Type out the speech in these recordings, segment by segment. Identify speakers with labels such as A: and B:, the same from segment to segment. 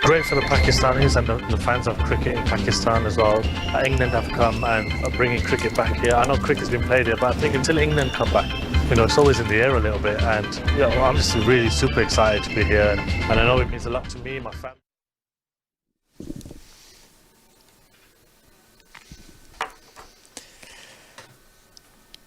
A: great for the Pakistanis and the fans of cricket in Pakistan as well. England have come and are bringing cricket back here. I know cricket's been played here, but I think until England come back, it's always in the air a little bit. And I'm just really super excited to be here. And I know it means a lot to me, my family.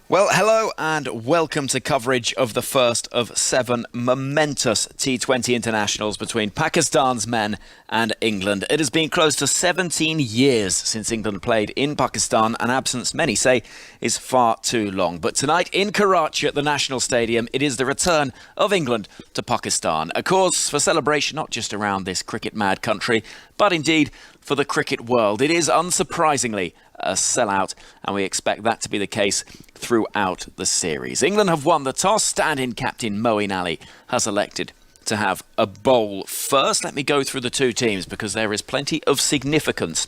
B: Well, hello and welcome to coverage of the first of 7 momentous T20 internationals between Pakistan's men and England. It has been close to 17 years since England played in Pakistan, an absence many say is far too long. But tonight in Karachi at the National Stadium, it is the return of England to Pakistan. A cause for celebration not just around this cricket-mad country, but indeed for the cricket world. It is unsurprisingly a sellout, and we expect that to be the case throughout the series. England have won the toss. Stand-in captain Moeen Ali has elected to have a bowl first. Let me go through the two teams because there is plenty of significance,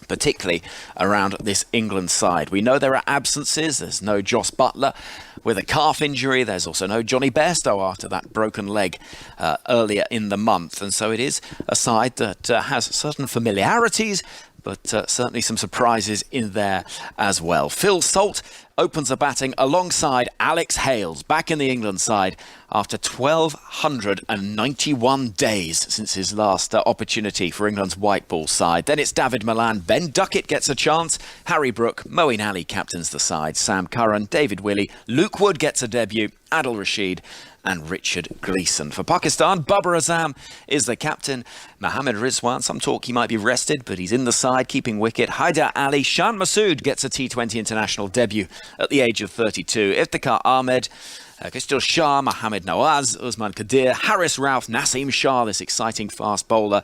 B: particularly around this England side. We know there are absences. There's no Jos Buttler with a calf injury. There's also no Johnny Bairstow after that broken leg earlier in the month. And so it is a side that has certain familiarities, but certainly some surprises in there as well. Phil Salt opens the batting alongside Alex Hales, back in the England side after 1,291 days since his last opportunity for England's white ball side. Then it's David Malan, Ben Duckett gets a chance, Harry Brook, Moeen Ali captains the side, Sam Curran, David Willey, Luke Wood gets a debut, Adil Rashid and Richard Gleeson. For Pakistan, Babar Azam is the captain. Mohammad Rizwan, some talk he might be rested, but he's in the side, keeping wicket. Haider Ali, Shan Masood gets a T20 international debut at the age of 32. Iftikhar Ahmed, Kishtil Shah, Mohammad Nawaz, Usman Qadir, Haris Rauf, Naseem Shah, this exciting fast bowler,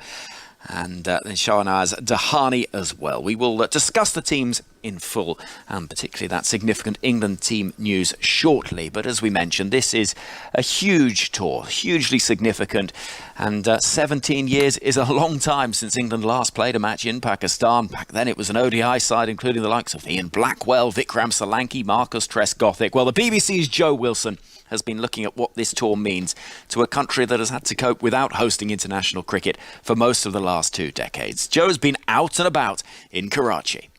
B: and then Shahnaz Dahani as well. We will discuss the teams in full, and particularly that significant England team news shortly. But as we mentioned, this is a huge tour, hugely significant, and 17 years is a long time since England last played a match in Pakistan. Back then it was an ODI side, including the likes of Ian Blackwell, Vikram Solanki, Marcus Trescothick. Well, the BBC's Joe Wilson has been looking at what this tour means to a country that has had to cope without hosting international cricket for most of the last 2 decades. Joe's been out and about in Karachi.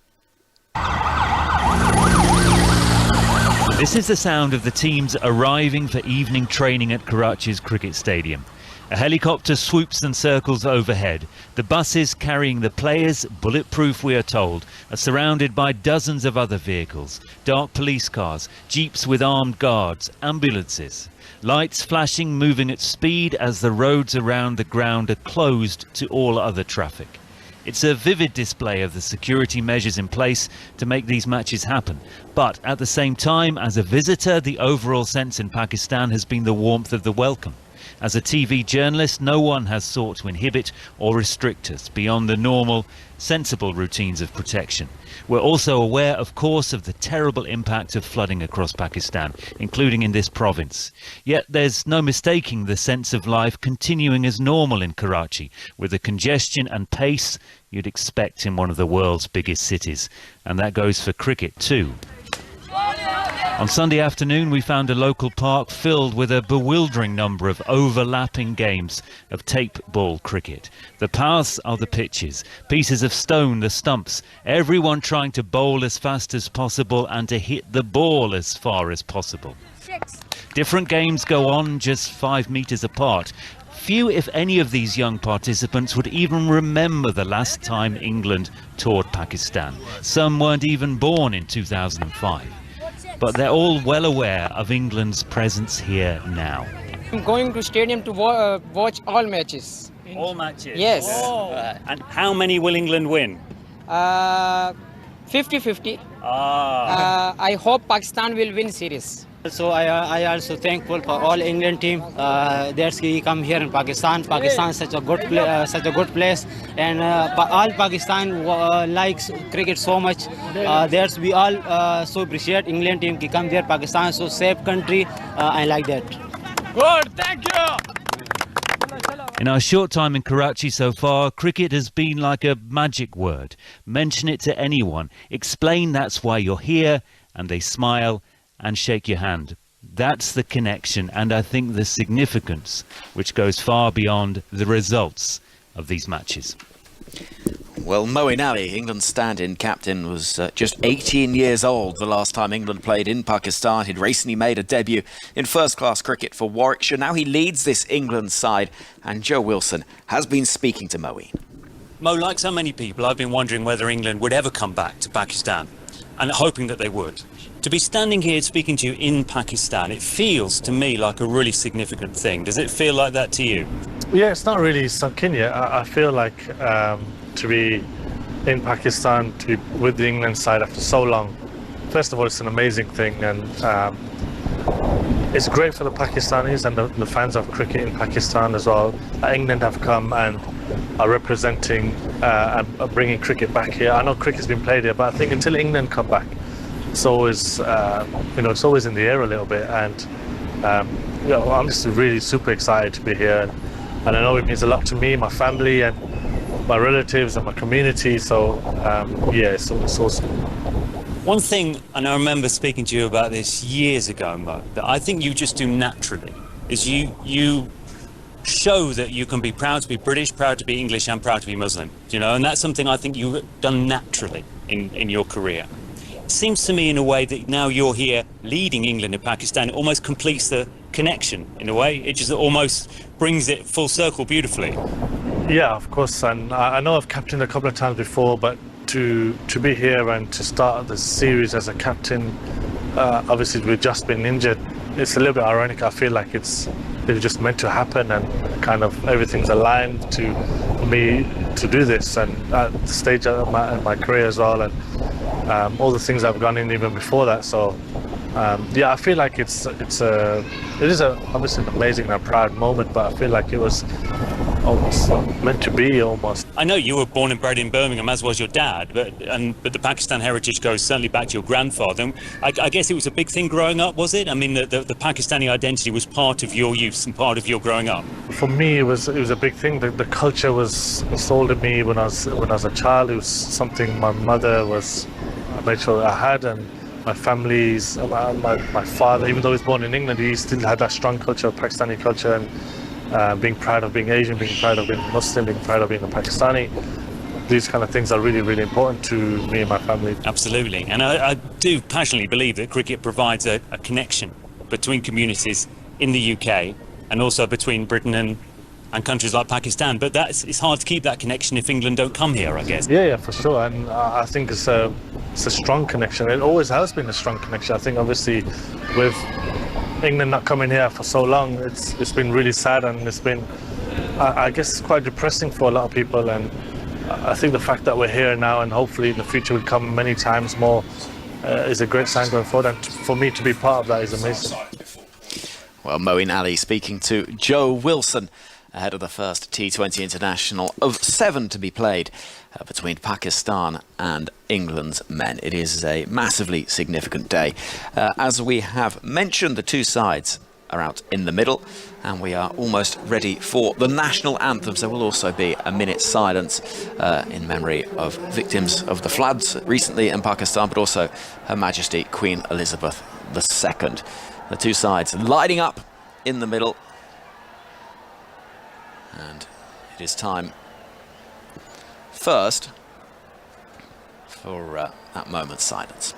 C: This is the sound of the teams arriving for evening training at Karachi's cricket stadium. A helicopter swoops and circles overhead. The buses carrying the players, bulletproof we are told, are surrounded by dozens of other vehicles. Dark police cars, jeeps with armed guards, ambulances. Lights flashing, moving at speed as the roads around the ground are closed to all other traffic. It's a vivid display of the security measures in place to make these matches happen. But at the same time, as a visitor, the overall sense in Pakistan has been the warmth of the welcome. As a TV journalist, no one has sought to inhibit or restrict us beyond the normal, sensible routines of protection. We're also aware, of course, of the terrible impact of flooding across Pakistan, including in this province. Yet there's no mistaking the sense of life continuing as normal in Karachi, with the congestion and pace you'd expect in one of the world's biggest cities. And that goes for cricket too. On Sunday afternoon, we found a local park filled with a bewildering number of overlapping games of tape ball cricket. The paths are the pitches, pieces of stone the stumps, everyone trying to bowl as fast as possible and to hit the ball as far as possible. Different games go on just 5 meters apart. Few, if any, of these young participants would even remember the last time England toured Pakistan. Some weren't even born in 2005. But they're all well aware of England's presence here now.
D: I'm going to stadium to watch all matches.
C: All matches?
D: Yes.
C: Oh. And how many will England win?
D: 50-50. I hope Pakistan will win series.
E: So I also thankful for all England team. That's he come here in Pakistan. Pakistan is such a good place, and all Pakistan likes cricket so much. That's we all so appreciate England team ki come there. Pakistan is so safe country. I like that.
D: Good, thank you.
C: In our short time in Karachi so far, cricket has been like a magic word. Mention it to anyone, explain that's why you're here, and they smile and shake your hand. That's the connection, and I think the significance, which goes far beyond the results of these matches.
B: Well, Moeen Ali, England's stand-in captain, was just 18 years old the last time England played in Pakistan. He'd recently made a debut in first-class cricket for Warwickshire. Now he leads this England side, and Joe Wilson has been speaking to Moeen.
F: Mo, like so many people, I've been wondering whether England would ever come back to Pakistan, and hoping that they would. To be standing here speaking to you in Pakistan, it feels to me like a really significant thing. Does it feel like that to you?
A: Yeah, it's not really sunk in yet. I feel like to be in Pakistan, to be with the England side after so long, first of all, it's an amazing thing, and it's great for the Pakistanis and the fans of cricket in Pakistan as well. England have come and are representing and are bringing cricket back here. I know cricket's been played here, but I think until England come back, it's always, it's always in the air a little bit. And I'm just really super excited to be here, and I know it means a lot to me, my family, and my relatives and my community. So it's awesome.
F: One thing, and I remember speaking to you about this years ago, Mo, that I think you just do naturally, is you show that you can be proud to be British, proud to be English, and proud to be Muslim, and that's something I think you've done naturally in your career. It seems to me in a way that now you're here leading England and Pakistan, it almost completes the connection in a way. It just almost brings it full circle beautifully.
A: Yeah, of course, and I know I've captained a couple of times before, but to be here and to start the series as a captain, obviously we've just been injured. It's a little bit ironic. I feel like it's just meant to happen, and kind of everything's aligned for me to do this, and at the stage of my career as well, and all the things I've gone in even before that. So I feel like it is obviously an amazing and proud moment, but I feel like it was almost meant to be almost.
F: I know you were born and bred in Birmingham, as was your dad, but the Pakistan heritage goes certainly back to your grandfather. And I guess it was a big thing growing up, was it? I mean, the Pakistani identity was part of your youth and part of your growing up.
A: For me, it was a big thing. The culture was installed in me when I was a child. It was something my mother made sure I had, and my family's, my father, even though he was born in England, he still had that strong culture of Pakistani culture, and being proud of being Asian, being proud of being Muslim, being proud of being a Pakistani. These kind of things are really, really important to me and my family.
F: Absolutely. And I do passionately believe that cricket provides a connection between communities in the UK and also between Britain and countries like Pakistan. But it's hard to keep that connection if England don't come here, I guess.
A: Yeah, for sure. And I think it's a strong connection. It always has been a strong connection. I think obviously with England not coming here for so long, it's been really sad, and it's been, I guess, quite depressing for a lot of people. And I think the fact that we're here now, and hopefully in the future we'll come many times more, is a great sign going forward. And for me to be part of that is amazing.
B: Well, Moeen Ali speaking to Joe Wilson ahead of the first T20 international of 7 to be played between Pakistan and England's men. It is a massively significant day. As we have mentioned, the two sides are out in the middle, and we are almost ready for the national anthems. There will also be a minute's silence in memory of victims of the floods recently in Pakistan, but also Her Majesty Queen Elizabeth II. The two sides lighting up in the middle, and it is time first for that moment's silence.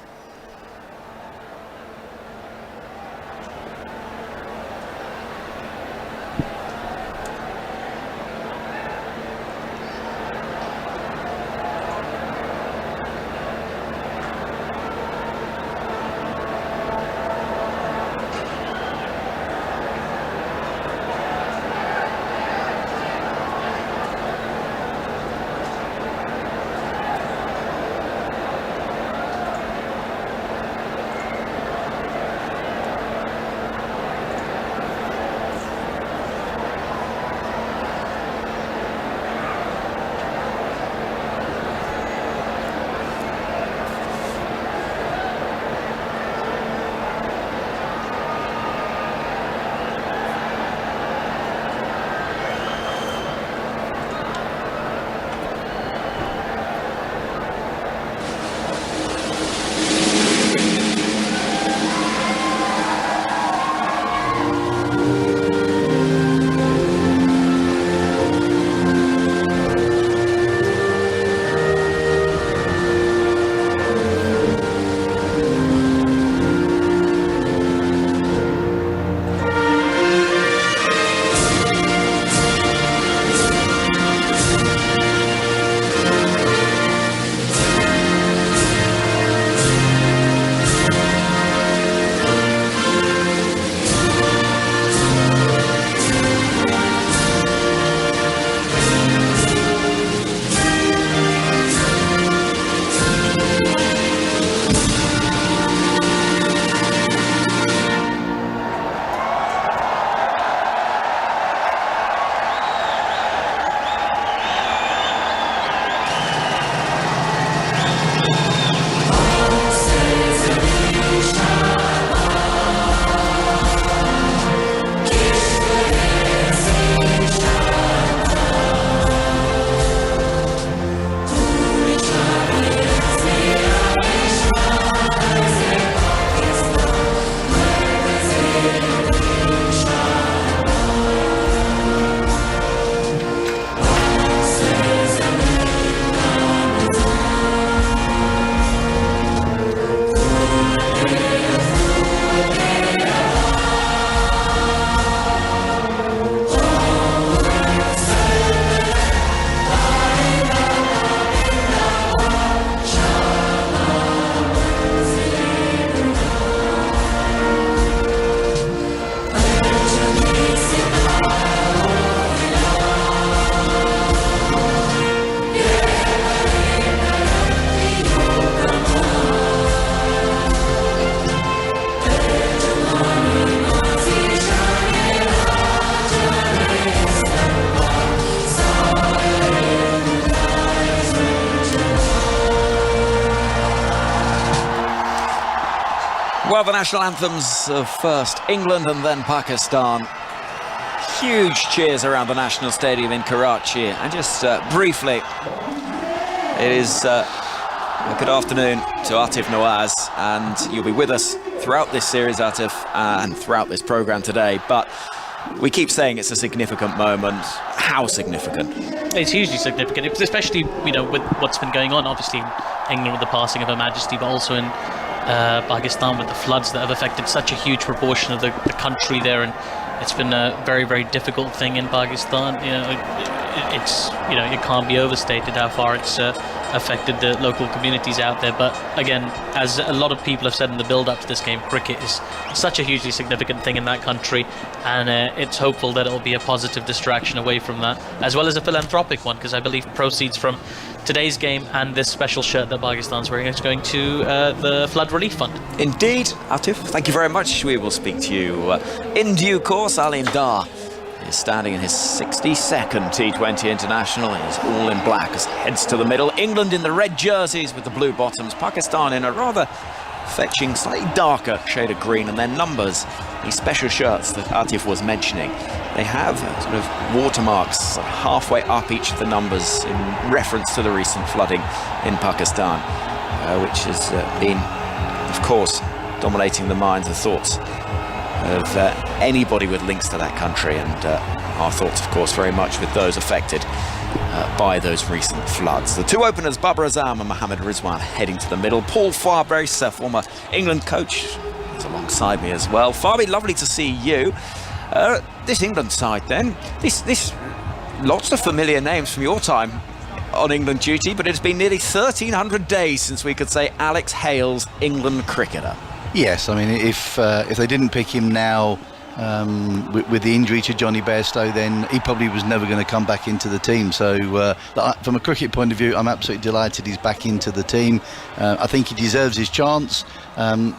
B: Well, the national anthems of first England and then Pakistan. Huge cheers around the National Stadium in Karachi. And just briefly, it is good afternoon to Atif Nawaz, and you'll be with us throughout this series, Atif, and throughout this programme today. But we keep saying it's a significant moment. How significant?
G: It's hugely significant, especially, you know, with what's been going on. Obviously, England with the passing of Her Majesty, but also in Pakistan with the floods that have affected such a huge proportion of the country there, and it's been a very, very difficult thing in Pakistan. You know, it's, you know, it can't be overstated how far it's affected the local communities out there. But again, as a lot of people have said in the build-up to this game, cricket is such a hugely significant thing in that country, and it's hopeful that it'll be a positive distraction away from that, as well as a philanthropic one, because I believe proceeds from today's game and this special shirt that Pakistan's wearing is going to the Flood Relief Fund. Indeed,
B: Atif, thank you very much. We will speak to you in due course. Alim Dar is standing in his 62nd T20 international. He's all in black as he heads to the middle. England in the red jerseys with the blue bottoms. Pakistan in a rather fetching, slightly darker shade of green, and their numbers, these special shirts that Atif was mentioning, they have sort of watermarks halfway up each of the numbers in reference to the recent flooding in Pakistan, which has been, of course, dominating the minds and thoughts of anybody with links to that country, and our thoughts, of course, very much with those affected by those recent floods. The two openers, Babar Azam and Mohammad Rizwan, heading to the middle. Paul Farbrace, former England coach, is alongside me as well. Farby, lovely to see you. This England side then, this lots of familiar names from your time on England duty, but it's been nearly 1,300 days since we could say Alex Hale's England cricketer.
H: Yes, I mean, if they didn't pick him now with the injury to Johnny Bairstow, then he probably was never going to come back into the team. So from a cricket point of view, I'm absolutely delighted he's back into the team. I think he deserves his chance.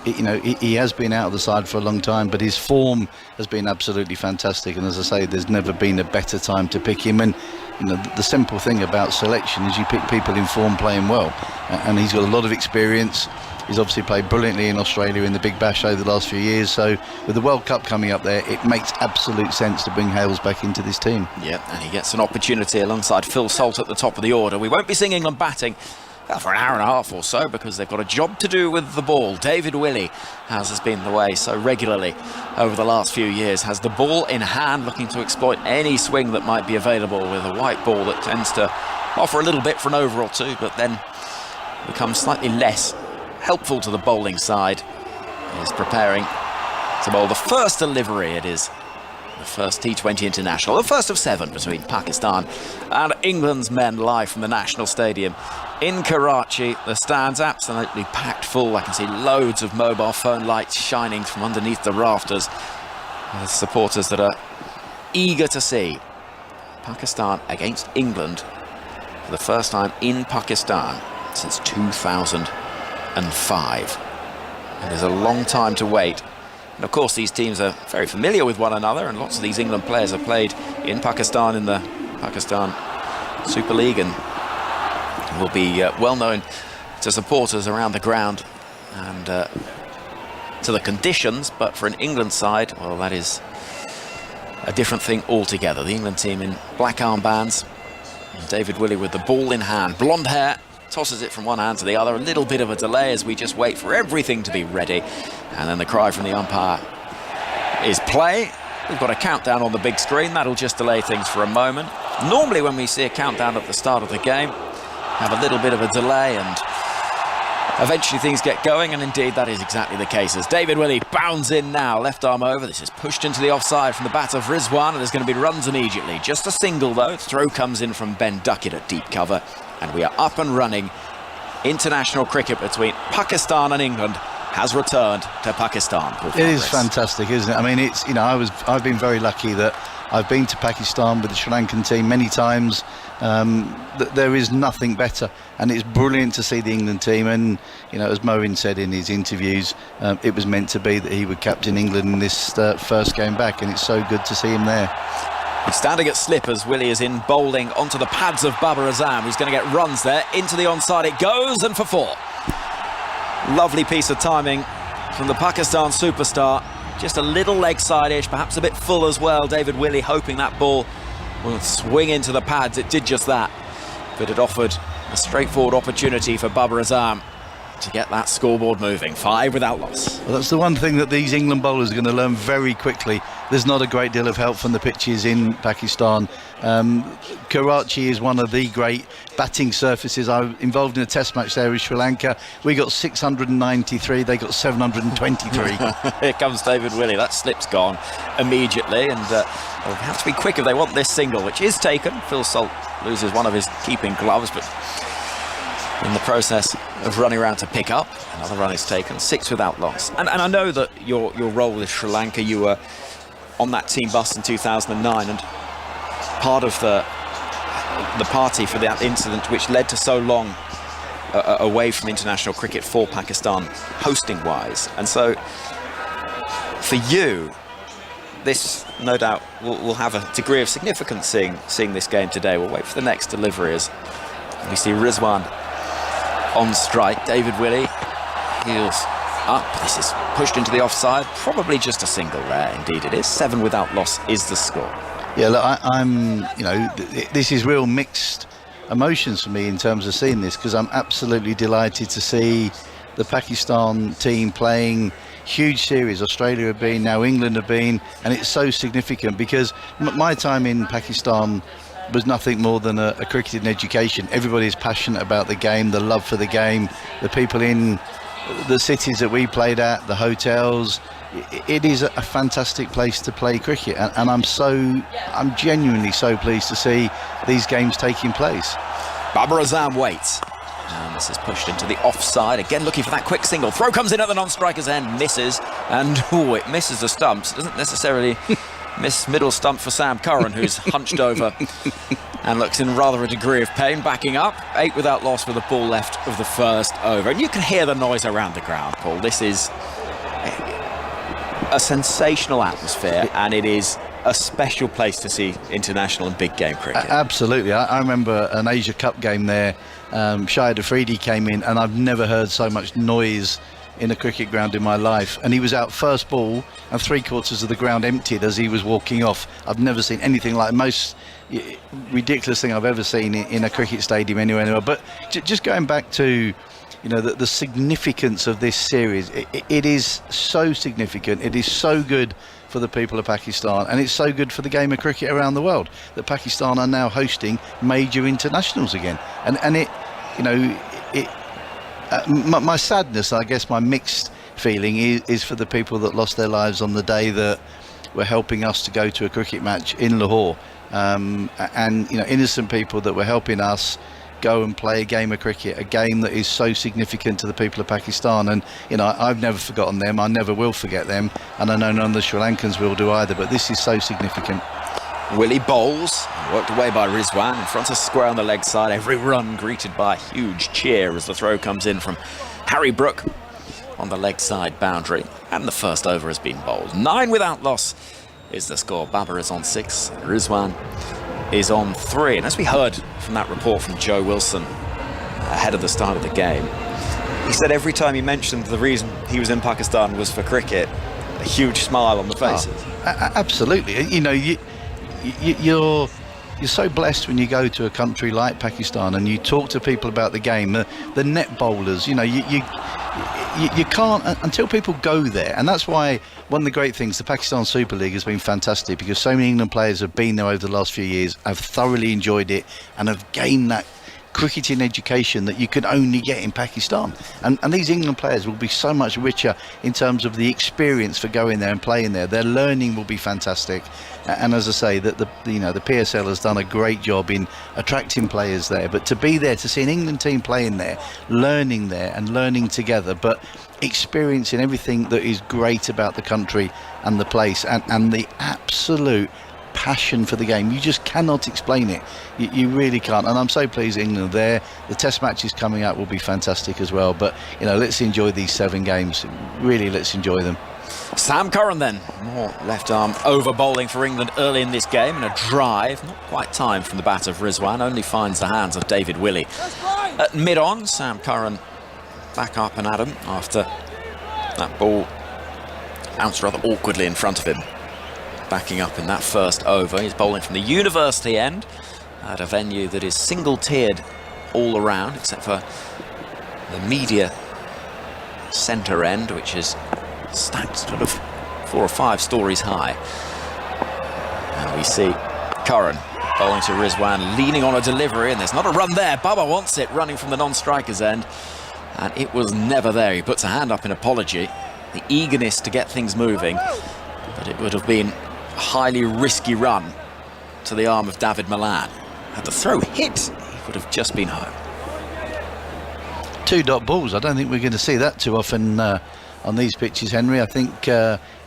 H: He has been out of the side for a long time, but his form has been absolutely fantastic. And as I say, there's never been a better time to pick him. And you know, the simple thing about selection is you pick people in form playing well. And he's got a lot of experience. He's obviously played brilliantly in Australia in the Big Bash over the last few years. So with the World Cup coming up there, it makes absolute sense to bring Hales back into this team. Yeah, and he gets an opportunity alongside Phil Salt at the top of the order. We won't be seeing England batting for an hour and a half or so, because they've got a job to do with the ball. David Willey, as has been the way so regularly over the last few years, has the ball in hand, looking to exploit any swing that might be available with a white ball that tends to offer a little bit for an over or two, but then becomes slightly less helpful to the bowling side. He's preparing to bowl the first delivery. It is the first T20 international, the first of 7 between Pakistan and England's men, live from the National Stadium in Karachi. The stands absolutely packed full. I can see loads of mobile phone lights shining from underneath the rafters. The supporters that are eager to see Pakistan against England for the first time in Pakistan since 2005. And there's a long time to wait. And of course, these teams are very familiar with one another, and lots of these England players have played in Pakistan in the Pakistan Super League, and will be well known to supporters around the ground and to the conditions. But for an England side, well, that is a different thing altogether. The England team in black armbands, and David Willey with the ball in hand, blonde hair, tosses it from one hand to the other. A little bit of a delay as we just wait for everything to be ready, and then the cry from the umpire is play. We've got a countdown on the big screen. That'll just delay things for a moment. Normally when we see a countdown at the start of the game, have a little bit of a delay and eventually things get going, and indeed that is exactly the case as David Willey bounds in now, left arm over. This is pushed into the offside from the bat of Rizwan, and there's going to be runs immediately. Just a single though. Throw comes in from Ben Duckett at deep cover, and we are up and running. International cricket between Pakistan and England has returned to Pakistan. It is fantastic, isn't it? I mean, it's, you know, I've been very lucky that I've been to Pakistan with the Sri Lankan team many times. There is nothing better, and it's brilliant to see the England team. And you know, as Moeen said in his interviews, it was meant to be that he would captain England in this first game back, and it's so good to see him there.
B: He's standing at slip as Willey is in bowling onto the pads of Babar Azam, who's going to get runs there. Into the onside it goes, and for 4. Lovely piece of timing from the Pakistan superstar. Just a little leg side-ish, perhaps a bit full as well. David Willey hoping that ball will swing into the pads. It did just that, but it offered a straightforward opportunity for Babar Azam to get that scoreboard moving. 5 without loss.
H: Well, that's the one thing that these England bowlers are going to learn very quickly. There's not a great deal of help from the pitches in Pakistan. Karachi is one of the great batting surfaces. I was involved in a test match there with Sri Lanka. We got 693, they got 723.
B: Here comes David Willey. That slip's gone immediately, and they'll have to be quick if they want this single, which is taken. Phil Salt loses one of his keeping gloves, but in the process of running around to pick up, another run is taken. 6 without loss. And I know that your role with Sri Lanka, you were on that team bus in 2009, and part of the party for that incident which led to so long away from international cricket for Pakistan, hosting wise. And so for you, this no doubt will have a degree of significance seeing this game today. We'll wait for the next delivery as we see Rizwan on strike. David Willey heels up. This is pushed into the offside. Probably just a single there. Indeed it is. 7 without loss is the score.
H: Yeah, look, I'm, this is real mixed emotions for me in terms of seeing this, because I'm absolutely delighted to see the Pakistan team playing huge series. Australia have been, now England have been, and it's so significant because my time in Pakistan was nothing more than a cricketing education. Everybody's passionate about the game, the love for the game, the people in the cities that we played at, the hotels. It is a fantastic place to play cricket, and I'm genuinely so pleased to see these games taking place.
B: Babar Azam waits, and this is pushed into the offside. Again looking for that quick single. Throw comes in at the non-striker's end, misses, and it misses the stumps. Doesn't necessarily miss middle stump for Sam Curran, who's hunched over and looks in rather a degree of pain. Backing up, 8 without loss with the ball left of the first over. And you can hear the noise around the ground, Paul. This is a sensational atmosphere, and it is a special place to see international and big game cricket.
H: Absolutely. I remember an Asia Cup game there. Shahid Afridi came in, and I've never heard so much noise in a cricket ground in my life, and he was out first ball and 3/4 of the ground emptied as he was walking off. I've never seen anything like the most ridiculous thing I've ever seen in a cricket stadium anywhere. But just going back to the significance of this series, it is so significant. It is so good for the people of Pakistan, and it's so good for the game of cricket around the world that Pakistan are now hosting major internationals again. My sadness, I guess, my mixed feeling is for the people that lost their lives on the day that were helping us to go to a cricket match in Lahore, and innocent people that were helping us go and play a game of cricket, a game that is so significant to the people of Pakistan. And I've never forgotten them, I never will forget them, and I know none of the Sri Lankans will do either, but this is so significant.
B: Willey bowls, worked away by Rizwan in front of square on the leg side. Every run greeted by a huge cheer as the throw comes in from Harry Brook on the leg side boundary, and the first over has been bowled. 9 without loss is the score. Babar is on 6, Rizwan is on 3, and as we heard from that report from Joe Wilson ahead of the start of the game, he said every time he mentioned the reason he was in Pakistan was for cricket, a huge smile on the faces.
H: Absolutely. You're so blessed when you go to a country like Pakistan and you talk to people about the game, the net bowlers. You can't until people go there, and that's why one of the great things, the Pakistan Super League has been fantastic, because so many England players have been there over the last few years, have thoroughly enjoyed it, and have gained that cricketing education that you can only get in Pakistan. And these England players will be so much richer in terms of the experience for going there and playing there. Their learning will be fantastic. And as I say, that the PSL has done a great job in attracting players there. But to be there, to see an England team playing there and learning together, but experiencing everything that is great about the country and the place, and the absolute passion for the game, you just cannot explain it. You really can't. And I'm so pleased England are there. The test matches coming up will be fantastic as well. But let's enjoy these 7 games. Really, let's enjoy them.
B: Sam Curran then, more left arm over bowling for England early in this game, and a drive, not quite timed from the bat of Rizwan, only finds the hands of David Willey. At mid-on, Sam Curran back up and at him after That ball bounced rather awkwardly in front of him, backing up in that first over. He's bowling from the university end at a venue that is single-tiered all around, except for the media centre end, which is stacked sort of 4 or 5 stories high. And we see Curran bowling to Rizwan, leaning on a delivery, and there's not a run there. Bubba wants it, running from the non-striker's end, and it was never there. He puts a hand up in apology, the eagerness to get things moving, but it would have been a highly risky run to the arm of David Malan. Had the throw hit, he would have just been home.
H: 2 dot balls. I don't think we're going to see that too often on these pitches, Henry. I think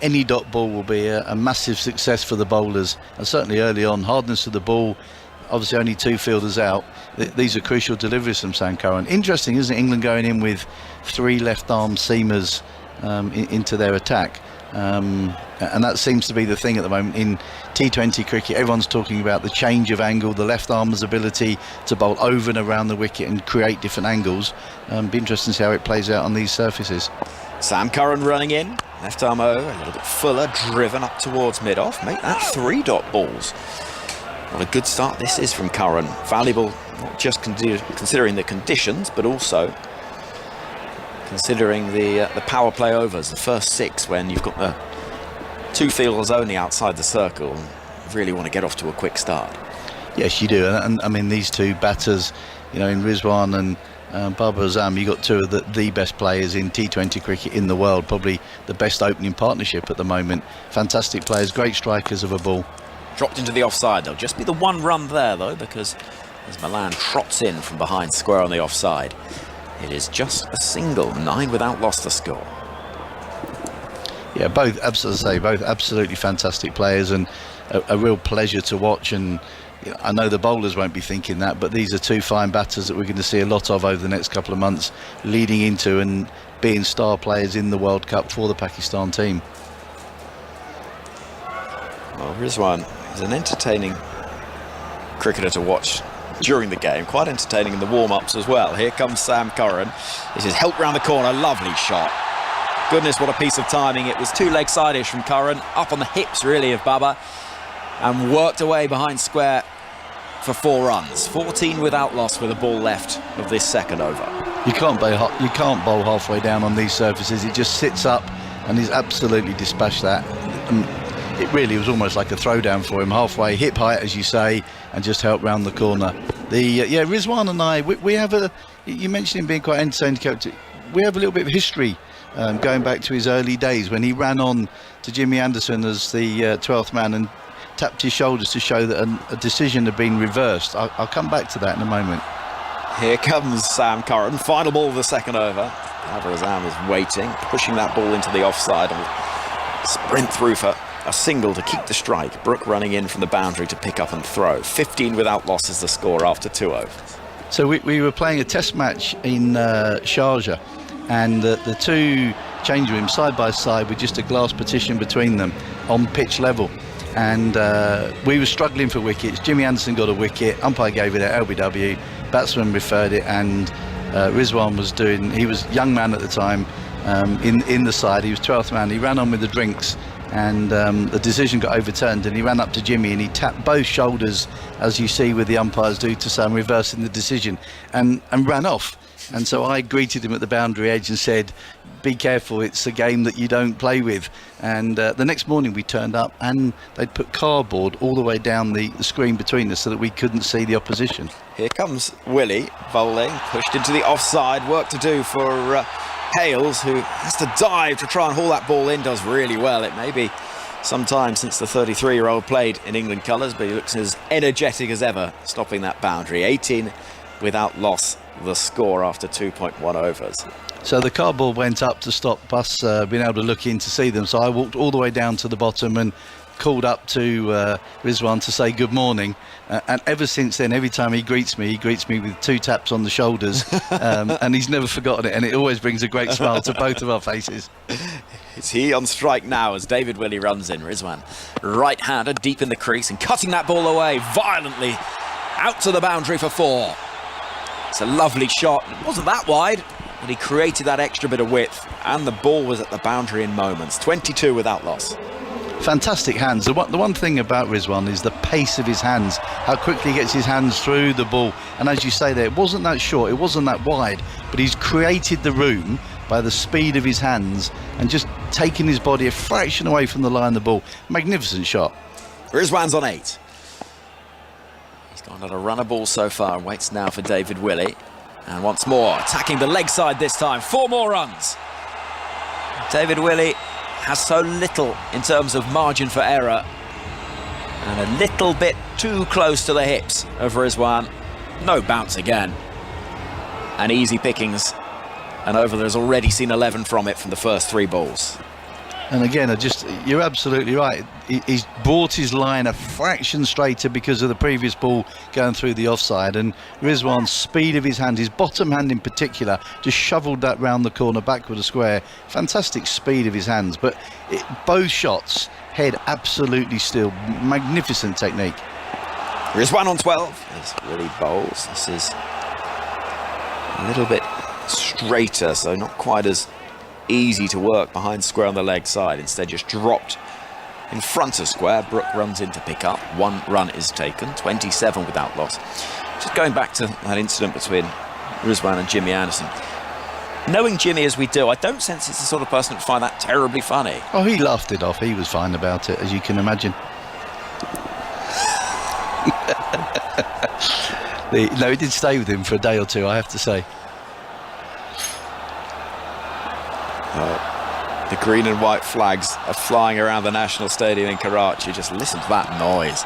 H: any dot ball will be a massive success for the bowlers, and certainly early on. Hardness of the ball, obviously only 2 fielders out. These are crucial deliveries from Sam Curran. Interesting, isn't it? England going in with 3 left-arm seamers into their attack. And that seems to be the thing at the moment in T20 cricket. Everyone's talking about the change of angle, the left armer's ability to bowl over and around the wicket and create different angles. Be interesting to see how it plays out on these surfaces.
B: Sam Curran running in, left arm over, a little bit fuller, driven up towards mid-off. Make that 3 dot balls. What a good start this is from Curran. Valuable, not just considering the conditions, but also considering the power play overs, the first 6, when you've got the 2 fielders only outside the circle. You really want to get off to a quick start.
H: Yes, you do. And I mean, these 2 batters, in Rizwan and Babar Azam, you got 2 of the best players in T20 cricket in the world, probably the best opening partnership at the moment. Fantastic players, great strikers of a ball.
B: Dropped into the offside. There'll just be the 1 run there, though, because as Malan trots in from behind square on the offside, it is just a single. 9 without loss to score.
H: Yeah, both, as I say, both absolutely fantastic players, and a real pleasure to watch. And I know the bowlers won't be thinking that, but these are 2 fine batters that we're going to see a lot of over the next couple of months, leading into and being star players in the World Cup for the Pakistan team.
B: Well, Rizwan is an entertaining cricketer to watch during the game, quite entertaining in the warm-ups as well. Here comes Sam Curran. This is helped round the corner, lovely shot. Goodness, what a piece of timing. It was 2 leg side-ish from Curran, up on the hips really of Baba, and worked away behind square for 4 runs. 14 without loss with a ball left of this second over.
H: You can't bowl halfway down on these surfaces. It just sits up and he's absolutely dispatched that. And it really was almost like a throwdown for him, halfway, hip height as you say, and just helped round the corner. Rizwan and I, we have you mentioned him being quite entertaining character. We have a little bit of history going back to his early days when he ran on to Jimmy Anderson as the 12th man and tapped his shoulders to show that a decision had been reversed. I'll come back to that in a moment.
B: Here comes Sam Curran, final ball of the second over. Babar Azam is waiting, pushing that ball into the offside and sprint through for a single to keep the strike. Brook running in from the boundary to pick up and throw. 15 without loss is the score after 2 overs.
H: So we were playing a test match in Sharjah, and the 2 change rooms side by side with just a glass partition between them on pitch level. And we were struggling for wickets. Jimmy Anderson got a wicket, umpire gave it at LBW, batsman referred it, and Rizwan he was young man at the time in the side. He was 12th man. He ran on with the drinks, and the decision got overturned, and he ran up to Jimmy and he tapped both shoulders, as you see with the umpires do, to say I'm reversing the decision, and ran off. And so I greeted him at the boundary edge and said, be careful, it's a game that you don't play with. And the next morning we turned up and they'd put cardboard all the way down the screen between us so that we couldn't see the opposition.
B: Here comes Willie bowling, pushed into the offside. Work to do for Hales, who has to dive to try and haul that ball in. Does really well. It may be some time since the 33-year-old played in England colours, but he looks as energetic as ever, stopping that boundary. 18 without loss, the score after 2.1 overs.
H: So the cardboard went up to stop us being able to look in to see them. So I walked all the way down to the bottom and called up to Rizwan to say good morning. And ever since then, every time he greets me with 2 taps on the shoulders. And he's never forgotten it. And it always brings a great smile to both of our faces.
B: Is he on strike now as David Willey runs in? Rizwan, right-hander, deep in the crease and cutting that ball away violently out to the boundary for 4. It's a lovely shot. It wasn't that wide. but he created that extra bit of width, and the ball was at the boundary in moments. 22 without loss.
H: Fantastic hands. The one thing about Rizwan is the pace of his hands, how quickly he gets his hands through the ball. And as you say there, it wasn't that short, it wasn't that wide, but he's created the room by the speed of his hands and just taking his body a fraction away from the line of the ball. Magnificent shot.
B: Rizwan's on 8. He's gone on a runner ball so far and waits now for David Willey. And once more, attacking the leg side this time. 4 more runs. David Willey has so little in terms of margin for error, and a little bit too close to the hips of Rizwan. No bounce again, and easy pickings, and over has already seen 11 from it from the first 3 balls.
H: And again, you're absolutely right. He's brought his line a fraction straighter because of the previous ball going through the offside. And Rizwan's speed of his hand, his bottom hand in particular, just shoveled that round the corner backward a square. Fantastic speed of his hands. But both shots, head absolutely still. Magnificent technique.
B: Rizwan on 12. This really bowls. This is a little bit straighter, so not quite as easy to work behind square on the leg side. Instead just dropped in front of square. Brook runs in to pick up. 1 run is taken. 27 without loss. Just going back to that incident between Rizwan and Jimmy Anderson. Knowing Jimmy as we do, I don't sense he's the sort of person to find that terribly funny.
H: Oh, he laughed it off. He was fine about it, as you can imagine. No, it did stay with him for a day or two, I have to say.
B: The green and white flags are flying around the National Stadium in Karachi. Just listen to that noise.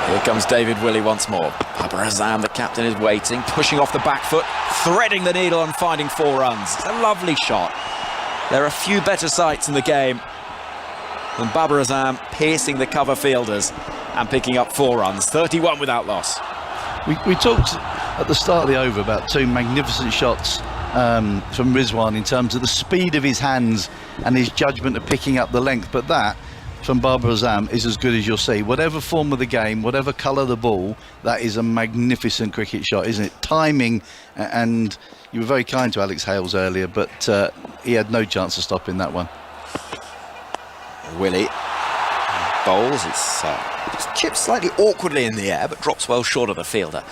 B: Here comes David Willey once more. Babar Azam, the captain, is waiting, pushing off the back foot, threading the needle and finding 4 runs. It's a lovely shot. There are a few better sights in the game than Babar Azam piercing the cover fielders and picking up 4 runs. 31 without loss.
H: We talked at the start of the over about 2 magnificent shots from Rizwan in terms of the speed of his hands and his judgment of picking up the length, but that from Babar Azam is as good as you'll see. Whatever form of the game, whatever colour the ball, that is a magnificent cricket shot, isn't it? Timing, and you were very kind to Alex Hales earlier, but he had no chance of stopping that one.
B: Willey bowls. It's chipped slightly awkwardly in the air, but drops well short of the fielder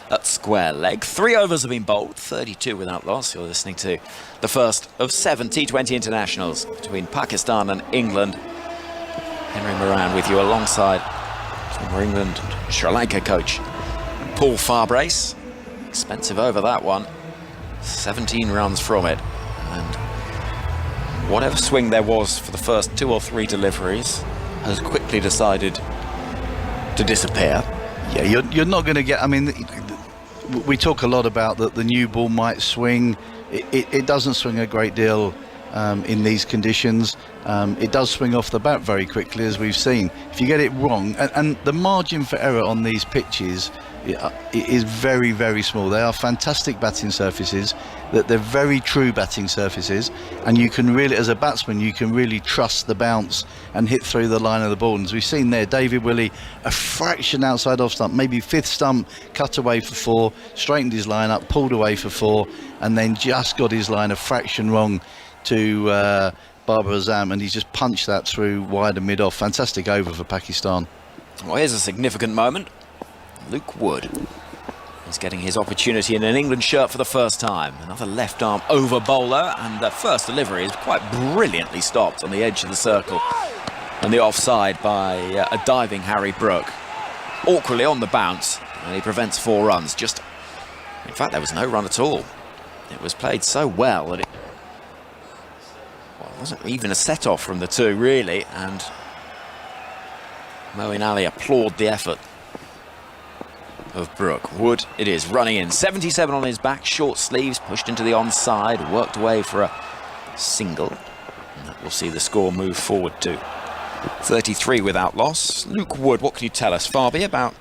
B: at square leg. 3 overs have been bowled, 32 without loss. You're listening to the first of 7 T20 internationals between Pakistan and England. Henry Moran with you alongside former England and Sri Lanka coach Paul Farbrace. Expensive over that one. 17 runs from it, and whatever swing there was for the first 2 or 3 deliveries has quickly decided to disappear.
H: Yeah, you're not going to get, I mean, we talk a lot about that the new ball might swing. It doesn't swing a great deal in these conditions. It does swing off the bat very quickly, as we've seen. If you get it wrong, and the margin for error on these pitches it is very, very small. They are fantastic batting surfaces, that they're very true batting surfaces, and you can really, as a batsman, you can really trust the bounce and hit through the line of the ball. And as we've seen there, David Willey, a fraction outside off stump, maybe 5th stump, cut away for 4, straightened his line up, pulled away for 4, and then just got his line a fraction wrong to Babar Azam, and he's just punched that through wide and mid-off. Fantastic over for Pakistan.
B: Well, here's a significant moment. Luke Wood is getting his opportunity in an England shirt for the first time. Another left-arm over bowler, and the first delivery is quite brilliantly stopped on the edge of the circle and the offside by a diving Harry Brook. Awkwardly on the bounce, and he prevents 4 runs. In fact, there was no run at all. It was played so well that it wasn't even a set-off from the 2, really, and Moeen Ali applauded the effort of Brook. Wood, it is, running in. 77 on his back, short sleeves, pushed into the onside, worked away for a single. And that will see the score move forward to 33 without loss. Luke Wood, what can you tell us, Farby, about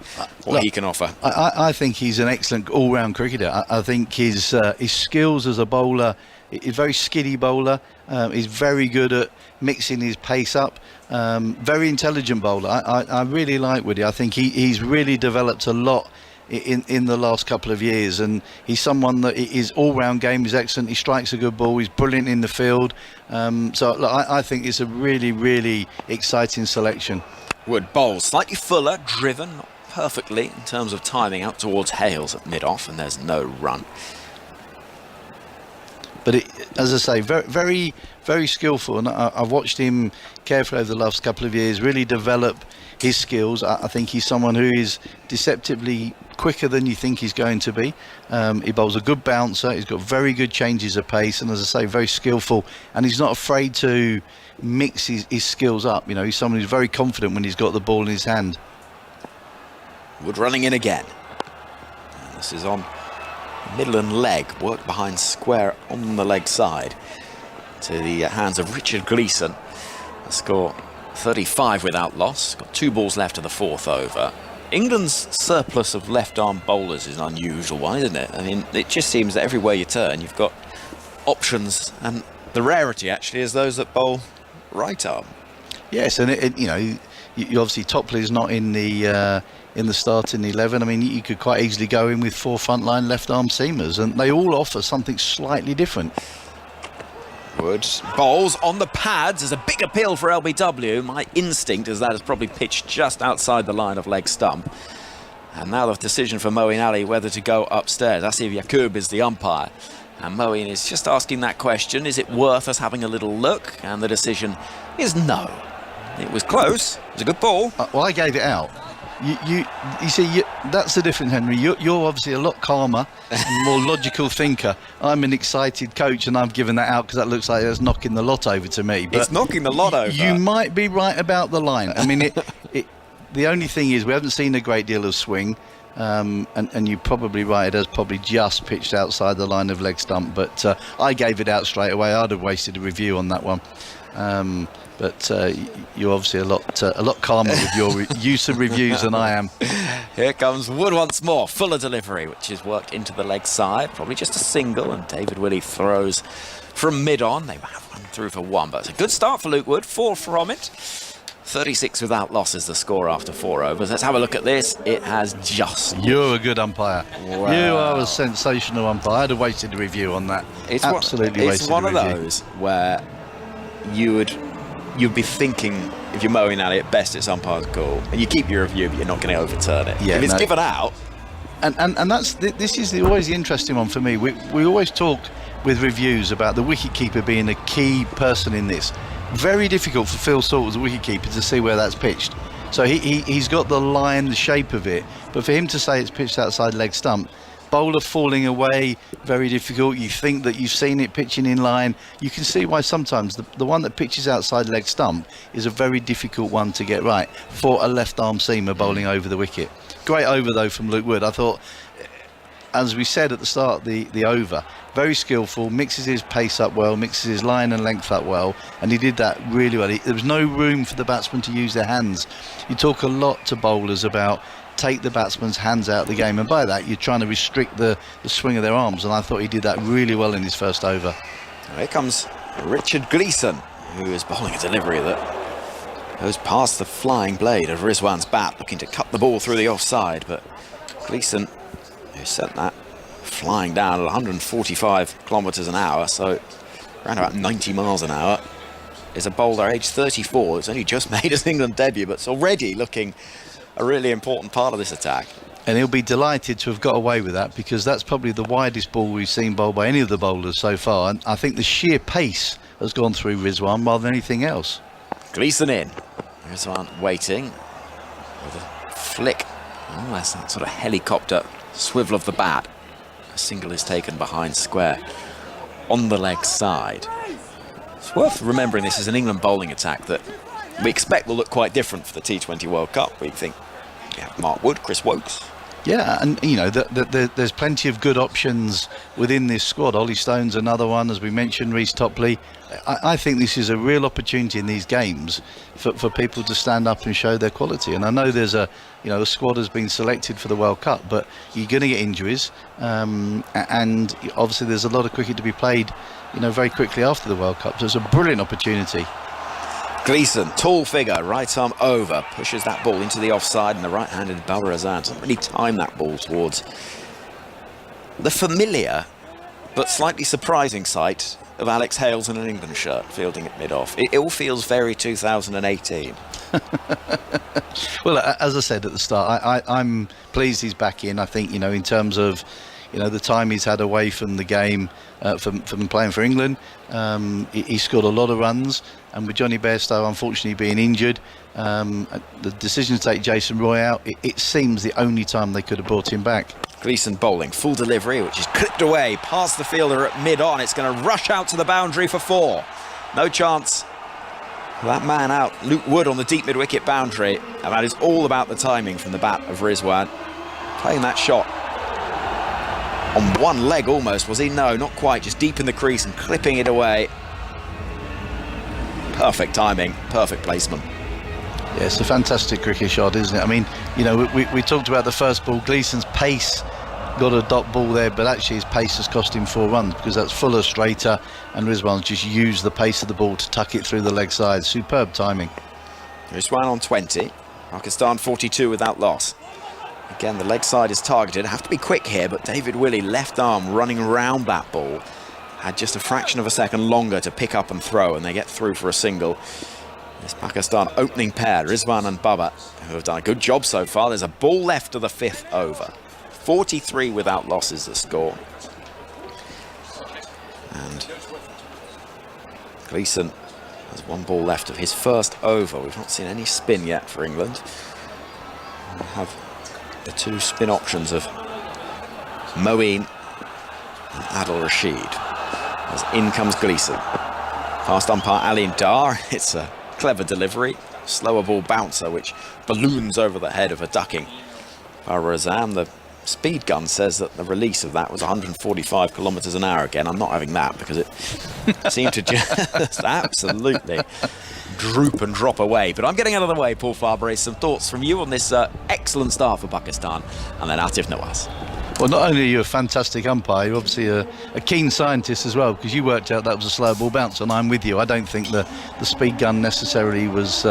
B: what he can offer?
H: I think he's an excellent all-round cricketer. I think his skills as a bowler, he's a very skiddy bowler. He's very good at mixing his pace up. Very intelligent bowler. I really like Woody. I think he's really developed a lot in the last couple of years, and he's someone that his all-round game is excellent. He strikes a good ball. He's brilliant in the field. So look, I think it's a really, really exciting selection.
B: Wood bowls slightly fuller, driven, not perfectly in terms of timing, out towards Hales at mid-off, and there's no run. But
H: as I say, very, very, very skillful, and I've watched him carefully over the last couple of years really develop his skills. I think he's someone who is deceptively quicker than you think he's going to be. He bowls a good bouncer. He's got very good changes of pace, and as I say, very skillful. And he's not afraid to mix his skills up. You know, he's someone who's very confident when he's got the ball in his hand.
B: Wood running in again. And this is on middle and leg, worked behind square on the leg side to the hands of Richard Gleeson. The score 35 without loss. Got 2 balls left of the 4th over. England's surplus of left-arm bowlers is an unusual one, isn't it? I mean, it just seems that everywhere you turn, you've got options, and the rarity actually is those that bowl right arm.
H: Yes, and you know, you obviously Topley is not in the starting 11. I mean, you could quite easily go in with 4 frontline left-arm seamers, and they all offer something slightly different.
B: Wood bowls on the pads as a big appeal for LBW. My instinct is that is probably pitched just outside the line of leg stump. And now the decision for Moeen Ali whether to go upstairs. Asif Yaqub is the umpire. And Moeen is just asking that question, is it worth us having a little look? And the decision is no. It was close. It was a good ball.
H: Well, I gave it out. You see, that's the difference, Henry. You're obviously a lot calmer and more logical thinker. I'm an excited coach, and I've given that out because that looks like it's knocking the lot over to me. But
B: it's knocking the lot over.
H: You might be right about the line. I mean, the only thing is we haven't seen a great deal of swing, and you're probably right. It has probably just pitched outside the line of leg stump. But I gave it out straight away. I'd have wasted a review on that one. But you're obviously a lot calmer with your use of reviews than I am.
B: Here comes Wood once more. Fuller delivery, which is worked into the leg side. Probably just a single, and David Willey throws from mid-on. They have run through for 1, but it's a good start for Luke Wood. 4 from it. 36 without loss is the score after 4 overs. Let's have a look at this. It has just...
H: You're a good umpire.
B: Wow.
H: You are a sensational umpire. I'd have wasted a review on that.
B: It's
H: absolutely wasted a review.
B: It's one of those where you'd be thinking, if you're Moeen Ali, at best it's umpire's call, and you keep your review, but you're not going to overturn it.
H: Yeah,
B: if it's given out,
H: and this is always the interesting one for me. We always talk with reviews about the wicketkeeper being a key person in this. Very difficult for Phil Salt as a wicketkeeper to see where that's pitched. So he's got the line, the shape of it, but for him to say it's pitched outside leg stump, bowler falling away, very difficult. You think that you've seen it pitching in line. You can see why sometimes the one that pitches outside leg stump is a very difficult one to get right for a left arm seamer bowling over the wicket. Great over though from Luke Wood. I thought, as we said at the start of the over, very skillful, mixes his pace up well, mixes his line and length up well, and he did that really well. There was no room for the batsmen to use their hands. You talk a lot to bowlers about take the batsman's hands out of the game, and by that you're trying to restrict the swing of their arms, and I thought he did that really well in his first over.
B: Here comes Richard Gleeson, who is bowling a delivery that goes past the flying blade of Rizwan's bat, looking to cut the ball through the offside, but Gleeson, who sent that flying down at 145 kilometres an hour, so around about 90 miles an hour, is a bowler aged 34. It's only just made his England debut, but it's already looking a really important part of this attack.
H: And he'll be delighted to have got away with that, because that's probably the widest ball we've seen bowled by any of the bowlers so far, and I think the sheer pace has gone through Rizwan more than anything else.
B: Gleeson in. Rizwan waiting with a flick. Oh, that's that sort of helicopter swivel of the bat. A single is taken behind square on the leg side. It's worth remembering this is an England bowling attack that we expect will look quite different for the T20 World Cup. We think, yeah, Mark Wood, Chris Wokes.
H: Yeah, and you know, there's plenty of good options within this squad. Ollie Stone's another one, as we mentioned, Reece Topley. I think this is a real opportunity in these games for people to stand up and show their quality. And I know there's a squad has been selected for the World Cup, but you're going to get injuries, and obviously there's a lot of cricket to be played, very quickly after the World Cup. So it's a brilliant opportunity.
B: Gleeson, tall figure, right arm over, pushes that ball into the offside, and the right-handed Babar Azam doesn't really time that ball towards the familiar but slightly surprising sight of Alex Hales in an England shirt fielding at mid-off. It all feels very 2018.
H: Well, as I said at the start, I'm pleased he's back in. I think, in terms of, the time he's had away from the game, from playing for England, he scored a lot of runs. And with Johnny Bairstow unfortunately being injured, the decision to take Jason Roy out, it seems the only time they could have brought him back.
B: Gleeson bowling, full delivery, which is clipped away past the fielder at mid-on. It's going to rush out to the boundary for 4. No chance. That man out, Luke Wood on the deep mid-wicket boundary. And that is all about the timing from the bat of Rizwan. Playing that shot on one leg almost, was he? No, not quite, just deep in the crease and clipping it away. Perfect timing, perfect placement.
H: Yeah, it's a fantastic cricket shot, isn't it? I mean, we talked about the first ball. Gleeson's pace got a dot ball there, but actually his pace has cost him 4 runs because that's fuller, straighter, and Rizwan's just used the pace of the ball to tuck it through the leg side. Superb timing.
B: Rizwan on 20, Pakistan 42 without loss. Again, the leg side is targeted. Have to be quick here, but David Willey, left arm running around that ball, had just a fraction of a second longer to pick up and throw, and they get through for a single. This Pakistan opening pair, Rizwan and Baba, who have done a good job so far. There's a ball left of the 5th over. 43 without loss is the score. And Gleeson has 1 ball left of his first over. We've not seen any spin yet for England. We have the 2 spin options of Moeen and Adil Rashid. As in comes Gleeson. Fast umpire Alim Dar. It's a clever delivery. Slower ball bouncer which balloons over the head of a ducking Babar Azam. The speed gun says that the release of that was 145 kilometres an hour. Again, I'm not having that because it seemed to just absolutely droop and drop away. But I'm getting out of the way, Paul Farbery. Some thoughts from you on this excellent start for Pakistan, and then Atif Nawaz.
H: Well, not only are you a fantastic umpire, you're obviously a keen scientist as well, because you worked out that was a slow ball bounce, and I'm with you. I don't think the speed gun necessarily was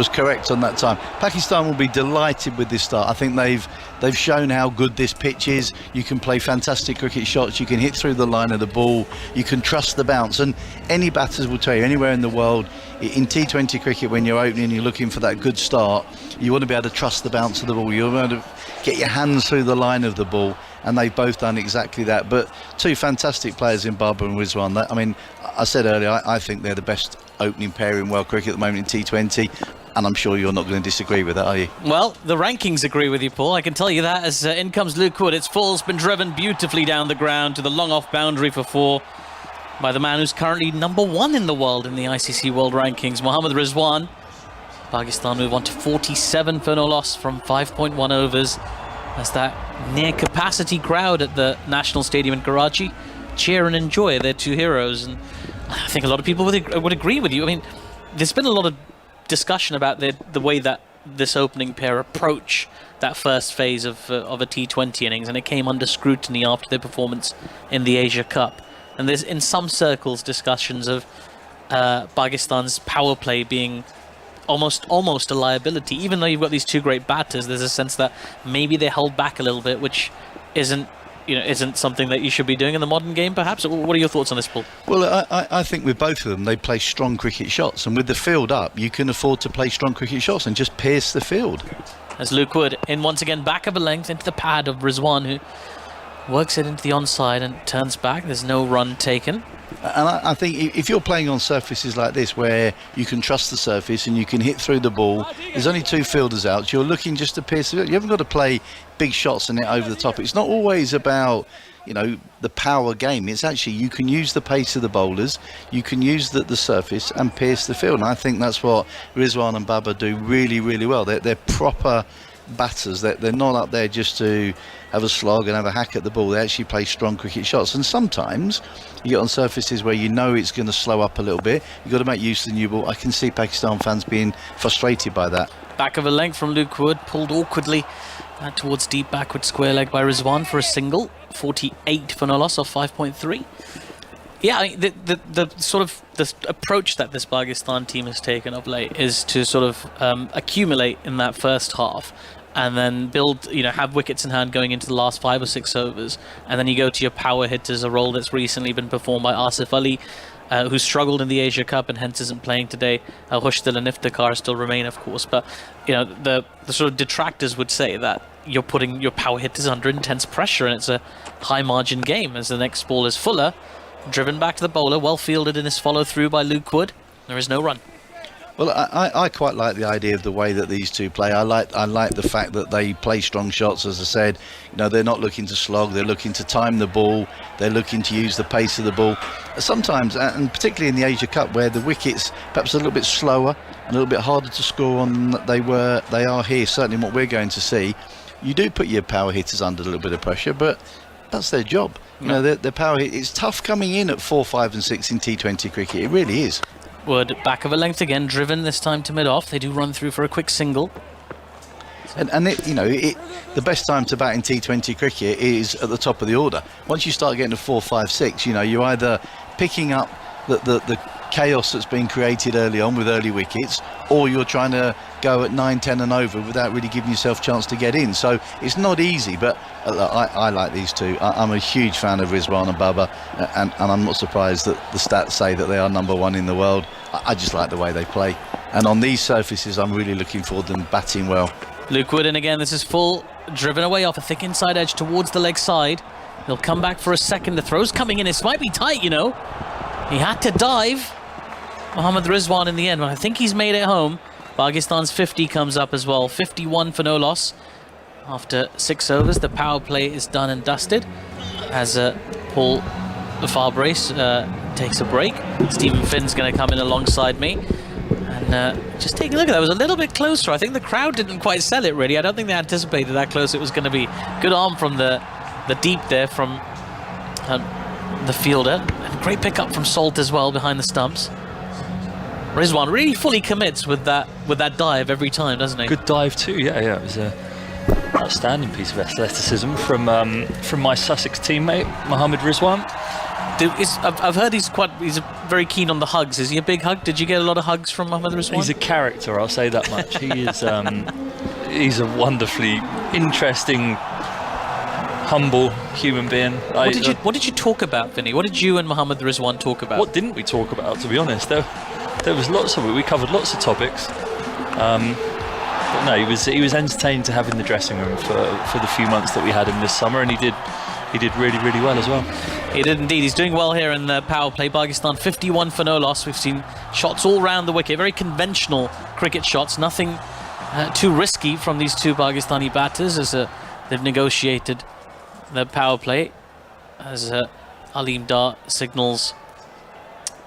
H: correct on that time. Pakistan will be delighted with this start. I think they've shown how good this pitch is. You can play fantastic cricket shots. You can hit through the line of the ball. You can trust the bounce. And any batters will tell you, anywhere in the world, in T20 cricket, when you're opening, you're looking for that good start, you want to be able to trust the bounce of the ball. You want to get your hands through the line of the ball, and they've both done exactly that. But 2 fantastic players in Babar and Rizwan. I mean, I said earlier, I think they're the best opening pair in world cricket at the moment in T20, and I'm sure you're not going to disagree with that, are you?
G: Well, the rankings agree with you, Paul. I can tell you that, as in comes Luke Wood. Its full's been driven beautifully down the ground to the long off boundary for 4 by the man who's currently number 1 in the world in the ICC World Rankings, Mohammad Rizwan. Pakistan move on to 47 for no loss from 5.1 overs, as that near capacity crowd at the National Stadium in Karachi cheer and enjoy their 2 heroes. And I think a lot of people would agree with you. I mean, there's been a lot of discussion about the way that this opening pair approach that first phase of a T20 innings, and it came under scrutiny after their performance in the Asia Cup. And there's in some circles discussions of Pakistan's power play being almost a liability. Even though you've got these 2 great batters, there's a sense that maybe they hold back a little bit, which isn't something that you should be doing in the modern game, perhaps. What are your thoughts on this, Paul?
H: Well, I think with both of them, they play strong cricket shots, and with the field up, you can afford to play strong cricket shots and just pierce the field.
G: As Luke Wood in once again, back of a length into the pad of Rizwan, who works it into the onside and turns back. There's no run taken.
H: And I think if you're playing on surfaces like this, where you can trust the surface and you can hit through the ball, there's only 2 fielders out, so you're looking just to pierce it. You haven't got to play big shots and it over the top. It's not always about, the power game. It's actually, you can use the pace of the bowlers, you can use the surface and pierce the field. And I think that's what Rizwan and Baba do really, really well. They're proper batters. They're not up there just to have a slog and have a hack at the ball. They actually play strong cricket shots, and sometimes you get on surfaces where it's going to slow up a little bit. You've got to make use of the new ball. I can see Pakistan fans being frustrated by that.
G: Back of a length from Luke Wood, pulled awkwardly towards deep backward square leg by Rizwan for a single. 48 for no loss off 5.3. Yeah, I mean, the sort of the approach that this Pakistan team has taken of late is to sort of accumulate in that first half, and then build, have wickets in hand going into the last 5 or 6 overs, and then you go to your power hitters, a role that's recently been performed by Asif Ali, who struggled in the Asia Cup and hence isn't playing today. Rushdil and Iftikhar still remain, of course, but the sort of detractors would say that you're putting your power hitters under intense pressure, and it's a high margin game as the next ball is Fuller, driven back to the bowler, well fielded in his follow through by Luke Wood. There is no run.
H: Well, I quite like the idea of the way that these two play. I like the fact that they play strong shots. As I said, they're not looking to slog. They're looking to time the ball. They're looking to use the pace of the ball. Sometimes, and particularly in the Asia Cup, where the wickets perhaps a little bit slower and a little bit harder to score on than they are here. Certainly, what we're going to see, you do put your power hitters under a little bit of pressure, but that's their job. Their power hit. It's tough coming in at 4, 5, and 6 in T20 cricket. It really is.
G: Wood back of a length again, driven this time to mid-off. They do run through for a quick single.
H: And the best time to bat in T20 cricket is at the top of the order. Once you start getting to 4, 5, 6, you're either picking up the chaos that's been created early on with early wickets, or you're trying to go at 9, 10 and over without really giving yourself a chance to get in. So it's not easy, but I like these two. I'm a huge fan of Rizwan and Baba, and I'm not surprised that the stats say that they are #1 in the world. I just like the way they play, and on these surfaces I'm really looking forward to them batting well.
G: Luke Wood in again. This is full, driven away off a thick inside edge towards the leg side. He'll come back for a second. The throw's coming in. This might be tight, He had to dive, Mohammad Rizwan, in the end, but I think he's made it home. Pakistan's 50 comes up as well. 51 for no loss. After 6 overs, the power play is done and dusted as Paul Farbrace takes a break. Stephen Finn's going to come in alongside me. And just take a look at that. It was a little bit closer. I think the crowd didn't quite sell it, really. I don't think they anticipated that close it was going to be. Good arm from the deep there from the fielder. And great pick-up from Salt as well behind the stumps. Rizwan really fully commits with that dive every time, doesn't he?
I: Good dive too, yeah. It was an outstanding piece of athleticism from my Sussex teammate, Mohammad Rizwan.
G: I've heard he's very keen on the hugs. Is he a big hug? Did you get a lot of hugs from Mohammad Rizwan?
I: He's a character, I'll say that much. He is he's a wonderfully interesting, humble human being.
G: What did you talk about, Vinny? What did you and Mohammad Rizwan talk about?
I: What didn't we talk about, to be honest? There was lots of it. We covered lots of topics. But no, he was entertaining to have in the dressing room for the few months that we had him this summer, and he did really, really well as well.
G: He did indeed. He's doing well here in the power play. Pakistan 51 for no loss. We've seen shots all round the wicket, very conventional cricket shots, nothing too risky from these two Pakistani batters as they've negotiated the power play, as Aleem Dar signals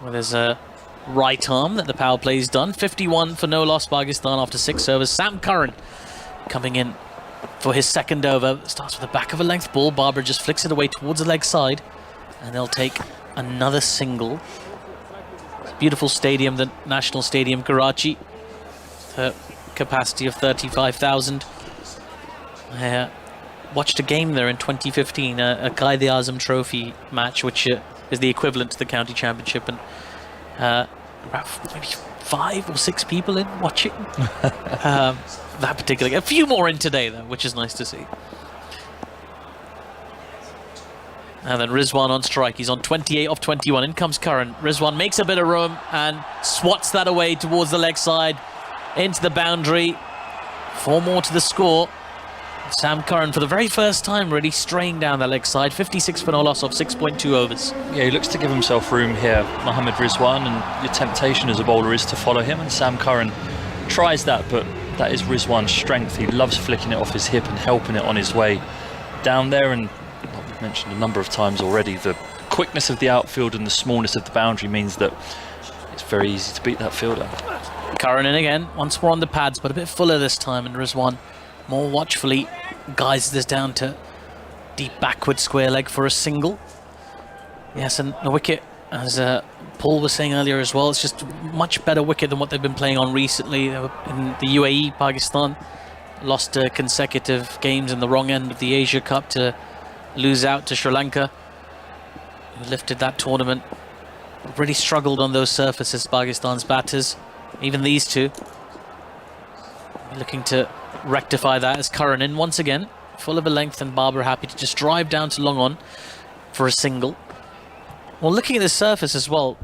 G: with his right arm that the power play is done. 51 for no loss, Pakistan after 6 overs. Sam Curran coming in for his second over. Starts with the back of a length ball. Barbara just flicks it away towards the leg side, and they'll take another single. Beautiful stadium, the National Stadium, Karachi. The capacity of 35,000. I watched a game there in 2015, a Qaid-e-Azam Trophy match, which is the equivalent to the county championship, and about maybe 5 or 6 people in watching that particular game. A few more in today, though, which is nice to see. And then Rizwan on strike. He's on 28 off 21. In comes Curran. Rizwan makes a bit of room and swats that away towards the leg side, into the boundary. 4 more to the score. Sam Curran, for the very first time, really straying down the leg side. 56 for no loss off 6.2 overs.
I: Yeah, he looks to give himself room here, Mohammad Rizwan, and your temptation as a bowler is to follow him, and Sam Curran tries that, but that is Rizwan's strength. He loves flicking it off his hip and helping it on his way down there, and like we've mentioned a number of times already, the quickness of the outfield and the smallness of the boundary means that it's very easy to beat that fielder.
G: Curran in again, once more on the pads, but a bit fuller this time, and Rizwan more watchfully guides this down to deep backward square leg for a single. Yes, and the wicket, as Paul was saying earlier as well, it's just much better wicket than what they've been playing on recently. In the UAE, Pakistan lost consecutive games in the wrong end of the Asia Cup to lose out to Sri Lanka, who lifted that tournament really struggled on those surfaces, Pakistan's batters. Even these two. Looking to rectify that as Curran in once again. Full of a length, and Barber happy to just drive down to long on for a single. Well, looking at the surface as well,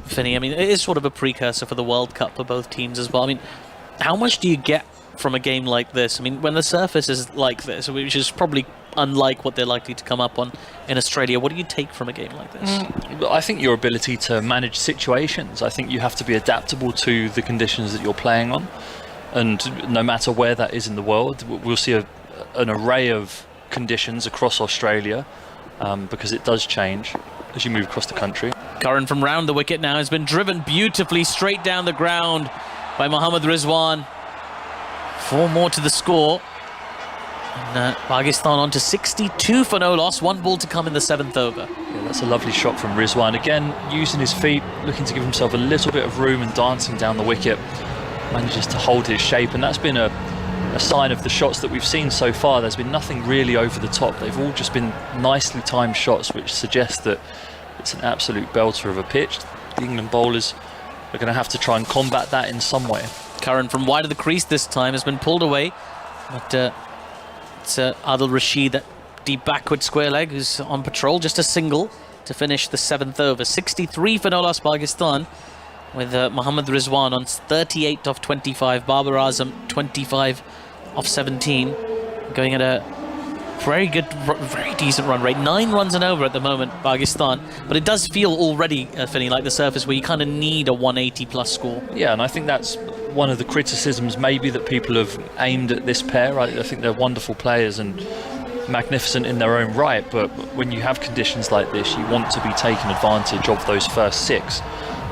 G: Finney, I mean, it is sort of a precursor for the World Cup for both teams as well. I mean, how much do you get from a game like this? I mean, when the surface is like this, which is probably unlike what they're likely to come up on in Australia, what do you take from a game like this?
I: I think your ability to manage situations. I think you have to be adaptable to the conditions that you're playing on. And no matter where that is in the world, we'll see an array of conditions across Australia, because it does change as you move across the country.
G: Curran from round the wicket now has been driven beautifully straight down the ground by Mohammad Rizwan. 4 more to the score. And Pakistan on to 62 for no loss. 1 ball to come in the 7th over.
I: Yeah, that's a lovely shot from Rizwan. Again, using his feet, looking to give himself a little bit of room and dancing down the wicket. Manages to hold his shape, and that's been a sign of the shots that we've seen so far. There's been nothing really over the top. They've all just been nicely timed shots, which suggests that it's an absolute belter of a pitch. The England bowlers are going to have to try and combat that in some way.
G: Curran from wide of the crease this time has been pulled away, but it's Adil Rashid, that deep backward square leg, who's on patrol. Just a single to finish the 7th over. 63 for no loss Pakistan, with Mohammad Rizwan on 38 off 25, Babar Azam 25 off 17, going at a very good, very decent run rate. 9 runs and over at the moment, Pakistan, but it does feel already, Finney, like the surface where you kind of need a 180 plus score.
I: Yeah, and I think that's one of the criticisms maybe that people have aimed at this pair. I think they're wonderful players and magnificent in their own right, but when you have conditions like this, you want to be taking advantage of those first 6.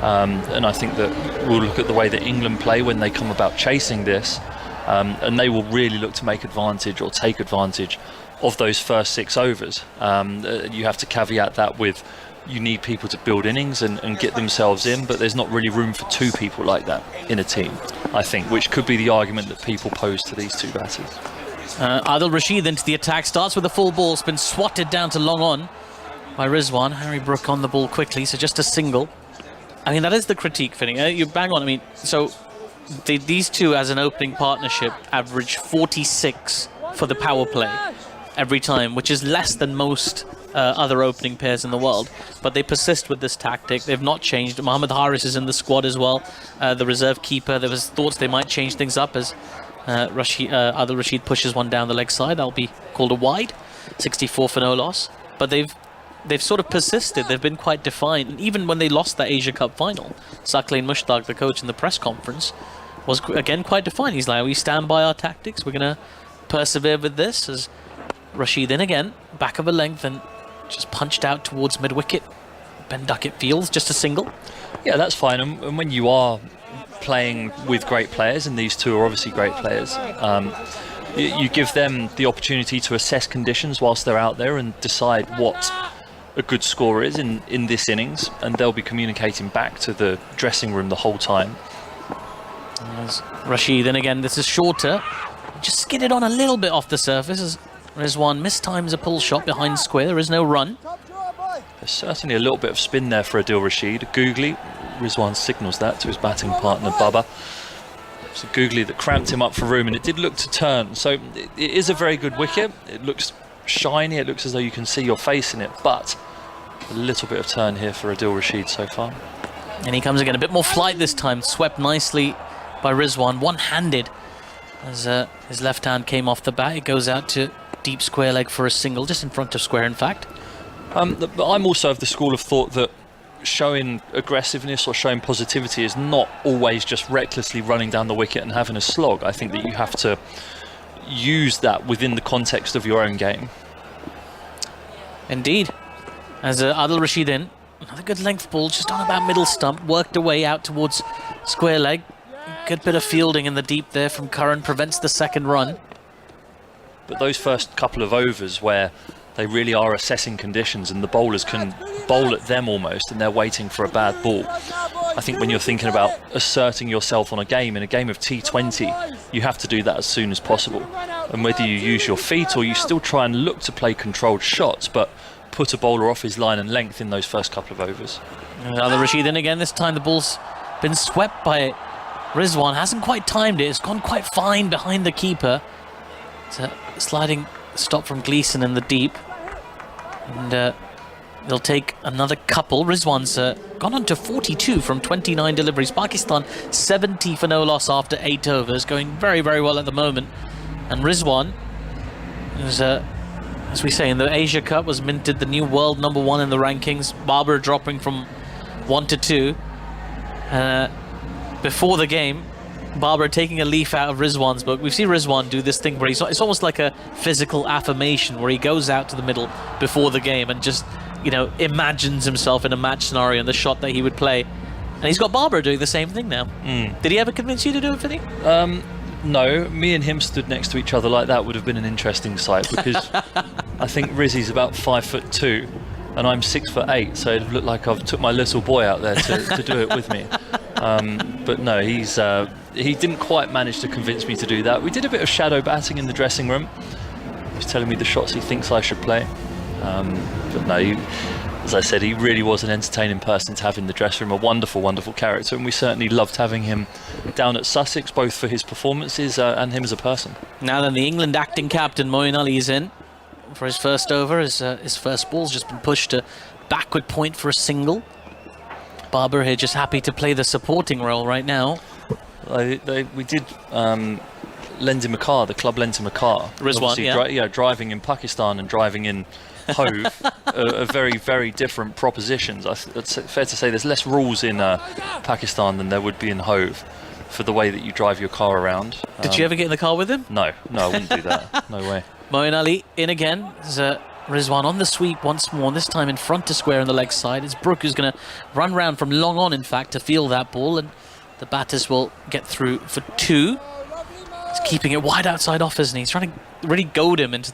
I: And I think that we'll look at the way that England play when they come about chasing this, and they will really look to make advantage or take advantage of those first 6 overs. You have to caveat that with you need people to build innings and get themselves in, but there's not really room for 2 people like that in a team, I think, which could be the argument that people pose to these 2 batters.
G: Adil Rashid into the attack, starts with a full ball, it's been swatted down to long on by Rizwan. Harry Brook on the ball quickly, so just a single. I mean, that is the critique, Finney. You bang on. I mean, so these two as an opening partnership average 46 for the power play every time, which is less than most other opening pairs in the world. But they persist with this tactic. They've not changed. Mohammad Haris is in the squad as well, the reserve keeper. There was thoughts they might change things up as Adil Rashid pushes one down the leg side. That'll be called a wide. 64 for no loss. But they've sort of persisted. They've been quite defiant. And even when they lost that Asia Cup final, Saqlain Mushtaq, the coach in the press conference, was again quite defiant. He's like, we stand by our tactics. We're going to persevere with this. As Rashid in again, back of a length, and just punched out towards mid-wicket. Ben Duckett fields, just a single.
I: Yeah, that's fine. And when you are playing with great players, and these 2 are obviously great players, you give them the opportunity to assess conditions whilst they're out there and decide what a good score is in this innings, and they'll be communicating back to the dressing room the whole time.
G: As Rashid, and again, this is shorter. Just skidded on a little bit off the surface as Rizwan mistimes a pull shot behind square. There is no run.
I: There's certainly a little bit of spin there for Adil Rashid. Googly, Rizwan signals that to his batting partner, Bubba. It's a googly that cramped him up for room, and it did look to turn. So it is a very good wicket. It looks shiny. It looks as though you can see your face in it, but a little bit of turn here for Adil Rashid so far.
G: And he comes again, a bit more flight this time, swept nicely by Rizwan, one-handed, as his left hand came off the bat. It goes out to deep square leg for a single, just in front of square, in fact.
I: But I'm also of the school of thought that showing aggressiveness or showing positivity is not always just recklessly running down the wicket and having a slog. I think that you have to use that within the context of your own game.
G: Indeed. As Adil Rashid in, another good length ball, just on about middle stump, worked away out towards square leg. Good bit of fielding in the deep there from Curran, prevents the second run.
I: But those first couple of overs where they really are assessing conditions and the bowlers can bowl at them almost and they're waiting for a bad ball. I think when you're thinking about asserting yourself on a game, in a game of T20, you have to do that as soon as possible. And whether you use your feet or you still try and look to play controlled shots, but put a bowler off his line and length in those first couple of overs.
G: Another Rashid in again. This time the ball's been swept by Rizwan. Hasn't quite timed it. It's gone quite fine behind the keeper. It's a sliding stop from Gleeson in the deep. And they'll take another couple. Rizwan's gone on to 42 from 29 deliveries. Pakistan 70 for no loss after 8 overs. Going very, very well at the moment. And Rizwan is, as we say, in the Asia Cup, was minted the new world #1 in the rankings. Barber dropping from 1 to 2. Before the game, Barber taking a leaf out of Rizwan's book. We've seen Rizwan do this thing where it's almost like a physical affirmation, where he goes out to the middle before the game and just, you know, imagines himself in a match scenario and the shot that he would play. And he's got Barber doing the same thing now. Did he ever convince you to do it, Vinny?
I: No, me and him stood next to each other like that would have been an interesting sight, because I think Rizzy's about 5'2" and I'm 6'8", so it looked like I've took my little boy out there to do it with me. But no, he didn't quite manage to convince me to do that. We did a bit of shadow batting in the dressing room. He was telling me the shots he thinks I should play. But no, as I said, he really was an entertaining person to have in the dressing room, a wonderful, wonderful character, and we certainly loved having him down at Sussex, both for his performances and him as a person.
G: Now then, the England acting captain, Moeen Ali, is in for his first over. His first ball's just been pushed to backward point for a single. Barber here just happy to play the supporting role right now.
I: We did lend him a car, the club lent him a car.
G: Rizwan,
I: yeah. Driving in Pakistan and driving in Hove are very, very different propositions. It's fair to say there's less rules in Pakistan than there would be in Hove for the way that you drive your car around.
G: Did you ever get in the car with him?
I: No, I wouldn't do that. No way.
G: Moeen Ali in again. There's Rizwan on the sweep once more, this time in front to square on the leg side. It's Brook who's going to run round from long on, in fact, to field that ball, and the batters will get through for 2. He's keeping it wide outside off, isn't he? He's trying to really goad him into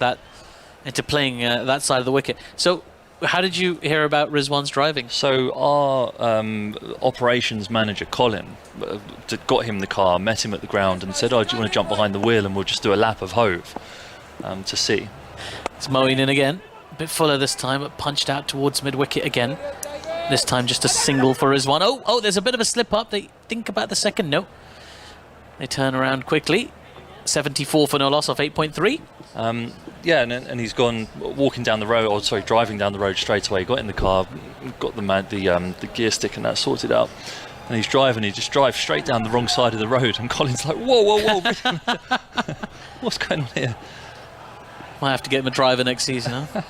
G: playing that side of the wicket. So how did you hear about Rizwan's driving?
I: So our operations manager, Colin, got him the car, met him at the ground and said, "Oh, do you want to jump behind the wheel and we'll just do a lap of Hove to see."
G: It's Moeen in again. A bit fuller this time, but punched out towards mid-wicket again. This time just a single for Rizwan. Oh, there's a bit of a slip-up. They think about the second. No. They turn around quickly. 74 for no loss off 8.3.
I: Yeah, and he's gone walking down the road, or sorry, driving down the road straight away. Got in the car, got the gear stick and that sorted out. And he's driving. He just drives straight down the wrong side of the road. And Colin's like, whoa. What's going on here?
G: Might have to get him a driver next season, huh?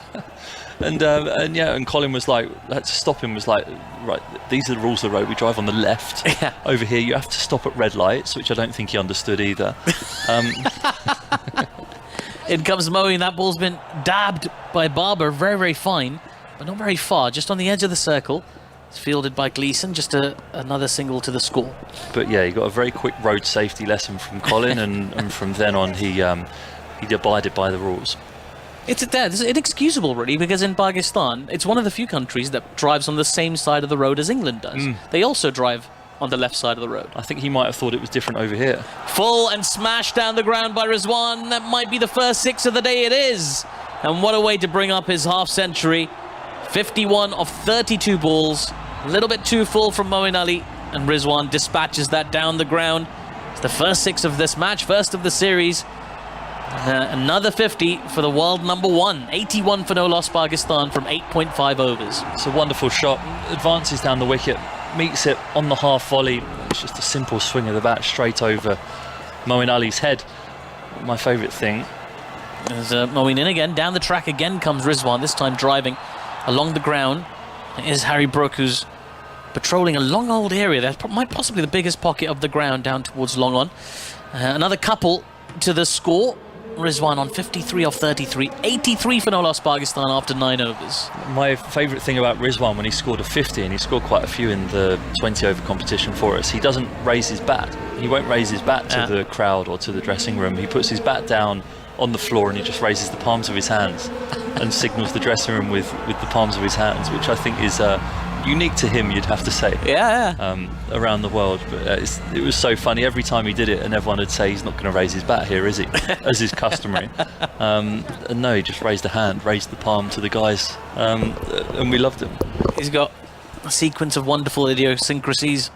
I: and Colin was like, had to stop him, was like, right, these are the rules of the road, we drive on the left.
G: Yeah.
I: Over here you have to stop at red lights, which I don't think he understood either.
G: In comes Moeen. That ball's been dabbed by Barber, very, very fine, but not very far, just on the edge of the circle. It's fielded by Gleeson, just another single to the score.
I: But yeah, he got a very quick road safety lesson from Colin, and from then on he abided by the rules.
G: It's inexcusable, really, because in Pakistan, it's one of the few countries that drives on the same side of the road as England does. They also drive on the left side of the road.
I: I think he might have thought it was different over here.
G: Full and smashed down the ground by Rizwan. That might be the first 6 of the day. It is. And what a way to bring up his half-century. 51 of 32 balls. A little bit too full from Moeen Ali. And Rizwan dispatches that down the ground. It's the first 6 of this match, first of the series. Another 50 for the world #1. 81 for no loss Pakistan from 8.5 overs.
I: It's a wonderful shot. Advances down the wicket, meets it on the half volley. It's just a simple swing of the bat straight over Moeen Ali's head. My favourite thing.
G: There's Moeen in again. Down the track again comes Rizwan, this time driving along the ground. It is Harry Brook who's patrolling a long old area. That's possibly the biggest pocket of the ground down towards long on. Another couple to the score. Rizwan on 53 off 33, 83 for no loss Pakistan after 9 overs.
I: My favourite thing about Rizwan, when he scored a 50, and he scored quite a few in the 20 over competition for us, he doesn't raise his bat. He won't raise his bat to the crowd or to the dressing room. He puts his bat down on the floor and he just raises the palms of his hands and signals the dressing room with the palms of his hands, which I think is unique to him, you'd have to say. Around the world, but it was so funny every time he did it, and everyone would say he's not going to raise his bat here, is he? As is customary. And no, he just raised a hand, raised the palm to the guys, and we loved him.
G: He's got a sequence of wonderful idiosyncrasies,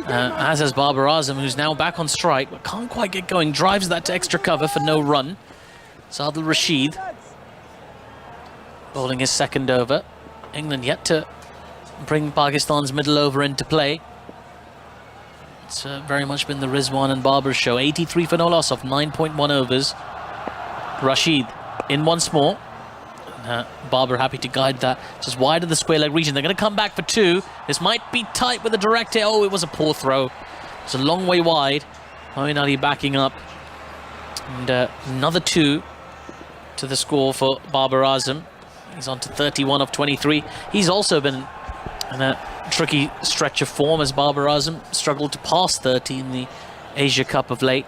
G: as has Babar Azam, who's now back on strike but can't quite get going. Drives that to extra cover for no run. Adil Rashid bowling his second over. England yet to bring Pakistan's middle over into play. It's very much been the Rizwan and Babar show. 83 for no loss off 9.1 overs. Rashid in once more. Babar happy to guide that just wide of the square leg region. They're going to come back for 2. This might be tight with the direct hit. Oh, it was a poor throw. It's a long way wide. Moeen Ali backing up. And another 2 to the score for Babar Azam. He's on to 31 of 23. He's also been in a tricky stretch of form as Babar Azam struggled to pass 30 in the Asia Cup of late.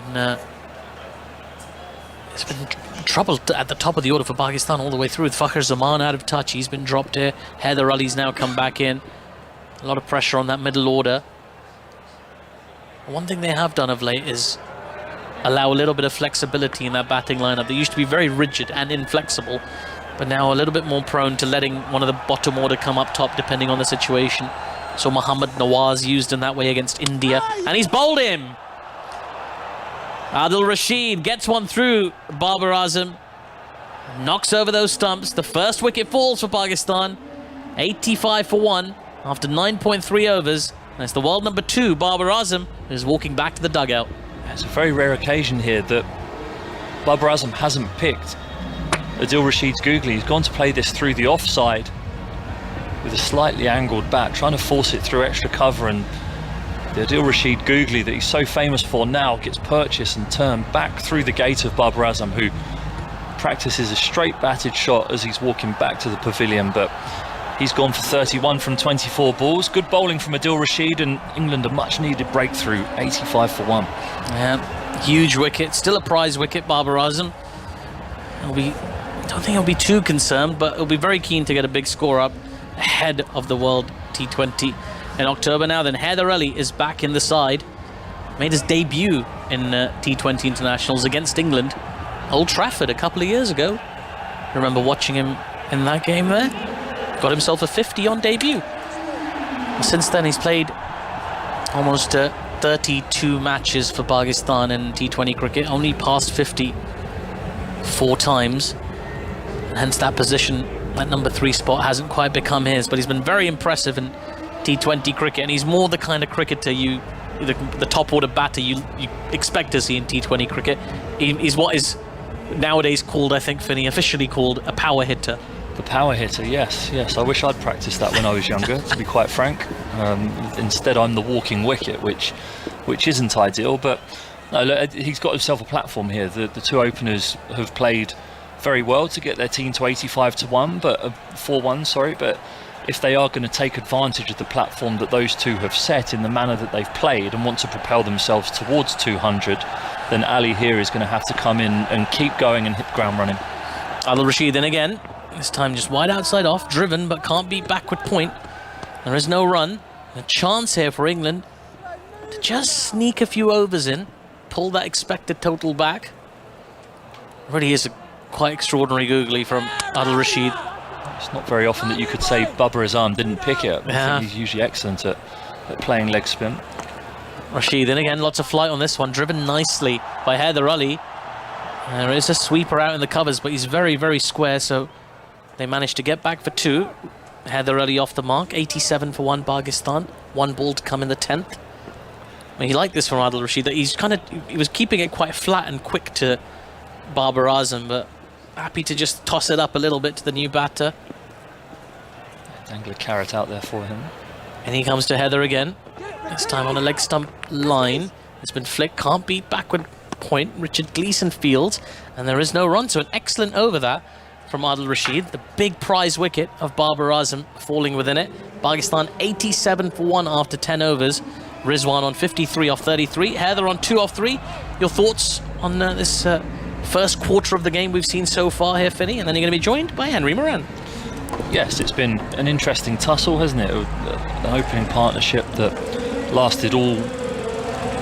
G: And it's been trouble at the top of the order for Pakistan all the way through, with Fakhar Zaman out of touch. He's been dropped here. Haider Ali's now come back in. A lot of pressure on that middle order. One thing they have done of late is allow a little bit of flexibility in that batting lineup. They used to be very rigid and inflexible, but now a little bit more prone to letting one of the bottom order come up top depending on the situation. So Mohammad Nawaz used in that way against India, and he's bowled him. Adil Rashid gets one through. Babar Azam knocks over those stumps. The first wicket falls for Pakistan. 85 for 1 after 9.3 overs. That's the world number 2, Babar Azam, is walking back to the dugout.
I: It's a very rare occasion here that Babar Azam hasn't picked Adil Rashid's googly. He's gone to play this through the offside with a slightly angled bat, trying to force it through extra cover, and the Adil Rashid googly that he's so famous for now gets purchased and turned back through the gate of Babar Azam, who practices a straight batted shot as he's walking back to the pavilion, but he's gone for 31 from 24 balls. Good bowling from Adil Rashid, and England a much needed breakthrough, 85 for 1.
G: Yeah, huge wicket, still a prize wicket, Babar Azam. I don't think he'll be too concerned, but he'll be very keen to get a big score up ahead of the World T20 in October now. Then Haider Ali is back in the side. Made his debut in T20 internationals against England. Old Trafford a couple of years ago. Remember watching him in that game there? Got himself a 50 on debut. Since then he's played almost 32 matches for Pakistan in T20 cricket. Only passed 50 4 times. And hence that position, that number 3 spot, hasn't quite become his. But he's been very impressive in T20 cricket, and he's more the kind of cricketer the top order batter you expect to see in T20 cricket. He's what is nowadays called, I think, Finney, officially called a power hitter.
I: The power hitter, yes. I wish I'd practiced that when I was younger, to be quite frank. Instead, I'm the walking wicket, which isn't ideal. But no, look, he's got himself a platform here. The 2 openers have played very well to get their team to 85 to 1, but 4-1, sorry. But if they are going to take advantage of the platform that those 2 have set in the manner that they've played and want to propel themselves towards 200, then Ali here is going to have to come in and keep going and hit the ground running.
G: Adil Rashid in again. This time just wide outside off, driven but can't beat backward point. There is no run. A chance here for England to just sneak a few overs in, pull that expected total back. Really is a quite extraordinary googly from Adil Rashid.
I: It's not very often that you could say Babar Azam didn't pick it.
G: Yeah.
I: I think he's usually excellent at playing leg spin.
G: Rashid in again, lots of flight on this one, driven nicely by Haider Ali. There is a sweeper out in the covers, but he's very, very square, so they managed to get back for 2. Haider Ali off the mark, 87 for 1 Pakistan. 1 ball to come in the 10th. I mean, he liked this from Adil Rashid, that he was keeping it quite flat and quick to Babar Azam, but happy to just toss it up a little bit to the new batter.
I: Dangle a carrot out there for him.
G: And he comes to Haider again. This time on a leg stump line. It's been flicked, can't beat backward point. Richard Gleeson fields, and there is no run, so an excellent over that from Adil Rashid. The big prize wicket of Babar Azam falling within it. Pakistan 87 for 1 after 10 overs. Rizwan on 53 off 33. Haider on 2 off 3. Your thoughts on this first quarter of the game we've seen so far here, Finney? And then you're going to be joined by Henry Moran.
I: yes, it's been an interesting tussle, hasn't it? An opening partnership that lasted all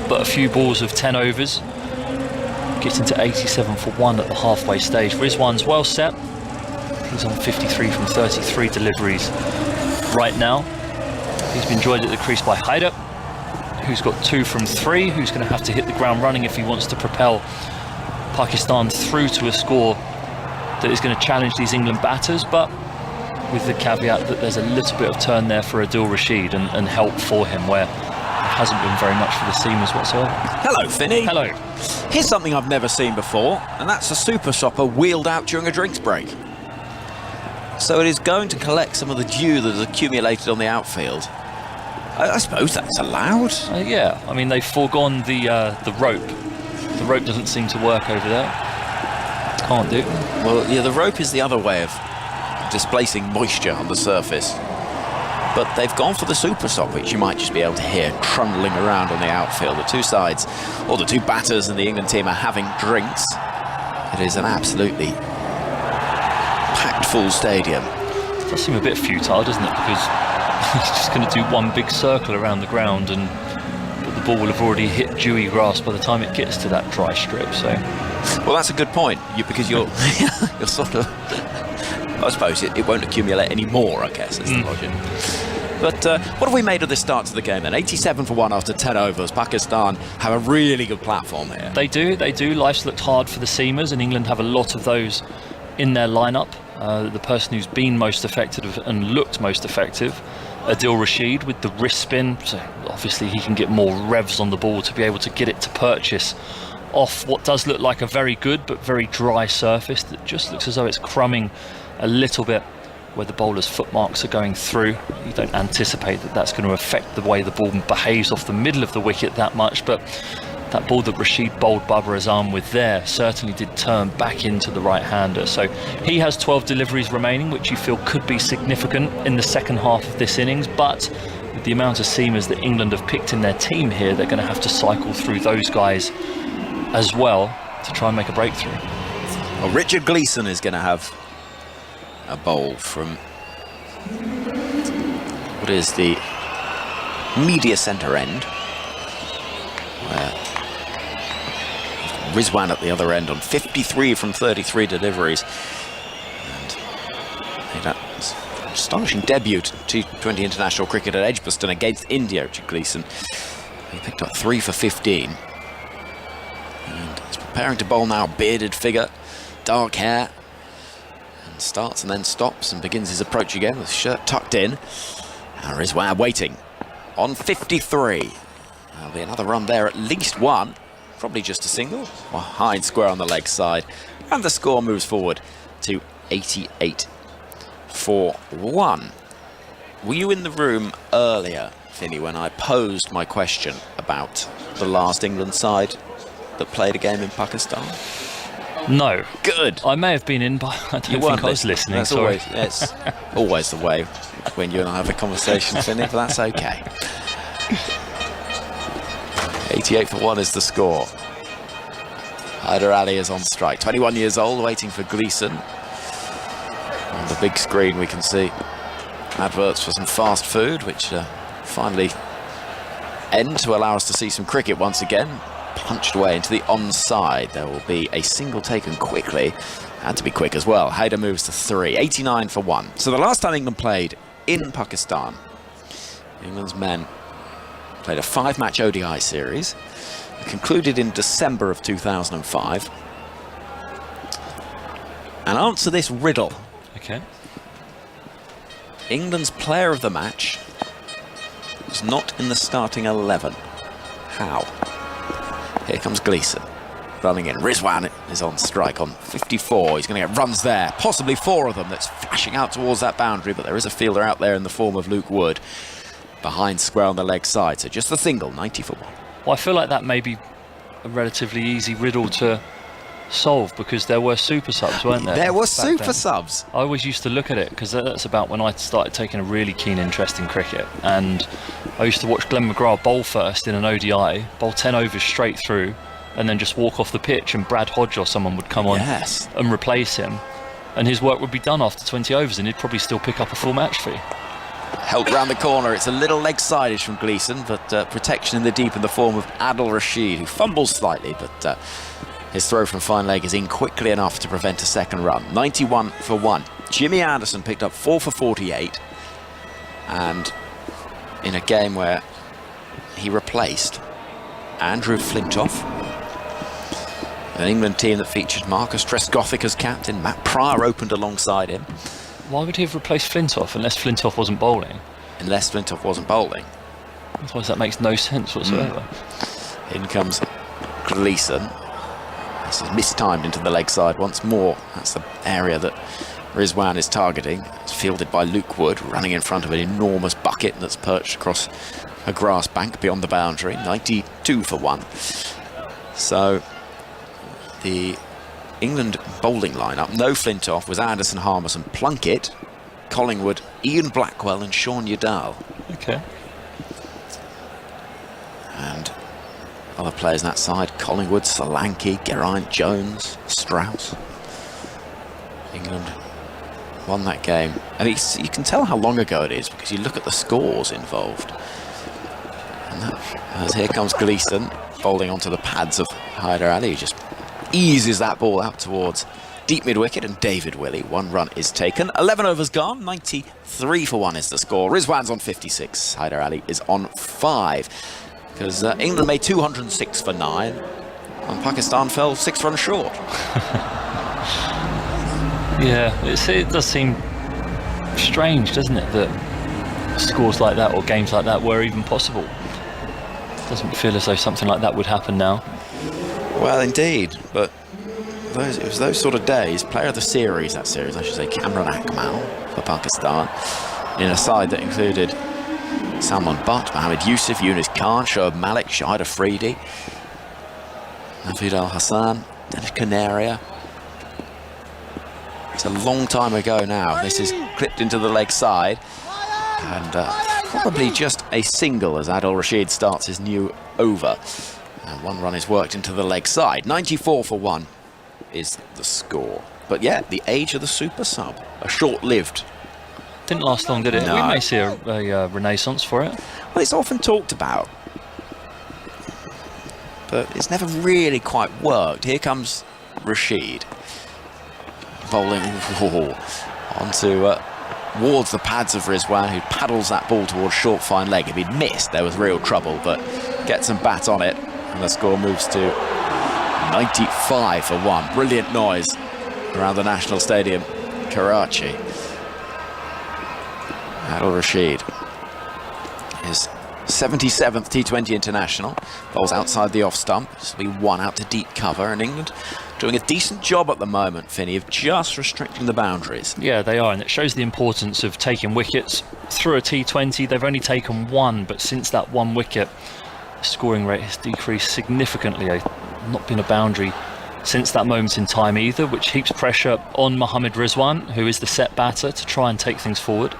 I: but a few balls of 10 overs, getting to 87 for 1 at the halfway stage. Rizwan's well set. He's on 53 from 33 deliveries right now. He's been joined at the crease by Haider, who's got 2 from 3, who's going to have to hit the ground running if he wants to propel Pakistan through to a score that is going to challenge these England batters, but with the caveat that there's a little bit of turn there for Adil Rashid and help for him, where there hasn't been very much for the seamers whatsoever.
B: Hello, Finney.
I: Hello.
B: Here's something I've never seen before, and that's a super shopper wheeled out during a drinks break. So it is going to collect some of the dew that has accumulated on the outfield. I suppose that's allowed.
I: Yeah, I mean, they've foregone the rope. The rope doesn't seem to work over there. Can't do.
B: Well, yeah, the rope is the other way of displacing moisture on the surface. But they've gone for the super stop, which you might just be able to hear trundling around on the outfield. The two sides, or the two batters and the England team are having drinks. It is an absolutely packed full stadium.
I: It does seem a bit futile, doesn't it? Because he's just going to do one big circle around the ground, and but the ball will have already hit dewy grass by the time it gets to that dry strip. So,
B: well, that's a good point. Because you're you're sort of. I suppose it won't accumulate any more, I guess, is the logic. But what have we made of this start to the game then? 87 for 1 after 10 overs. Pakistan have a really good platform here.
I: They do. Life's looked hard for the seamers, and England have a lot of those in their lineup. The person who's been most effective and looked most effective, Adil Rashid, with the wrist spin. So obviously he can get more revs on the ball to be able to get it to purchase off what does look like a very good but very dry surface that just looks as though it's crumbing a little bit where the bowler's footmarks are going through. You don't anticipate that that's going to affect the way the ball behaves off the middle of the wicket that much, but that ball that Rashid bowled Babar Azam with there certainly did turn back into the right-hander. So he has 12 deliveries remaining, which you feel could be significant in the second half of this innings, but with the amount of seamers that England have picked in their team here, they're going to have to cycle through those guys as well to try and make a breakthrough.
B: Well, Richard Gleeson is going to have a bowl from what is the media centre end, where Rizwan at the other end on 53 from 33 deliveries, and made that astonishing debut at T20 international cricket at Edgbaston against India. Richard Gleeson, he picked up 3 for 15, and he's preparing to bowl now. Bearded figure, dark hair, and starts and then stops and begins his approach again with shirt tucked in. And Rizwan waiting on 53. There'll be another run there, at least one, probably just a single. Behind square on the leg side, and the score moves forward to 88 for 1. Were you in the room earlier, Finney, when I posed my question about the last England side that played a game in Pakistan?
I: No.
B: Good.
I: I may have been in, but I don't think I was listening.
B: That's
I: sorry.
B: always the way when you and I have a conversation, Finney, but that's okay. 88 for 1 is the score. Haider Ali is on strike. 21 years old, waiting for Gleeson. On the big screen we can see adverts for some fast food, which finally end to allow us to see some cricket once again. Punched away into the onside. There will be a single taken quickly. Had to be quick as well. Haider moves to 3. 89 for 1. So the last time England played in Pakistan, England's men played a 5-match ODI series, concluded in December of 2005. And answer this riddle.
I: Okay.
B: England's player of the match was not in the starting 11. How? Here comes Gleeson running in. Rizwan is on strike on 54. He's going to get runs there, possibly 4 of them. That's flashing out towards that boundary, but there is a fielder out there in the form of Luke Wood behind square on the leg side. So just the single, 90 for 1.
I: Well, I feel like that may be a relatively easy riddle to solve, because there were super subs, weren't there?
B: There were super subs.
I: I always used to look at it because that's about when I started taking a really keen interest in cricket, and I used to watch Glenn McGrath bowl first in an ODI, bowl 10 overs straight through, and then just walk off the pitch, and Brad Hodge or someone would come on and replace him. and his work would be done after 20 overs, and he'd probably still pick up a full match fee.
B: Help round the corner. It's a little leg sideish from Gleeson, but protection in the deep in the form of Adil Rashid, who fumbles slightly, but his throw from fine leg is in quickly enough to prevent a second run. 91 for 1. Jimmy Anderson picked up 4 for 48, and in a game where he replaced Andrew Flintoff, an England team that featured Marcus Trescothick as captain. Matt Pryor opened alongside him.
I: Why would he have replaced Flintoff unless Flintoff wasn't bowling?
B: Unless Flintoff wasn't bowling.
I: Otherwise that makes no sense whatsoever.
B: In comes Gleeson. This is mistimed into the leg side once more. That's the area that Rizwan is targeting. It's fielded by Luke Wood, running in front of an enormous bucket that's perched across a grass bank beyond the boundary. 92 for 1. So the England bowling lineup: no Flintoff, was Anderson, Harmers and Plunkett, Collingwood, Ian Blackwell and Sean Udall.
I: Okay.
B: And other players on that side: Collingwood, Solanke, Geraint, Jones, Strauss. England won that game, and you can tell how long ago it is because you look at the scores involved. And as here comes Gleeson bowling onto the pads of Hyder Ali, who just eases that ball out towards deep mid-wicket, and David Willey. 1 run is taken. 11 overs gone. 93 for 1 is the score. Rizwan's on 56. Hyder Ali is on 5. Because England made 206 for 9, and Pakistan fell 6 runs short.
I: Yeah, it does seem strange, doesn't it, that scores like that or games like that were even possible. It doesn't feel as though something like that would happen now.
B: Well, indeed, but it was those sort of days. Player of the series, I should say, Cameron Akmal for Pakistan, in a side that included Salman Butt, Mohammad Yusuf, Yunus Khan, Shoaib Malik, Shahid Afridi, Naveed Al Hassan, Dennis Canaria. It's a long time ago now. This is clipped into the leg side, and probably just a single as Adil Rashid starts his new over. And 1 run is worked into the leg side. 94 for 1 is the score. But yeah, the age of the super sub, a short-lived.
I: Didn't last long, did it?
B: No.
I: We may see a renaissance for it.
B: Well, it's often talked about, but it's never really quite worked. Here comes Rashid bowling onto towards the pads of Rizwan, who paddles that ball towards short fine leg. If he'd missed, there was real trouble, but gets some bat on it, and the score moves to 95 for 1. Brilliant noise around the National Stadium, Karachi. Adil Rashid, his 77th T20 international, bowls outside the off stump. This will be 1 out to deep cover, and England doing a decent job at the moment, Finney, of just restricting the boundaries.
I: Yeah, they are, and it shows the importance of taking wickets through a T20. They've only taken 1, but since that 1 wicket, the scoring rate has decreased significantly. Not been a boundary since that moment in time either, which heaps pressure on Mohammad Rizwan, who is the set batter, to try and take things forward.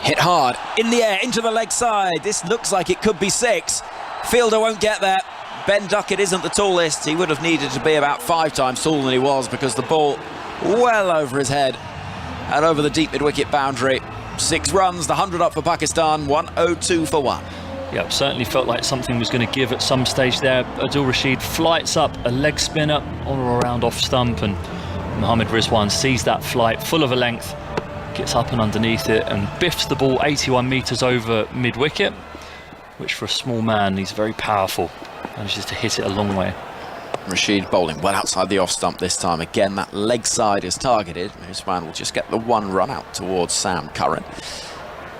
B: Hit hard, in the air, into the leg side. This looks like it could be 6. Fielder won't get there. Ben Duckett isn't the tallest. He would have needed to be about 5 times taller than he was, because the ball well over his head and over the deep mid-wicket boundary. 6 runs, the 100 up for Pakistan, 102 for 1.
I: Yeah, certainly felt like something was going to give at some stage there. Adil Rashid flights up a leg spinner on or around off stump, and Mohammad Rizwan sees that flight full of a length, gets up and underneath it and biffs the ball 81 metres over mid-wicket, which for a small man, he's very powerful. Manages to hit it a long way.
B: Rashid bowling well outside the off stump this time. Again, that leg side is targeted. Rizwan will just get the 1 run out towards Sam Curran.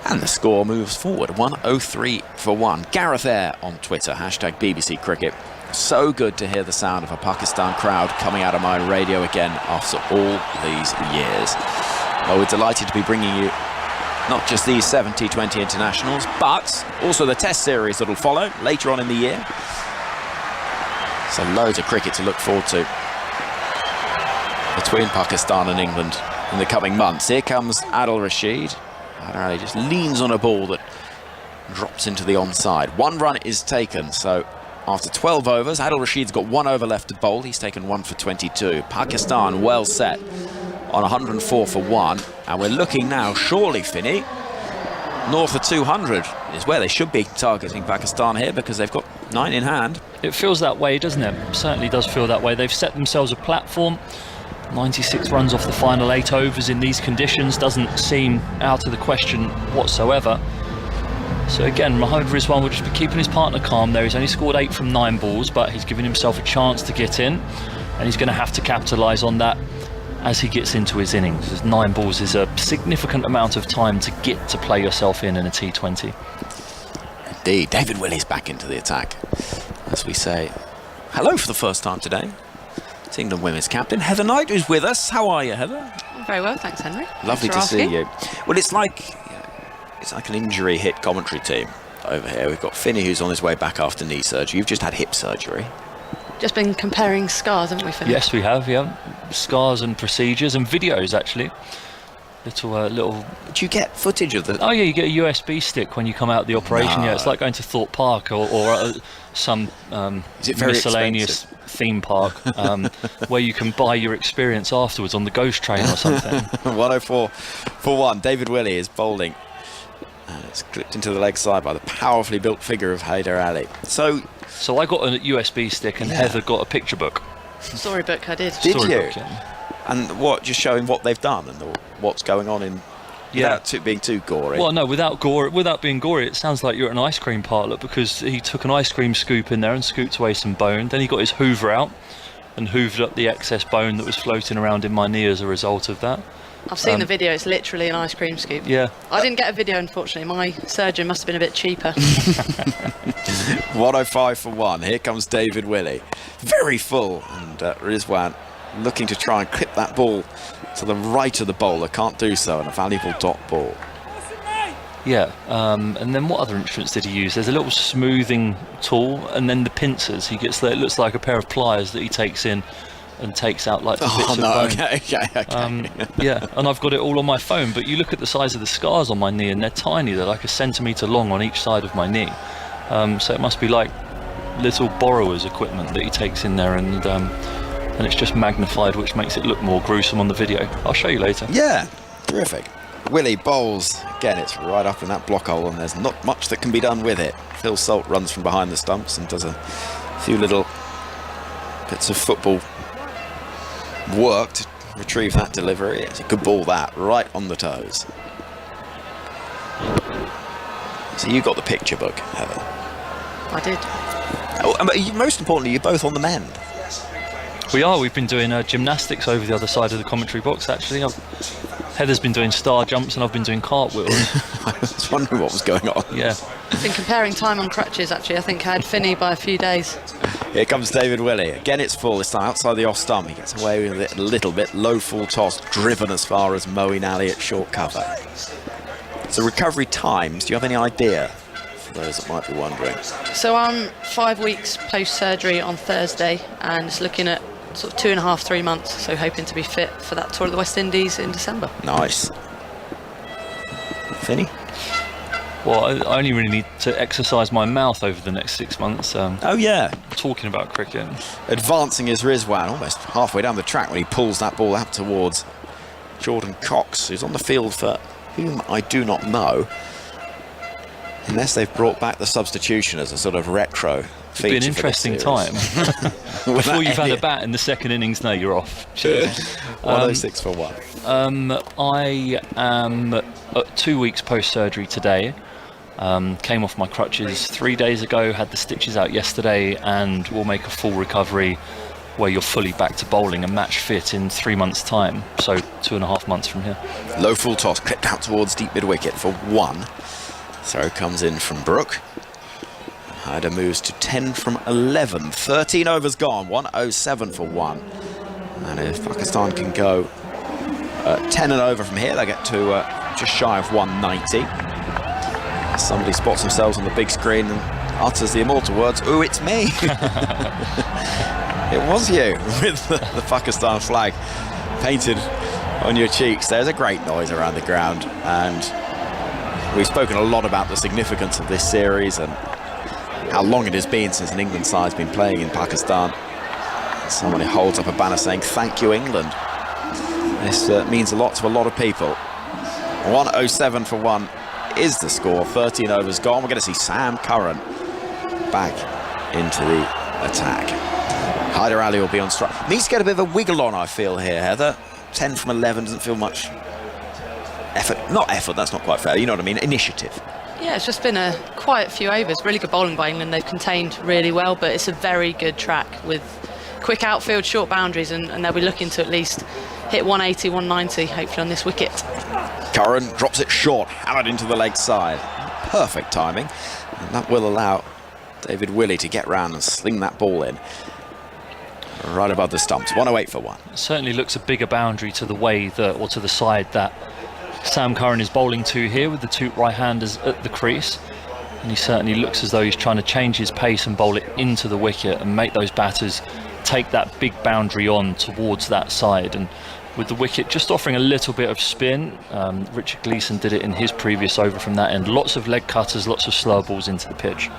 B: And the score moves forward, 103 for 1. Gareth Eyre on Twitter, hashtag BBC Cricket. So good to hear the sound of a Pakistan crowd coming out of my radio again after all these years. Well, we're delighted to be bringing you not just these 7 T20 internationals, but also the Test series that will follow later on in the year. So loads of cricket to look forward to between Pakistan and England in the coming months. Here comes Adil Rashid. He just leans on a ball that drops into the onside. 1 run is taken, so after 12 overs, Adil Rashid's got 1 over left to bowl. He's taken 1 for 22. Pakistan well set on 104 for 1. And we're looking now, surely, Finney, north of 200 is where they should be targeting Pakistan here, because they've got 9 in hand.
I: It feels that way, doesn't it? Certainly does feel that way. They've set themselves a platform. 96 runs off the final 8 overs in these conditions doesn't seem out of the question whatsoever. So again, Mohammad Rizwan will just be keeping his partner calm there. He's only scored 8 from 9 balls, but he's given himself a chance to get in, and he's going to have to capitalise on that as he gets into his innings. As 9 balls is a significant amount of time to get to play yourself in a T20.
B: Indeed. David Willey's back into the attack, as we say hello for the first time today. It's England women's captain Heather Knight, who's with us. How are you, Heather?
J: Very well, thanks, Henry.
B: Lovely to
J: Thanks for
B: see
J: asking.
B: you. Well, it's like an injury hit commentary team over here. We've got Finney, who's on his way back after knee surgery. You've just had hip surgery.
J: Just been comparing scars, haven't we, Finn?
I: Yes, we have, yeah. Scars and procedures and videos, actually. Little.
B: Do you get footage of the?
I: Oh yeah, you get a USB stick when you come out of the operation.
B: No.
I: Yeah, it's like going to Thorpe Park or some
B: Is it very
I: miscellaneous theme park where you can buy your experience afterwards on the ghost train or something.
B: 104 for 1. David Willey is bowling. And it's clipped into the leg side by the powerfully built figure of Haider Ali. So
I: I got a USB stick and Heather got a picture book.
J: Storybook, I did.
B: Did you?
I: Storybook, yeah.
B: And what, just showing what they've done and what's going on in, without being too gory.
I: Well, no, without being gory, it sounds like you're at an ice cream parlour, because he took an ice cream scoop in there and scooped away some bone. Then he got his hoover out and hoovered up the excess bone that was floating around in my knee as a result of that.
J: I've seen the video, it's literally an ice cream scoop.
I: Yeah.
J: I didn't get a video, unfortunately. My surgeon must have been a bit cheaper.
B: 105 for 1. Here comes David Willey. Very full. And Rizwan looking to try and clip that ball to the right of the bowler. Can't do so, and a valuable dot ball.
I: Yeah, and then what other instruments did he use? There's a little smoothing tool, and then the pincers. He gets it looks like a pair of pliers that he takes in and takes out like the bits of bone.
B: Okay.
I: Yeah, and I've got it all on my phone, but you look at the size of the scars on my knee and they're tiny. They're like a centimetre long on each side of my knee. So it must be like little borrower's equipment that he takes in there, and it's just magnified, which makes it look more gruesome on the video. I'll show you later.
B: Yeah, terrific. Willey bowls. Again, it's right up in that block hole, and there's not much that can be done with it. Phil Salt runs from behind the stumps and does a few little bits of football work to retrieve that delivery. It's a good ball, that, right on the toes. So you got the picture book, Heather.
J: I did.
B: Oh, and most importantly, you're both on the mend.
I: We are. We've been doing gymnastics over the other side of the commentary box, actually. Heather's been doing star jumps and I've been doing cartwheels.
B: I was wondering what was going on.
I: Yeah.
J: I've been comparing time on crutches, actually. I think I had Finney by a few days.
B: Here comes David Willey. Again, it's full. This time outside the off stump. He gets away with it a little bit. Low full toss, driven as far as Moeen Ali at short cover. So recovery times, do you have any idea for those that might be wondering?
J: So I'm 5 weeks post-surgery on Thursday, and it's looking at sort of 2.5, 3 months, so hoping to be fit for that tour of the West Indies in December.
B: Nice. Finney?
I: Well, I only really need to exercise my mouth over the next 6 months.
B: Oh, yeah.
I: Talking about cricket.
B: Advancing is Rizwan, almost halfway down the track when he pulls that ball out towards Jordan Cox, who's on the field for whom I do not know, unless they've brought back the substitution as a sort of retro feature.
I: It'd be an interesting time. Before you've had a bat in the second innings, no, you're off. Cheers.
B: 106 for 1.
I: I am 2 weeks post-surgery today. Came off my crutches 3 days ago, had the stitches out yesterday, and will make a full recovery where you're fully back to bowling and match fit in 3 months' time, so 2.5 months from here.
B: Low full toss, clipped out towards deep mid-wicket for 1. Throw comes in from Brook. Haider moves to 10 from 11. 13 overs gone, 107 for 1. And if Pakistan can go 10 and over from here, they get to just shy of 190. Somebody spots themselves on the big screen and utters the immortal words, "Ooh, it's me." It was you, with the Pakistan flag painted on your cheeks. There's a great noise around the ground, and we've spoken a lot about the significance of this series and how long it has been since an England side's been playing in Pakistan. Somebody holds up a banner saying, "Thank you, England." This means a lot to a lot of people. 107 for 1 is the score. 13 overs gone. We're going to see Sam Curran back into the attack. Hyder Ali will be on strike. Needs to get a bit of a wiggle on, I feel, here, Heather. 10 from 11 doesn't feel much effort. Not effort, that's not quite fair. You know what I mean? Initiative.
J: Yeah, it's just been a quiet few overs. Really good bowling by England. They've contained really well, but it's a very good track with quick outfield, short boundaries, and they'll be looking to at least hit 180, 190, hopefully on this wicket.
B: Curran drops it short, hammered into the leg side. Perfect timing, and that will allow David Willey to get round and sling that ball in. Right above the stumps, 108 for 1.
I: It certainly looks a bigger boundary to the way that, or to the side that Sam Curran is bowling to here, with the two right-handers at the crease. And he certainly looks as though he's trying to change his pace and bowl it into the wicket and make those batters take that big boundary on towards that side. And with the wicket just offering a little bit of spin, Richard Gleeson did it in his previous over from that end. Lots of leg cutters, lots of slow balls into the pitch.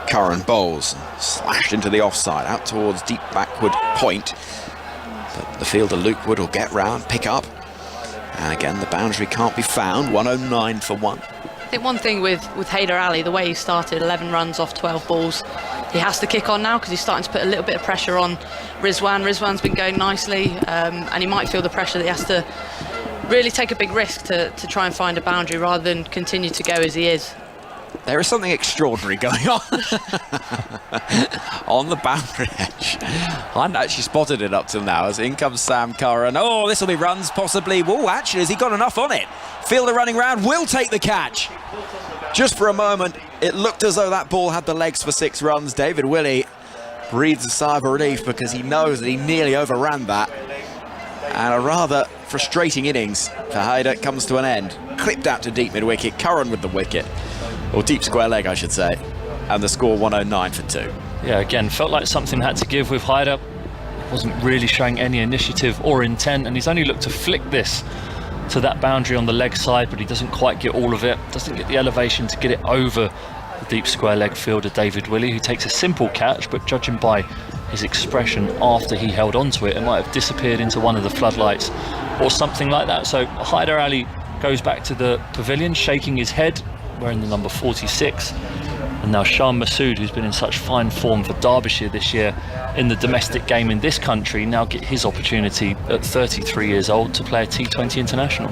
B: Curran bowls, slashed into the offside, out towards deep backward point. But the fielder Luke Wood will get round, pick up. And again, the boundary can't be found. 109 for 1.
J: I think one thing with Hyder Ali, the way he started, 11 runs off 12 balls, he has to kick on now because he's starting to put a little bit of pressure on Rizwan. Rizwan's been going nicely, and he might feel the pressure that he has to really take a big risk to try and find a boundary rather than continue to go as he is.
B: There is something extraordinary going on on the boundary edge. I hadn't actually spotted it up till now, as in comes Sam Curran. Oh, this will be runs, possibly. Oh, actually, has he got enough on it? Fielder running round, will take the catch. Just for a moment, it looked as though that ball had the legs for 6 runs. David Willey breathes a sigh of relief because he knows that he nearly overran that. And a rather frustrating innings for Hyder comes to an end. Clipped out to deep mid-wicket, Curran with the wicket. Or deep square leg, I should say. And the score 109 for 2.
I: Yeah, again, felt like something had to give with Hyder. Wasn't really showing any initiative or intent, and he's only looked to flick this to that boundary on the leg side, but he doesn't quite get all of it. Doesn't get the elevation to get it over the deep square leg fielder David Willey, who takes a simple catch, but judging by his expression after he held onto it, it might have disappeared into one of the floodlights or something like that. So Hyder Ali goes back to the pavilion, shaking his head, wearing the number 46. And now Shan Masood, who's been in such fine form for Derbyshire this year in the domestic game in this country, now get his opportunity at 33 years old to play a T20 international.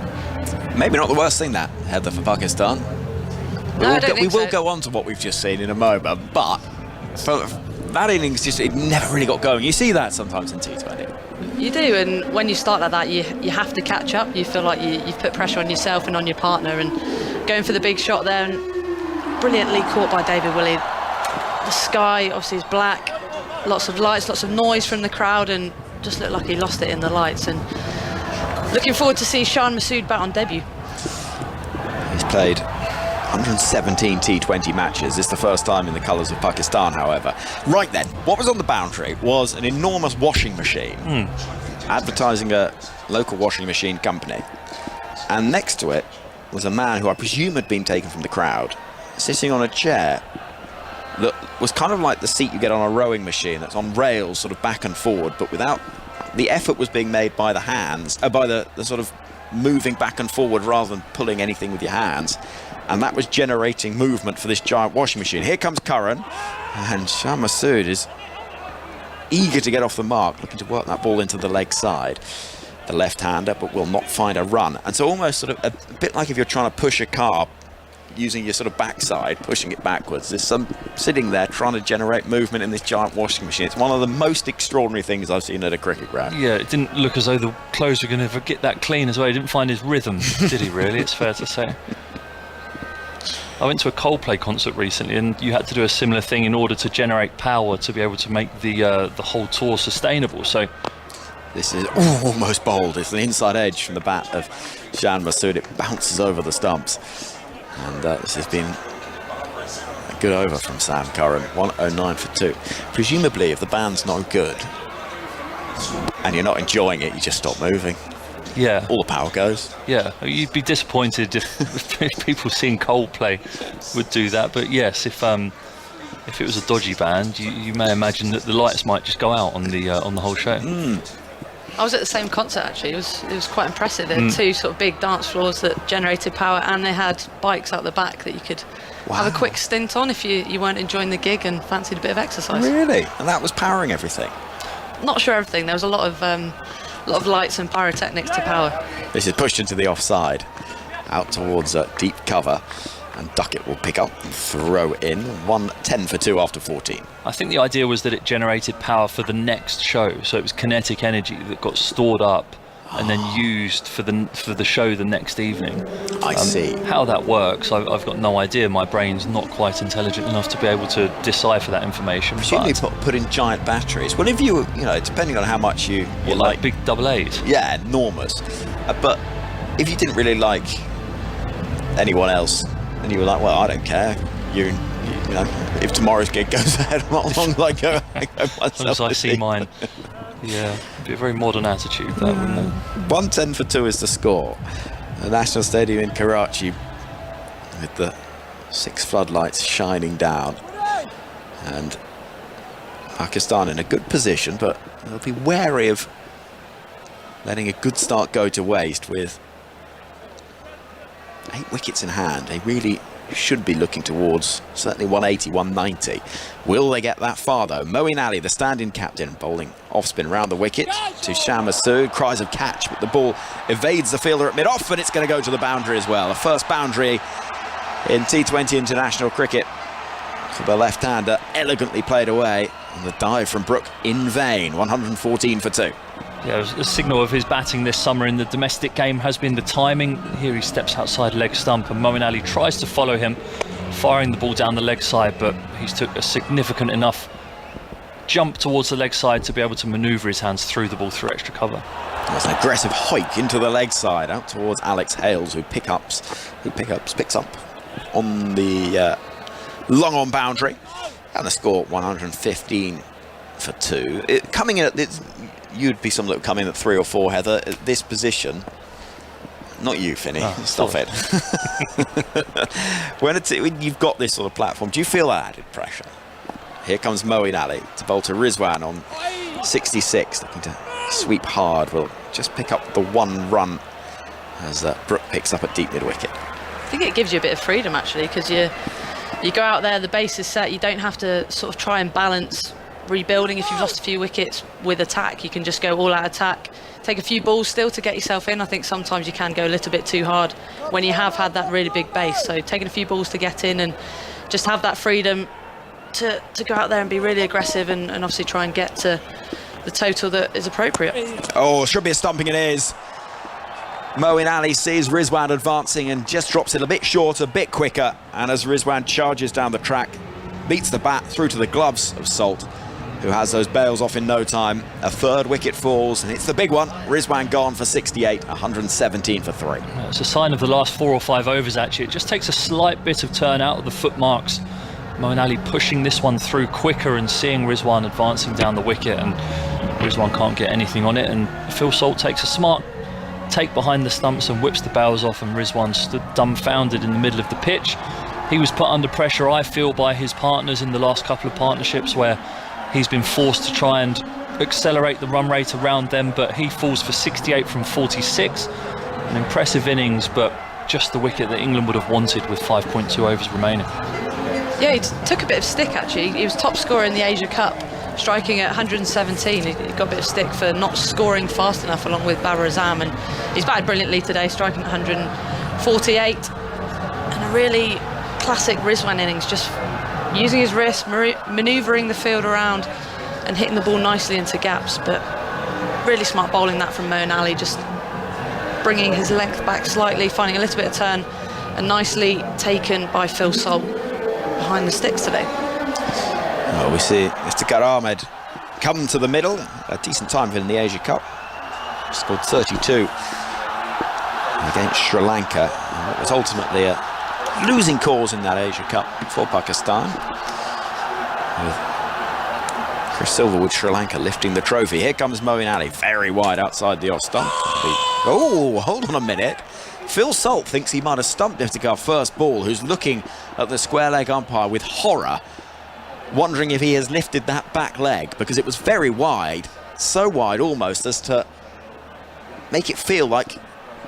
B: Maybe not the worst thing, that, Heather, for Pakistan. We will go on to what we've just seen in a moment, but for that innings, it never really got going. You see that sometimes in T20.
J: You do, and when you start like that, you have to catch up. You feel like you've put pressure on yourself and on your partner, and going for the big shot there, and brilliantly caught by David Willey. The sky obviously is black, lots of lights, lots of noise from the crowd, and just looked like he lost it in the lights. And looking forward to see Shan Masood bat on debut.
B: He's played 117 T20 matches. It's the first time in the colours of Pakistan, however. Right then, what was on the boundary was an enormous washing machine, advertising a local washing machine company. And next to it was a man who I presume had been taken from the crowd, sitting on a chair that was kind of like the seat you get on a rowing machine, that's on rails, sort of back and forward, but without the effort was being made by the hands, by the sort of moving back and forward rather than pulling anything with your hands. And that was generating movement for this giant washing machine. Here comes Curran, and Shan Masood is eager to get off the mark, looking to work that ball into the leg side. The left-hander, but will not find a run. And so almost sort of a bit like if you're trying to push a car using your sort of backside, pushing it backwards. There's some sitting there trying to generate movement in this giant washing machine. It's one of the most extraordinary things I've seen at a cricket ground.
I: Yeah, it didn't look as though the clothes were going to get that clean as well. He didn't find his rhythm, did he really? It's fair to say. I went to a Coldplay concert recently, and you had to do a similar thing in order to generate power to be able to make the whole tour sustainable. So
B: this is almost bowled. It's the inside edge from the bat of Shan Masood. It bounces over the stumps. And this has been a good over from Sam Curran. 109 for 2. Presumably, if the band's not good and you're not enjoying it, you just stop moving.
I: Yeah.
B: All the power goes.
I: Yeah, you'd be disappointed if people seeing Coldplay would do that. But yes, if it was a dodgy band, you may imagine that the lights might just go out on the whole show.
J: I was at the same concert actually. It was quite impressive. There were two sort of big dance floors that generated power, and they had bikes out the back that you could have a quick stint on if you weren't enjoying the gig and fancied a bit of exercise.
B: Really? And that was powering everything?
J: Not sure everything. There was a lot of lights and pyrotechnics to power.
B: This is pushed into the offside, out towards deep cover, and Duckett will pick up and throw in. 1-10 for 2 after 14.
I: I think the idea was that it generated power for the next show, so it was kinetic energy that got stored up and then used for the show the next evening.
B: I see.
I: How that works, I've got no idea. My brain's not quite intelligent enough to be able to decipher that information.
B: Presumably put in giant batteries. Well, if you know, depending on how much you like
I: big AA8.
B: Yeah, enormous. But if you didn't really like anyone else, and you were like, well, I don't care. You know, if tomorrow's gig goes ahead, as long as I go myself.
I: As long as I see mine. Yeah, it'd be a very modern attitude, that, wouldn't it?
B: 1-10 for 2 is the score. The National Stadium in Karachi, with the 6 floodlights shining down, and Pakistan in a good position, but they'll be wary of letting a good start go to waste. With 8 wickets in hand, they really should be looking towards certainly 180, 190. Will they get that far though? Moeen Ali, the stand-in captain, bowling off spin round the wicket to Shah Masood. Cries of catch, but the ball evades the fielder at mid-off, and it's going to go to the boundary as well. A first boundary in T20 international cricket for the left-hander, elegantly played away, and the dive from Brook in vain. 114 for 2.
I: Yeah, a signal of his batting this summer in the domestic game has been the timing. Here he steps outside leg stump, and Moeen Ali tries to follow him, firing the ball down the leg side, but he's took a significant enough jump towards the leg side to be able to manoeuvre his hands through the ball through extra cover.
B: There's an aggressive hike into the leg side, out towards Alex Hales, who picks up on the long on boundary, and the score 115 for 2. Coming in at you'd be someone that would come in at 3 or 4, Heather, at this position. Not you, Finney. Stop it. when you've got this sort of platform, do you feel that added pressure? Here comes Moeen Ali to bowl to Rizwan on 66, looking to sweep hard. Will just pick up the 1 run as Brook picks up at deep mid-wicket.
J: I think it gives you a bit of freedom actually, because you go out there, the base is set, you don't have to sort of try and balance rebuilding. If you've lost a few wickets with attack, you can just go all out attack, take a few balls still to get yourself in. I think sometimes you can go a little bit too hard when you have had that really big base, so taking a few balls to get in and just have that freedom to go out there and be really aggressive and obviously try and get to the total that is appropriate.
B: Oh, should be a stumping, it is. Moeen Ali sees Rizwan advancing and just drops it a bit short, a bit quicker, and as Rizwan charges down the track, beats the bat through to the gloves of Salt, who has those bails off in no time. A 3rd wicket falls, and it's the big one. Rizwan gone for 68, 117 for 3.
I: It's a sign of the last 4 or 5 overs actually. It just takes a slight bit of turn out of the footmarks. Moeen Ali pushing this one through quicker and seeing Rizwan advancing down the wicket, and Rizwan can't get anything on it, and Phil Salt takes a smart take behind the stumps and whips the bails off, and Rizwan stood dumbfounded in the middle of the pitch. He was put under pressure, I feel, by his partners in the last couple of partnerships, where he's been forced to try and accelerate the run rate around them, but he falls for 68 from 46. An impressive innings, but just the wicket that England would have wanted with 5.2 overs remaining.
J: Yeah, he took a bit of stick actually. He was top scorer in the Asia Cup, striking at 117. He got a bit of stick for not scoring fast enough along with Babar Azam, and he's batted brilliantly today, striking at 148. And a really classic Rizwan innings, just using his wrist, manoeuvring the field around and hitting the ball nicely into gaps. But really smart bowling that from Moeen Ali, just bringing his length back slightly, finding a little bit of turn, and nicely taken by Phil Salt behind the sticks today.
B: Well, we see Mr. Ahmed come to the middle, a decent time for him in the Asia Cup. Scored 32 against Sri Lanka, and it was ultimately a losing cause in that Asia Cup for Pakistan, with Chris Silverwood, Sri Lanka lifting the trophy. Here comes Moeen Ali, very wide outside the off stump. Oh, hold on a minute. Phil Salt thinks he might have stumped Iftikhar's first ball, who's looking at the square leg umpire with horror, wondering if he has lifted that back leg, because it was very wide, so wide almost as to make it feel like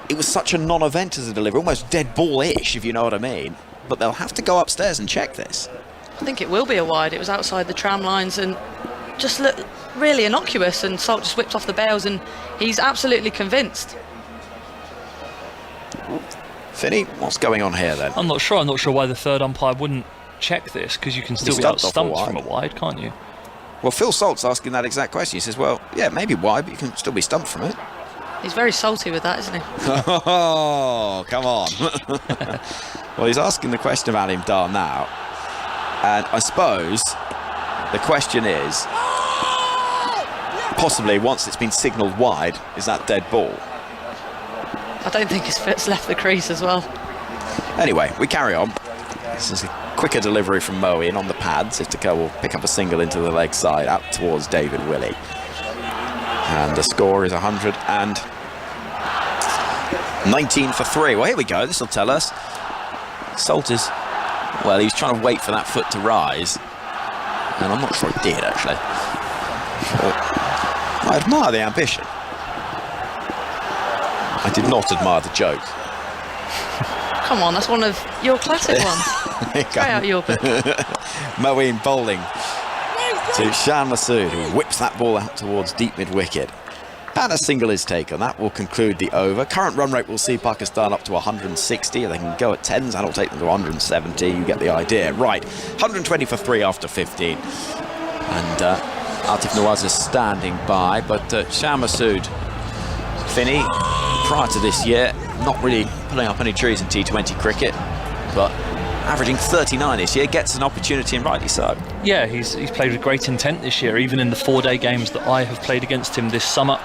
B: it was such a non-event as a delivery, almost dead ball-ish, if you know what I mean. But they'll have to go upstairs and check this.
J: I think it will be a wide. It was outside the tram lines and just looked really innocuous, and Salt just whipped off the bails, and he's absolutely convinced.
B: Finney, what's going on here then?
I: I'm not sure why the third umpire wouldn't check this, because you can still be out-stumped from a wide, can't you?
B: Well, Phil Salt's asking that exact question. He says, well, yeah, maybe wide, but you can still be stumped from it.
J: He's very salty with that, isn't he?
B: Oh, come on. Well, he's asking the question about him Dar now. And I suppose the question is, possibly once it's been signalled wide, is that dead ball?
J: I don't think his foot's left the crease as well.
B: Anyway, we carry on. This is a quicker delivery from Moeen on the pads. Iftikhar will pick up a single into the leg side out towards David Willey. And the score is 119 for 3. Well, here we go. This will tell us. Salt is, well, he's trying to wait for that foot to rise. And I'm not sure he did, actually. But I admire the ambition. I did not admire the joke.
J: Come on, that's one of your classic ones. Try out your bit.
B: Moeen bowling to Shan Masood, who whips that ball out towards deep mid-wicket. And a single is taken. That will conclude the over. Current run rate will see Pakistan up to 160. They can go at 10s. That'll take them to 170. You get the idea. Right, 120 for 3 after 15. And Atif Nawaz is standing by. But Shan Masood, Finney, prior to this year, not really pulling up any trees in T20 cricket, but averaging 39 this year, gets an opportunity, and rightly so.
I: Yeah, he's played with great intent this year, even in the 4-day games that I have played against him this summer.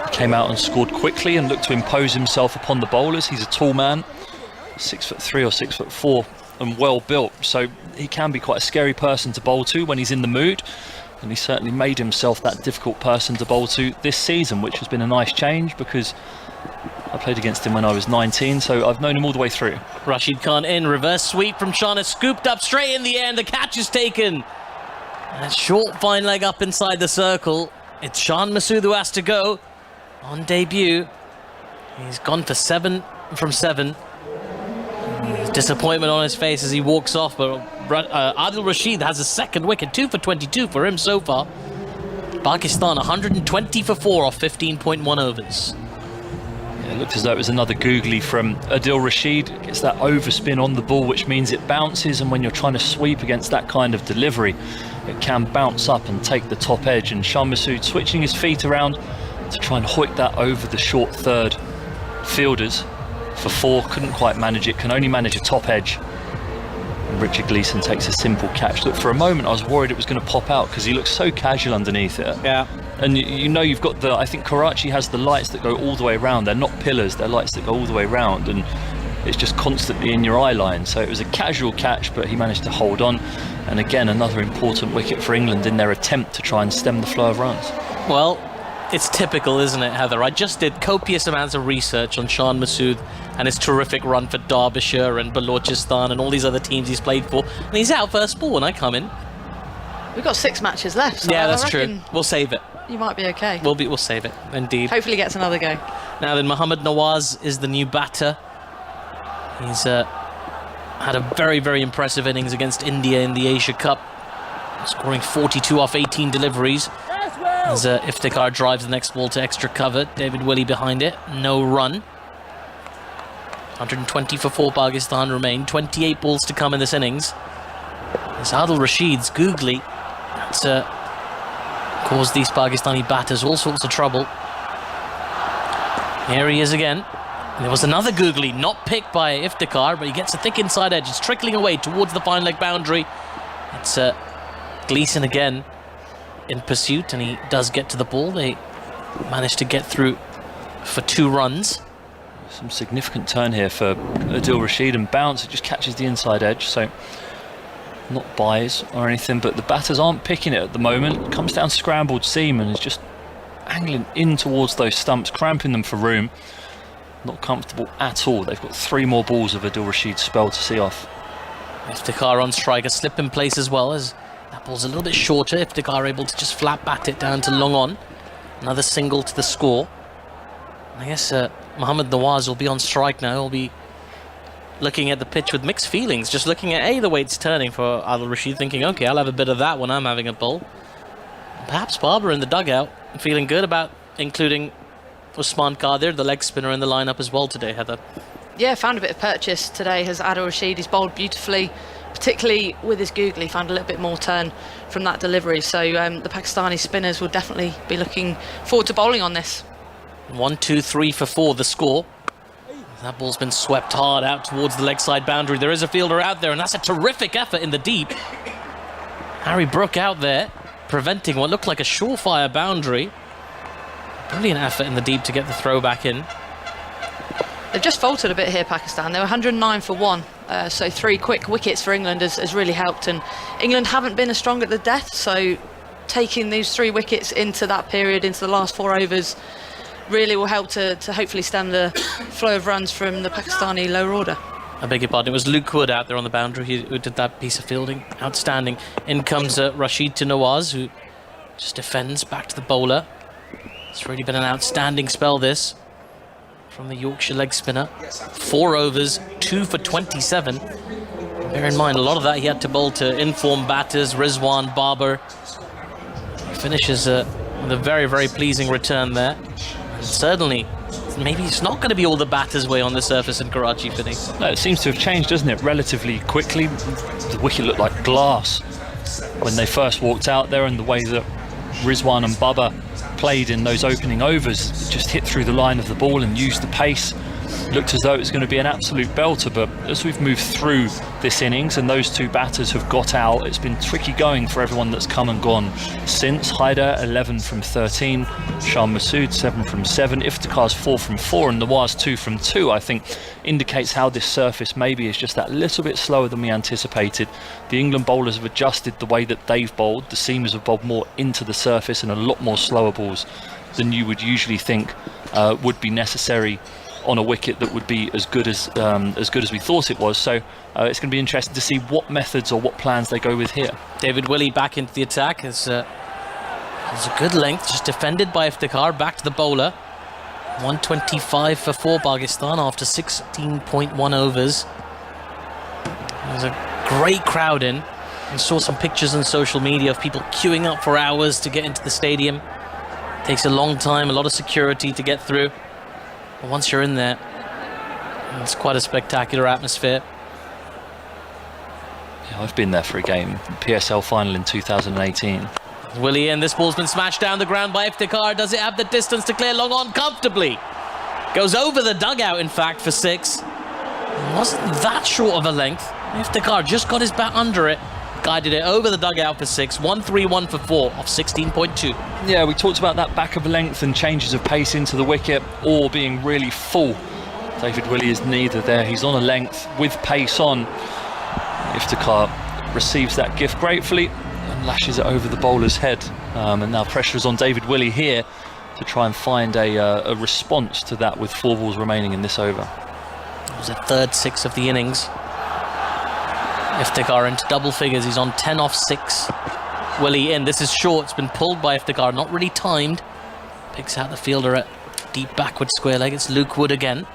I: He came out and scored quickly and looked to impose himself upon the bowlers. He's a tall man, 6'3" or 6'4", and well built, so he can be quite a scary person to bowl to when he's in the mood. And he certainly made himself that difficult person to bowl to this season, which has been a nice change, because I played against him when I was 19, so I've known him all the way through.
G: Rashid Khan in, reverse sweep from Shana, scooped up straight in the air, and the catch is taken. A short fine leg up inside the circle. It's Shan Masood who has to go on debut. He's gone for 7 from 7. Disappointment on his face as he walks off, but Adil Rashid has a second wicket, 2 for 22 for him so far. Pakistan 120 for 4 off 15.1 overs.
I: Yeah, it looked as though it was another googly from Adil Rashid. Gets that overspin on the ball, which means it bounces, and when you're trying to sweep against that kind of delivery, it can bounce up and take the top edge. And Shan Masood switching his feet around to try and hoik that over the short third fielders for 4. Couldn't quite manage it, can only manage a top edge. And Richard Gleeson takes a simple catch. Look, for a moment I was worried it was going to pop out because he looks so casual underneath it.
G: Yeah.
I: And you know, you've got the, I think Karachi has the lights that go all the way around. They're not pillars, they're lights that go all the way around, and it's just constantly in your eye line. So it was a casual catch, but he managed to hold on. And again, another important wicket for England in their attempt to try and stem the flow of runs.
G: Well, it's typical, isn't it, Heather? I just did copious amounts of research on Shan Masood and his terrific run for Derbyshire and Balochistan and all these other teams he's played for, and he's out first ball when I come in.
J: We've got 6 matches left, so
G: yeah,
J: I
G: that's
J: reckon
G: true. We'll save it.
J: You might be okay.
G: We'll save it, indeed.
J: Hopefully gets another go.
G: Now then, Mohammad Nawaz is the new batter. He's had a very, very impressive innings against India in the Asia Cup, scoring 42 off 18 deliveries. As Iftikhar drives the next ball to extra cover. David Willey behind it, no run. 120 for 4 Pakistan remain. 28 balls to come in this innings. As Adil Rashid's googly, that's caused these Pakistani batters all sorts of trouble. Here he is again. And there was another googly, not picked by Iftikhar, but he gets a thick inside edge. It's trickling away towards the fine leg boundary. It's Gleeson again in pursuit, and he does get to the ball. They managed to get through for 2 runs.
I: Some significant turn here for Adil Rashid, and bounce, it just catches the inside edge, so not buys or anything, but the batters aren't picking it at the moment. Comes down scrambled seam and is just angling in towards those stumps, cramping them for room. Not comfortable at all. They've got 3 more balls of Adil Rashid's spell to see off.
G: Iftikhar on strike, a slip in place as well, as that ball's a little bit shorter. Iftikhar able to just flat bat it down to long on. Another single to the score. I guess Mohamed Nawaz will be on strike now. He'll be looking at the pitch with mixed feelings, just looking at the way it's turning for Adil Rashid, thinking, okay, I'll have a bit of that when I'm having a bowl. Perhaps Barber in the dugout, feeling good about including Usman Qadir, the leg spinner, in the lineup as well today, Heather.
J: Yeah, found a bit of purchase today. Has Adil Rashid, he's bowled beautifully, particularly with his googly, found a little bit more turn from that delivery. So the Pakistani spinners will definitely be looking forward to bowling on this.
G: 1, 2, 3 for 4, the score. That ball's been swept hard out towards the leg side boundary. There is a fielder out there, and that's a terrific effort in the deep. Harry Brook out there, preventing what looked like a surefire boundary. Brilliant effort in the deep to get the throw back in.
J: They've just faltered a bit here, Pakistan. They were 109 for 1, so 3 quick wickets for England has really helped. And England haven't been as strong at the death, so taking these 3 wickets into that period, into the last 4 overs, really will help to hopefully stem the flow of runs from the Pakistani lower order.
G: I beg your pardon, it was Luke Wood out there on the boundary who did that piece of fielding. Outstanding. In comes Rashid to Nawaz, who just defends back to the bowler. It's really been an outstanding spell, this, from the Yorkshire leg spinner. 4 overs, 2 for 27. Bear in mind, a lot of that he had to bowl to informed batters, Rizwan, Barber. He finishes with a very, very pleasing return there. And certainly, maybe it's not going to be all the batters' way on the surface in Karachi, Finney.
I: No, it seems to have changed, doesn't it, relatively quickly. The wicket looked like glass when they first walked out there, and the way that Rizwan and Bubba played in those opening overs, just hit through the line of the ball and used the pace. Looked as though it was going to be an absolute belter, but as we've moved through this innings and those 2 batters have got out, it's been tricky going for everyone that's come and gone since. Haider 11 from 13, Shah Masood 7 from 7, Iftikhar's 4 from 4, and Nawaz 2 from 2. I think indicates how this surface maybe is just that little bit slower than we anticipated. The England bowlers have adjusted the way that they've bowled. The seamers have bowled more into the surface and a lot more slower balls than you would usually think would be necessary on a wicket that would be as good as we thought it was. So it's going to be interesting to see what methods or what plans they go with here.
G: David Willey back into the attack. It's a good length, just defended by Iftikhar. Back to the bowler. 125 for 4 Pakistan after 16.1 overs. There's a great crowd in. I saw some pictures on social media of people queuing up for hours to get into the stadium. Takes a long time, a lot of security to get through. But once you're in there, it's quite a spectacular atmosphere.
I: Yeah, I've been there for a game, PSL final in 2018.
G: Willie in, this ball's been smashed down the ground by Iftikhar. Does it have the distance to clear long on comfortably? Goes over the dugout, in fact, for 6. Wasn't that short of a length. Iftikhar just got his bat under it, guided it over the dugout for 6. 1-3-1 for 4 off 16.2.
I: Yeah, we talked about that back of length and changes of pace into the wicket, or being really full. David Willey is neither there. He's on a length with pace on. Iftikhar receives that gift gratefully and lashes it over the bowler's head. And now pressure is on David Willey here to try and find a response to that with 4 balls remaining in this over.
G: It was the third 6 of the innings. Iftikhar into double figures. He's on 10 off 6. Willey in. This is short. It's been pulled by Iftikhar. Not really timed. Picks out the fielder at deep backward square leg. It's Luke Wood again.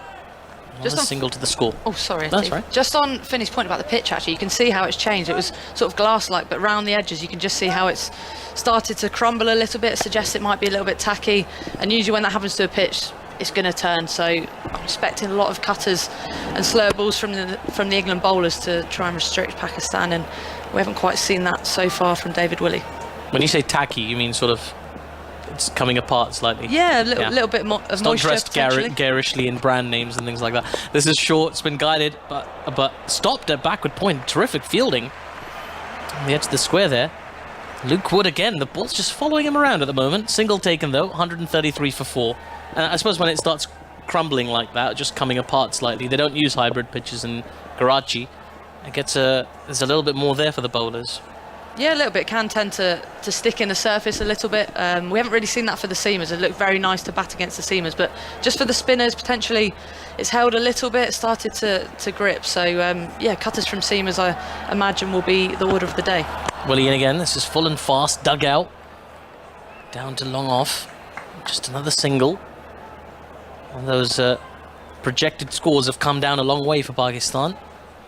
G: Just a single to the score.
J: Oh, sorry.
G: That's right.
J: Just on Finney's point about the pitch, actually, you can see how it's changed. It was sort of glass-like, but round the edges, you can just see how it's started to crumble a little bit. Suggests it might be a little bit tacky. And usually when that happens to a pitch, it's going to turn. So I'm expecting a lot of cutters and slower balls from the England bowlers to try and restrict Pakistan, and we haven't quite seen that so far from David Willey.
G: When you say tacky, you mean sort of it's coming apart slightly?
J: Yeah, a little bit more of
G: it's
J: moisture.
G: Not dressed garishly in brand names and things like that. This is short. It's been guided, but stopped at backward point. Terrific fielding on the edge of the square there. Luke Wood again. The ball's just following him around at the moment. Single taken though. 133 for 4. I suppose when it starts crumbling like that, just coming apart slightly, they don't use hybrid pitches in Karachi. It gets there's a little bit more there for the bowlers.
J: Yeah, a little bit. Can tend to stick in the surface a little bit. We haven't really seen that for the seamers. It looked very nice to bat against the seamers, but just for the spinners, potentially it's held a little bit, started to grip. So yeah, cutters from seamers, I imagine, will be the order of the day.
G: Willie in again. This is full and fast. Dugout. Down to long off. Just another single. And those projected scores have come down a long way for Pakistan.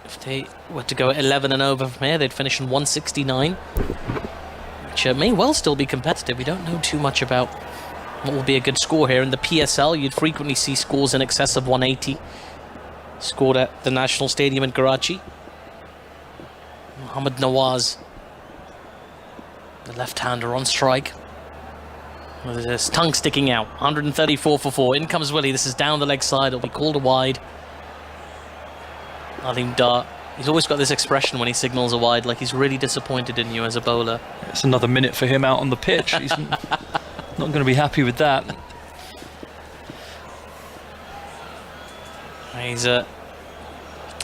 G: If they were to go 11 and over from here, they'd finish in 169, which may well still be competitive. We don't know too much about what will be a good score here. In the PSL, you'd frequently see scores in excess of 180 scored at the National Stadium in Karachi. Mohammad Nawaz, the left-hander, on strike, with his tongue sticking out. 134 for 4. In comes Willie. This is down the leg side. It'll be called a wide. Alim Dar, he's always got this expression when he signals a wide, like he's really disappointed in you as a bowler.
I: It's another minute for him out on the pitch. He's not going to be happy with that.
G: He's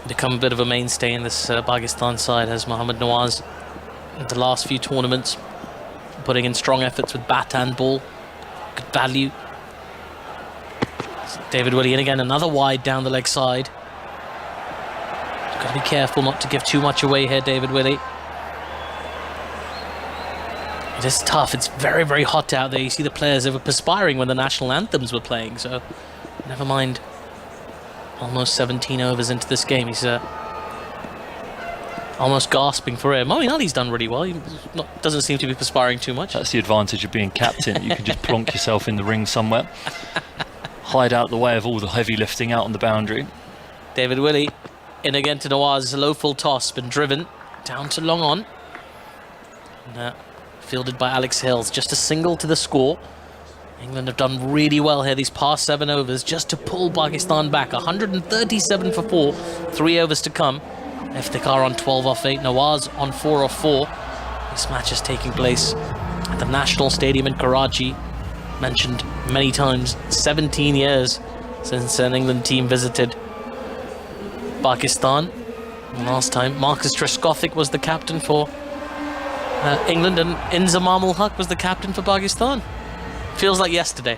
G: become a bit of a mainstay in this Pakistan side, has Mohammad Nawaz, in the last few tournaments, putting in strong efforts with bat and ball. Good value. David Willey in again, another wide down the leg side. Got to be careful not to give too much away here, David Willey. It is tough. It's very, very hot out there. You see the players, they were perspiring when the national anthems were playing, so never mind. Almost 17 overs into this game. He's almost gasping for air. Moeen Ali's done really well. He doesn't seem to be perspiring too much.
I: That's the advantage of being captain. You can just plonk yourself in the ring somewhere. Hide out the way of all the heavy lifting out on the boundary.
G: David Willey in again to Nawaz. A low full toss, been driven down to long on. And, fielded by Alex Hills. Just a single to the score. England have done really well here these past 7 overs just to pull Pakistan back. 137 for 4. 3 overs to come. Iftikhar on 12 off 8. Nawaz on 4 off 4. This match is taking place at the National Stadium in Karachi. Mentioned many times, 17 years since an England team visited Pakistan. And last time Marcus Trescothick was the captain for England, and Inzamam ul Haq was the captain for Pakistan. Feels like yesterday.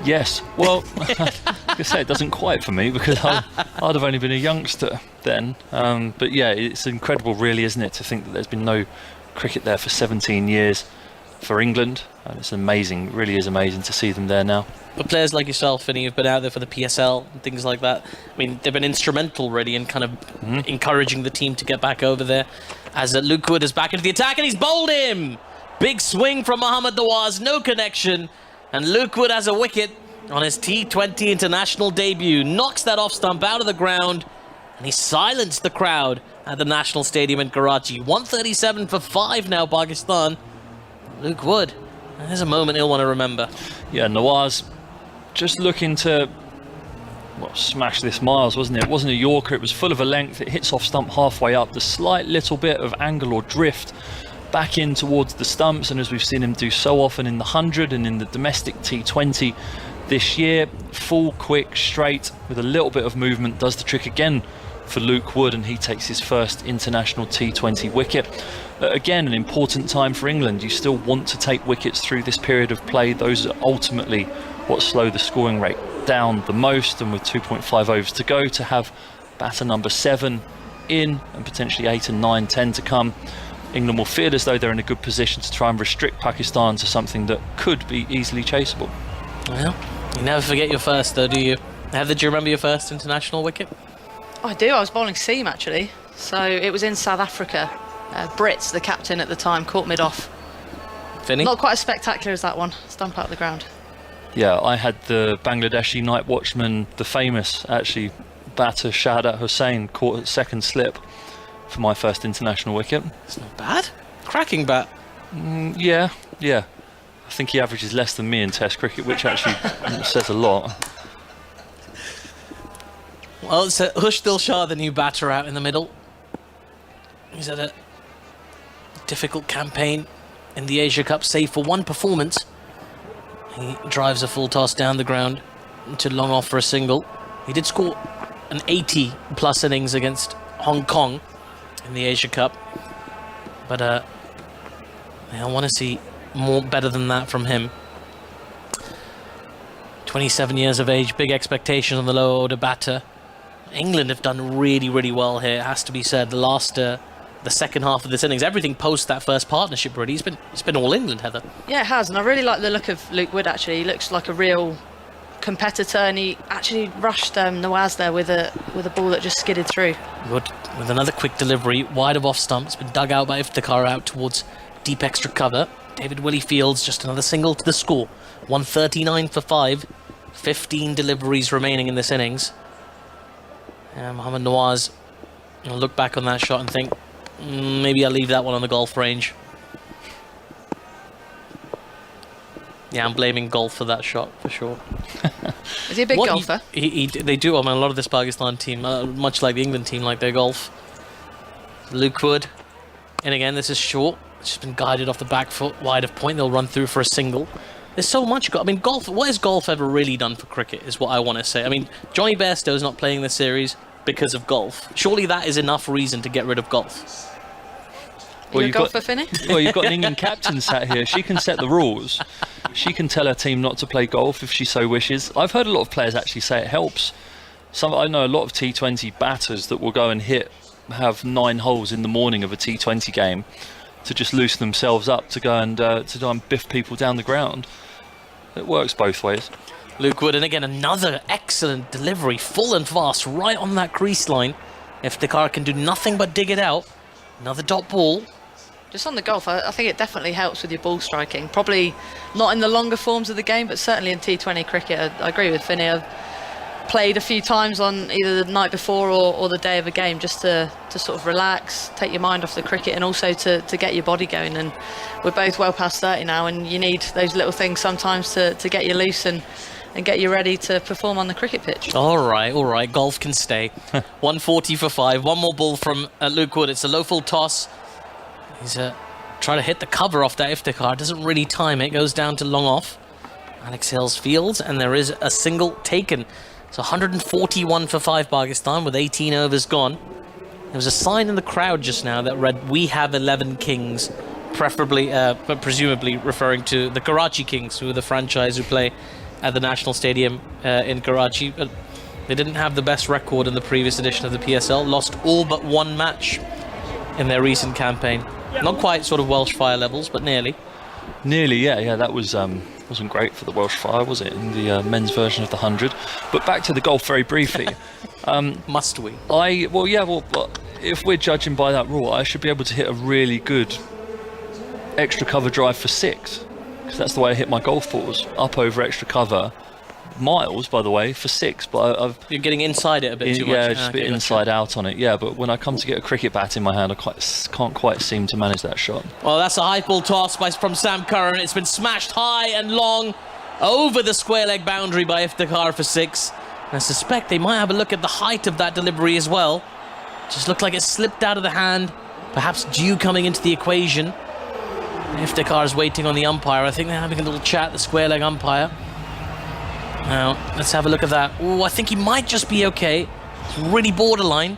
I: Yes, well, like I say, it doesn't quite for me because I'd have only been a youngster then. But yeah, it's incredible really, isn't it, to think that there's been no cricket there for 17 years for England. And it's amazing, it really is amazing to see them there now.
G: But players like yourself, Vinny, who've been out there for the PSL and things like that, I mean, they've been instrumental really in kind of encouraging the team to get back over there. As Luke Wood is back into the attack and he's bowled him! Big swing from Mohammad Nawaz, no connection. And Luke Wood has a wicket on his T20 international debut. Knocks that off stump out of the ground. And he silenced the crowd at the National Stadium in Karachi. 137 for 5 now, Pakistan. Luke Wood, there's a moment he'll want to remember.
I: Yeah, Nawaz just looking to smash this miles, wasn't it? It wasn't a Yorker, it was full of a length. It hits off stump halfway up. The slight little bit of angle or drift back in towards the stumps, and as we've seen him do so often in the 100 and in the domestic T20 this year, full, quick, straight, with a little bit of movement, does the trick again for Luke Wood, and he takes his first international T20 wicket. Again, an important time for England. You still want to take wickets through this period of play. Those are ultimately what slow the scoring rate down the most, and with 2.5 overs to go, to have batter number 7 in and potentially 8 and 9, 10 to come, England will feel as though they're in a good position to try and restrict Pakistan to something that could be easily chaseable.
G: Well, you never forget your first though, do you? Heather, do you remember your first international wicket?
J: I do. I was bowling seam actually. So it was in South Africa. Brits, the captain at the time, caught mid off.
G: Vinny?
J: Not quite as spectacular as that one. Stump out of the ground.
I: Yeah, I had the Bangladeshi night watchman, the famous actually batter Shahadat Hussain, caught at second slip for my first international wicket.
G: It's not bad. Cracking bat.
I: Yeah. I think he averages less than me in Test cricket, which actually says a lot.
G: Well, it's Hushtil Shah, the new batter, out in the middle. He's had a difficult campaign in the Asia Cup, save for one performance. He drives a full toss down the ground to long off for a single. He did score an 80-plus innings against Hong Kong in the Asia Cup, but I want to see better than that from him. 27 years of age, big expectations on the lower order batter. England have done really, really well here, it has to be said. The second half of this innings, everything post that first partnership, really, it's been all England, Heather.
J: Yeah, it has, and I really like the look of Luke Wood actually. He looks like a real competitor, and he actually rushed Nawaz there with a ball that just skidded through.
G: Good. With another quick delivery, wide of off stump. It's been dug out by Iftikhar out towards deep extra cover. David Willie Fields, just another single to the score. 139 for 5. 15 deliveries remaining in this innings. Mohammad Nawaz will look back on that shot and think, maybe I'll leave that one on the golf range. Yeah, I'm blaming golf for that shot, for sure.
J: Is he a big golfer?
G: They do. I mean, a lot of this Pakistan team, much like the England team, like their golf. Luke Wood. And again, this is short. It's just been guided off the back foot, wide of point. They'll run through for a single. There's so much. I mean, golf. What has golf ever really done for cricket is what I want to say. I mean, Johnny Bairstow's not playing this series because of golf. Surely that is enough reason to get rid of golf.
J: Well, you've got, Finney?
I: Well, you've got an England captain sat here. She can set the rules. She can tell her team not to play golf if she so wishes. I've heard a lot of players actually say it helps. I know a lot of T20 batters that will go and have 9 holes in the morning of a T20 game to just loosen themselves up to go and biff people down the ground. It works both ways.
G: Luke Wood, and again another excellent delivery, full and fast, right on that crease line. Iftikhar can do nothing but dig it out. Another dot ball.
J: Just on the golf, I think it definitely helps with your ball striking. Probably not in the longer forms of the game, but certainly in T20 cricket. I agree with Finney. I've played a few times on either the night before or the day of a game just to sort of relax, take your mind off the cricket, and also to get your body going. And we're both well past 30 now, and you need those little things sometimes to get you loose and get you ready to perform on the cricket pitch.
G: All right, golf can stay. 140 for 5. One more ball from Luke Wood. It's a low full toss. He's trying to hit the cover off that Iftikhar. Doesn't really time it. Goes down to long off. Alex Hales fields, and there is a single taken. So 141 for 5 Pakistan with 18 overs gone. There was a sign in the crowd just now that read, "We have 11 kings," preferably, but presumably referring to the Karachi Kings, who are the franchise who play at the National Stadium in Karachi. But they didn't have the best record in the previous edition of the PSL. Lost all but one match in their recent campaign. Not quite sort of Welsh Fire levels, but nearly.
I: Nearly, yeah. That was wasn't great for the Welsh Fire, was it, in the men's version of the 100? But back to the golf very briefly.
G: Must we?
I: If we're judging by that rule, I should be able to hit a really good extra cover drive for 6, because that's the way I hit my golf balls, up over extra cover. Miles, by the way, for 6, but
G: you're getting inside it a bit too much.
I: Yeah, just a bit inside out on it. Yeah, but when I come to get a cricket bat in my hand, I can't quite seem to manage that shot.
G: Well, that's a high ball toss from Sam Curran. It's been smashed high and long over the square leg boundary by Iftikhar for 6. And I suspect they might have a look at the height of that delivery as well. Just looked like it slipped out of the hand. Perhaps due coming into the equation. Iftikhar's waiting on the umpire. I think they're having a little chat, the square leg umpire. Now, let's have a look at that. Oh, I think he might just be okay. It's really borderline.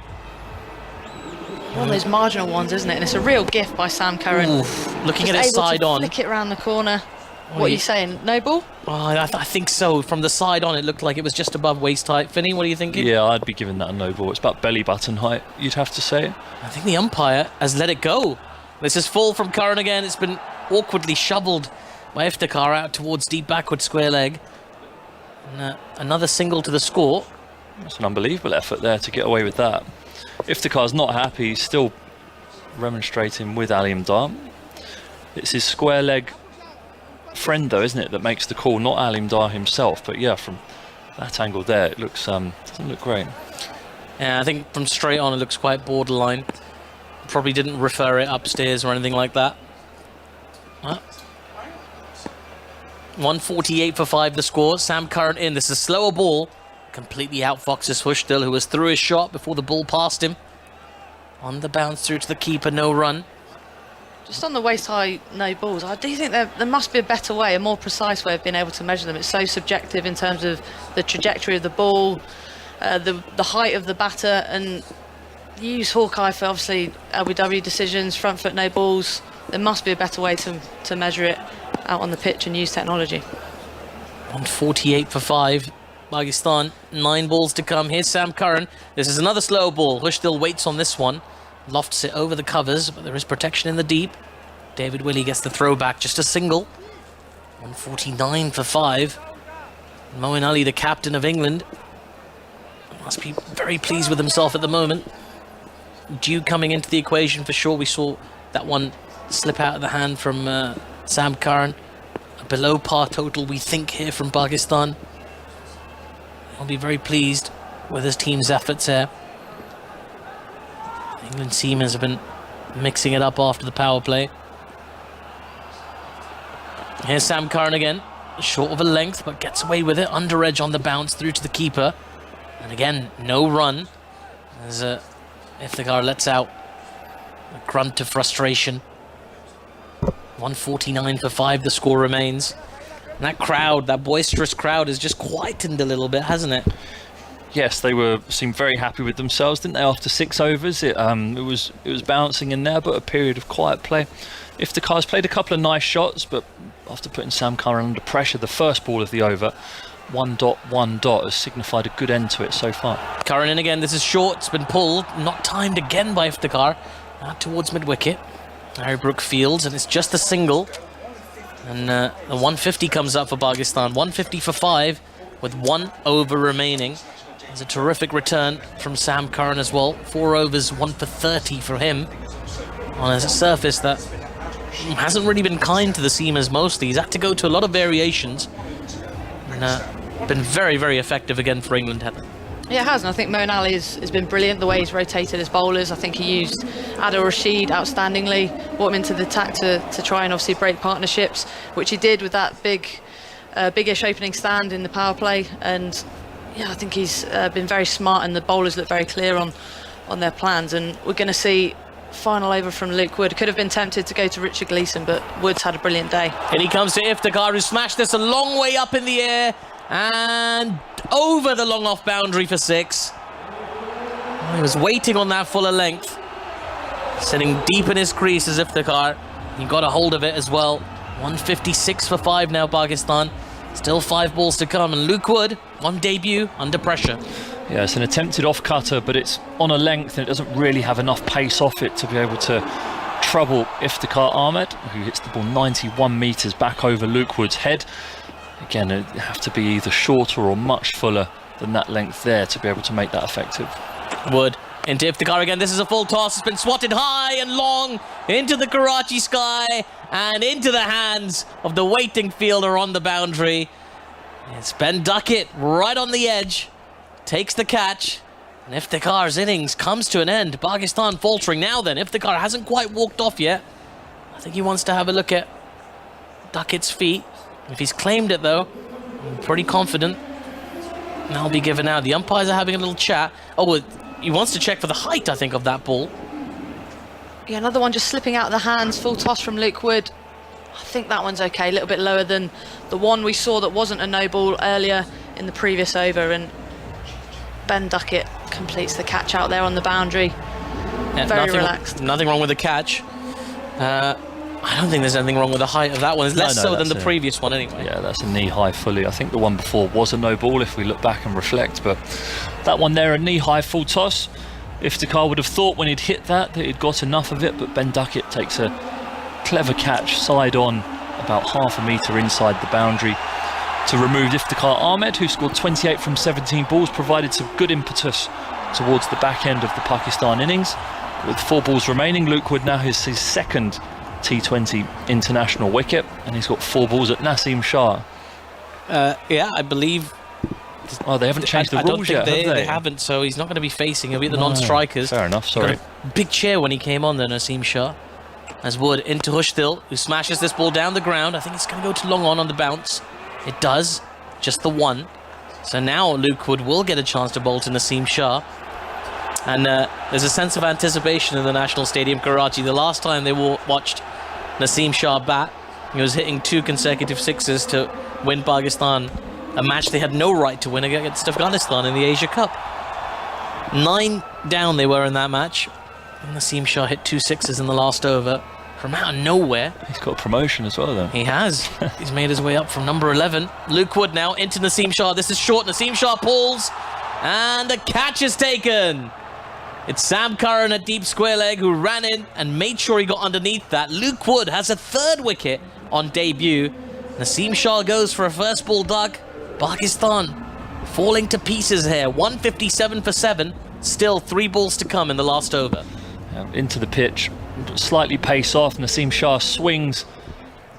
J: One of those marginal ones, isn't it? And it's a real gift by Sam Curran.
G: Looking at it side on.
J: Flick it around the corner. What are you saying? No ball?
G: Oh, I think so. From the side on, it looked like it was just above waist height. Finney, what are you thinking?
I: Yeah, I'd be giving that a no ball. It's about belly button height, you'd have to say.
G: I think the umpire has let it go. This is full from Curran again. It's been awkwardly shoveled by Iftikhar out towards deep backward square leg. And another single to the score.
I: It's an unbelievable effort there to get away with that. Iftikhar's not happy. He's still remonstrating with Ali Imdar. It's his square leg friend, though, isn't it, that makes the call, not Ali Imdar himself. But yeah, from that angle there, it looks doesn't look great.
G: Yeah, I think from straight on, it looks quite borderline. Probably didn't refer it upstairs or anything like that. 148 for 5 the score. Sam Curran in. This is a slower ball. Completely outfoxes Hushtil, who was through his shot before the ball passed him. On the bounce through to the keeper, no run.
J: Just on the waist high no balls, I do think there must be a better way, a more precise way of being able to measure them. It's so subjective in terms of the trajectory of the ball, the height of the batter, and you use Hawkeye for obviously LBW decisions, front foot no balls. There must be a better way to measure it out on the pitch and use technology.
G: 148 for 5. Pakistan, 9 balls to come. Here's Sam Curran. This is another slow ball. Hushtil waits on this one. Lofts it over the covers, but there is protection in the deep. David Willey gets the throwback, just a single. 149 for 5. Moeen Ali, the captain of England, must be very pleased with himself at the moment. Dew coming into the equation for sure. We saw that one slip out of the hand from Sam Curran. A below par total, we think, here from Pakistan. He'll be very pleased with his team's efforts here. England seamers have been mixing it up after the power play. Here's Sam Curran again, short of a length, but gets away with it. Under edge on the bounce through to the keeper. And again, no run, as Iftikhar lets out a grunt of frustration. 149 for 5, the score remains. And that crowd, that boisterous crowd, has just quietened a little bit, hasn't it?
I: Yes, they seemed very happy with themselves, didn't they? After 6 overs, it was bouncing in there, but a period of quiet play. Iftikhar's played a couple of nice shots, but after putting Sam Curran under pressure, the first ball of the over, 1.1 has signified a good end to it so far.
G: Curran in again. This is short. It's been pulled, not timed again by Iftikhar. Out towards mid wicket. Harry Brook fields, and it's just a single. And the 150 comes up for Pakistan. 150 for 5 with 1 over remaining. There's a terrific return from Sam Curran as well. 4 overs, 1 for 30 for him. On a surface that hasn't really been kind to the seamers mostly. He's had to go to a lot of variations. And been very, very effective again for England, Heather.
J: Yeah, it has, and I think Moeen Ali has been brilliant the way he's rotated his bowlers. I think he used Adil Rashid outstandingly, brought him into the attack to try and obviously break partnerships, which he did with that biggish opening stand in the power play. And yeah, I think he's been very smart, and the bowlers look very clear on their plans. And we're going to see final over from Luke Wood. Could have been tempted to go to Richard Gleeson, but Wood's had a brilliant day.
G: And he comes to Iftikhar, who smashed this a long way up in the air and over the long off boundary for 6. He was waiting on that fuller length, sitting deep in his crease as Iftikhar. He got a hold of it as well. 156 for 5 now, Pakistan. Still 5 balls to come, and Luke Wood on debut under pressure.
I: Yeah, it's an attempted off-cutter, but it's on a length and it doesn't really have enough pace off it to be able to trouble Iftikhar Ahmed, who hits the ball 91 metres back over Luke Wood's head. Again, it'd have to be either shorter or much fuller than that length there to be able to make that effective.
G: Wood into Iftikhar again. This is a full toss. It's been swatted high and long into the Karachi sky and into the hands of the waiting fielder on the boundary. It's Ben Duckett right on the edge. Takes the catch, and Iftikhar's innings comes to an end. Pakistan faltering now then. Iftikhar hasn't quite walked off yet. I think he wants to have a look at Duckett's feet. If he's claimed it though, I'm pretty confident that'll be given out. The umpires are having a little chat. Oh, he wants to check for the height, I think, of that ball.
J: Yeah, another one just slipping out of the hands. Full toss from Luke Wood. I think that one's okay, a little bit lower than the one we saw that wasn't a no ball earlier in the previous over, and Ben Duckett completes the catch out there on the boundary. Yeah, very relaxed.
G: Nothing wrong with the catch. I don't think there's anything wrong with the height of that one. It's less so than the previous one anyway.
I: Yeah, that's a knee-high fully. I think the one before was a no ball if we look back and reflect, but that one there, a knee-high full toss. Iftikhar would have thought when he'd hit that he'd got enough of it, but Ben Duckett takes a clever catch side on about half a metre inside the boundary to remove Iftikhar Ahmed, who scored 28 from 17 balls, provided some good impetus towards the back end of the Pakistan innings. With 4 balls remaining, Luke Wood now has his second T20 international wicket, and he's got 4 balls at Naseem Shah.
G: Yeah, I believe.
I: Oh, they haven't changed the rules yet, have they?
G: They haven't, so he's not going to be facing. He'll be the non-strikers.
I: Fair enough, sorry.
G: Big chair when he came on there, Naseem Shah. As Wood into Hushtil, who smashes this ball down the ground. I think it's going to go to long on the bounce. It does, just the one. So now Luke Wood will get a chance to bowl to Naseem Shah. And there's a sense of anticipation in the National Stadium, Karachi. The last time they watched Naseem Shah bat, he was hitting 2 consecutive sixes to win Pakistan a match they had no right to win against Afghanistan in the Asia Cup. 9 down they were in that match. And Naseem Shah hit 2 sixes in the last over from out of nowhere.
I: He's got a promotion as well, though.
G: He has. He's made his way up from number 11. Luke Wood now into Naseem Shah. This is short. Naseem Shah pulls, and the catch is taken. It's Sam Curran at deep square leg who ran in and made sure he got underneath that. Luke Wood has a 3rd wicket on debut. Naseem Shah goes for a first ball duck. Pakistan falling to pieces here. 157 for 7. Still 3 balls to come in the last over.
I: Into the pitch, slightly pace off. Naseem Shah swings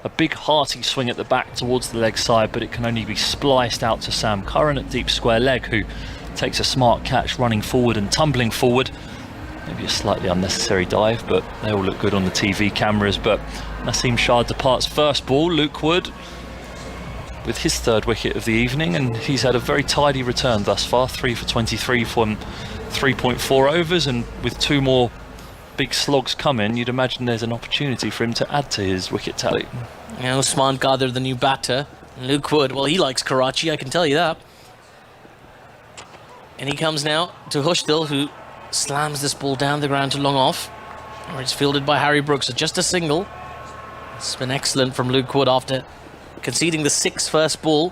I: a big hearty swing at the back towards the leg side, but it can only be spliced out to Sam Curran at deep square leg, who takes a smart catch running forward and tumbling forward. Maybe a slightly unnecessary dive, but they all look good on the TV cameras. But Naseem Shah departs first ball. Luke Wood with his 3rd wicket of the evening, and he's had a very tidy return thus far. 3 for 23 from 3.4 overs, and with 2 more big slogs coming, you'd imagine there's an opportunity for him to add to his wicket tally.
G: Yeah, Usman Qadir, the new batter. Luke Wood, well, he likes Karachi, I can tell you that. And he comes now to Hushdil, who slams this ball down the ground to long off, where it's fielded by Harry Brooks. So just a single. It's been excellent from Luke Wood after conceding the 6th first ball.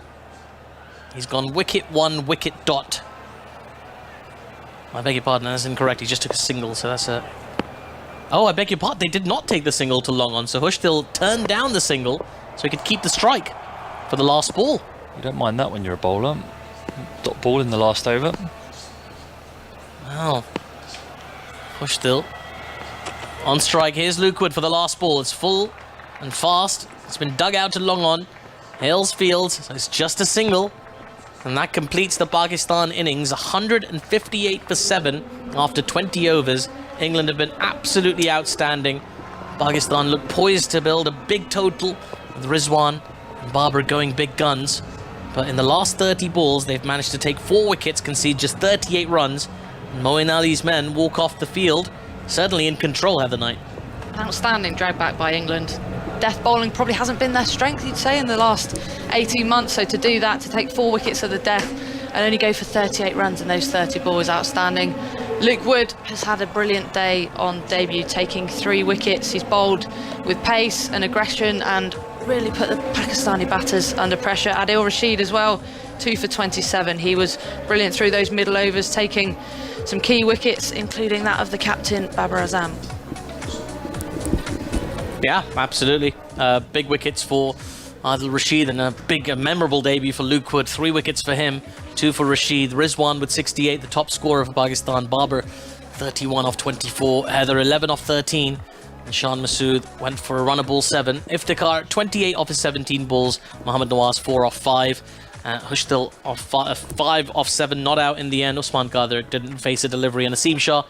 G: He's gone wicket 1, wicket dot. I beg your pardon, that's incorrect. He just took a single, so that's a... Oh, I beg your pardon, they did not take the single to long on, so Hushdil turned down the single so he could keep the strike for the last ball.
I: You don't mind that when you're a bowler. Dot ball in the last over.
G: Wow. Hushdil on strike. Here's Luke Wood for the last ball. It's full and fast. It's been dug out to long on. Hales fields, so it's just a single. And that completes the Pakistan innings. 158 for 7 after 20 overs. England have been absolutely outstanding. Pakistan look poised to build a big total with Rizwan and Babar going big guns. But in the last 30 balls, they've managed to take 4 wickets, concede just 38 runs. And Moeen Ali's men walk off the field, certainly in control, Heather Knight.
J: Outstanding drag back by England. Death bowling probably hasn't been their strength, you'd say, in the last 18 months. So to do that, to take 4 wickets of the death and only go for 38 runs in those 30 balls is outstanding. Luke Wood has had a brilliant day on debut, taking 3 wickets. He's bowled with pace and aggression and really put the Pakistani batters under pressure. Adil Rashid as well, 2 for 27. He was brilliant through those middle overs, taking some key wickets, including that of the captain, Babar Azam.
G: Yeah, absolutely. Big wickets for Adil Rashid and a memorable debut for Luke Wood. 3 wickets for him, 2 for Rashid. Rizwan with 68, the top scorer for Pakistan. Babar, 31 off 24. Heather, 11 off 13. And Shan Masood went for a run of ball 7. Iftikhar, 28 off his 17 balls. Mohammad Nawaz, 4 off 5. Hushdil, 5 off 7, not out in the end. Usman Qadir didn't face a delivery. And Naseem Shah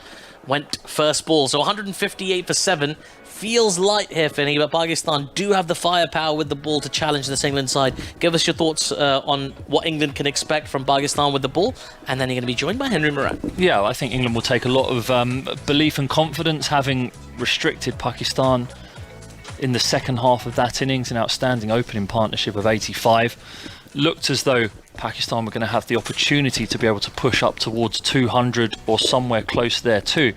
G: went first ball. So 158 for 7. Feels light here, Finney, but Pakistan do have the firepower with the ball to challenge this England side. Give us your thoughts on what England can expect from Pakistan with the ball, and then you're going to be joined by Henry Moran.
I: Yeah, I think England will take a lot of belief and confidence, having restricted Pakistan in the second half of that innings. An outstanding opening partnership of 85. Looked as though Pakistan were going to have the opportunity to be able to push up towards 200 or somewhere close there too.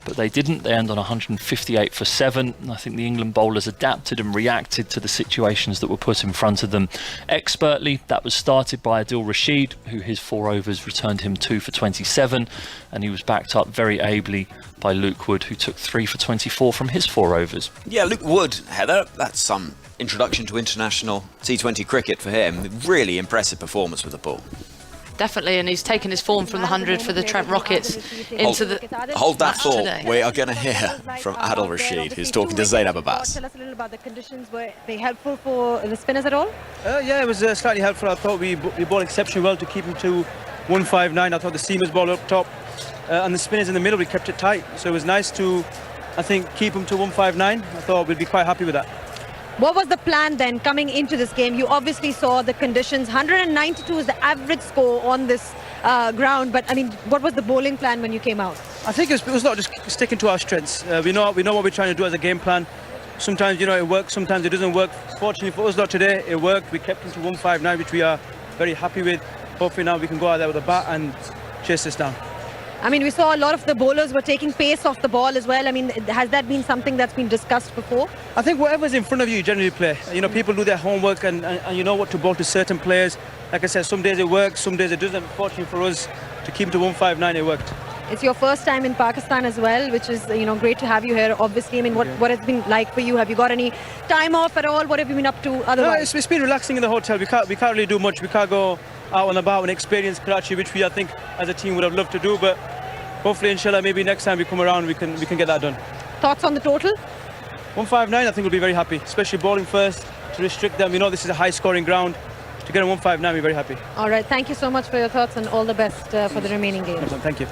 I: But they didn't. They end on 158 for 7. I think the England bowlers adapted and reacted to the situations that were put in front of them expertly. That was started by Adil Rashid, who his 4 overs returned him 2 for 27, and he was backed up very ably by Luke Wood, who took 3 for 24 from his 4 overs.
B: Yeah, Luke Wood, Heather, that's some introduction to international T20 cricket for him. Really impressive performance with the ball.
J: Definitely, and he's taken his form from the 100 for the Trent Rockets into
B: Hold that thought.
J: Today.
B: We are going to hear from Adil Rashid, who's talking to Zainab Abbas.
K: Tell us a little about the conditions. Were they helpful for the spinners at all?
L: Yeah, it was slightly helpful. I thought we bowled exceptionally well to keep him to 159. I thought the seamers bowled up top and the spinners in the middle, we kept it tight. So it was nice to, I think, keep him to 159. I thought we'd be quite happy with that.
K: What was the plan then coming into this game? You obviously saw the conditions. 192 is the average score on this ground. But I mean, what was the bowling plan when you came out?
L: I think it was not just sticking to our strengths. We know what we're trying to do as a game plan. Sometimes, it works, sometimes it doesn't work. Fortunately for us, not today, it worked. We kept him to 159, which we are very happy with. Hopefully now we can go out there with a bat and chase this down.
K: I mean, we saw a lot of the bowlers were taking pace off the ball as well. I mean, has that been something that's been discussed before?
L: I think whatever's in front of you generally play. People do their homework and you know what to bowl to certain players. Like I said, some days it works, some days it doesn't. Fortunately for us, to keep him to 159, it worked.
K: It's your first time in Pakistan as well, which is, great to have you here, obviously. I mean, what has it been like for you? Have you got any time off at all? What have you been up to otherwise?
L: No, it's been relaxing in the hotel. We can't really do much. We can't go out and about and experience Karachi, which we, I think, as a team would have loved to do. But hopefully, inshallah, maybe next time we come around, we can get that done.
K: Thoughts on the total?
L: 159, I think we'll be very happy, especially bowling first to restrict them. We know this is a high-scoring ground. To get a 159, we're very happy.
K: All right, thank you so much for your thoughts and all the best for the remaining games.
L: Thank you.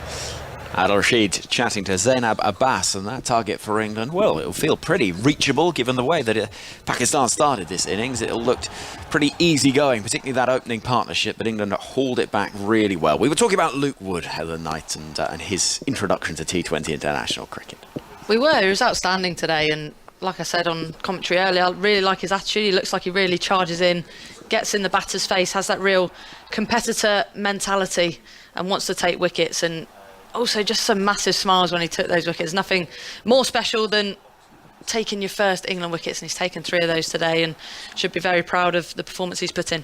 B: Adil Rashid chatting to Zainab Abbas, and that target for England, well, it'll feel pretty reachable given the way that Pakistan started this innings. It looked pretty easy going, particularly that opening partnership, but England hauled it back really well. We were talking about Luke Wood the other night and his introduction to T20 international cricket.
J: We were. He was outstanding today, and like I said on commentary earlier, I really like his attitude. He looks like he really charges in, gets in the batter's face, has that real competitor mentality and wants to take wickets, and also just some massive smiles when he took those wickets. Nothing more special than taking your first England wickets, and he's taken 3 of those today and should be very proud of the performance he's put in.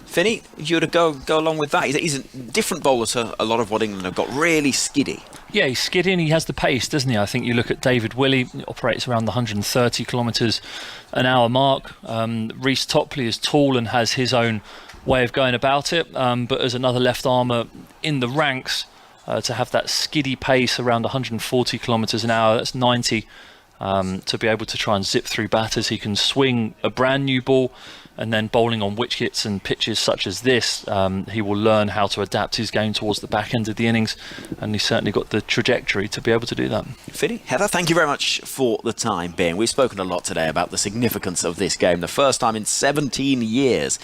B: Finney, you were to go along with that. He's a different bowler to a lot of what England have got, really skiddy.
I: Yeah, he's skiddy and he has the pace, doesn't he? I think you look at David Willey, he operates around the 130 kilometres an hour mark. Reece Topley is tall and has his own way of going about it, but as another left armer in the ranks, to have that skiddy pace around 140 kilometres an hour, that's 90, to be able to try and zip through batters. He can swing a brand new ball, and then bowling on wickets and pitches such as this, he will learn how to adapt his game towards the back end of the innings, and he's certainly got the trajectory to be able to do that.
B: Finney, Heather, thank you very much for the time being. We've spoken a lot today about the significance of this game. The first time in 17 years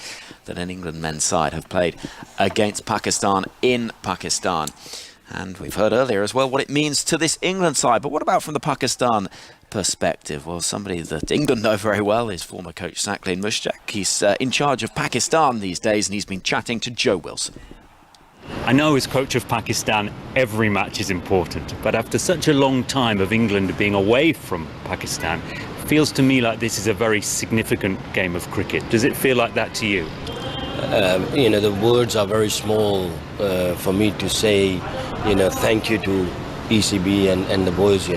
B: that an England men's side have played against Pakistan in Pakistan. And we've heard earlier as well what it means to this England side. But what about from the Pakistan perspective? Well, somebody that England know very well is former coach Sakleen Mushtaq. He's in charge of Pakistan these days, and he's been chatting to Joe Wilson.
M: I know as coach of Pakistan, every match is important. But after such a long time of England being away from Pakistan, it feels to me like this is a very significant game of cricket. Does it feel like that to you?
N: The words are very small for me to say, thank you to ECB and the boys,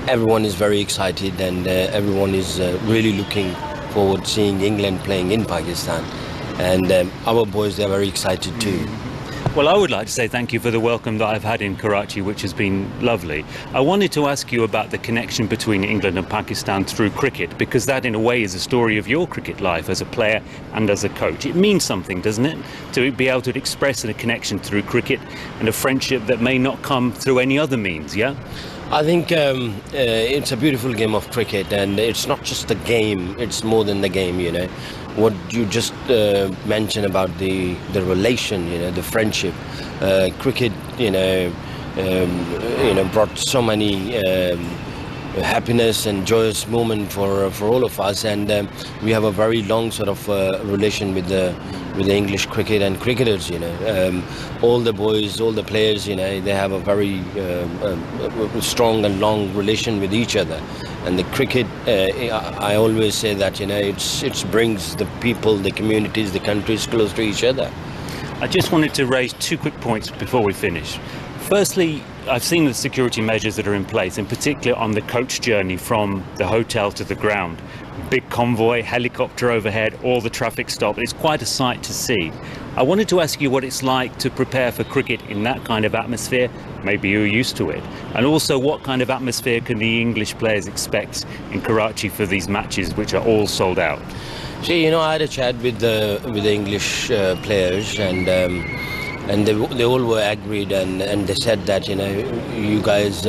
N: everyone is very excited, and everyone is really looking forward to seeing England playing in Pakistan. And our boys, they're very excited too.
M: Well, I would like to say thank you for the welcome that I've had in Karachi, which has been lovely. I wanted to ask you about the connection between England and Pakistan through cricket, because that in a way is a story of your cricket life as a player and as a coach. It means something, doesn't it, to be able to express a connection through cricket and a friendship that may not come through any other means, yeah?
N: I think it's a beautiful game of cricket, and it's not just a game, it's more than the game, What you just mentioned about the relation, the friendship, cricket, brought so many happiness and joyous moment for all of us, and we have a very long sort of relation with the English cricket and cricketers. All the boys, all the players, they have a very strong and long relation with each other. And the cricket, I always say that it brings the people, the communities, the countries close to each other.
M: I just wanted to raise 2 quick points before we finish. Firstly, I've seen the security measures that are in place, in particular on the coach journey from the hotel to the ground. Big convoy, helicopter overhead, all the traffic stopped. It's quite a sight to see. I wanted to ask you what it's like to prepare for cricket in that kind of atmosphere. Maybe you're used to it. And also, what kind of atmosphere can the English players expect in Karachi for these matches, which are all sold out?
N: See, I had a chat with the English players, and they all were agreed, and they said that you guys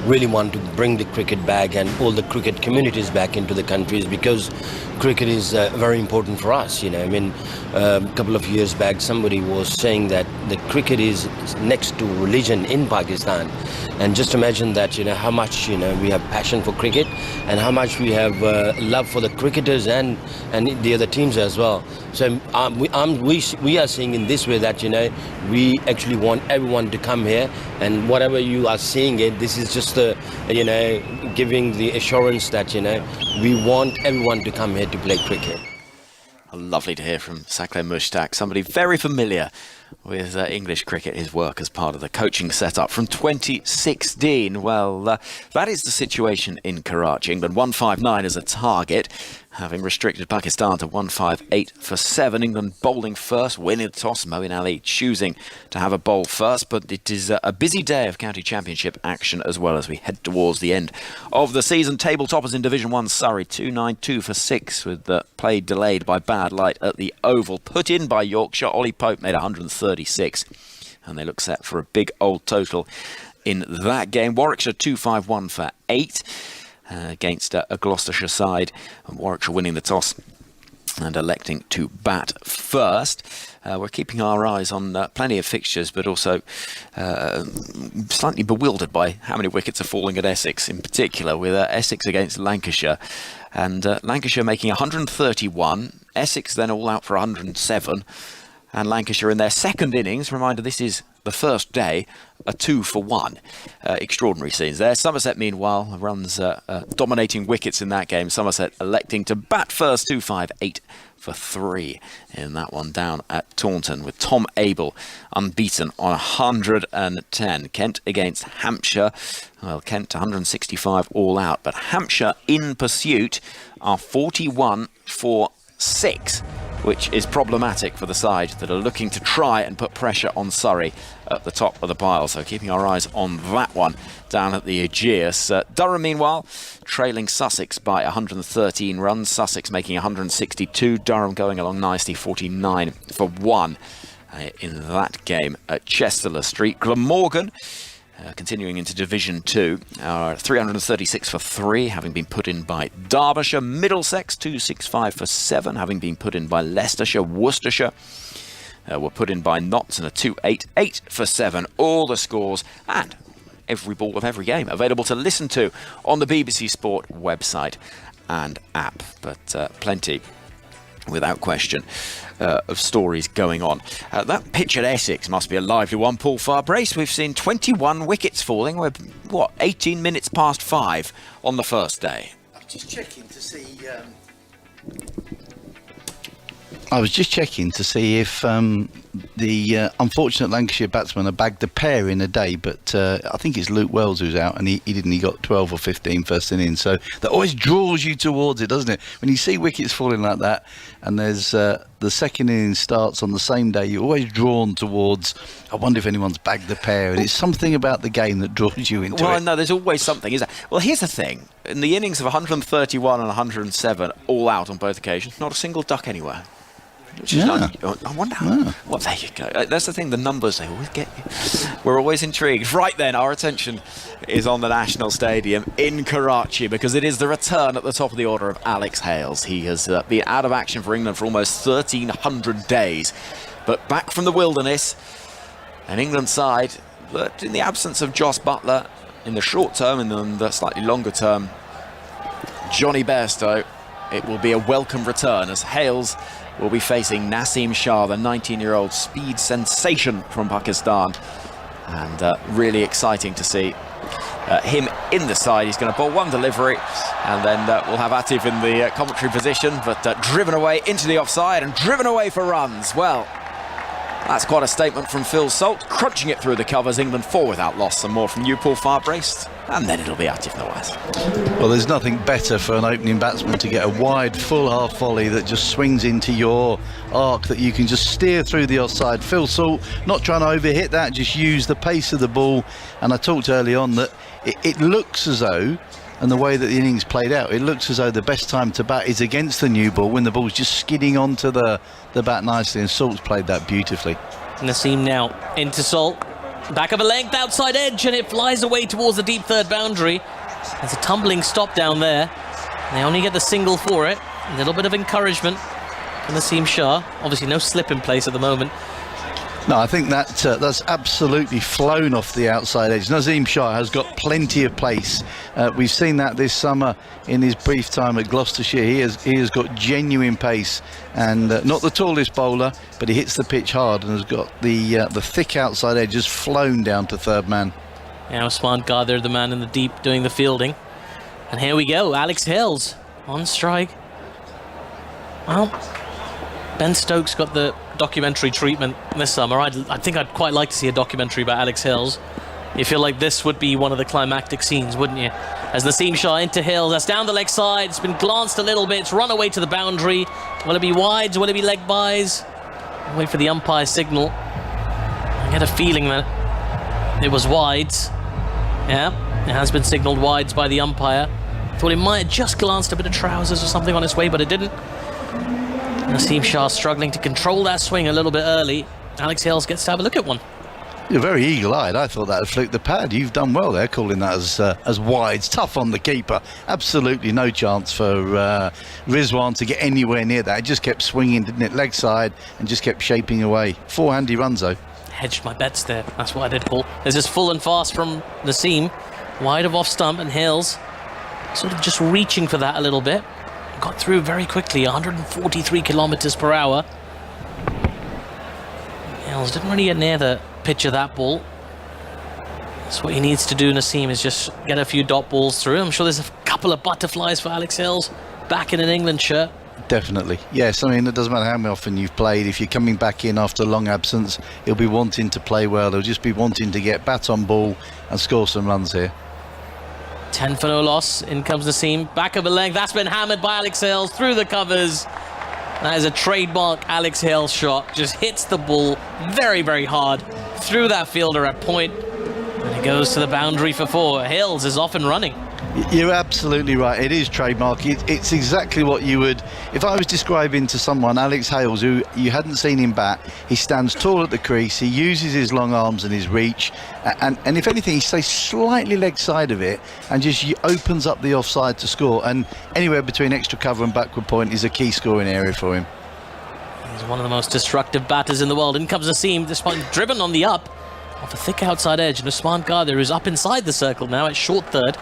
N: really want to bring the cricket back and all the cricket communities back into the countries, because cricket is very important for us. A couple of years back somebody was saying that the cricket is next to religion in Pakistan, and just imagine that how much we have passion for cricket, and how much we have love for the cricketers and the other teams as well. So we are seeing in this way that we actually want everyone to come here, and whatever you are seeing it, this is just giving the assurance that we want everyone to come here to play cricket.
B: Lovely to hear from Sakleen Mushtaq, somebody very familiar with English cricket, his work as part of the coaching setup from 2016. Well, that is the situation in Karachi. England 159 as a target, having restricted Pakistan to 158 for 7. England bowling first, winning the toss. Moeen Ali choosing to have a bowl first, but it is a busy day of county championship action as well as we head towards the end of the season. Table toppers in Division 1, Surrey 292 for 6 with the play delayed by bad light at the Oval. Put in by Yorkshire, Ollie Pope made 136 and they look set for a big old total in that game. Warwickshire 251 for 8. Against a Gloucestershire side, and Warwickshire winning the toss and electing to bat first. We're keeping our eyes on plenty of fixtures, but also slightly bewildered by how many wickets are falling at Essex, in particular with Essex against Lancashire, and Lancashire making 131, Essex then all out for 107, and Lancashire in their second innings, reminder this is the first day, a 2 for 1. Extraordinary scenes there. Somerset, meanwhile, runs dominating wickets in that game. Somerset electing to bat first, 258 for 3 in that one down at Taunton, with Tom Abel unbeaten on 110. Kent against Hampshire. Well, Kent 165 all out, but Hampshire in pursuit are 41 for 6. Which is problematic for the side that are looking to try and put pressure on Surrey at the top of the pile. So keeping our eyes on that one down at the Aegeus. Durham, meanwhile, trailing Sussex by 113 runs. Sussex making 162. Durham going along nicely, 49 for 1 in that game at Chesterler Street. Glamorgan continuing into Division 2, 336 for 3, having been put in by Derbyshire. Middlesex, 265 for 7, having been put in by Leicestershire. Worcestershire were put in by Notts and a 288 for 7. All the scores and every ball of every game available to listen to on the BBC Sport website and app. But plenty, without question, of stories going on. That pitch at Essex must be a lively one, Paul Farbrace. We've seen 21 wickets falling. We're, 18 minutes past 5 on the first day.
H: I'm just checking to see... I was just checking to see if the unfortunate Lancashire batsman had bagged a pair in a day, but I think it's Luke Wells who's out, and he didn't. He got 12 or 15 first innings, so that always draws you towards it, doesn't it? When you see wickets falling like that, and there's the second innings starts on the same day, you're always drawn towards, I wonder if anyone's bagged the pair, and it's something about the game that draws you into it.
B: Well, no, there's always something, is there? Well, here's the thing. In the innings of 131 and 107, all out on both occasions, not a single duck anywhere.
H: Yeah.
B: I wonder how. Well, there you go. That's the thing, the numbers, they always get you. We're always intrigued. Right then, our attention is on the National Stadium in Karachi, because it is the return at the top of the order of Alex Hales. He has been out of action for England for almost 1,300 days. But back from the wilderness, an England side that, in the absence of Joss Buttler, in the short term and in the slightly longer term, Johnny Bairstow, it will be a welcome return as Hales will be facing Naseem Shah, the 19-year-old speed sensation from Pakistan. And really exciting to see him in the side. He's going to bowl one delivery, and then we'll have Atif in the commentary position, but driven away into the offside and driven away for runs. Well, that's quite a statement from Phil Salt, crunching it through the covers. England 4 without loss. Some more from you, Paul Farbrace, and then it'll be Atif Nawaz.
H: Well, there's nothing better for an opening batsman to get a wide full half volley that just swings into your arc that you can just steer through the offside. Phil Salt not trying to overhit that, just use the pace of the ball. And I talked early on that it looks as though, and the way that the innings played out, it looks as though the best time to bat is against the new ball, when the ball's just skidding onto the bat nicely, and Salt's played that beautifully.
G: Naseem now into Salt. Back of a length, outside edge, and it flies away towards the deep third boundary. There's a tumbling stop down there. They only get the single for it. A little bit of encouragement from Naseem Shah. Obviously no slip in place at the moment.
H: No, I think that's absolutely flown off the outside edge. Naseem Shah has got plenty of pace. We've seen that this summer in his brief time at Gloucestershire. He has got genuine pace, and not the tallest bowler, but he hits the pitch hard and has got the thick outside edge has flown down to third man.
G: Now Usman Qadir, the man in the deep, doing the fielding. And here we go, Alex Hales on strike. Well, Ben Stokes got the documentary treatment this summer. I think I'd quite like to see a documentary about Alex Hales. You feel like this would be one of the climactic scenes, wouldn't you? as Naseem Shah into Hill. That's down the leg side. It's been glanced a little bit. It's run away to the boundary. Will it be wides? Will it be leg byes? Wait for the umpire signal. I get a feeling that it was wides. Yeah, it has been signalled wides by the umpire. Thought it might have just glanced a bit of trousers or something on its way, but it didn't. Naseem Shah struggling to control that swing a little bit early. Alex Hales gets to have a look at one.
H: You're very eagle-eyed. I thought that would fluke the pad. You've done well there, calling that as wides. Tough on the keeper. Absolutely no chance for Rizwan to get anywhere near that. It just kept swinging, didn't it? Leg side, and just kept shaping away. 4 handy runs, though.
G: Hedged my bets there. That's what I did, Paul. There's this full and fast from Naseem. Wide of off stump, and Hales sort of just reaching for that a little bit. Got through very quickly, 143 kilometers per hour. Hales didn't really get near the pitch of that ball. That's what he needs to do, Naseem, is just get a few dot balls through. I'm sure there's a couple of butterflies for Alex Hales back in an England shirt.
H: Definitely. Yes, I mean, it doesn't matter how often you've played. If you're coming back in after a long absence, he'll be wanting to play well. He'll just be wanting to get bat on ball and score some runs here.
G: 10 for no loss. In comes Naseem. Back of a leg. That's been hammered by Alex Hales through the covers. That is a trademark Alex Hales shot. Just hits the ball very, very hard through that fielder at point. And it goes to the boundary for 4. Hales is off and running.
H: You're absolutely right. It is trademark. It's exactly what you would... If I was describing to someone Alex Hales, who you hadn't seen him bat, he stands tall at the crease, he uses his long arms and his reach, and if anything, he stays slightly leg side of it and just opens up the offside to score. And anywhere between extra cover and backward point is a key scoring area for him.
G: He's one of the most destructive batters in the world. In comes Naseem, despite driven on the up off a thick outside edge. And Usman Qadir is up inside the circle now at short third.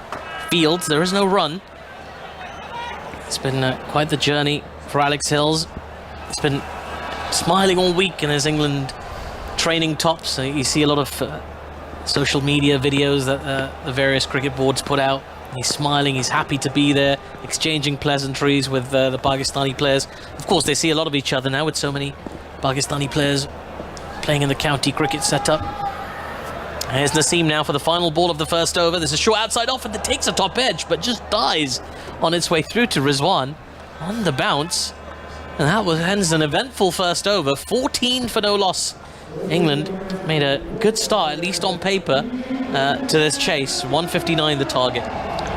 G: Fields, there is no run. It's been quite the journey for Alex Hales. It's been smiling all week in his England training tops. You see a lot of social media videos that the various cricket boards put out. He's smiling, he's happy to be there, exchanging pleasantries with the Pakistani players. Of course, they see a lot of each other now with so many Pakistani players playing in the county cricket setup. Here's Naseem now for the final ball of the first over. There's a short outside off and it takes a top edge, but just dies on its way through to Rizwan on the bounce. And that ends an eventful first over. 14 for no loss. England made a good start, at least on paper, to this chase. 159 the target.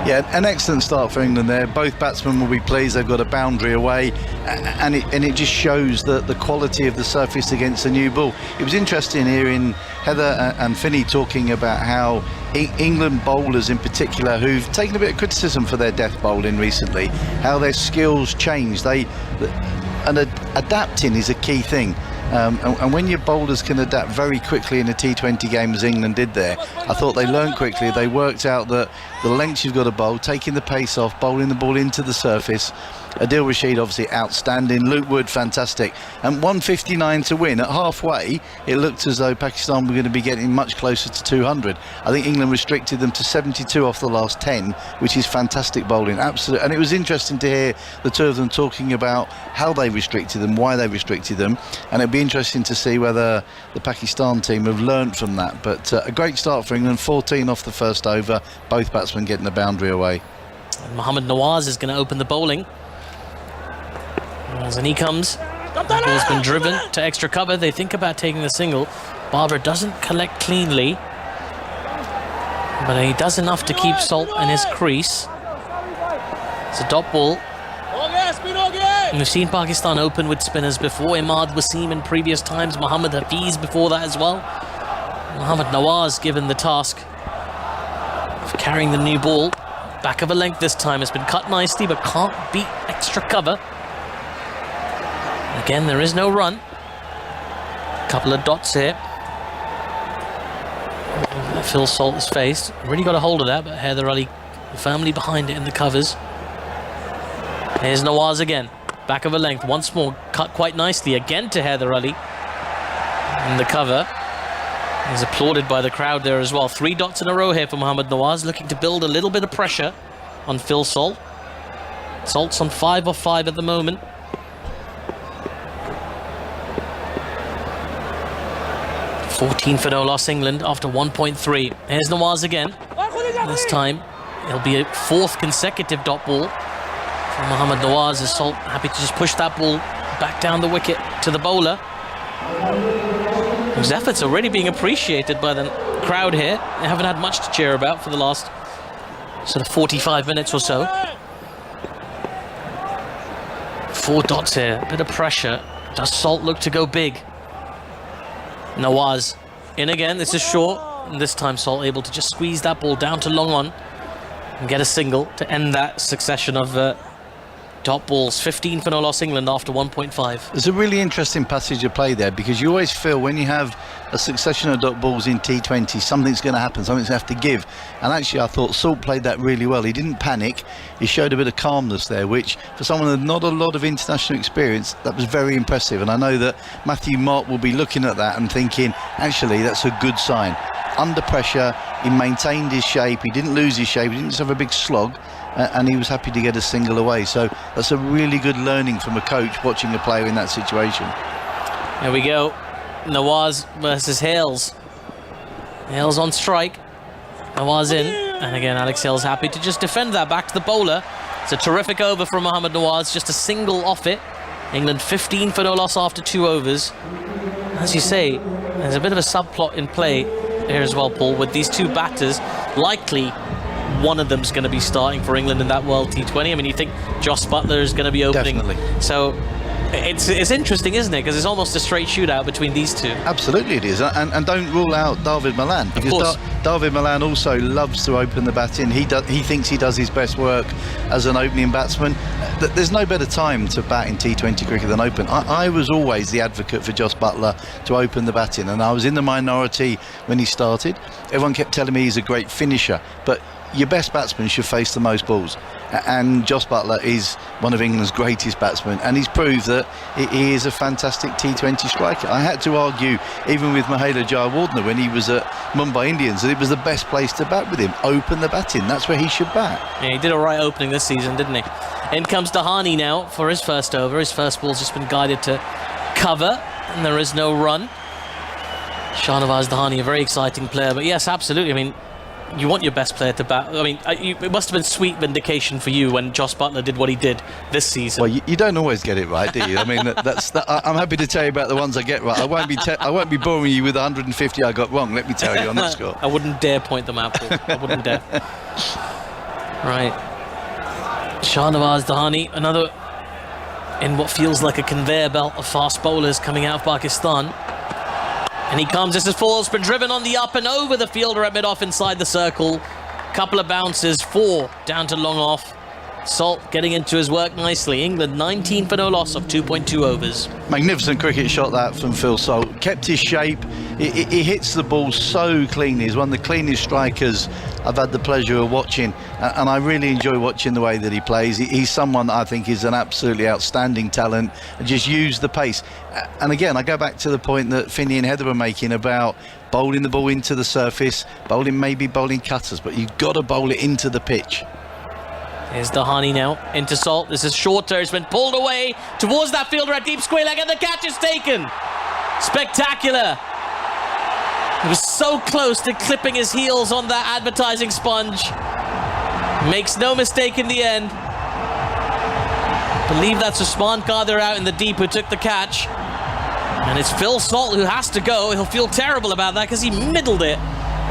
H: Yeah, an excellent start for England there. Both batsmen will be pleased. They've got a boundary away, and it just shows the quality of the surface against the new ball. It was interesting hearing Heather and Finney talking about how England bowlers in particular, who've taken a bit of criticism for their death bowling recently, how their skills change. Adapting is a key thing. And when your bowlers can adapt very quickly in a T20 game, as England did there, I thought they learned quickly. They worked out that the lengths you've got to bowl, taking the pace off, bowling the ball into the surface. Adil Rashid obviously outstanding. Luke Wood fantastic. And 159 to win. At halfway, it looked as though Pakistan were going to be getting much closer to 200. I think England restricted them to 72 off the last 10, which is fantastic bowling. Absolutely. And it was interesting to hear the two of them talking about how they restricted them, why they restricted them. And it'd be interesting to see whether the Pakistan team have learnt from that. But a great start for England. 14 off the first over. Both batsmen getting the boundary away.
G: And Mohammad Nawaz is going to open the bowling. And he comes. The ball's been driven to extra cover. They think about taking the single. Barber doesn't collect cleanly, but he does enough to keep Salt in his crease. It's a dot ball. And we've seen Pakistan open with spinners before. Imad Wasim in previous times. Mohammad Hafiz before that as well. Mohammad Nawaz given the task of carrying the new ball. Back of a length this time. It's been cut nicely, but can't beat extra cover. Again, there is no run. Couple of dots here. Phil Salt is faced. Really got a hold of that, but Heather Ali firmly behind it in the covers. Here's Nawaz again. Back of a length once more. Cut quite nicely again to Heather Ali in the cover. He's applauded by the crowd there as well. 3 dots in a row here for Mohammad Nawaz, looking to build a little bit of pressure on Phil Salt. Salt's on 5 off 5 at the moment. .14 for no loss England after 1.3. Here's Nawaz again. This time It'll be a 4th consecutive dot ball from Mohammad Nawaz, as Salt happy to just push that ball back down the wicket to the bowler, whose efforts are already being appreciated by the crowd here. They haven't had much to cheer about for the last sort of 45 minutes or so. 4 dots here, a bit of pressure. Does Salt look to go big? Nawaz in again. This is short, and this time Salt able to just squeeze that ball down to long on and get a single to end that succession of dot balls. 15 for no loss England after 1.5.
H: There's a really interesting passage of play there, because you always feel when you have a succession of dot balls in T20, something's going to happen, something's going to have to give. And actually I thought Salt played that really well. He didn't panic, he showed a bit of calmness there, which for someone with not a lot of international experience, that was very impressive. And I know that Matthew Mark will be looking at that and thinking, actually that's a good sign. Under pressure, he maintained his shape, he didn't lose his shape, he didn't just have a big slog, and he was happy to get a single away. So that's a really good learning from a coach watching a player in that situation.
G: Here we go. Nawaz versus Hales. Hales on strike. Nawaz in. And again, Alex Hales happy to just defend that back to the bowler. It's a terrific over from Mohammad Nawaz, just a single off it. England 15 for no loss after 2 overs. As you say, there's a bit of a subplot in play here as well, Paul, with these 2 batters. Likely one of them's going to be starting for England in that World T20. I mean, you think Joss Buttler is going to be opening.
H: Definitely.
G: So it's interesting, isn't it? Because it's almost a straight shootout between these 2.
H: Absolutely it is. And don't rule out David Malan, because David Malan also loves to open the batting. He thinks he does his best work as an opening batsman. There's no better time to bat in T20 cricket than open. I was always the advocate for Joss Buttler to open the batting, and I was in the minority when he started. Everyone kept telling me he's a great finisher, but your best batsman should face the most balls, and Joss Buttler is one of England's greatest batsmen, and he's proved that he is a fantastic T20 striker. I had to argue, even with Mahela Jayawardene when he was at Mumbai Indians, that it was the best place to bat with him. Open the batting, that's where he should bat.
G: Yeah, he did a right opening this season, didn't he? In comes Dahani now for his first over. His first ball's just been guided to cover, and there is no run. Shahnawaz Dahani, a very exciting player, but yes, absolutely. I mean, you want your best player to bat. I mean, it must have been sweet vindication for you when Joss Buttler did what he did this season.
H: Well, you don't always get it right, do you? I mean, I'm happy to tell you about the ones I get right. I won't be boring you with 150 I got wrong. Let me tell you on that score.
G: I wouldn't dare point them out, Paul. I wouldn't dare. Right, Shahnawaz Dahani, another in what feels like a conveyor belt of fast bowlers coming out of Pakistan. And he comes, this is full, been driven on the up and over the fielder at mid-off inside the circle. Couple of bounces, 4 down to long off. Salt getting into his work nicely. England 19 for no loss of 2.2 overs.
H: Magnificent cricket shot that from Phil Salt. Kept his shape. He hits the ball so cleanly. He's one of the cleanest strikers I've had the pleasure of watching, and I really enjoy watching the way that he plays. He's someone that I think is an absolutely outstanding talent, and just use the pace. And again, I go back to the point that Finney and Heather were making about bowling the ball into the surface, maybe bowling cutters, but you've got to bowl it into the pitch.
G: Here's Dahani now into Salt. This is shorter. It's been pulled away towards that fielder at deep square leg, and the catch is taken. Spectacular. He was so close to clipping his heels on that advertising sponge. Makes no mistake in the end. I believe that's Usman Qadir out in the deep who took the catch. And it's Phil Salt who has to go. He'll feel terrible about that because he middled it.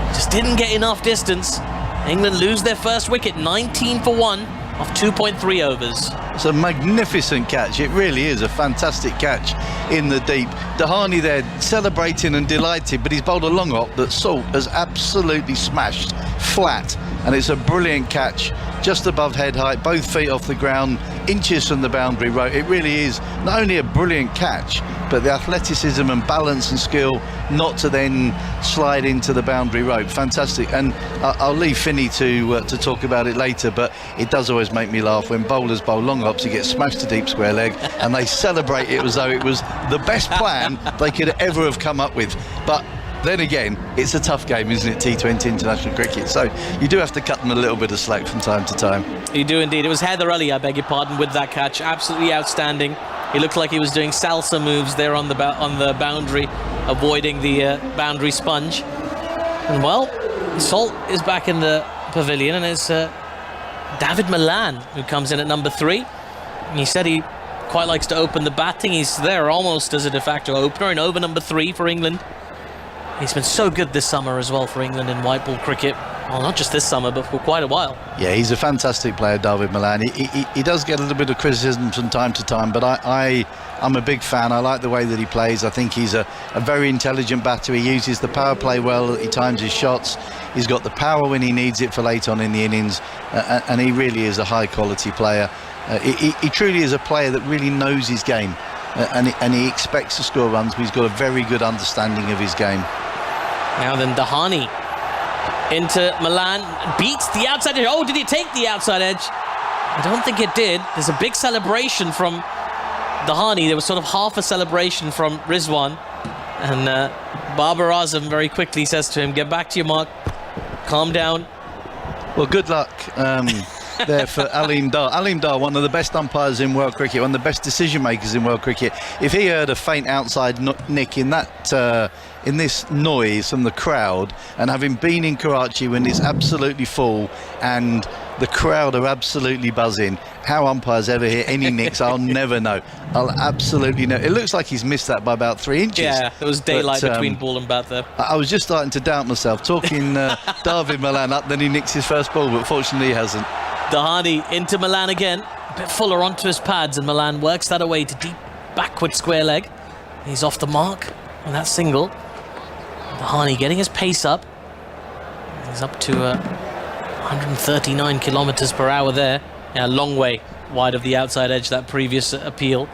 G: Just didn't get enough distance. England lose their first wicket, 19 for 1 of 2.3 overs.
H: It's a magnificent catch. It really is a fantastic catch in the deep. Dahani there celebrating and delighted, but he's bowled a long hop that Salt has absolutely smashed flat, and it's a brilliant catch just above head height, both feet off the ground, inches from the boundary rope. It really is not only a brilliant catch, but the athleticism and balance and skill not to then slide into the boundary rope. Fantastic. And I'll leave Finney to talk about it later, but it does always make me laugh when bowlers bowl long hops, he gets smashed to deep square leg, and they celebrate it as though it was the best plan they could ever have come up with. But then again, it's a tough game, isn't it, T20 international cricket? So you do have to cut them a little bit of slack from time to time.
G: You do indeed. It was Heather Ali, I beg your pardon, with that catch. Absolutely outstanding. He looked like he was doing salsa moves there on the boundary, avoiding the boundary sponge. And well, Salt is back in the pavilion and is David Milan, who comes in at number 3. And he said he quite likes to open the batting. He's there almost as a de facto opener in over number 3 for England. He's been so good this summer as well for England in white ball cricket. Well, not just this summer, but for quite a while.
H: Yeah, he's a fantastic player, David Milan. He does get a little bit of criticism from time to time, but I'm a big fan. I like the way that he plays. I think he's a very intelligent batter. He uses the power play well. He times his shots. He's got the power when he needs it for late on in the innings, and he really is a high-quality player. He truly is a player that really knows his game, and he expects to score runs, but he's got a very good understanding of his game.
G: Now then, Dahani into Milan, beats the outside edge. Oh, did he take the outside edge? I don't think it did. There's a big celebration from Dahani. There was sort of half a celebration from Rizwan, and Babar Azam very quickly says to him, get back to your mark, calm down.
H: Well, good luck there for Aleem Dar. Aleem Dar, one of the best umpires in world cricket, one of the best decision makers in world cricket. If he heard a faint outside nick in that in this noise from the crowd, and having been in Karachi when it's absolutely full and the crowd are absolutely buzzing, how umpires ever hear any nicks, I'll never know. I'll absolutely know. It looks like he's missed that by about 3 inches.
G: Yeah, there was daylight between ball and bat there.
H: I was just starting to doubt myself, talking David Milan up, then he nicks his first ball, but fortunately he hasn't.
G: Dahani into Milan again, a bit fuller onto his pads, and Milan works that away to deep backward square leg. He's off the mark on that single. Dahani getting his pace up. He's up to 139 kilometers per hour there. Yeah, a long way wide of the outside edge, that previous appeal.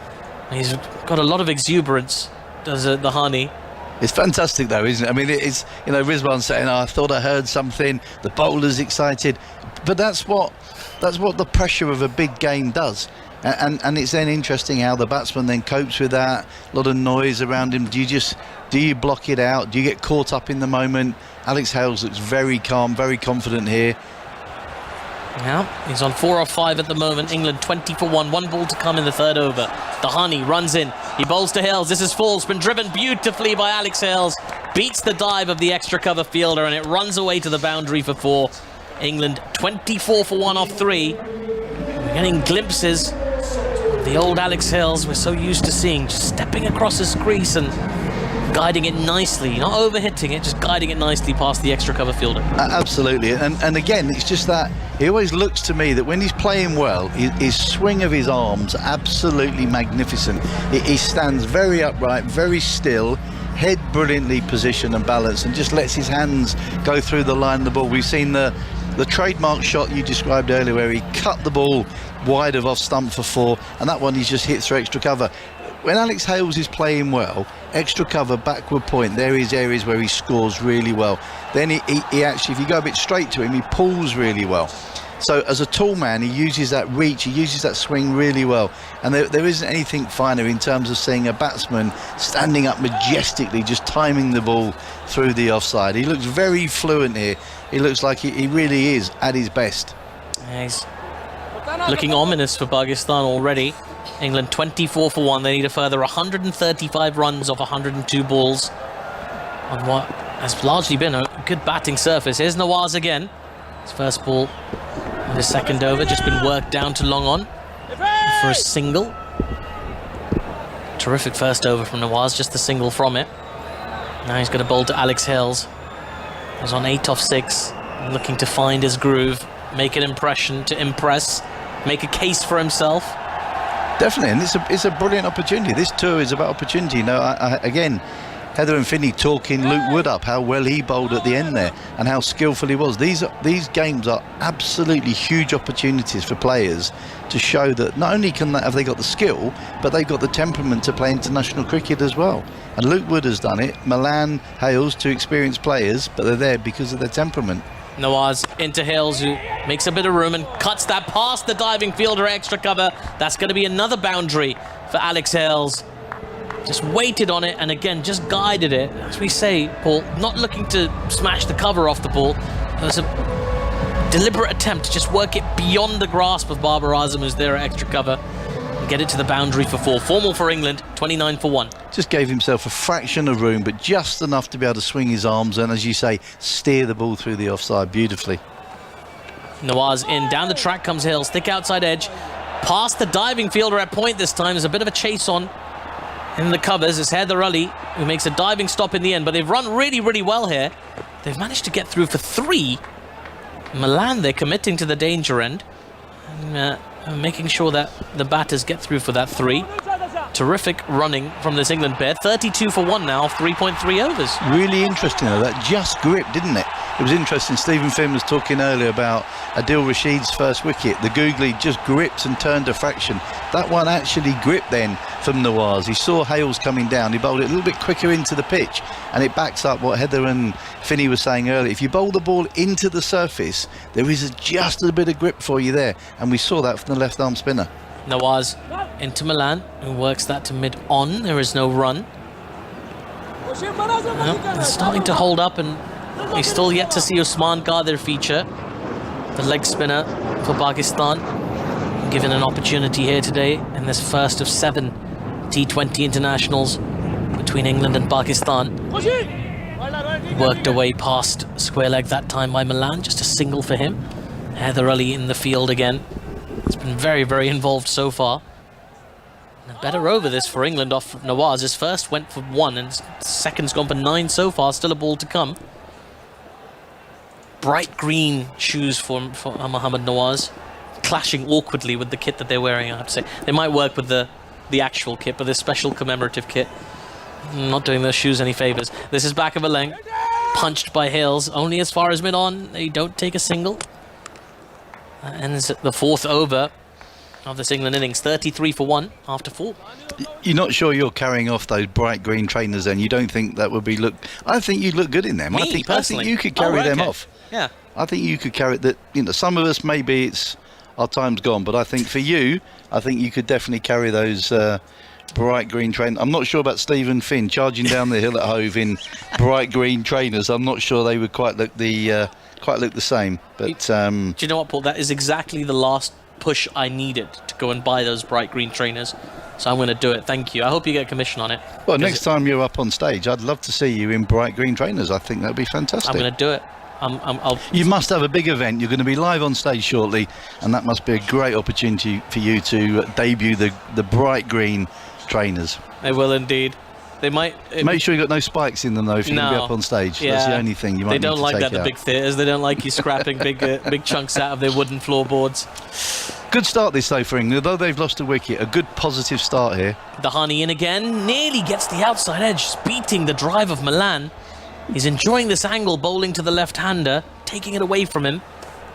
G: He's got a lot of exuberance, does Dahani.
H: It's fantastic though, isn't it? I mean, it's, you know, Rizwan saying, I thought I heard something, the bowler's excited, but that's what the pressure of a big game does. And it's then interesting how the batsman then copes with that. A lot of noise around him. Do you block it out? Do you get caught up in the moment? Alex Hales looks very calm, very confident here.
G: Now he's on 4 off 5 at the moment. England 20 for 1 ball to come in the third over. Dahani runs in, he bowls to Hales. This is full, been driven beautifully by Alex Hales, beats the dive of the extra cover fielder, and it runs away to the boundary for 4. England 24 for 1 off 3. We're getting glimpses of the old Alex Hales we're so used to seeing, just stepping across his crease and guiding it nicely, not overhitting it, just guiding it nicely past the extra cover fielder.
H: Absolutely, and again, it's just that he always looks to me that when he's playing well, his swing of his arms absolutely magnificent. He stands very upright, very still, head brilliantly positioned and balanced, and just lets his hands go through the line of the ball. We've seen the trademark shot you described earlier, where he cut the ball wide of off stump for 4, and that one he's just hit through extra cover. When Alex Hales is playing well, extra cover, backward point, there is areas where he scores really well. Then he actually, if you go a bit straight to him, he pulls really well. So as a tall man, he uses that reach, he uses that swing really well. And there isn't anything finer in terms of seeing a batsman standing up majestically, just timing the ball through the offside. He looks very fluent here. He looks like he really is at his best.
G: Yeah, he's looking ominous for Pakistan already. England 24 for 1. They need a further 135 runs off 102 balls on what has largely been a good batting surface. Here's Nawaz again. His first ball of his second over, just been worked down to long on for a single. Terrific first over from Nawaz, just the single from it. Now he's got a bowl to Alex Hales. He's on 8 off 6, looking to find his groove, make an impression to impress, make a case for himself.
H: Definitely, and it's a brilliant opportunity. This tour is about opportunity. You know, again, Heather and Finney talking Luke Wood up, how well he bowled at the end there and how skillful he was. These games are absolutely huge opportunities for players to show that not only have they got the skill, but they've got the temperament to play international cricket as well. And Luke Wood has done it. Milan, Hales, 2 experienced players, but they're there because of their temperament.
G: Nawaz into Hales, who makes a bit of room and cuts that past the diving fielder, extra cover. That's going to be another boundary for Alex Hales. Just waited on it and again just guided it. As we say, Paul, not looking to smash the cover off the ball. It was a deliberate attempt to just work it beyond the grasp of Babar Azam, who's there at extra cover, and get it to the boundary for 4. Formal for England, 29 for 1.
H: Just gave himself a fraction of room, but just enough to be able to swing his arms and, as you say, steer the ball through the offside beautifully.
G: Nawaz in, down the track comes Hills, thick outside edge, past the diving fielder at point this time. There's a bit of a chase on in the covers. It's Heather Ali who makes a diving stop in the end, but they've run really, really well here. They've managed to get through for 3. Milan, they're committing to the danger end and making sure that the batters get through for that 3. Terrific running from this England pair. 32 for 1 now, 3.3 overs.
H: Really interesting though, that just gripped, didn't it? It was interesting. Stephen Finn was talking earlier about Adil Rashid's first wicket. The googly just gripped and turned a fraction. That one actually gripped then from Nawaz. He saw Hales coming down. He bowled it a little bit quicker into the pitch, and it backs up what Heather and Finney were saying earlier. If you bowl the ball into the surface, there is just a bit of grip for you there, and we saw that from the left arm spinner.
G: Nawaz into Milan, who works that to mid-on. There is no run. They're starting to hold up, and we still yet to see Usman Qadir feature, the leg spinner for Pakistan, given an opportunity here today in this first of 7 T20 internationals between England and Pakistan. Worked away past square leg that time by Milan, just a single for him. Heather Ali in the field again. It's been very, very involved so far. And a better over this for England off Nawaz. His first went for 1 and his second's gone for 9 so far. Still a ball to come. Bright green shoes for Mohammad Nawaz, clashing awkwardly with the kit that they're wearing, I have to say. They might work with the actual kit, but this special commemorative kit, not doing those shoes any favours. This is back of a length, punched by Hales, only as far as mid-on. They don't take a single. That ends the 4th over of this England innings, 33 for 1 after 4.
H: You're not sure you're carrying off those bright green trainers then? You don't think that would be I think you'd look good in them. I think you could carry them off.
G: Yeah.
H: I think you could carry that. You know, some of us maybe it's our time's gone, but I think for you, I think you could definitely carry those bright green trainers. I'm not sure about Stephen Finn charging down the hill at Hove in bright green trainers. I'm not sure they would quite look the same. But
G: do you know what, Paul? That is exactly the last push I needed to go and buy those bright green trainers. So I'm going to do it. Thank you. I hope you get a commission on it.
H: Well, next time you're up on stage, I'd love to see you in bright green trainers. I think that'd be fantastic.
G: I'm going to do it.
H: You must have a big event. You're going to be live on stage shortly, and that must be a great opportunity for you to debut the bright green trainers.
G: They will indeed. They might
H: make sure you got no spikes in them though if you're going to be up on stage.
G: Yeah.
H: That's the only thing you might.
G: They don't
H: need to
G: like
H: take
G: that. The
H: out.
G: big theatres. They don't like you scrapping big chunks out of their wooden floorboards.
H: Good start this though for England, though they've lost a wicket. A good positive start here.
G: Dahani in again, nearly gets the outside edge, beating the drive of Milan. He's enjoying this angle, bowling to the left-hander, taking it away from him.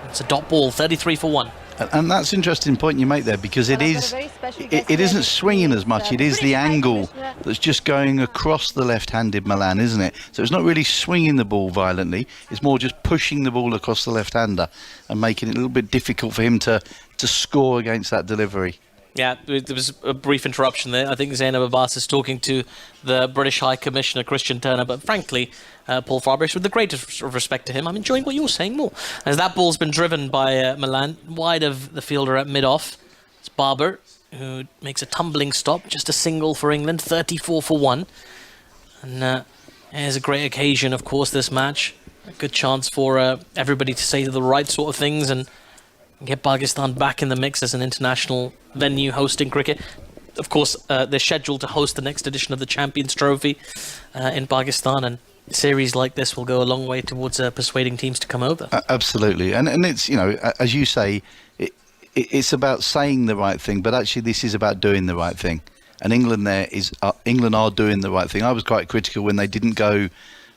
G: It's a dot ball, 33 for 1.
H: And that's an interesting point you make there, because it isn't swinging as much. It is the angle that's just going across the left-handed Milan, isn't it? So it's not really swinging the ball violently. It's more just pushing the ball across the left-hander and making it a little bit difficult for him to score against that delivery.
G: Yeah, there was a brief interruption there. I think Zainab Abbas is talking to the British High Commissioner, Christian Turner, but frankly, Paul Farbrish, with the greatest respect to him, I'm enjoying what you're saying more. As that ball's been driven by Milan, wide of the fielder at mid-off. It's Barber, who makes a tumbling stop, just a single for England, 34 for 1. And here's a great occasion, of course, this match. A good chance for everybody to say the right sort of things and get Pakistan back in the mix as an international venue hosting cricket. Of course, they're scheduled to host the next edition of the Champions Trophy in Pakistan, and a series like this will go a long way towards persuading teams to come over.
H: Absolutely, and it's, you know, as you say, it's about saying the right thing, but actually this is about doing the right thing. And England England are doing the right thing. I was quite critical when they didn't go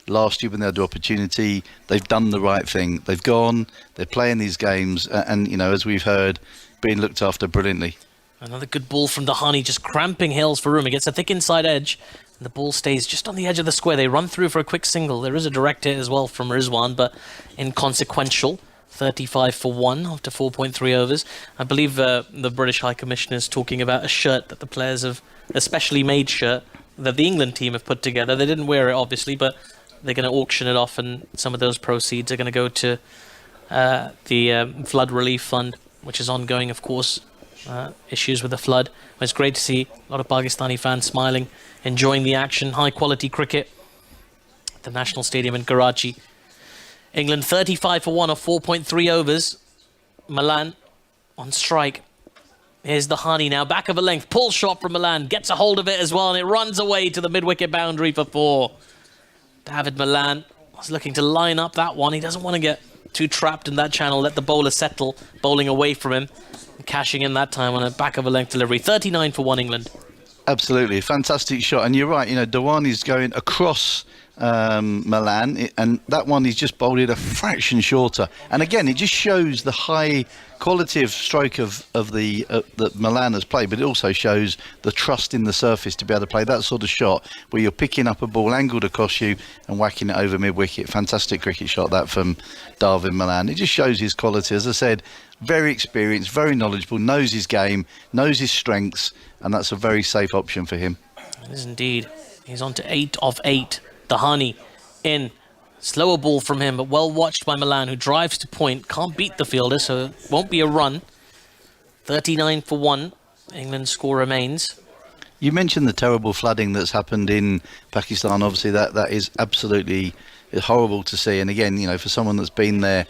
H: last year when they had the opportunity. They've done the right thing. They've gone, they're playing these games, and, you know, as we've heard, being looked after brilliantly.
G: Another good ball from Dahani, just cramping Hales for room. He gets a thick inside edge, and the ball stays just on the edge of the square. They run through for a quick single. There is a direct hit as well from Rizwan, but inconsequential. 35 for 1 after 4.3 overs. I believe the British High Commissioner is talking about a shirt that the players have, a specially made shirt that the England team have put together. They didn't wear it, obviously, but they're going to auction it off, and some of those proceeds are going to go to the Flood Relief Fund, which is ongoing, of course. Issues with the flood. It's great to see a lot of Pakistani fans smiling, enjoying the action, high-quality cricket at the National Stadium in Karachi. England 35 for 1 of 4.3 overs. Malan on strike. Here's the Hani now, back of a length, pull shot from Malan, gets a hold of it as well, and it runs away to the mid-wicket boundary for 4. David Malan was looking to line up that one. He doesn't want to get too trapped in that channel, let the bowler settle, bowling away from him, and cashing in that time on a back of a length delivery. 39 for 1 England.
H: Absolutely, fantastic shot. And you're right, Dhawani's going across Malan, and that one he's just bowled it a fraction shorter. And again, it just shows the high quality of stroke of the that Malan has played, but it also shows the trust in the surface to be able to play that sort of shot where you're picking up a ball angled across you and whacking it over mid-wicket. Fantastic cricket shot that from David Malan. It just shows his quality. As I said, very experienced, very knowledgeable, knows his game, knows his strengths, and that's a very safe option for him.
G: It is indeed. He's on to 8 of 8. Dhawani in. Slower ball from him, but well watched by Malan, who drives to point. Can't beat the fielder, so it won't be a run. 39 for 1. England's score remains.
H: You mentioned the terrible flooding that's happened in Pakistan. Obviously, that is absolutely horrible to see. And again, for someone that's been there,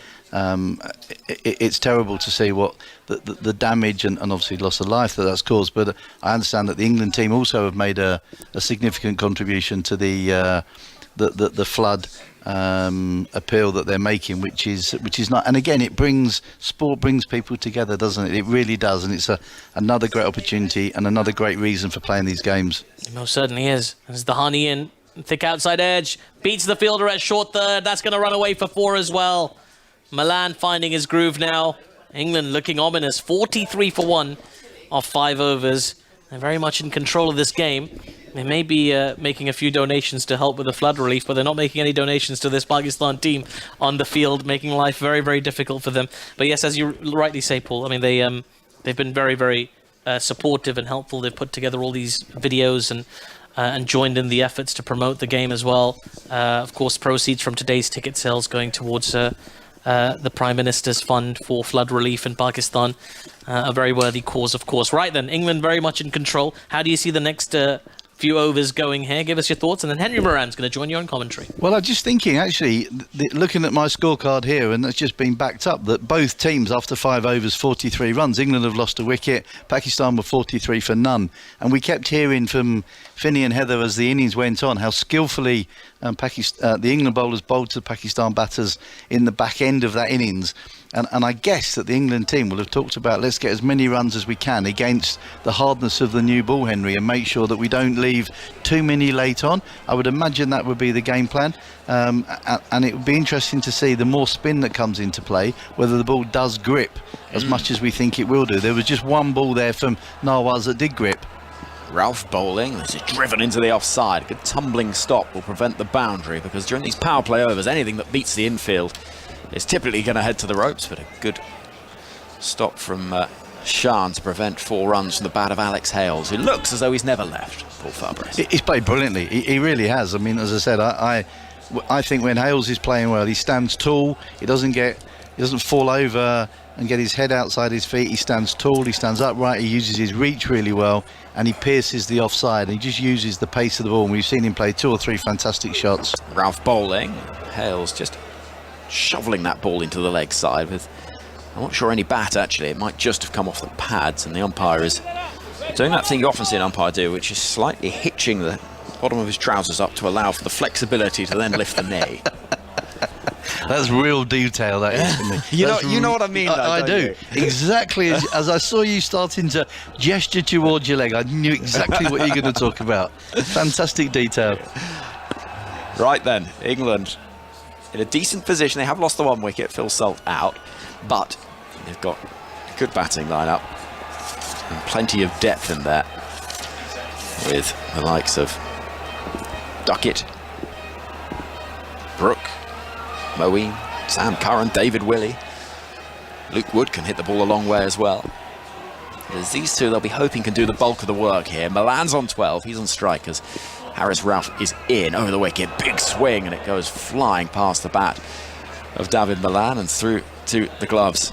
H: it's terrible to see what the damage and obviously loss of life that's caused. But I understand that the England team also have made a significant contribution to the flood appeal that they're making, which is not. And again, sport brings people together, doesn't it? It really does, and it's another great opportunity and another great reason for playing these games.
G: It most certainly is. There's Dhawani in, thick outside edge, beats the fielder at short third. That's going to run away for 4 as well. Malan finding his groove now. England looking ominous. 43 for 1 off 5 overs. They're very much in control of this game. They may be making a few donations to help with the flood relief, but they're not making any donations to this Pakistan team on the field, making life very, very difficult for them. But yes, as you rightly say, Paul, I mean, they've been very, very supportive and helpful. They've put together all these videos and joined in the efforts to promote the game as well. Of course, proceeds from today's ticket sales going towards the Prime Minister's Fund for Flood Relief in Pakistan. A very worthy cause, of course. Right then, England very much in control. How do you see the next few overs going here? Give us your thoughts, and then Henry Moran's going to join you on commentary.
H: Well, I'm just thinking, actually, looking at my scorecard here, and it's just been backed up, that both teams, after 5 overs, 43 runs. England have lost a wicket, Pakistan were 43 for none. And we kept hearing from Finney and Heather as the innings went on how skillfully the England bowlers bowled to the Pakistan batters in the back end of that innings. And I guess that the England team will have talked about, let's get as many runs as we can against the hardness of the new ball, Henry, and make sure that we don't leave too many late on. I would imagine that would be the game plan. And it would be interesting to see the more spin that comes into play, whether the ball does grip as much as we think it will do. There was just one ball there from Nawaz that did grip.
B: Ralph bowling, this is driven into the offside. A good tumbling stop will prevent the boundary, because during these power play overs, anything that beats the infield is typically going to head to the ropes. But a good stop from Shan to prevent 4 runs from the bat of Alex Hales, who looks as though he's never left Paul Fabris.
H: He's played brilliantly. He really has. I mean, as I said, I think when Hales is playing well, he stands tall. He doesn't fall over and get his head outside his feet. He stands tall, he stands upright, he uses his reach really well, and he pierces the offside. He just uses the pace of the ball, and we've seen him play 2 or 3 fantastic shots.
B: Ralph bowling, Hales just shoveling that ball into the leg side with, I'm not sure any bat actually, it might just have come off the pads, and the umpire is doing that thing you often see an umpire do, which is slightly hitching the bottom of his trousers up to allow for the flexibility to then lift the knee.
H: That's real detail, that is, for me.
B: You know what I mean, though,
H: I do.
B: You?
H: Exactly. as I saw you starting to gesture towards your leg, I knew exactly what you're going to talk about. Fantastic detail.
B: Right then, England in a decent position. They have lost the 1 wicket, Phil Salt out, but they've got a good batting lineup and plenty of depth in there, with the likes of Duckett, Brook, Moeen, Sam Curran, David Willey. Luke Wood can hit the ball a long way as well. There's these two they'll be hoping can do the bulk of the work here. Malan's on 12, he's on strikers. Harris Ralph is in over the wicket, big swing, and it goes flying past the bat of David Malan and through to the gloves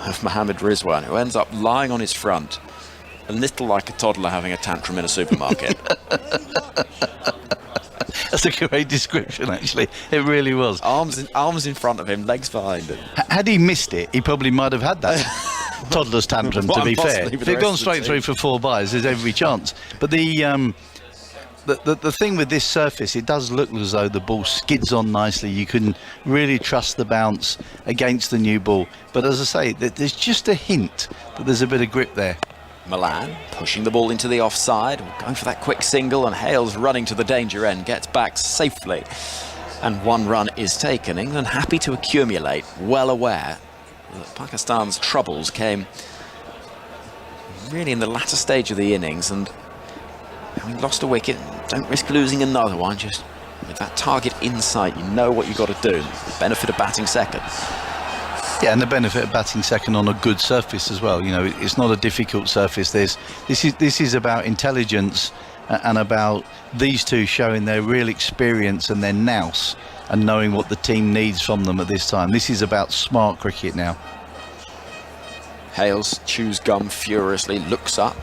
B: of Mohammad Rizwan, who ends up lying on his front, a little like a toddler having a tantrum in a supermarket.
H: That's a great description, actually. It really was.
B: Arms in front of him, legs behind him.
H: Had he missed it, he probably might have had that toddler's tantrum, to be fair. If he'd gone straight through for 4 byes, there's every chance. But the thing with this surface, it does look as though the ball skids on nicely. You can really trust the bounce against the new ball. But as I say, there's just a hint that there's a bit of grip there.
B: Milan pushing the ball into the offside, going for that quick single, and Hales running to the danger end, gets back safely. And 1 run is taken. England happy to accumulate, well aware that Pakistan's troubles came really in the latter stage of the innings, and having lost a wicket, don't risk losing another one. Just with that target in sight, you know what you've got to do. The benefit of batting second.
H: Yeah, and the benefit of batting second on a good surface as well. You know, it's not a difficult surface. This is about intelligence and about these two showing their real experience and their nous and knowing what the team needs from them at this time. This is about smart cricket now.
B: Hales chews gum furiously, looks up,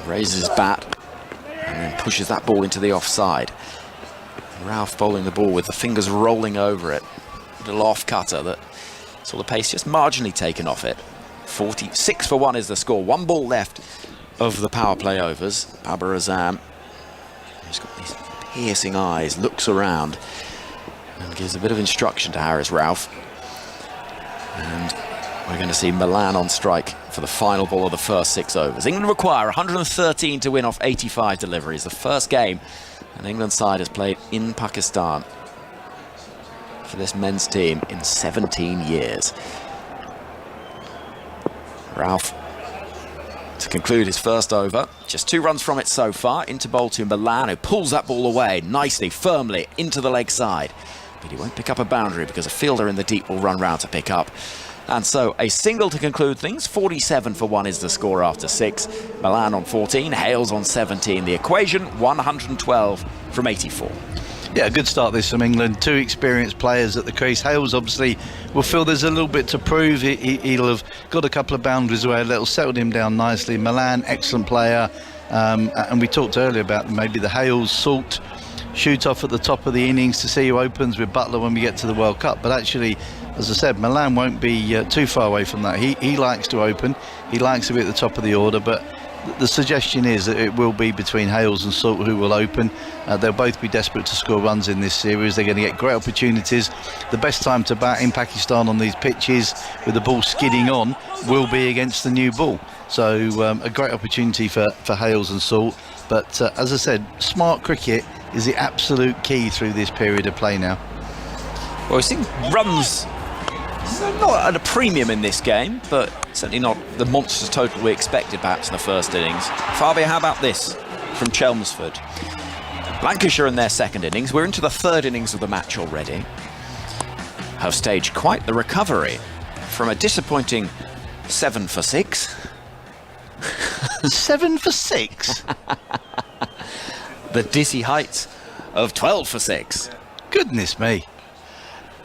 B: raises his bat, and then pushes that ball into the offside. Ralph bowling the ball with the fingers rolling over it. A little off cutter that saw the pace just marginally taken off it. 46 for 1 is the score. 1 ball left of the power play overs. Babar Azam, who's got these piercing eyes, looks around and gives a bit of instruction to Haris Rauf. And we're going to see Milan on strike for the final ball of the first 6 overs. England require 113 to win off 85 deliveries. The first game an England side has played in Pakistan for this men's team in 17 years. Rauf to conclude his first over. Just 2 runs from it so far. Into bowl to Milan, who pulls that ball away nicely, firmly into the leg side. But he won't pick up a boundary because a fielder in the deep will run round to pick up. And so a single to conclude things. 47 for 1 is the score after 6. Milan on 14, Hales on 17. The equation, 112 from 84.
H: Yeah, a good start this from England. 2 experienced players at the crease. Hales obviously will feel there's a little bit to prove. He'll have got a couple of boundaries away. That'll settled him down nicely. Milan, excellent player. And we talked earlier about maybe the Hales Salt shoot off at the top of the innings to see who opens with Butler when we get to the World Cup. But actually, as I said, Milan won't be too far away from that. He likes to open. He likes to be at the top of the order. But the suggestion is that it will be between Hales and Salt who will open. They'll both be desperate to score runs in this series. They're going to get great opportunities. The best time to bat in Pakistan on these pitches with the ball skidding on will be against the new ball. So a great opportunity for Hales and Salt. But as I said, smart cricket is the absolute key through this period of play now.
B: Well, we've seen runs not at a premium in this game, but certainly not the monstrous total we expected perhaps in the first innings. Fabio, how about this from Chelmsford? Lancashire in their second innings. We're into the 3rd innings of the match already. Have staged quite the recovery from a disappointing 7 for 6.
H: 7 for 6?
B: The dizzy heights of 12 for 6.
H: Goodness me.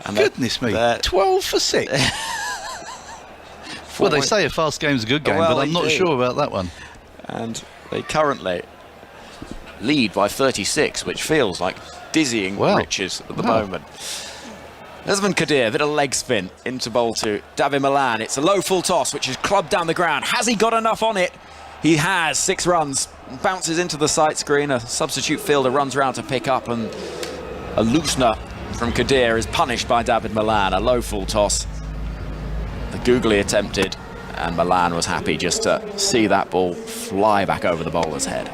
B: And
H: Goodness me. 12 for 6. Well, they say a fast game's a good game, but I'm not sure about that one.
B: And they currently lead by 36, which feels like dizzying riches at the moment. Usman Qadir, a bit of leg spin into bowl to David Milan. It's a low full toss, which is clubbed down the ground. Has he got enough on it? He has. 6 runs. Bounces into the sight screen. A substitute fielder runs around to pick up, and a loosener from Qadir is punished by David Milan. A low full toss. The googly attempted, and Milan was happy just to see that ball fly back over the bowler's head.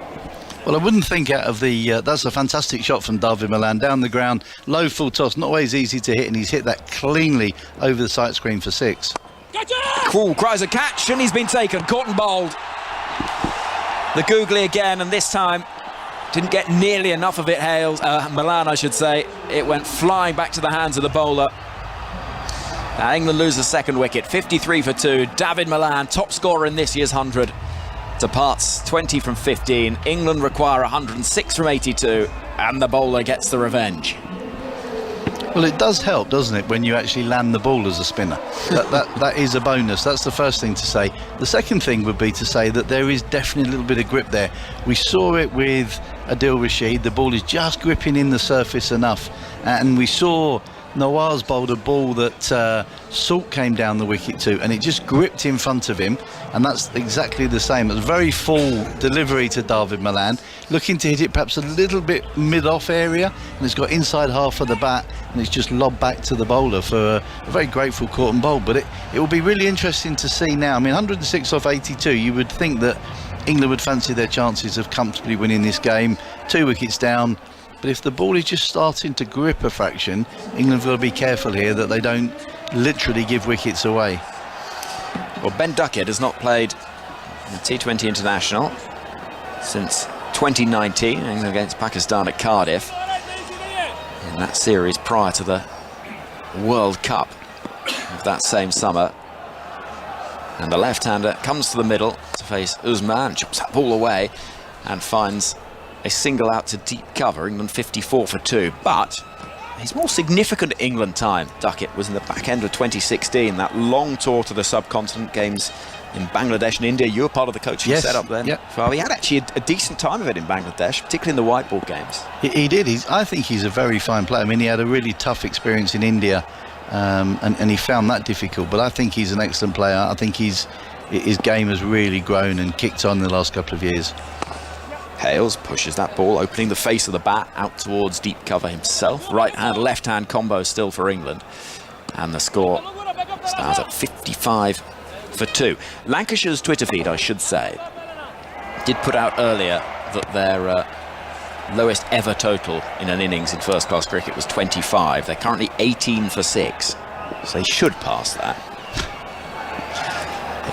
H: Well, I wouldn't think out of the... that's a fantastic shot from David Milan. Down the ground, low full toss. Not always easy to hit, and he's hit that cleanly over the sight screen for 6.
B: Cool, cries a catch, and he's been taken. Caught and bowled. The googly again, and this time didn't get nearly enough of it, Milan, I should say. It went flying back to the hands of the bowler. England lose the second wicket, 53 for 2. David Milan, top scorer in this year's 100. Departs 20 from 15. England require 106 from 82, and the bowler gets the revenge.
H: Well, it does help, doesn't it, when you actually land the ball as a spinner. That is a bonus. That's the first thing to say. The second thing would be to say that there is definitely a little bit of grip there. We saw it with Adil Rashid. The ball is just gripping in the surface enough. And we saw Nawaz bowled a ball that Salt came down the wicket to, and it just gripped in front of him, and that's exactly the same. It was a very full delivery to David Malan, looking to hit it perhaps a little bit mid-off area, and it's got inside half of the bat, and it's just lobbed back to the bowler for a very grateful caught and bowled. But it will be really interesting to see now. I mean, 106 off 82, you would think that England would fancy their chances of comfortably winning this game. 2 wickets down. But if the ball is just starting to grip a fraction, England have got to be careful here that they don't literally give wickets away.
B: Well, Ben Duckett has not played the T20 International since 2019, England against Pakistan at Cardiff, in that series prior to the World Cup of that same summer. And the left-hander comes to the middle to face Usman, chops that ball away and finds a single out to deep cover. England 54 for 2, but his more significant England time, Duckett, was in the back end of 2016, that long tour to the subcontinent, games in Bangladesh and India. You were part of the coaching setup then. He had actually a decent time of it in Bangladesh, particularly in the white ball games.
H: He did. I think he's a very fine player. I mean, he had a really tough experience in India, and he found that difficult, but I think he's an excellent player. I think his game has really grown and kicked on in the last couple of years.
B: Hales pushes that ball, opening the face of the bat out towards deep cover himself. Right hand, left hand combo still for England. And the score stands at 55 for 2. Lancashire's Twitter feed, I should say, did put out earlier that their lowest ever total in an innings in first class cricket was 25. They're currently 18 for 6. So they should pass that.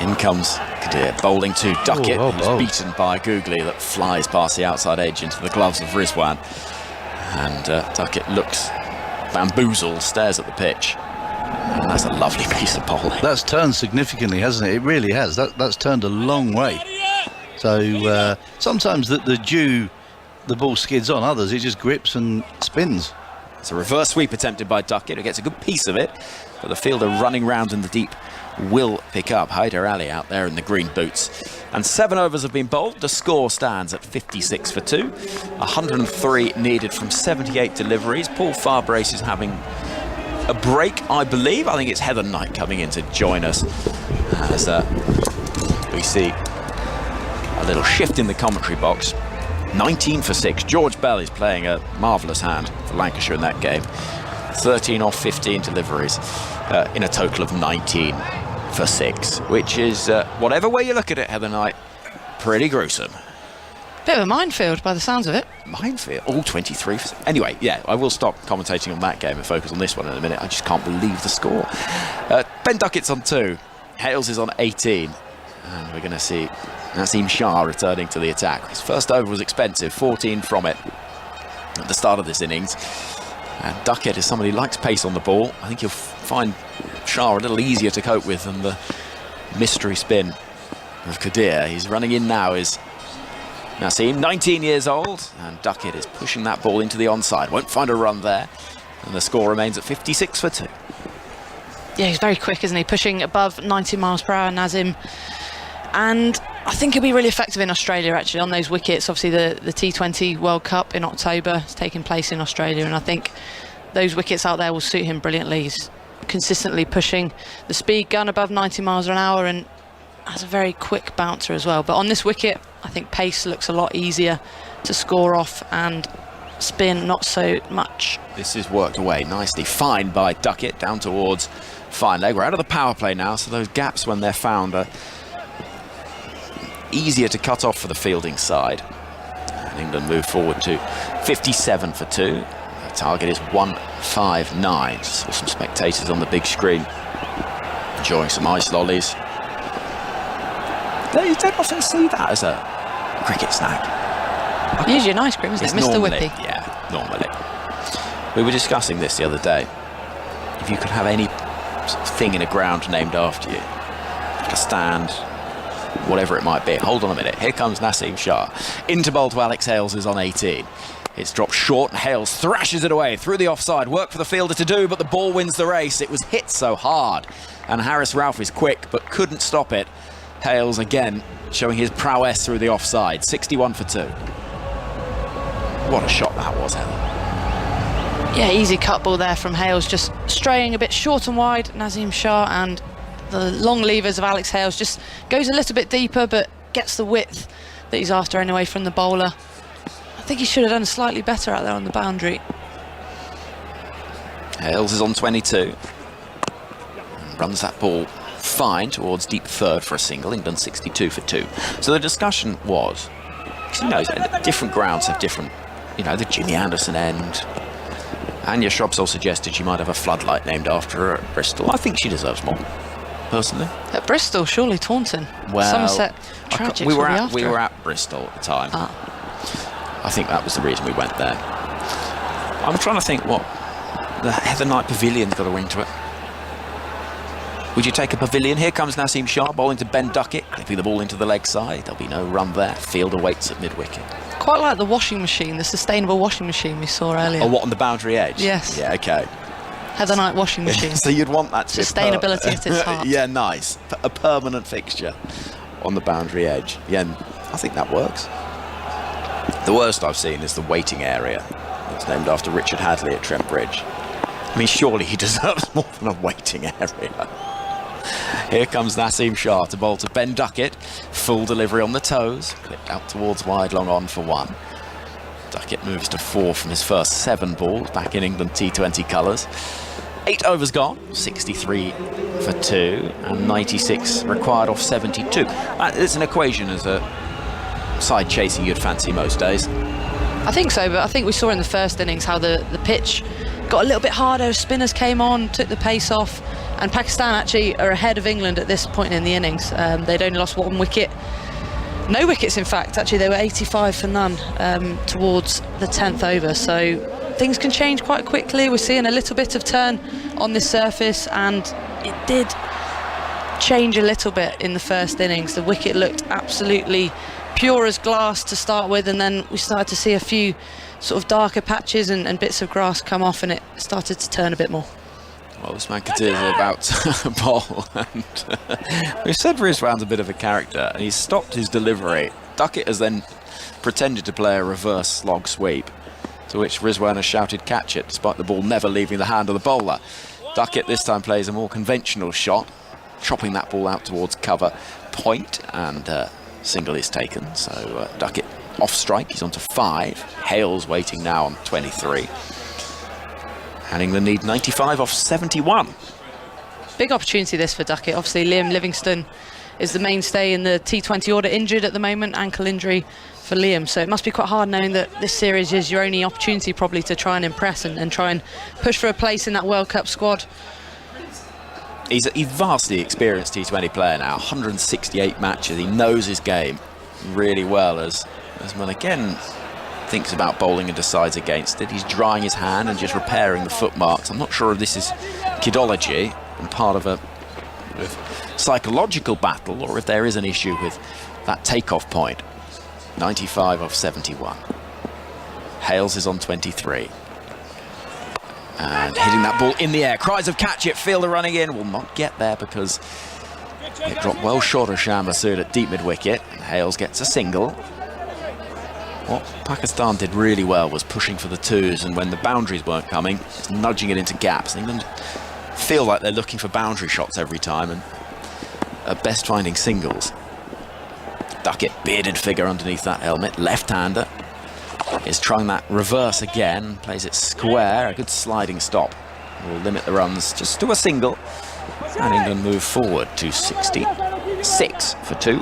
B: In comes Kadir, bowling to Duckett, who's beaten by a googly that flies past the outside edge into the gloves of Rizwan. And Duckett looks bamboozled, stares at the pitch. And that's a lovely piece of bowling.
H: That's turned significantly, hasn't it? It really has. That's turned a long way. So sometimes the ball skids on, others it just grips and spins.
B: It's a reverse sweep attempted by Duckett, who gets a good piece of it, but the fielder running round in the deep will pick up. Hyder Ali out there in the green boots. And 7 overs have been bowled. The score stands at 56 for 2. 103 needed from 78 deliveries. Paul Farbrace is having a break, I believe. I think it's Heather Knight coming in to join us as we see a little shift in the commentary box. 19 for 6. George Bell is playing a marvellous hand for Lancashire in that game. 13 off 15 deliveries in a total of 19 for 6, which is, whatever way you look at it, Heather Knight, pretty gruesome.
J: Bit of a minefield by the sounds of it.
B: Minefield? All 23 for 6. Anyway, yeah, I will stop commentating on that game and focus on this one in a minute. I just can't believe the score. Ben Duckett's on 2. Hales is on 18. And we're going to see Naseem Shah returning to the attack. His first over was expensive, 14 from it at the start of this innings. And Duckett is somebody who likes pace on the ball. I think you'll find Shah a little easier to cope with than the mystery spin of Kadir. He's running in now is Naseem, 19 years old, and Duckett is pushing that ball into the onside. Won't find a run there, and the score remains at 56 for 2.
J: Yeah, he's very quick, isn't he? Pushing above 90 miles per hour, Naseem. And I think he'll be really effective in Australia, actually, on those wickets. Obviously, the T20 World Cup in October is taking place in Australia, and I think those wickets out there will suit him brilliantly. He's consistently pushing the speed gun above 90 miles an hour and has a very quick bouncer as well. But on this wicket, I think pace looks a lot easier to score off and spin not so much.
B: This is worked away nicely. Fine by Duckett down towards fine leg. We're out of the power play now, so those gaps when they're found are easier to cut off for the fielding side. And England move forward to 57 for 2. The target is 159. Saw some spectators on the big screen enjoying some ice lollies. You don't often see that as a cricket snack.
J: Usually an ice cream, isn't it, Mr.
B: Normally,
J: Whippy?
B: yeah, normally. We were discussing this the other day. If you could have any thing in a ground named after you, a stand, whatever it might be. Hold on a minute. Here comes Naseem Shah. Into bowl to Alex Hales is on 18. It's dropped short and Hales thrashes it away through the offside. Work for the fielder to do, but the ball wins the race. It was hit so hard. And Harris Ralph is quick, but couldn't stop it. Hales again showing his prowess through the offside. 61 for 2. What a shot that was, Helen.
J: Yeah, easy cut ball there from Hales, just straying a bit short and wide. Nazim Shah and the long levers of Alex Hales just goes a little bit deeper, but gets the width that he's after anyway from the bowler. I think he should have done slightly better out there on the boundary.
B: Hales is on 22. Runs that ball fine towards deep third for a single. England 62 for 2. So the discussion was, you know, different grounds have different, you know, the Jimmy Anderson end. Anya Shrubsole suggested she might have a floodlight named after her at Bristol. I think she deserves more, personally.
J: At Bristol, surely Taunton.
B: Well,
J: Somerset, tragic.
B: we were at Bristol at the time. I think that was the reason we went there. I'm trying to think what the Heather Knight Pavilion's got a ring to it. Would you take a pavilion? Here comes Naseem Shah bowling to Ben Duckett, clipping the ball into the leg side. There'll be no run there. Fielder waits at mid-wicket.
J: Quite like the washing machine, the sustainable washing machine we saw earlier.
B: Oh, what, on the boundary edge?
J: Yes.
B: Yeah, okay.
J: Heather Knight washing machine.
B: So you'd want that to
J: sustainability at its heart.
B: Yeah, nice. A permanent fixture on the boundary edge. Yeah, I think that works. The worst I've seen is the waiting area. It's named after Richard Hadley at Trent Bridge. I mean, surely he deserves more than a waiting area. Here comes Naseem Shah to bowl to Ben Duckett. Full delivery on the toes. Clipped out towards wide, long on for 1. Duckett moves to 4 from his first 7 balls, back in England T20 colours. 8 overs gone, 63 for 2, and 96 required off 72. It's an equation as a side chasing you'd fancy most days.
J: I think so, but I think we saw in the first innings how the pitch got a little bit harder. Spinners came on, took the pace off, and Pakistan actually are ahead of England at this point in the innings. They'd only lost 1 wicket. No wickets, in fact. Actually, they were 85 for none towards the 10th over. So things can change quite quickly. We're seeing a little bit of turn on this surface, and it did change a little bit in the first innings. The wicket looked absolutely pure as glass to start with, and then we started to see a few sort of darker patches and bits of grass come off, and it started to turn a bit more.
B: Well, Usman Qadir is about to bowl, and we've said Rizwan's a bit of a character, and he's stopped his delivery. Duckett has then pretended to play a reverse slog sweep, to which Rizwan has shouted catch it, despite the ball never leaving the hand of the bowler. Duckett this time plays a more conventional shot, chopping that ball out towards cover point, and single is taken. So Duckett off strike, he's on to 5. Hales waiting now on 23. And England need 95 off 71.
J: Big opportunity this for Duckett. Obviously Liam Livingstone is the mainstay in the T20 order, injured at the moment, ankle injury for Liam. So it must be quite hard knowing that this series is your only opportunity probably to try and impress and try and push for a place in that World Cup squad.
B: He's a vastly experienced T20 player now, 168 matches. He knows his game really well, as man again thinks about bowling and decides against it. He's drying his hand and just repairing the footmarks. I'm not sure if this is kidology and part of a psychological battle, or if there is an issue with that takeoff point. 95 off 71. Hales is on 23. And hitting that ball in the air. Cries of catch it. Fielder running in. Will not get there because it dropped well short of Shah Massoud at deep mid-wicket. And Hales gets a single. What Pakistan did really well was pushing for the 2s, and when the boundaries weren't coming, it's nudging it into gaps. England feel like they're looking for boundary shots every time, and at best finding singles. Duckett, bearded figure underneath that helmet, left-hander, is trying that reverse again, plays it square, a good sliding stop. Will limit the runs just to a single, and England move forward to 66 for 2,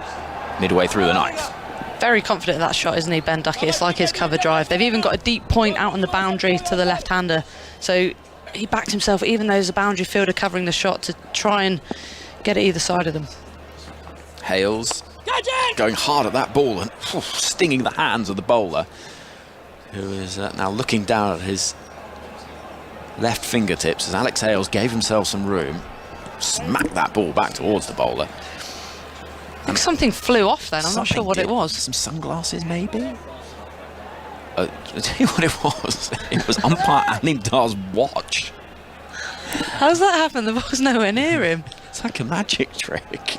B: midway through the 9th.
J: Very confident of that shot, isn't he, Ben Duckett? It's like his cover drive. They've even got a deep point out on the boundary to the left-hander. So he backed himself, even though there's a boundary fielder covering the shot, to try and get it either side of them.
B: Hales going hard at that ball and stinging the hands of the bowler, who is now looking down at his left fingertips as Alex Hales gave himself some room, smacked that ball back towards the bowler.
J: I think something flew off then. I'm not sure what it was.
B: Some sunglasses, maybe? I'll tell you what it was. It was umpire Anindar's watch.
J: How does that happen? The ball's nowhere near him.
B: It's like a magic trick.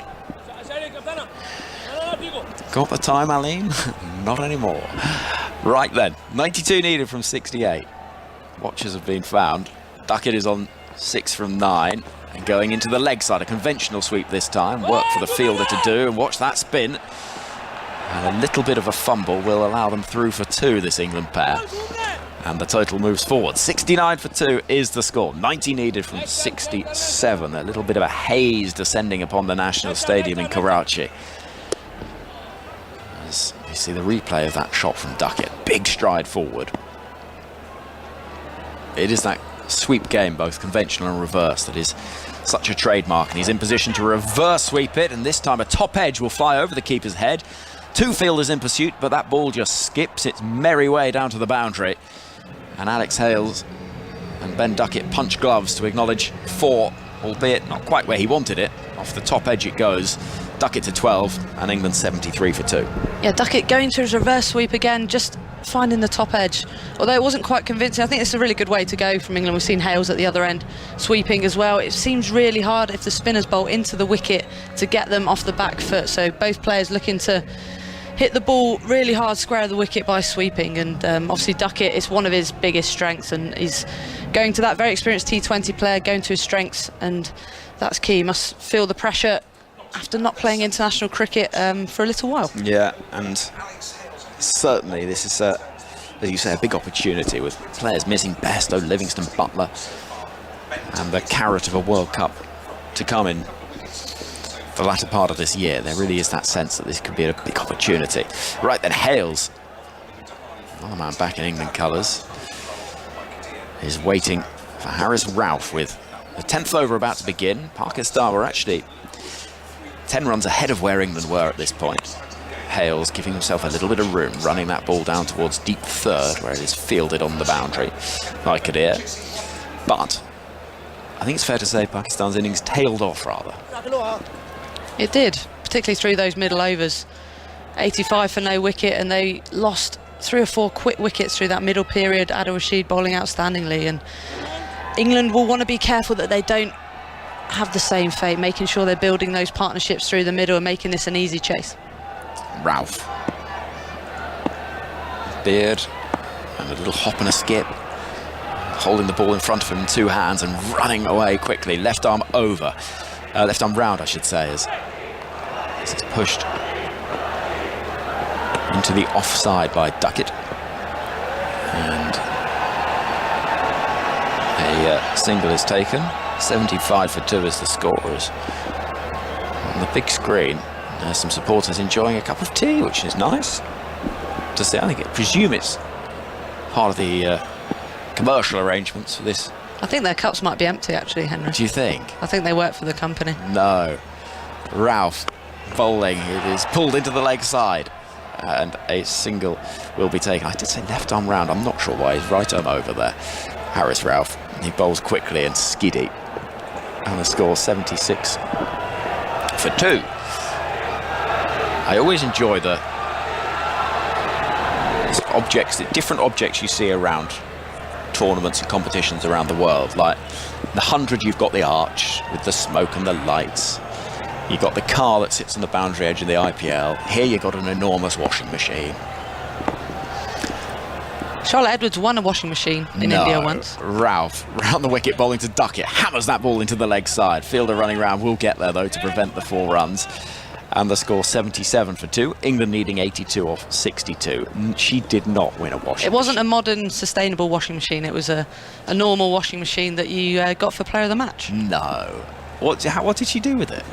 B: Got the time, Aline? Not anymore. Right then, 92 needed from 68. Watches have been found. Duckett is on 6 from 9. And going into the leg side, a conventional sweep this time. Work for the fielder to do, and watch that spin. And a little bit of a fumble will allow them through for 2, this England pair. And the total moves forward. 69 for 2 is the score. 90 needed from 67. A little bit of a haze descending upon the National Stadium in Karachi. As you see the replay of that shot from Duckett. Big stride forward. It is that sweep game, both conventional and reverse, that is such a trademark. And he's in position to reverse sweep it. And this time a top edge will fly over the keeper's head. 2 fielders in pursuit, but that ball just skips its merry way down to the boundary. And Alex Hales and Ben Duckett punch gloves to acknowledge 4, albeit not quite where he wanted it. Off the top edge it goes. Duckett to 12 and England 73 for 2.
J: Yeah, Duckett going to his reverse sweep again, just finding the top edge. Although it wasn't quite convincing, I think it's a really good way to go from England. We've seen Hales at the other end sweeping as well. It seems really hard if the spinners bowl into the wicket to get them off the back foot. So both players looking to hit the ball really hard square of the wicket by sweeping, and obviously Duckett is one of his biggest strengths, and he's going to that very experienced T20 player, going to his strengths, and that's key. He must feel the pressure after not playing international cricket for a little while.
B: Yeah, and certainly this is, as you say, a big opportunity with players missing Bairstow, Livingston, Butler, and the carrot of a World Cup to come in the latter part of this year. There really is that sense that this could be a big opportunity. Right then, Hales, another man back in England colours, is waiting for Harris Ralph with the 10th over about to begin. Pakistan were actually 10 runs ahead of where England were at this point. Hales giving himself a little bit of room, running that ball down towards deep third, where it is fielded on the boundary by Kadir. But I think it's fair to say Pakistan's innings tailed off rather.
J: It did, particularly through those middle overs. 85 for no wicket, and they lost 3 or 4 quick wickets through that middle period. Adil Rashid bowling outstandingly, and England will want to be careful that they don't have the same fate, making sure they're building those partnerships through the middle and making this an easy chase.
B: Ralph. Beard, and a little hop and a skip, holding the ball in front of him in 2 hands and running away quickly. Left arm over. Left arm round, I should say, as this is pushed into the offside by Duckett. And a single is taken. 75 for 2 is the scorers. On the big screen, there's some supporters enjoying a cup of tea, which is nice to see. I presume it's part of the commercial arrangements for this.
J: I think their cups might be empty, actually, Henry.
B: Do you think?
J: I think they work for the company.
B: No. Ralph bowling. It is pulled into the leg side, and a single will be taken. I did say left arm round. I'm not sure why. He's right arm over there. Harris Ralph. He bowls quickly and skiddy. And the score 76 for 2. I always enjoy the different objects you see around tournaments and competitions around the world. Like the 100, you've got the arch with the smoke and the lights. You've got the car that sits on the boundary edge of the IPL. Here you've got an enormous washing machine.
J: Charlotte Edwards won a washing machine in India once.
B: Ralph, round the wicket, bowling to Duckett, hammers that ball into the leg side. Fielder running round, will get there though to prevent the 4 runs. And the score 77 for 2. England needing 82 off 62. She did not win a washing machine.
J: It wasn't a modern, sustainable washing machine. It was a normal washing machine that you got for player of the match.
B: No. What did she do with it?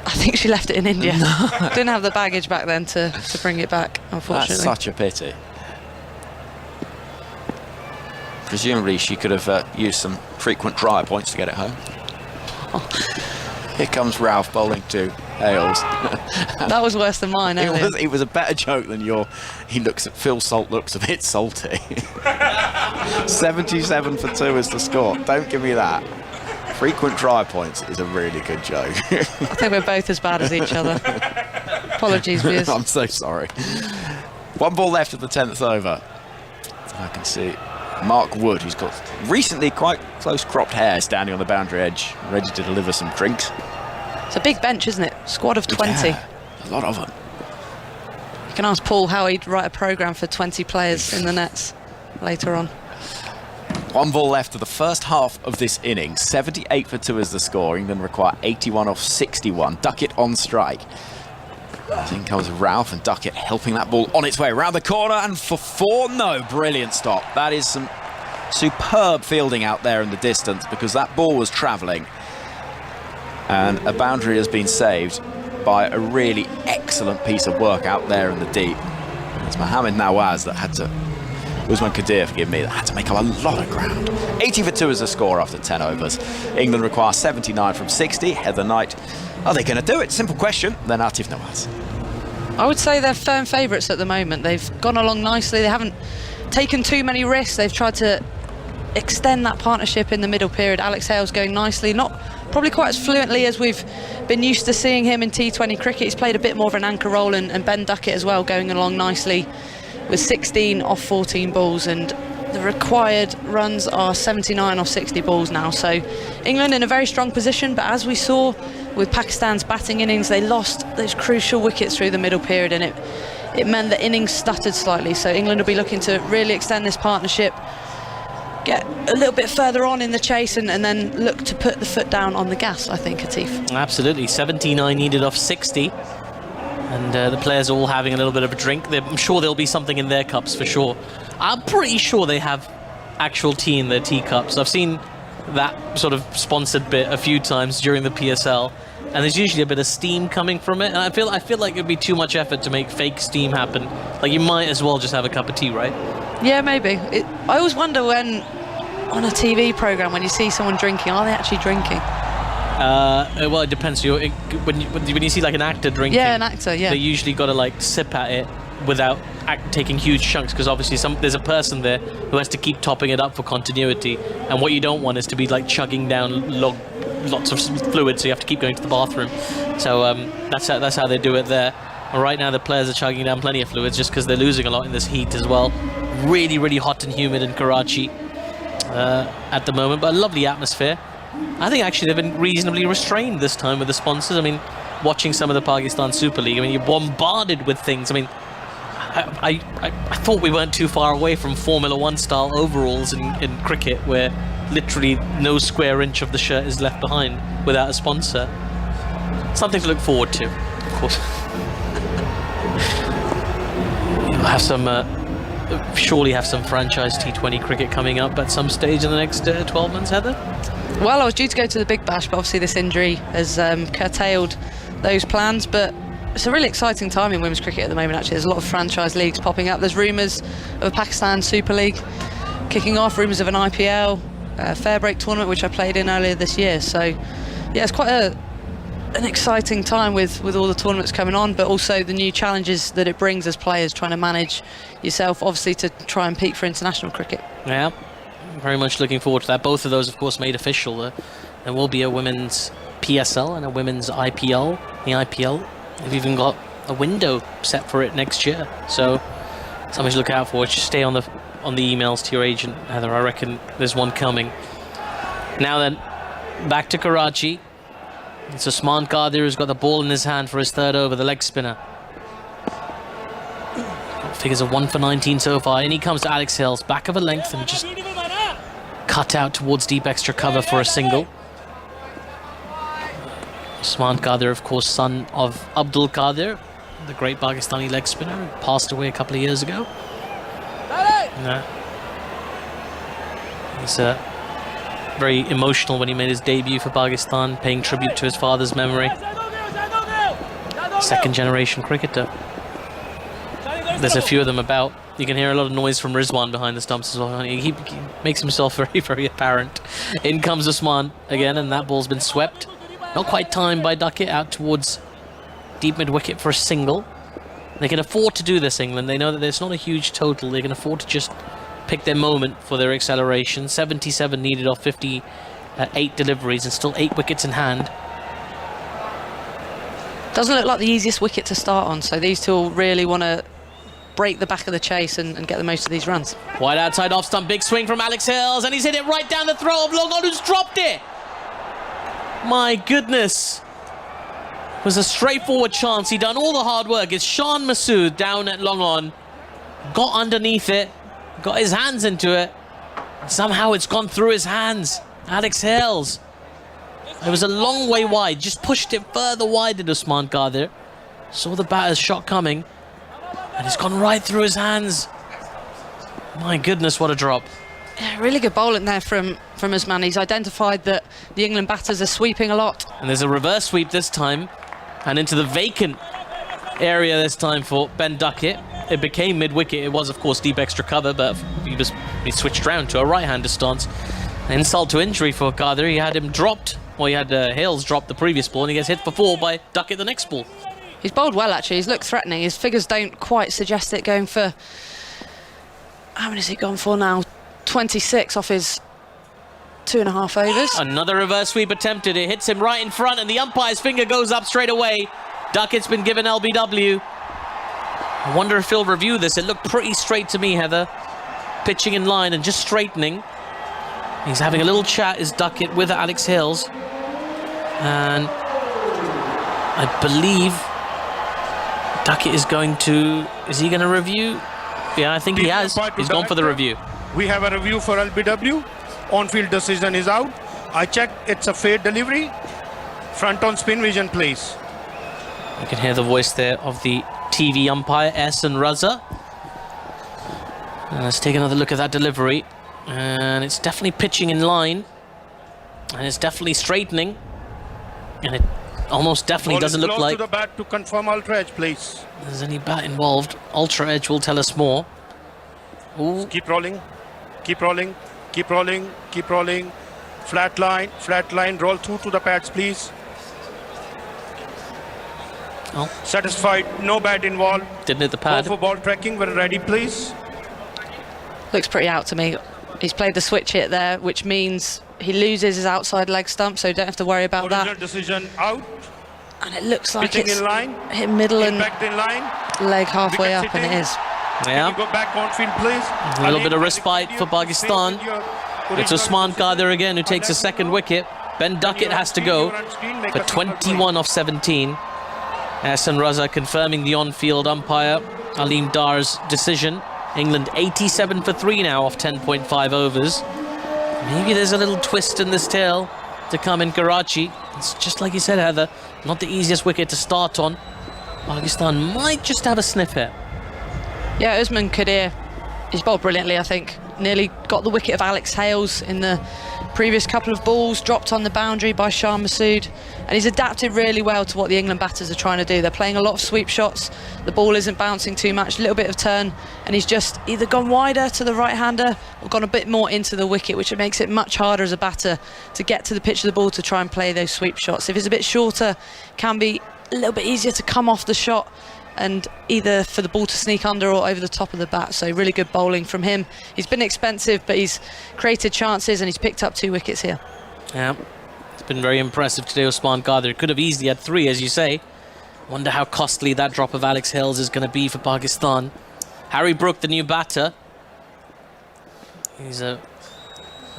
J: I think she left it in India. No. Didn't have the baggage back then to bring it back, unfortunately.
B: That's such a pity. Presumably she could have used some frequent dryer points to get it home. Here comes Ralph bowling to Hales.
J: That was worse than mine earlier.
B: It was a better joke than your. Phil Salt looks a bit salty. 77 for 2 is the score. Don't give me that. Frequent dry points is a really good joke.
J: I think we're both as bad as each other. Apologies, viewers.
B: I'm so sorry. 1 ball left of the 10th over. I can see Mark Wood, who's got recently quite close cropped hair, standing on the boundary edge, ready to deliver some drinks.
J: It's a big bench, isn't it? Squad of 20.
B: Yeah, a lot of them.
J: You can ask Paul how he'd write a programme for 20 players in the nets later on.
B: 1 ball left of the first half of this innings. 78 for 2 is the score. England require 81 off 61. Duckett on strike. In comes Ralph, and Duckett helping that ball on its way around the corner, and for 4, no, brilliant stop. That is some superb fielding out there in the distance, because that ball was travelling, and a boundary has been saved by a really excellent piece of work out there in the deep. It's Mohammed Nawaz that had to, Usman Qadir, forgive me, that had to make up a lot of ground. 80 for 2 is the score after 10 overs. England require 79 from 60. Heather Knight, are they going to do it? Simple question. Then Atif Nawaz.
J: I would say they're firm favourites at the moment. They've gone along nicely. They haven't taken too many risks. They've tried to extend that partnership in the middle period. Alex Hale's going nicely, not probably quite as fluently as we've been used to seeing him in T20 cricket. He's played a bit more of an anchor role, and Ben Duckett as well, going along nicely with 16 off 14 balls, and the required runs are 79 off 60 balls now. So England in a very strong position, but as we saw with Pakistan's batting innings, they lost those crucial wickets through the middle period, and it meant that innings stuttered slightly. So England will be looking to really extend this partnership, get a little bit further on in the chase, and then look to put the foot down on the gas, I think, Atif.
G: Absolutely. 79 needed off 60. And the players are all having a little bit of a drink. I'm sure there'll be something in their cups for sure. I'm pretty sure they have actual tea in their teacups. I've seen that sort of sponsored bit a few times during the PSL, and there's usually a bit of steam coming from it. And I feel like it'd be too much effort to make fake steam happen. Like, you might as well just have a cup of tea, right?
J: Yeah, maybe. I always wonder when, on a TV programme, when you see someone drinking, are they actually drinking?
G: Well, it depends. When you see like an actor drinking,
J: yeah, an actor, yeah,
G: they usually got to like sip at it without taking huge chunks, because obviously there's a person there who has to keep topping it up for continuity, and what you don't want is to be like chugging down lots of fluid, so you have to keep going to the bathroom. So that's how they do it there. And right now the players are chugging down plenty of fluids just because they're losing a lot in this heat as well. Really, really hot and humid in Karachi at the moment, but a lovely atmosphere. I think actually they've been reasonably restrained this time with the sponsors. I mean, watching some of the Pakistan Super League, I mean, you're bombarded with things. I mean, I thought we weren't too far away from Formula One style overalls in cricket, where literally no square inch of the shirt is left behind without a sponsor. Something to look forward to, of course. You'll have some surely have some franchise T20 cricket coming up at some stage in the next 12 months, Heather?
J: Well, I was due to go to the Big Bash, but obviously this injury has curtailed those plans. But it's a really exciting time in women's cricket at the moment, actually. There's a lot of franchise leagues popping up. There's rumours of a Pakistan Super League kicking off, rumours of an IPL, Fair Break tournament, which I played in earlier this year. So, yeah, it's quite an exciting time with all the tournaments coming on, but also the new challenges that it brings as players, trying to manage yourself, obviously, to try and peak for international cricket.
G: Yeah, very much looking forward to that. Both of those, of course, made official. There will be a women's PSL and a women's IPL. The IPL, they've even got a window set for it next year. So something to look out for. Just stay on the emails to your agent, Heather. I reckon there's one coming. Now then, back to Karachi. It's Usman Qadir who's got the ball in his hand for his third over, the leg spinner. Figures of 1 for 19 so far. In he comes to Alex Hales, back of a length, and just cut out towards deep extra cover for a single. Usman Qadir, of course, son of Abdul Qadir, the great Pakistani leg spinner, who passed away a couple of years ago. He's very emotional when he made his debut for Pakistan, paying tribute to his father's memory. Second generation cricketer. There's a few of them about. You can hear a lot of noise from Rizwan behind the stumps as well. He makes himself very, very apparent. In comes Usman again, and that ball's been swept. Not quite timed by Duckett, out towards deep mid-wicket for a single. They can afford to do this, England. They know that it's not a huge total. They can afford to just pick their moment for their acceleration. 77 needed off 58 deliveries, and still 8 wickets in hand.
J: Doesn't look like the easiest wicket to start on, so these two will really want to break the back of the chase and get the most of these runs.
O: Wide outside off stump, big swing from Alex Hills, and he's hit it right down the throat of Long On, who's dropped it. My goodness. It was a straightforward chance. He done all the hard work. It's Shan Masood down at Long On. Got underneath it, got his hands into it. Somehow it's gone through his hands. Alex Hills. It was a long way wide, just pushed it further wide than Usman Qadir. Saw the batter's shot coming, and it's gone right through his hands. My goodness, what a drop.
J: Yeah, really good bowling there from Usman. He's identified that the England batters are sweeping a lot.
O: And there's a reverse sweep this time, and into the vacant area this time for Ben Duckett. It became mid-wicket. It was, of course, deep extra cover, but he switched round to a right-hander stance. Insult to injury for Qadir. He had him dropped. Well, he had Hales drop the previous ball, and he gets hit for 4 by Duckett the next ball.
J: He's bowled well, actually. He's looked threatening. His figures don't quite suggest it, going for... How many has he gone for now? 26 off his 2.5 overs.
O: Another reverse sweep attempted. It hits him right in front, and the umpire's finger goes up straight away. Duckett's been given LBW. I wonder if he'll review this. It looked pretty straight to me, Heather. Pitching in line and just straightening. He's having a little chat, is Duckett, with Alex Hills. And I believe Duckett is going to... Is he going to review? Yeah, I think he has. He's gone for the review.
P: We have a review for LBW. On-field decision is out. I checked, it's a fair delivery. Front on spin vision, please.
O: You can hear the voice there of the TV umpire, Ehsan Raza. And let's take another look at that delivery. And it's definitely pitching in line. And it's definitely straightening. And it almost definitely doesn't look like...
P: to the bat to confirm ultra edge, please.
O: There's any bat involved. Ultra edge will tell us more. Ooh.
P: Keep rolling. Keep rolling. Keep rolling. Keep rolling. Flat line, roll through to the pads, please.
O: Oh.
P: Satisfied, no bat involved.
O: Didn't hit the pad.
P: Go for ball tracking, when ready, please.
J: Looks pretty out to me. He's played the switch hit there, which means he loses his outside leg stump, so you don't have to worry about
P: Original
J: that.
P: Decision out.
J: And it looks like
P: Pitching
J: it's
P: in line.
J: hit middle and
P: Impact in line.
J: leg halfway up, and it is.
O: Yeah.
P: Go back on field, please.
O: A little bit of respite for Pakistan. It's Usman Qadir again who takes a second wicket. Ben Duckett has to go for 21 off 17. Ehsan Raza confirming the on-field umpire Aleem Dar's decision. England 87 for 3 now off 10.5 overs. Maybe there's a little twist in this tale to come in Karachi. It's just like you said, Heather, not the easiest wicket to start on. Pakistan might just have a sniff here.
J: Yeah, Usman Qadir, he's bowled brilliantly, I think. Nearly got the wicket of Alex Hales in the previous couple of balls, dropped on the boundary by Shan Masood, and he's adapted really well to what the England batters are trying to do. They're playing a lot of sweep shots, the ball isn't bouncing too much, a little bit of turn, and he's just either gone wider to the right-hander or gone a bit more into the wicket, which makes it much harder as a batter to get to the pitch of the ball to try and play those sweep shots. If it's a bit shorter, it can be a little bit easier to come off the shot and either for the ball to sneak under or over the top of the bat. So really good bowling from him. He's been expensive, but he's created chances and he's picked up 2 wickets here.
O: Yeah, it's been very impressive today, Usman Qadir. Could have easily had 3, as you say. Wonder how costly that drop of Alex Hills is going to be for Pakistan. Harry Brook, the new batter. He's a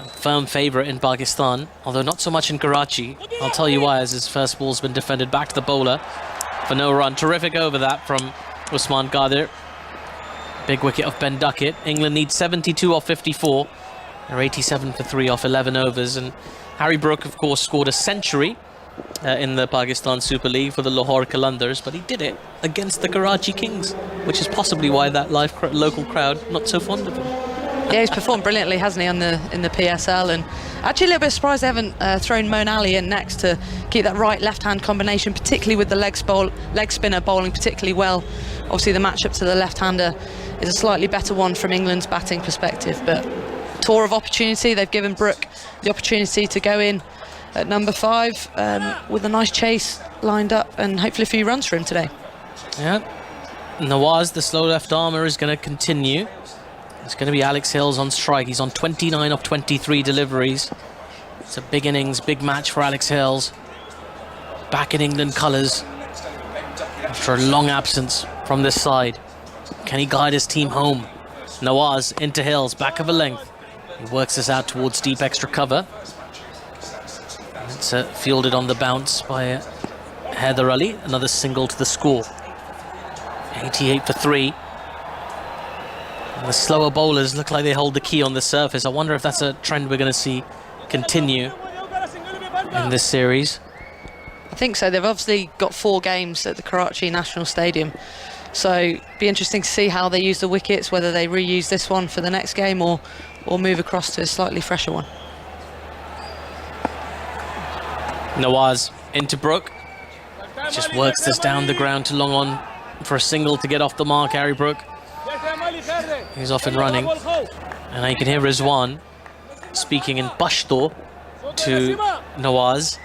O: firm favourite in Pakistan, although not so much in Karachi. I'll tell you why, as his first ball's been defended back to the bowler for no run. Terrific over that from Usman Qadir. Big wicket of Ben Duckett. England need 72 off 54. They're 87 for 3 off 11 overs. And Harry Brook, of course, scored a century in the Pakistan Super League for the Lahore Qalandars, but he did it against the Karachi Kings, which is possibly why that local crowd not so fond of him.
J: Yeah, he's performed brilliantly, hasn't he, in the PSL, and actually a little bit surprised they haven't thrown Moeen Ali in next to keep that right-left-hand combination, particularly with the leg spinner bowling particularly well. Obviously the matchup to the left-hander is a slightly better one from England's batting perspective, but tour of opportunity, they've given Brook the opportunity to go in at number 5 with a nice chase lined up and hopefully a few runs for him today.
O: Yeah, Nawaz, the slow left armer, is going to continue. It's going to be Alex Hills on strike. He's on 29 of 23 deliveries. It's a big innings, big match for Alex Hills. Back in England colours after a long absence from this side. Can he guide his team home? Nawaz into Hills, back of a length. He works this out towards deep extra cover. It's fielded on the bounce by Heather Ali. Another single to the score. 88 for 3. And the slower bowlers look like they hold the key on the surface. I wonder if that's a trend we're going to see continue in this series.
J: I think so. They've obviously got 4 games at the Karachi National Stadium. So be interesting to see how they use the wickets, whether they reuse this one for the next game or move across to a slightly fresher one.
O: Nawaz into Brook. Just works this down the ground to long on for a single to get off the mark. Harry Brook. He's off and running. And you can hear Rizwan speaking in Pashto to Nawaz.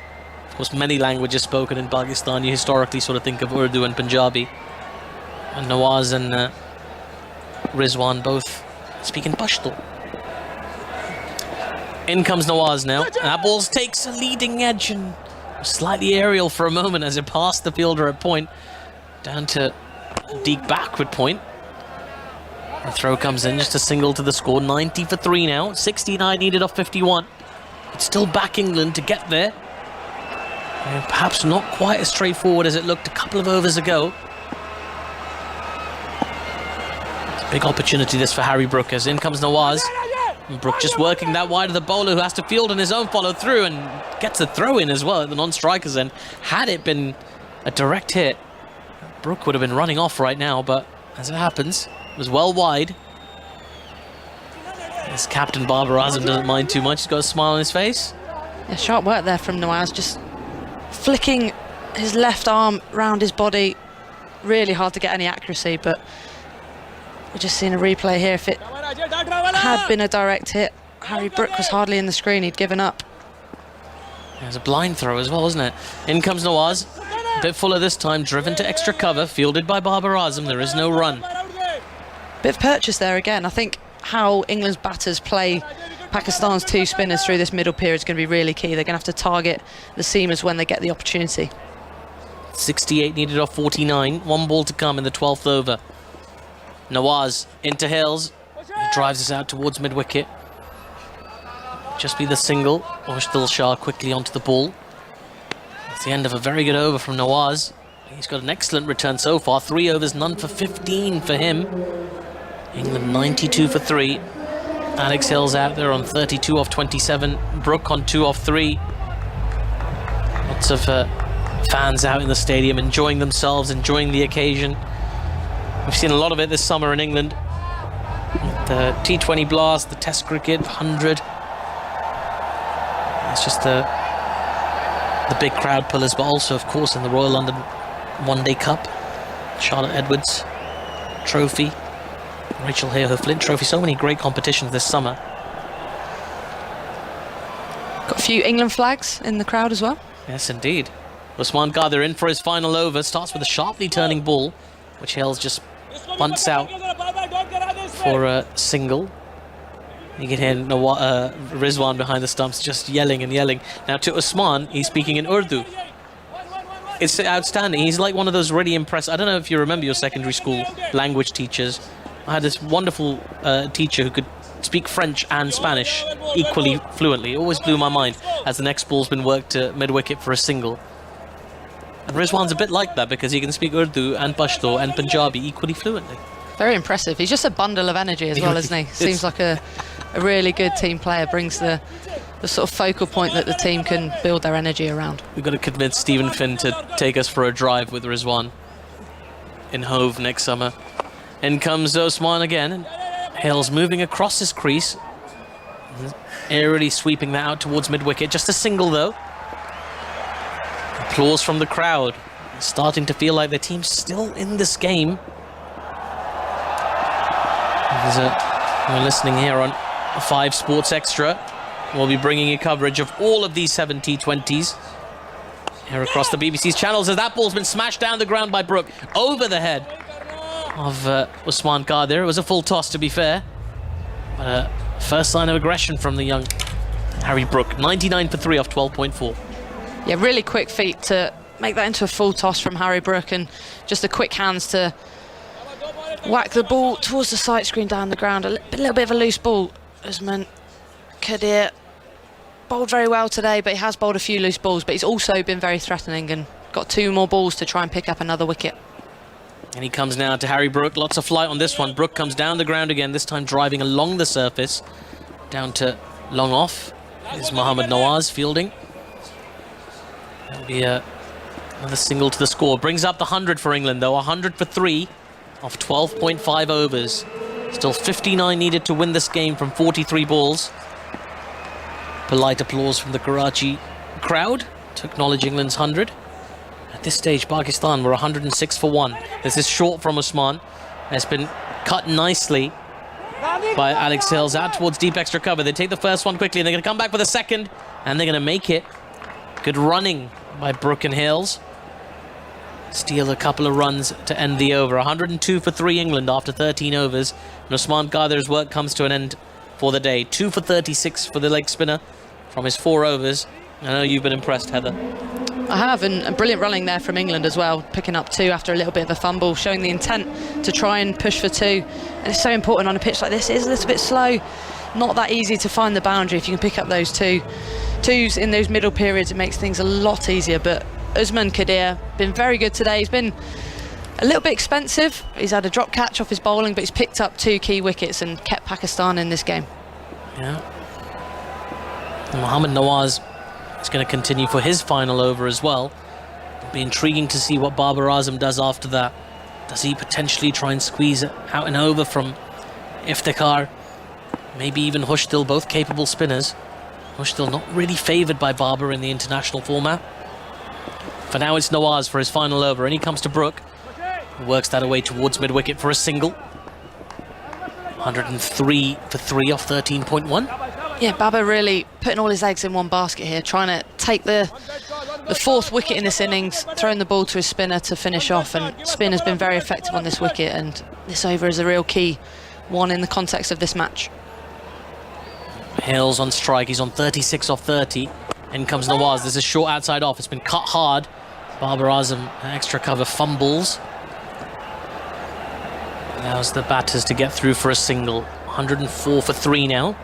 O: Of course, many languages spoken in Pakistan. You historically sort of think of Urdu and Punjabi. And Nawaz and Rizwan both speak in Pashto. In comes Nawaz now. And that ball takes a leading edge and slightly aerial for a moment as it passed the fielder at point. Down to a deep backward point. The throw comes in, just a single to the score. 90 for 3 now. 69 needed off 51. It's still back England to get there. And perhaps not quite as straightforward as it looked a couple of overs ago. Big opportunity this for Harry Brook as in comes Nawaz. And Brook just working that wide of the bowler who has to field on his own follow through and gets a throw in as well at the non-strikers end. Had it been a direct hit, Brook would have been running off right now, but as it happens, it was well wide. This captain Babar Azam doesn't mind too much. He's got a smile on his face.
J: Yeah, sharp work there from Nawaz, just flicking his left arm round his body. Really hard to get any accuracy, but we're just seeing a replay here. If it had been a direct hit, Harry Brook was hardly in the screen. He'd given up.
O: It was a blind throw as well, wasn't it? In comes Nawaz. A bit fuller this time, driven to extra cover, fielded by Babar Azam. There is no run.
J: Bit of purchase there again. I think how England's batters play Pakistan's 2 spinners through this middle period is going to be really key. They're going to have to target the seamers when they get the opportunity.
O: 68 needed off 49. 1 ball to come in the 12th over. Nawaz into Hills. He drives us out towards mid-wicket. Just be the single. Mushtil Shah quickly onto the ball. It's the end of a very good over from Nawaz. He's got an excellent return so far. 3 overs, none for 15 for him. England 92 for 3. Alex Hills out there on 32 off 27. Brook on 2 off 3. Lots of fans out in the stadium enjoying themselves, enjoying the occasion. We've seen a lot of it this summer in England. The T20 blast, the Test cricket 100. It's just the big crowd pullers, but also, of course, in the Royal London One Day Cup, Charlotte Edwards Trophy, Rachel Hare Flint Trophy. So many great competitions this summer.
J: Got a few England flags in the crowd as well.
O: Yes, indeed. Usman Qadir in for his final over. Starts with a sharply turning ball, which Hills just bunts out for a single. You can hear Rizwan behind the stumps just yelling and yelling. Now to Usman, he's speaking in Urdu. It's outstanding. He's like one of those really impressive. I don't know if you remember your secondary school language teachers. I had this wonderful teacher who could speak French and Spanish equally fluently. It always blew my mind as the next ball's been worked to mid-wicket for a single. And Rizwan's a bit like that because he can speak Urdu and Pashto and Punjabi equally fluently.
J: Very impressive. He's just a bundle of energy as well, isn't he? Seems like a really good team player. Brings the sort of focal point that the team can build their energy around.
O: We've got to convince Stephen Finn to take us for a drive with Rizwan in Hove next summer. In comes Osman again. And Hills moving across his crease. Aerially sweeping that out towards mid-wicket. Just a single, though. Applause from the crowd. Starting to feel like the team's still in this game. We're listening here on 5 Sports Extra. We'll be bringing you coverage of all of these 7 T20s here across the BBC's channels as that ball's been smashed down the ground by Brook over the head of Usman Qadir. It was a full toss, to be fair. But first sign of aggression from the young Harry Brook. 99 for 3 off 12.4.
J: Yeah, really quick feet to make that into a full toss from Harry Brook, and just the quick hands to whack the ball towards the sight screen down the ground. A little bit of a loose ball. Usman Khadir bowled very well today, but he has bowled a few loose balls, but he's also been very threatening and got 2 more balls to try and pick up another wicket.
O: And he comes now to Harry Brook. Lots of flight on this one. Brook comes down the ground again, this time driving along the surface. Down to long off is Mohammad Nawaz fielding. That'll be another single to the score. Brings up the 100 for England, though. 100 for 3 off 12.5 overs. Still 59 needed to win this game from 43 balls. Polite applause from the Karachi crowd to acknowledge England's 100. At this stage, Pakistan were 106 for 1. This is short from Usman. It's been cut nicely by Alex Hills out towards deep extra cover. They take the first one quickly, and they're going to come back for the second, and they're going to make it. Good running by Brook and Hills. Steal a couple of runs to end the over. 102 for 3 England after 13 overs. And Usman Khadir's work comes to an end for the day. 2 for 36 for the leg spinner from his 4 overs. I know you've been impressed, Heather.
J: I have, and brilliant running there from England as well, picking up 2 after a little bit of a fumble, showing the intent to try and push for 2. And it's so important on a pitch like this. It is a little bit slow, not that easy to find the boundary. If you can pick up those twos in those middle periods, it makes things a lot easier. But Usman Khadir been very good today. He's been a little bit expensive. He's had a drop catch off his bowling, but he's picked up 2 key wickets and kept Pakistan in this game.
O: Yeah. And Mohammad Nawaz is going to continue for his final over as well. It'll be intriguing to see what Babar Azam does after that. Does he potentially try and squeeze out an over from Iftikhar? Maybe even Hushtil, both capable spinners. Hushtil not really favoured by Babar in the international format. For now, it's Nawaz for his final over, and he comes to Brook. Works that away towards mid-wicket for a single. 103 for 3 off 13.1.
J: Yeah, Babar really putting all his eggs in one basket here, trying to take the 4th wicket in this innings, throwing the ball to his spinner to finish off, and spin has been very effective on this wicket, and this over is a real key one in the context of this match.
O: Hills on strike, he's on 36 off 30. In comes Nawaz, this is short outside off, it's been cut hard. Babar Azam, extra cover, fumbles. Allows the batters to get through for a single. 104 for 3 now.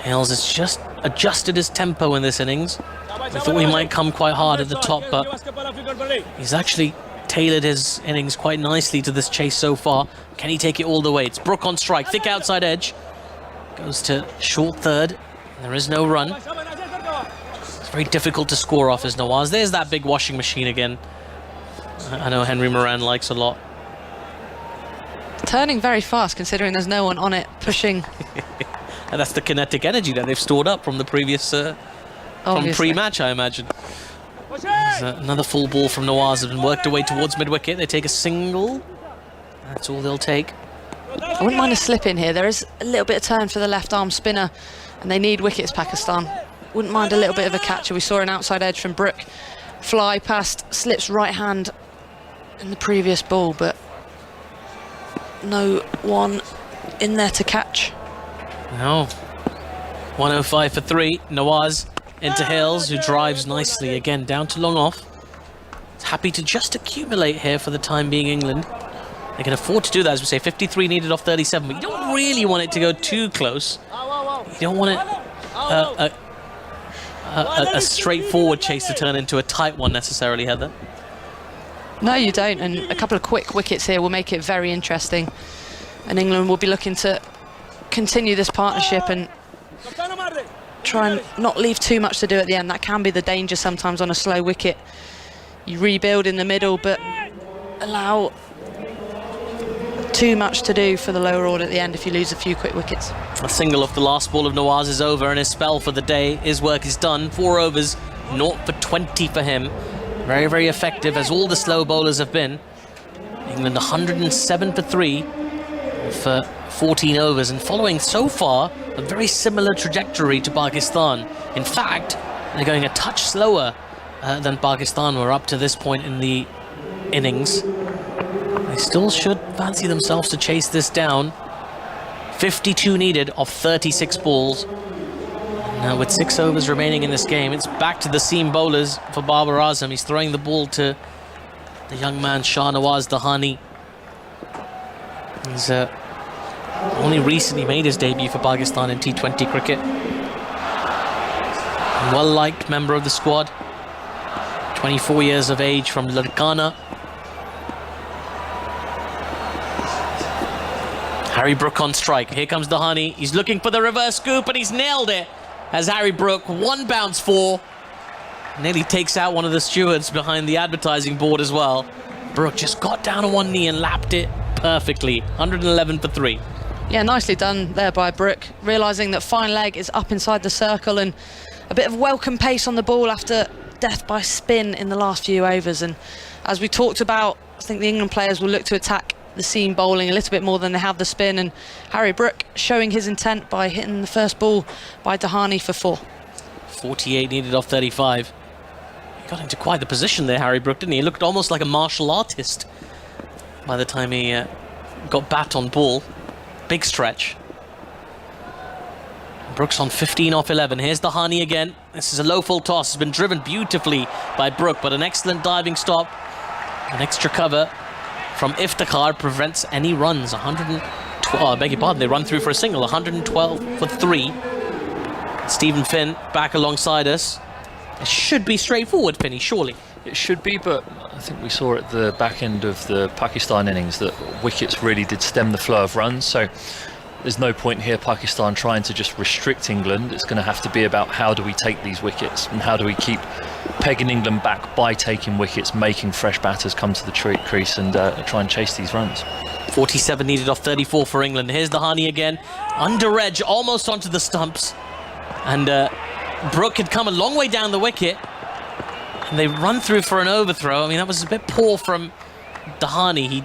O: Hills has just adjusted his tempo in this innings. I thought he might come quite hard at the top, but he's actually tailored his innings quite nicely to this chase so far. Can he take it all the way? It's Brook on strike, thick outside edge. Goes to short third. There is no run. It's very difficult to score off as Nawaz. There's that big washing machine again. I know Henry Moran likes a lot.
J: Turning very fast, considering there's no one on it pushing.
O: And that's the kinetic energy that they've stored up from the previous, from pre-match, I imagine. There's, another full ball from Nawaz has been worked away towards mid-wicket. They take a single. That's all they'll take.
J: I wouldn't mind a slip in here. There is a little bit of turn for the left-arm spinner, and they need wickets, Pakistan. Wouldn't mind a little bit of a catcher. We saw an outside edge from Brook fly past Slip's right hand in the previous ball, but no one in there to catch.
O: No. 105 for 3. Nawaz into Hills, who drives nicely again down to long off. It's happy to just accumulate here for the time being, England. They can afford to do that, as we say. 53 needed off 37, but you don't really want it to go too close. You don't want it a straightforward chase to turn into a tight one necessarily, Heather.
J: No, you don't, and a couple of quick wickets here will make it very interesting. And England will be looking to continue this partnership and try and not leave too much to do at the end. That can be the danger sometimes on a slow wicket. You rebuild in the middle, but allow too much to do for the lower order at the end if you lose a few quick wickets.
O: A single off the last ball of Nawaz is over, and his spell for the day, his work is done. 4 overs, 0 for 20 for him. Very, very effective, as all the slow bowlers have been. England 107 for 3 for 14 overs, and following so far a very similar trajectory to Pakistan. In fact, they're going a touch slower than Pakistan were up to this point in the innings. They still should fancy themselves to chase this down. 52 needed off 36 balls. Now with 6 overs remaining in this game, it's back to the seam bowlers for Babar Azam. He's throwing the ball to the young man Shah Nawaz Dahani.
G: He's only recently made his debut for Pakistan in T20 cricket. Well-liked member of the squad. 24 years of age from Larkana. Harry Brook on strike. Here comes Dahani. He's looking for the reverse scoop, and he's nailed it. As Harry Brook, 1 bounce 4. Nearly takes out one of the stewards behind the advertising board as well. Brook just got down on one knee and lapped it perfectly. 111 for 3.
J: Yeah, nicely done there by Brook, realising that fine leg is up inside the circle, and a bit of welcome pace on the ball after death by spin in the last few overs. And as we talked about, I think the England players will look to attack the seam bowling a little bit more than they have the spin, and Harry Brook showing his intent by hitting the first ball by Dahani for 4.
G: 48 needed off 35. He got into quite the position there, Harry Brook, didn't he? He looked almost like a martial artist by the time he got bat on ball. Big stretch. Brook's on 15 off 11. Here's Dahani again. This is a low full toss. It's been driven beautifully by Brook, but an excellent diving stop. An extra cover from Iftikhar prevents any runs. 112, I beg your pardon, they run through for a single. 112 for 3. Stephen Finn back alongside us. It should be straightforward, Finney, surely.
I: It should be, but I think we saw at the back end of the Pakistan innings that wickets really did stem the flow of runs. So there's no point here Pakistan trying to just restrict England. It's going to have to be about how do we take these wickets and how do we keep pegging England back by taking wickets, making fresh batters come to the crease and try and chase these runs.
G: 47 needed off 34 for England. Here's Dahani again. Under edge, almost onto the stumps. And Brook had come a long way down the wicket. And they run through for an overthrow. I mean, that was a bit poor from Dahani. He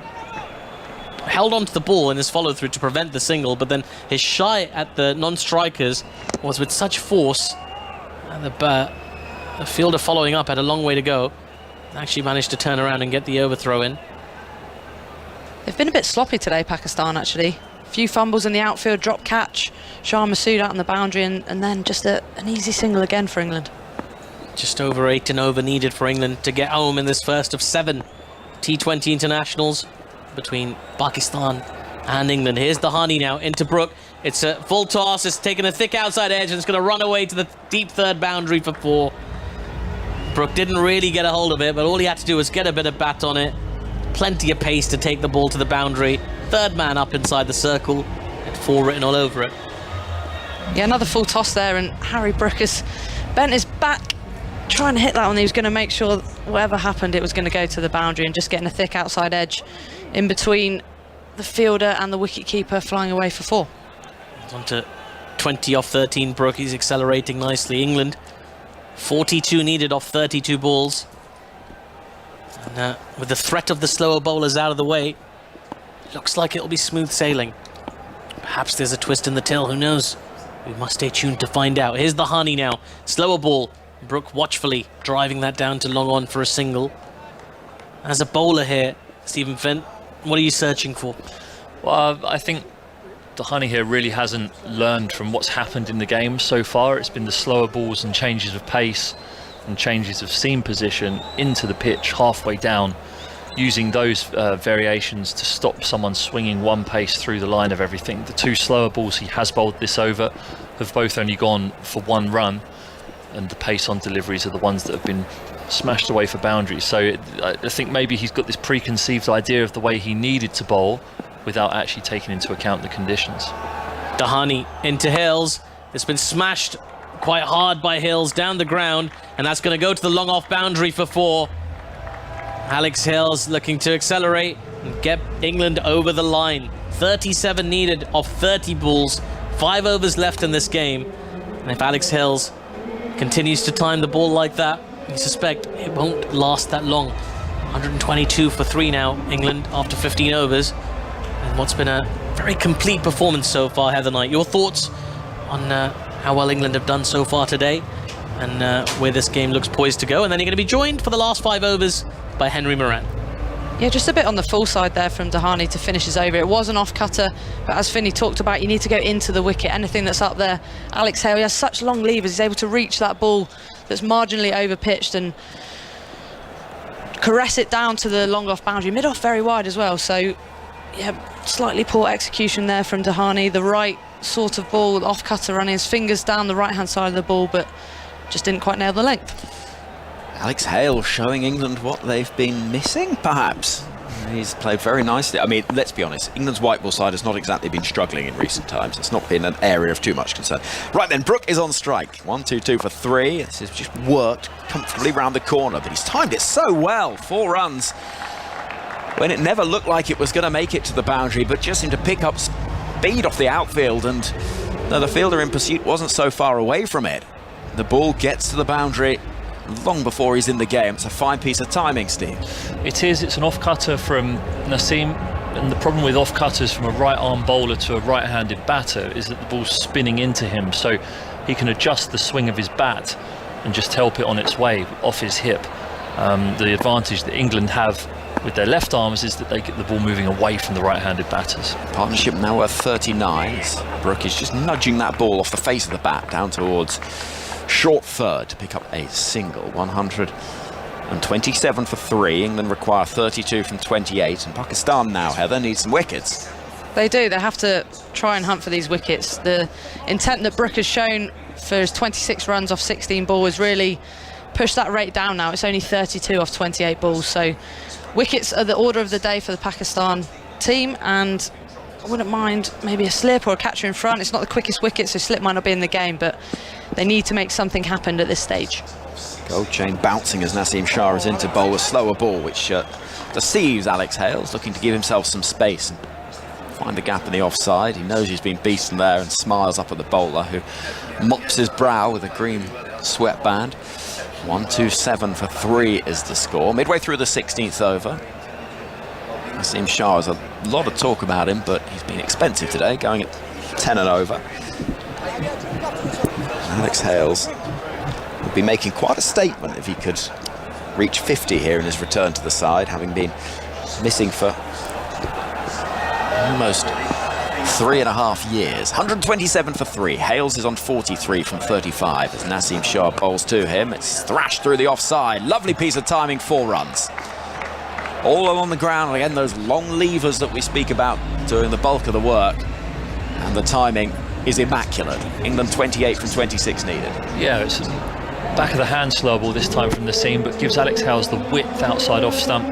G: held on to the ball in his follow-through to prevent the single, but then his shy at the non-strikers was with such force. And the fielder following up had a long way to go. Actually managed to turn around and get the overthrow in.
J: They've been a bit sloppy today, Pakistan, actually. A few fumbles in the outfield, drop catch, Shah Masood out on the boundary, and then just an easy single again for England.
G: Just over 8 and over needed for England to get home in this first of 7 T20 internationals between Pakistan and England. Here's Dahani now into Brook. It's a full toss. It's taken a thick outside edge and it's going to run away to the deep third boundary for 4. Brook didn't really get a hold of it, but all he had to do was get a bit of bat on it. Plenty of pace to take the ball to the boundary. Third man up inside the circle and 4 written all over it.
J: Yeah, another full toss there, and Harry Brook has bent his back trying to hit that one. He was going to make sure whatever happened, it was going to go to the boundary, and just getting a thick outside edge in between the fielder and the wicketkeeper, flying away for 4.
G: On to 20 off 13. Brook, he's accelerating nicely. England 42 needed off 32 balls. And with the threat of the slower bowlers out of the way, looks like it'll be smooth sailing. Perhaps there's a twist in the tail, who knows? We must stay tuned to find out. Here's Dahani now. Slower ball. Brook watchfully driving that down to long on for a single. As a bowler here, Stephen Finn, what are you searching for?
I: Well, I think Dahani here really hasn't learned from what's happened in the game so far. It's been the slower balls and changes of pace and changes of seam position into the pitch halfway down, using those variations to stop someone swinging one pace through the line of everything. The 2 slower balls he has bowled this over have both only gone for 1 run, and the pace on deliveries are the ones that have been smashed away for boundaries. So I think maybe he's got this preconceived idea of the way he needed to bowl without actually taking into account the conditions.
G: Dahani into Hills. It's been smashed quite hard by Hills down the ground, and that's going to go to the long off boundary for 4. Alex Hills looking to accelerate and get England over the line. 37 needed off 30 balls. 5 overs left in this game, and if Alex Hills continues to time the ball like that, you suspect it won't last that long. 122 for 3 now, England, after 15 overs. And what's been a very complete performance so far, Heather Knight. Your thoughts on how well England have done so far today, and where this game looks poised to go? And then you're going to be joined for the last 5 overs by Henry Moran.
J: Yeah, just a bit on the full side there from Dahani to finish his over. It was an off-cutter, but as Finney talked about, you need to go into the wicket. Anything that's up there. Alex Hale, he has such long levers. He's able to reach that ball that's marginally over-pitched and caress it down to the long off boundary. Mid-off very wide as well, so slightly poor execution there from Dahani. The right sort of ball, off cutter, running his fingers down the right hand side of the ball, but just didn't quite nail the length.
B: Alex Hales showing England what they've been missing, perhaps. He's played very nicely. I mean, let's be honest, England's white ball side has not exactly been struggling in recent times. It's not been an area of too much concern. Right then, Brook is on strike. 1-2-2 for 3. This has just worked comfortably round the corner, but he's timed it so well. 4 runs when it never looked like it was going to make it to the boundary, but just seemed to pick up speed off the outfield, and the fielder in pursuit wasn't so far away from it. The ball gets to the boundary long before he's in the game. It's a fine piece of timing, Steve.
I: It is. It's an off-cutter from Naseem, and the problem with off-cutters from a right-arm bowler to a right-handed batter is that the ball's spinning into him, so he can adjust the swing of his bat and just help it on its way off his hip. The advantage that England have with their left arms is that they get the ball moving away from the right-handed batters.
B: Partnership now worth 39. Brook is just nudging that ball off the face of the bat down towards short third to pick up a single. 127 for 3. England require 32 from 28, and Pakistan now, Heather, needs some wickets.
J: They do. They have to try and hunt for these wickets. The intent that Brook has shown for his 26 runs off 16 balls has really pushed that rate down now. It's only 32 off 28 balls, so wickets are the order of the day for the Pakistan team, and I wouldn't mind maybe a slip or a catcher in front. It's not the quickest wicket, so slip might not be in the game, but they need to make something happen at this stage.
B: Gold chain bouncing as Naseem Shah is in to bowl a slower ball, which deceives Alex Hales, looking to give himself some space and find the gap in the offside. He knows he's been beaten there and smiles up at the bowler, who mops his brow with a green sweatband. 127 for 3 is the score. Midway through the 16th over. Naseem Shah has a lot of talk about him, but he's been expensive today, going at 10 and over. Alex Hales would be making quite a statement if he could reach 50 here in his return to the side, having been missing for almost 3.5 years. 127 for 3. Hales is on 43 from 35 as Naseem Shah bowls to him. It's thrashed through the offside. Lovely piece of timing, 4 runs. All along the ground, again, those long levers that we speak about doing the bulk of the work. And the timing is immaculate. England 28 from 26 needed.
I: Yeah, it's a back of the hand slow ball this time from Naseem, but gives Alex Hales the width outside off stump.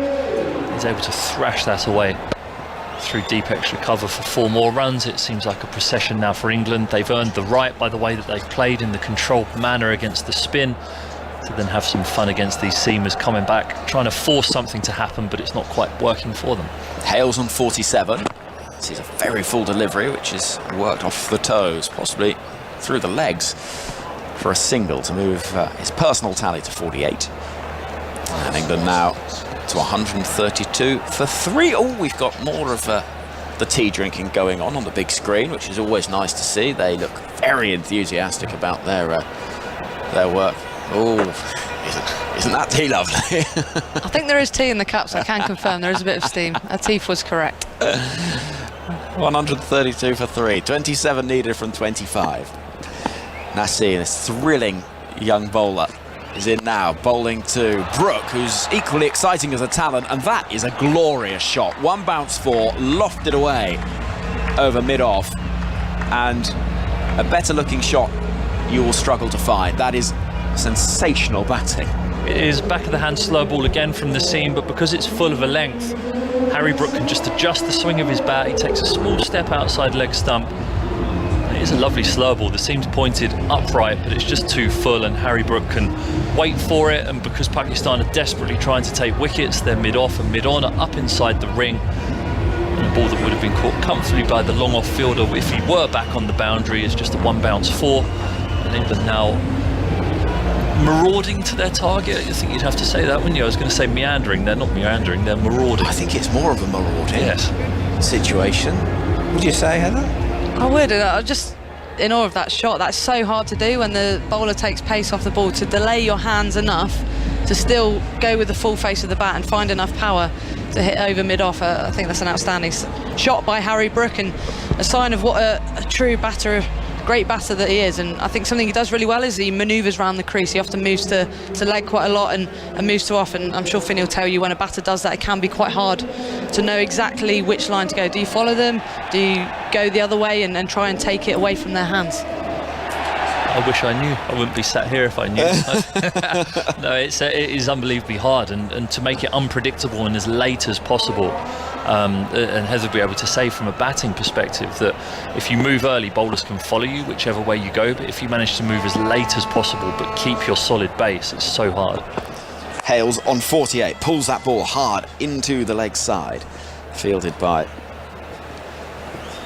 I: He's able to thrash that away through deep extra cover for 4 more runs. It seems like a procession now for England. They've earned the right by the way that they've played in the controlled manner against the spin, to then have some fun against these seamers coming back, trying to force something to happen, but it's not quite working for them.
B: Hales on 47. This is a very full delivery, which is worked off the toes, possibly through the legs, for a single to move his personal tally to 48. And England now to 132 for 3. Oh, we've got more of the tea drinking going on the big screen, which is always nice to see. They look very enthusiastic about their work. Oh, isn't that tea lovely?
J: I think there is tea in the cups. I can confirm there is a bit of steam. Atif was correct.
B: 132 for 3. 27 needed from 25. Naseem, this thrilling young bowler, is in now, bowling to Brook, who's equally exciting as a talent, and that is a glorious shot. 1 bounce 4, lofted away over mid-off, and a better looking shot you will struggle to find. That is sensational batting.
I: It is back of the hand slow ball again from Naseem, but because it's full of a length, Harry Brook can just adjust the swing of his bat. He takes a small step outside leg stump. It is a lovely slow ball. The seam's pointed upright, but it's just too full, and Harry Brook can wait for it. And because Pakistan are desperately trying to take wickets, they're mid-off and mid-on, are up inside the ring. And a ball that would have been caught comfortably by the long-off fielder if he were back on the boundary is just a 1 bounce 4. And England now marauding to their target. I think you'd have to say that, wouldn't you? I was going to say meandering. They're not meandering, they're marauding.
B: I think it's more of a marauding situation. Would you say, Heather?
J: I would. I'm just in awe of that shot. That's so hard to do when the bowler takes pace off the ball, to delay your hands enough to still go with the full face of the bat and find enough power to hit over mid-off. I think that's an outstanding shot by Harry Brook, and a sign of what a true batter great batter that he is, and I think something he does really well is he manoeuvres around the crease. He often moves to leg quite a lot and moves too often. I'm sure Finney will tell you when a batter does that, it can be quite hard to know exactly which line to go. Do you follow them? Do you go the other way and try and take it away from their hands?
I: I wish I knew. I wouldn't be sat here if I knew. No, it is unbelievably hard, and to make it unpredictable and as late as possible. And Heather will be able to say from a batting perspective that if you move early, bowlers can follow you whichever way you go, but if you manage to move as late as possible but keep your solid base, it's so hard.
B: Hales on 48, pulls that ball hard into the leg side, fielded by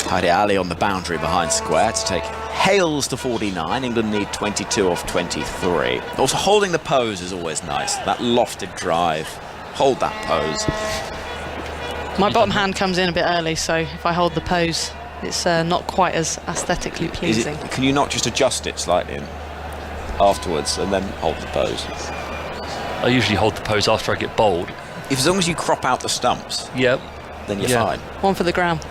B: Heidi Ali on the boundary behind square to take Hales to 49. England need 22 off 23. Also holding the pose is always nice, that lofted drive, hold that pose.
J: My bottom hand comes in a bit early, so if I hold the pose, it's not quite as aesthetically pleasing.
B: Can you not just adjust it slightly afterwards and then hold the pose?
I: I usually hold the pose after I get bowled.
B: As long as you crop out the stumps,
I: yep,
B: then you're fine.
J: One for the ground.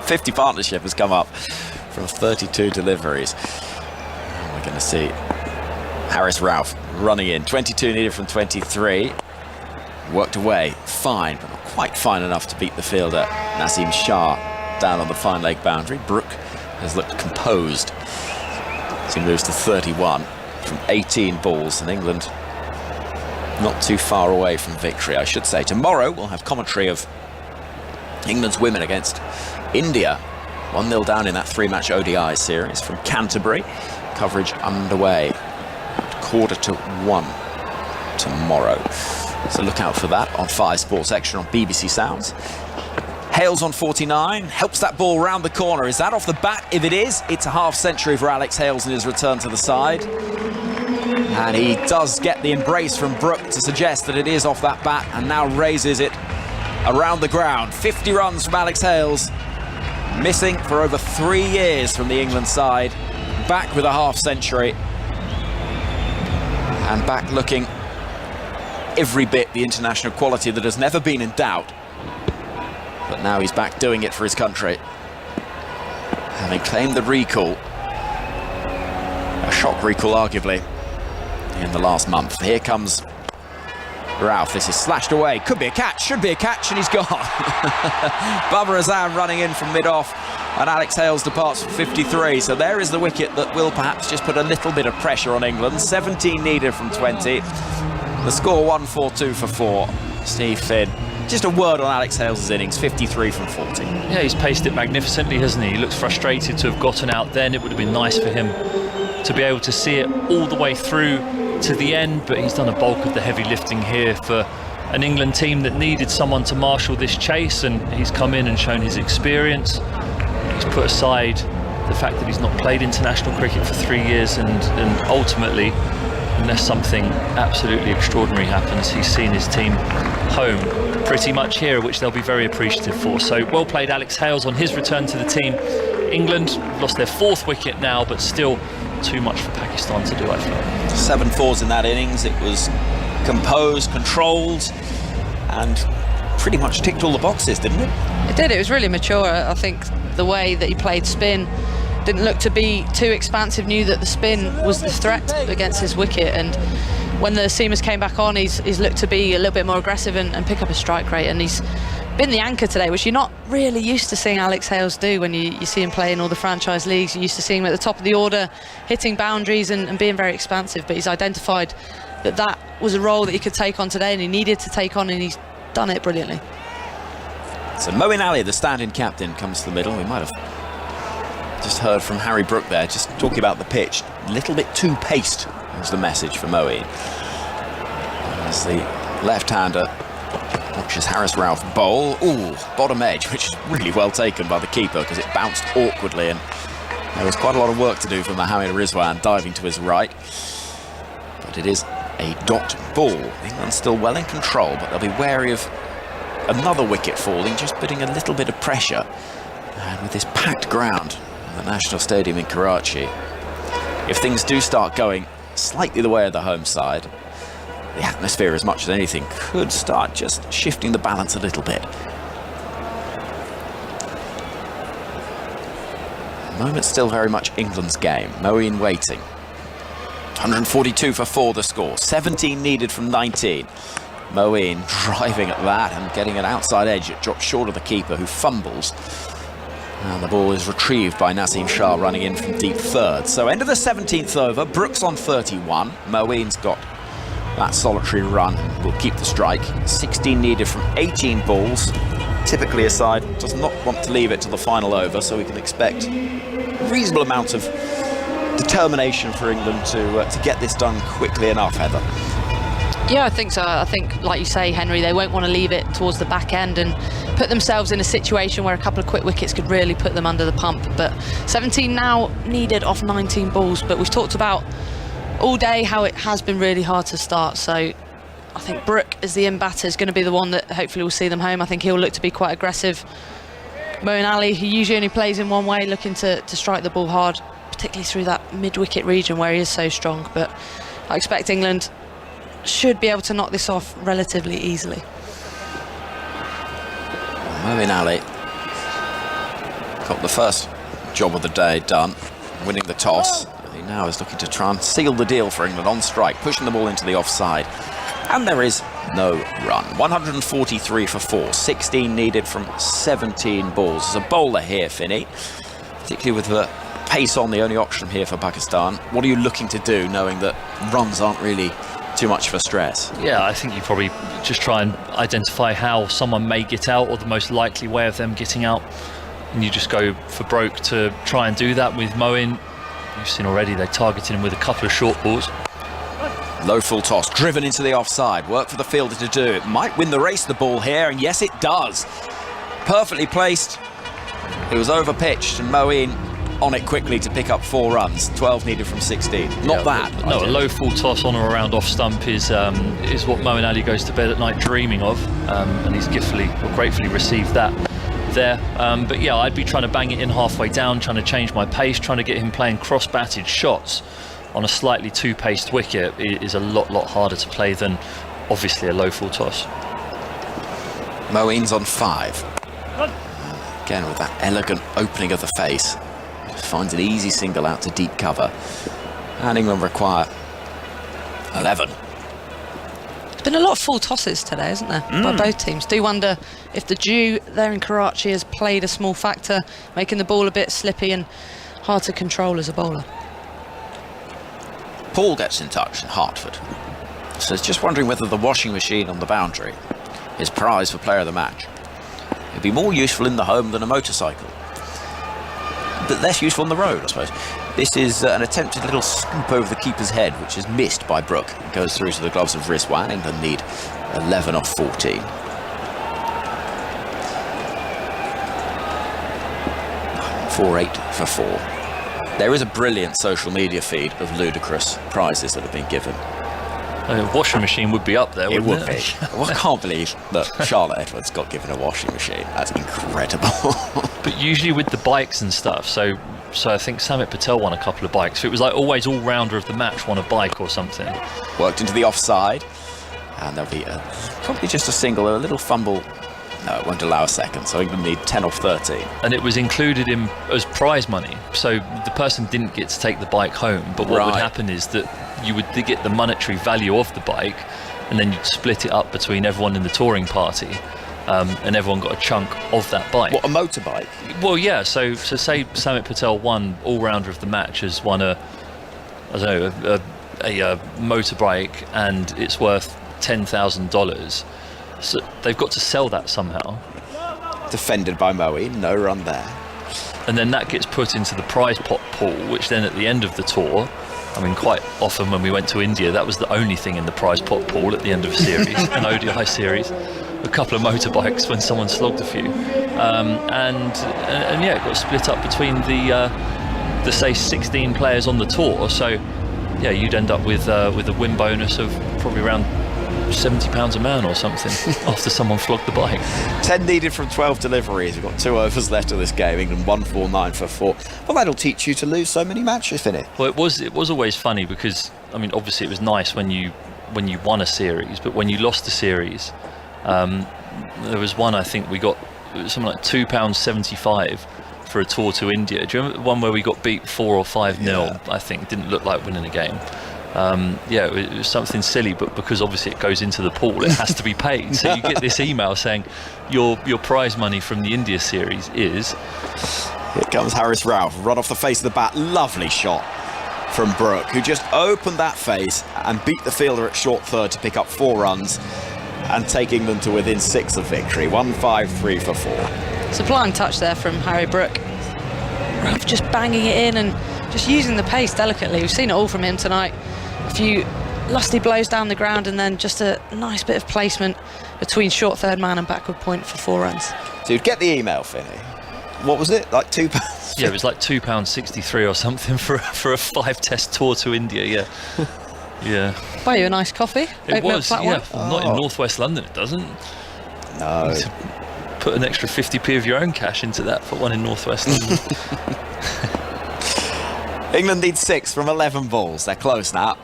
B: 50 partnership has come up from 32 deliveries. We're going to see Harris Ralph running in. 22 needed from 23. Worked away, fine, but not quite fine enough to beat the fielder Naseem Shah down on the fine leg boundary. Brooke has looked composed as he moves to 31 from 18 balls, and England not too far away from victory, I should say. Tomorrow we'll have commentary of England's women against India. 1-0 down in that 3-match ODI series from Canterbury. Coverage underway at 1:45 tomorrow. So look out for that on 5 Sports Extra on BBC Sounds. Hales on 49, helps that ball round the corner. Is that off the bat? If it is, it's a half century for Alex Hales in his return to the side. And he does get the embrace from Brooke to suggest that it is off that bat, and now raises it around the ground. 50 runs from Alex Hales, missing for over 3 years from the England side. Back with a half century, and back looking every bit the international quality that has never been in doubt. But now he's back doing it for his country, having claimed the recall, a shock recall arguably, in the last month. Here comes Ralph. This is slashed away, could be a catch, should be a catch, and he's gone. Babar Azam running in from mid-off, and Alex Hales departs for 53. So there is the wicket that will perhaps just put a little bit of pressure on England. 17 needed from 20. The score 142 for 4. Steve Finn, just a word on Alex Hales' innings, 53 from 40.
I: Yeah, he's paced it magnificently, hasn't he? He looks frustrated to have gotten out then. It would have been nice for him to be able to see it all the way through to the end, but he's done a bulk of the heavy lifting here for an England team that needed someone to marshal this chase, and he's come in and shown his experience. He's put aside the fact that he's not played international cricket for 3 years, and ultimately, unless something absolutely extraordinary happens, he's seen his team home pretty much here, which they'll be very appreciative for. So well played Alex Hales on his return to the team. England lost their 4th wicket now, but still too much for Pakistan to do, I feel.
B: 7 fours in that innings. It was composed, controlled, and pretty much ticked all the boxes, didn't it?
J: It did. It was really mature. I think the way that he played spin didn't look to be too expansive, knew that the spin was the threat against his wicket, and when the seamers came back on, he's looked to be a little bit more aggressive and pick up a strike rate, and he's been the anchor today, which you're not really used to seeing Alex Hales do when you see him play in all the franchise leagues. You're used to seeing him at the top of the order, hitting boundaries and being very expansive, but he's identified that was a role that he could take on today, and he needed to take on, and he's done it brilliantly.
B: So Moeen Ali, the stand-in captain, comes to the middle. We might have just heard from Harry Brooke there, just talking about the pitch. A little bit too paced was the message for Moeen. As the left-hander watches Harris Ralph bowl. Ooh, bottom edge, which is really well taken by the keeper because it bounced awkwardly, and there was quite a lot of work to do for Mohammad Rizwan diving to his right. But it is a dot ball. England's still well in control, but they'll be wary of another wicket falling, just putting a little bit of pressure. And with this packed ground in the National Stadium in Karachi, if things do start going slightly the way of the home side, the atmosphere, as much as anything, could start just shifting the balance a little bit. moment still very much England's game. Moeen waiting. 142 for 4 the score. 17 needed from 19. Moeen driving at that and getting an outside edge. It drops short of the keeper, who fumbles. And the ball is retrieved by Naseem Shah, running in from deep third. So end of the 17th over. Brooks on 31. Moeen's got that solitary run, will keep the strike. 16 needed from 18 balls. Typically a side does not want to leave it to the final over, so we can expect a reasonable amount of determination for England to get this done quickly enough, Heather.
J: Yeah, I think so. I think, like you say, Henry, they won't want to leave it towards the back end and put themselves in a situation where a couple of quick wickets could really put them under the pump. But 17 now needed off 19 balls. But we've talked about all day how it has been really hard to start. So I think Brook, as the in-batter, is going to be the one that hopefully will see them home. I think he'll look to be quite aggressive. Moeen Ali, he usually only plays in one way, looking to strike the ball hard, particularly through that mid-wicket region where he is so strong. But I expect England should be able to knock this off relatively easily.
B: Moeen Ali got the first job of the day done, winning the toss. He now is looking to try and seal the deal for England on strike, pushing the ball into the offside. And there is no run. 143 for 4, 16 needed from 17 balls. There's a bowler here, Finney, particularly with the pace on, the only option here for Pakistan. What are you looking to do, knowing that runs aren't really too much for stress?
I: Yeah, I think you probably just try and identify how someone may get out, or the most likely way of them getting out, and you just go for Broke to try and do that. With Moeen, you've seen already they're targeting him with a couple of short balls.
B: Low full toss, driven into the offside. Work for the fielder to do. It might win the race, the ball here, and yes, it does. Perfectly placed. It was over pitched, and Moeen on it quickly to pick up 4 runs. 12 needed from 16. Not bad.
I: No, a low full toss on or around off stump is what Moeen Ali goes to bed at night dreaming of, and he's gratefully received that there. But yeah, I'd be trying to bang it in halfway down, trying to change my pace, trying to get him playing cross-batted shots on a slightly too-paced wicket. It is a lot harder to play than obviously a low full toss.
B: Moeen's on 5. Again with that elegant opening of the face. Finds an easy single out to deep cover. And England require 11.
J: There's been a lot of full tosses today, isn't there, by both teams. Do wonder if the dew there in Karachi has played a small factor, making the ball a bit slippy and hard to control as a bowler.
B: Paul gets in touch in Hertford. Says, just wondering whether the washing machine on the boundary is prize for player of the match. It'd be more useful in the home than a motorcycle, but less useful on the road, I suppose. This is an attempted little scoop over the keeper's head, which is missed by Brook. It goes through to the gloves of Rizwan. England need 11 off 14. .48 for 4. There is a brilliant social media feed of ludicrous prizes that have been given.
I: A washing machine would be up there, wouldn't it?
B: It would be. Well, I can't believe that Charlotte Edwards got given a washing machine. That's incredible.
I: But usually with the bikes and stuff, so I think Samit Patel won a couple of bikes. So it was like always all-rounder of the match won a bike or something.
B: Worked into the offside, and there'll be probably just a single, a little fumble. No, it won't allow a second, so England need 10 off 13.
I: And it was included in as prize money, so the person didn't get to take the bike home, but what would happen is that you would get the monetary value of the bike, and then you'd split it up between everyone in the touring party, and everyone got a chunk of that bike.
B: What, a motorbike?
I: Well, yeah, so say Samit Patel won all-rounder of the match, has won a motorbike, and it's worth $10,000. So they've got to sell that somehow.
B: Defended by Moeen, no run there.
I: And then that gets put into the prize pot pool, which then at the end of the tour, I mean, quite often when we went to India, that was the only thing in the prize pot pool at the end of a series, an ODI series. A couple of motorbikes when someone slogged a few. And yeah, it got split up between the say 16 players on the tour. So yeah, you'd end up with a win bonus of probably around £70 a man or something after someone flogged the bike.
B: 10 needed from 12 deliveries. We've got 2 overs left of this game. England 149 for 4. Well, that'll teach you to lose so many matches, Finney.
I: Well, it was always funny because, I mean, obviously it was nice when you won a series, but when you lost a series, there was one, I think we got something like £2.75 for a tour to India. Do you remember the one where we got beat 4 or 5-0? I think didn't look like winning a game. It was something silly, but because obviously it goes into the pool, it has to be paid. So you get this email saying your prize money from the India series is.
B: Here comes Haris Rauf, run off the face of the bat. Lovely shot from Brook, who just opened that face and beat the fielder at short third to pick up 4 runs and take England to within 6 of victory. 1-5-3 for 4.
J: Sublime touch there from Harry Brook. Rauf just banging it in and just using the pace delicately. We've seen it all from him tonight. A few lusty blows down the ground and then just a nice bit of placement between short third man and backward point for 4 runs.
B: So you'd get the email, Finney. What was it? Like £2?
I: Yeah, it was like £2.63 or something for a 5-test tour to India. Yeah, yeah.
J: Buy you a nice coffee.
I: It was. Yeah,
J: white.
I: not in northwest London. It doesn't.
B: No.
I: Put an extra 50p of your own cash into that for one in northwest London.
B: England need 6 from 11 balls. They're close now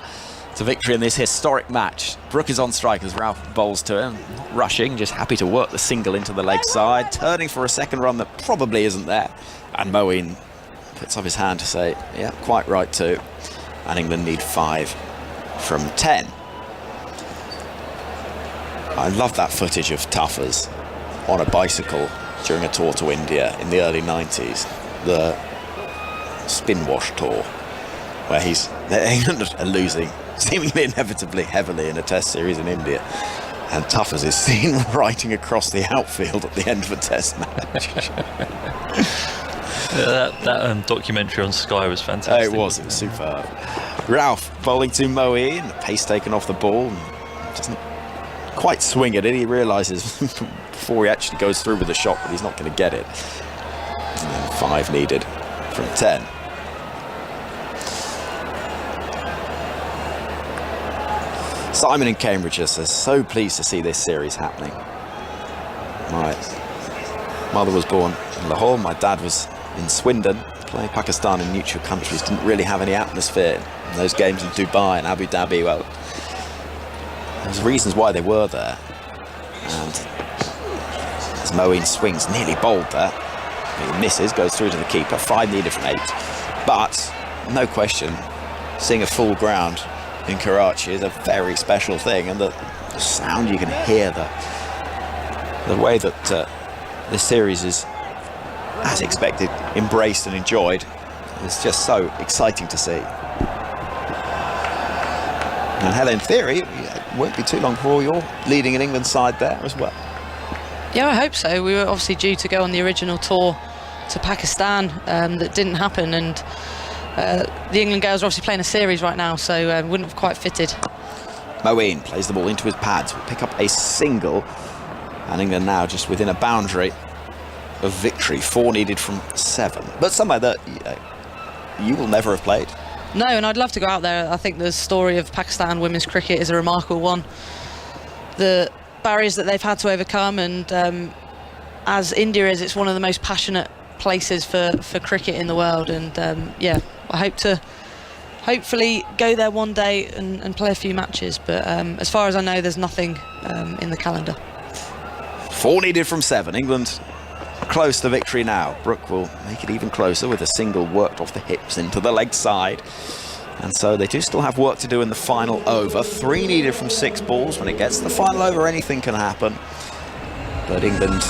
B: to victory in this historic match. Brook is on strike as Rauf bowls to him. Rushing, just happy to work the single into the leg side. Turning for a second run that probably isn't there. And Moeen puts up his hand to say, yeah, quite right too. And England need 5 from 10. I love that footage of Tuffers on a bicycle during a tour to India in the early 90s. The spin wash tour, where England are losing seemingly inevitably heavily in a test series in India, and Tuffers is seen riding across the outfield at the end of a test match.
I: that documentary on Sky was fantastic.
B: It was superb. Rauf bowling to Moeen, pace taken off the ball, doesn't quite swing it in. He realises before he actually goes through with the shot that he's not going to get it. And then 5 needed from 10. Simon in Cambridge says, so pleased to see this series happening. My mother was born in Lahore, my dad was in Swindon. Playing Pakistan in neutral countries didn't really have any atmosphere. In those games in Dubai and Abu Dhabi, well, there's reasons why they were there. And as Moeen swings, nearly bowled there. He misses, goes through to the keeper. 5 needed from 8. But, no question, seeing a full ground in Karachi is a very special thing, and the sound you can hear, the way that this series is, as expected, embraced and enjoyed, is just so exciting to see. And hell, in theory, it won't be too long before you're leading an England side there as well.
J: Yeah, I hope so. We were obviously due to go on the original tour to Pakistan, that didn't happen, and the England girls are obviously playing a series right now, so wouldn't have quite fitted.
B: Moeen plays the ball into his pads, will pick up a single, and England now just within a boundary of victory. 4 needed from 7, but somewhere that you will never have played.
J: No, and I'd love to go out there. I think the story of Pakistan women's cricket is a remarkable one. The barriers that they've had to overcome, and as India is, it's one of the most passionate places for cricket in the world, and yeah, I hope to hopefully go there one day and play a few matches, but as far as I know, there's nothing in the calendar.
B: 4 needed from 7. England close to victory now. Brook will make it even closer with a single worked off the hips into the leg side, and so they do still have work to do in the final over. 3 needed from 6 balls. When it gets to the final over, anything can happen, but England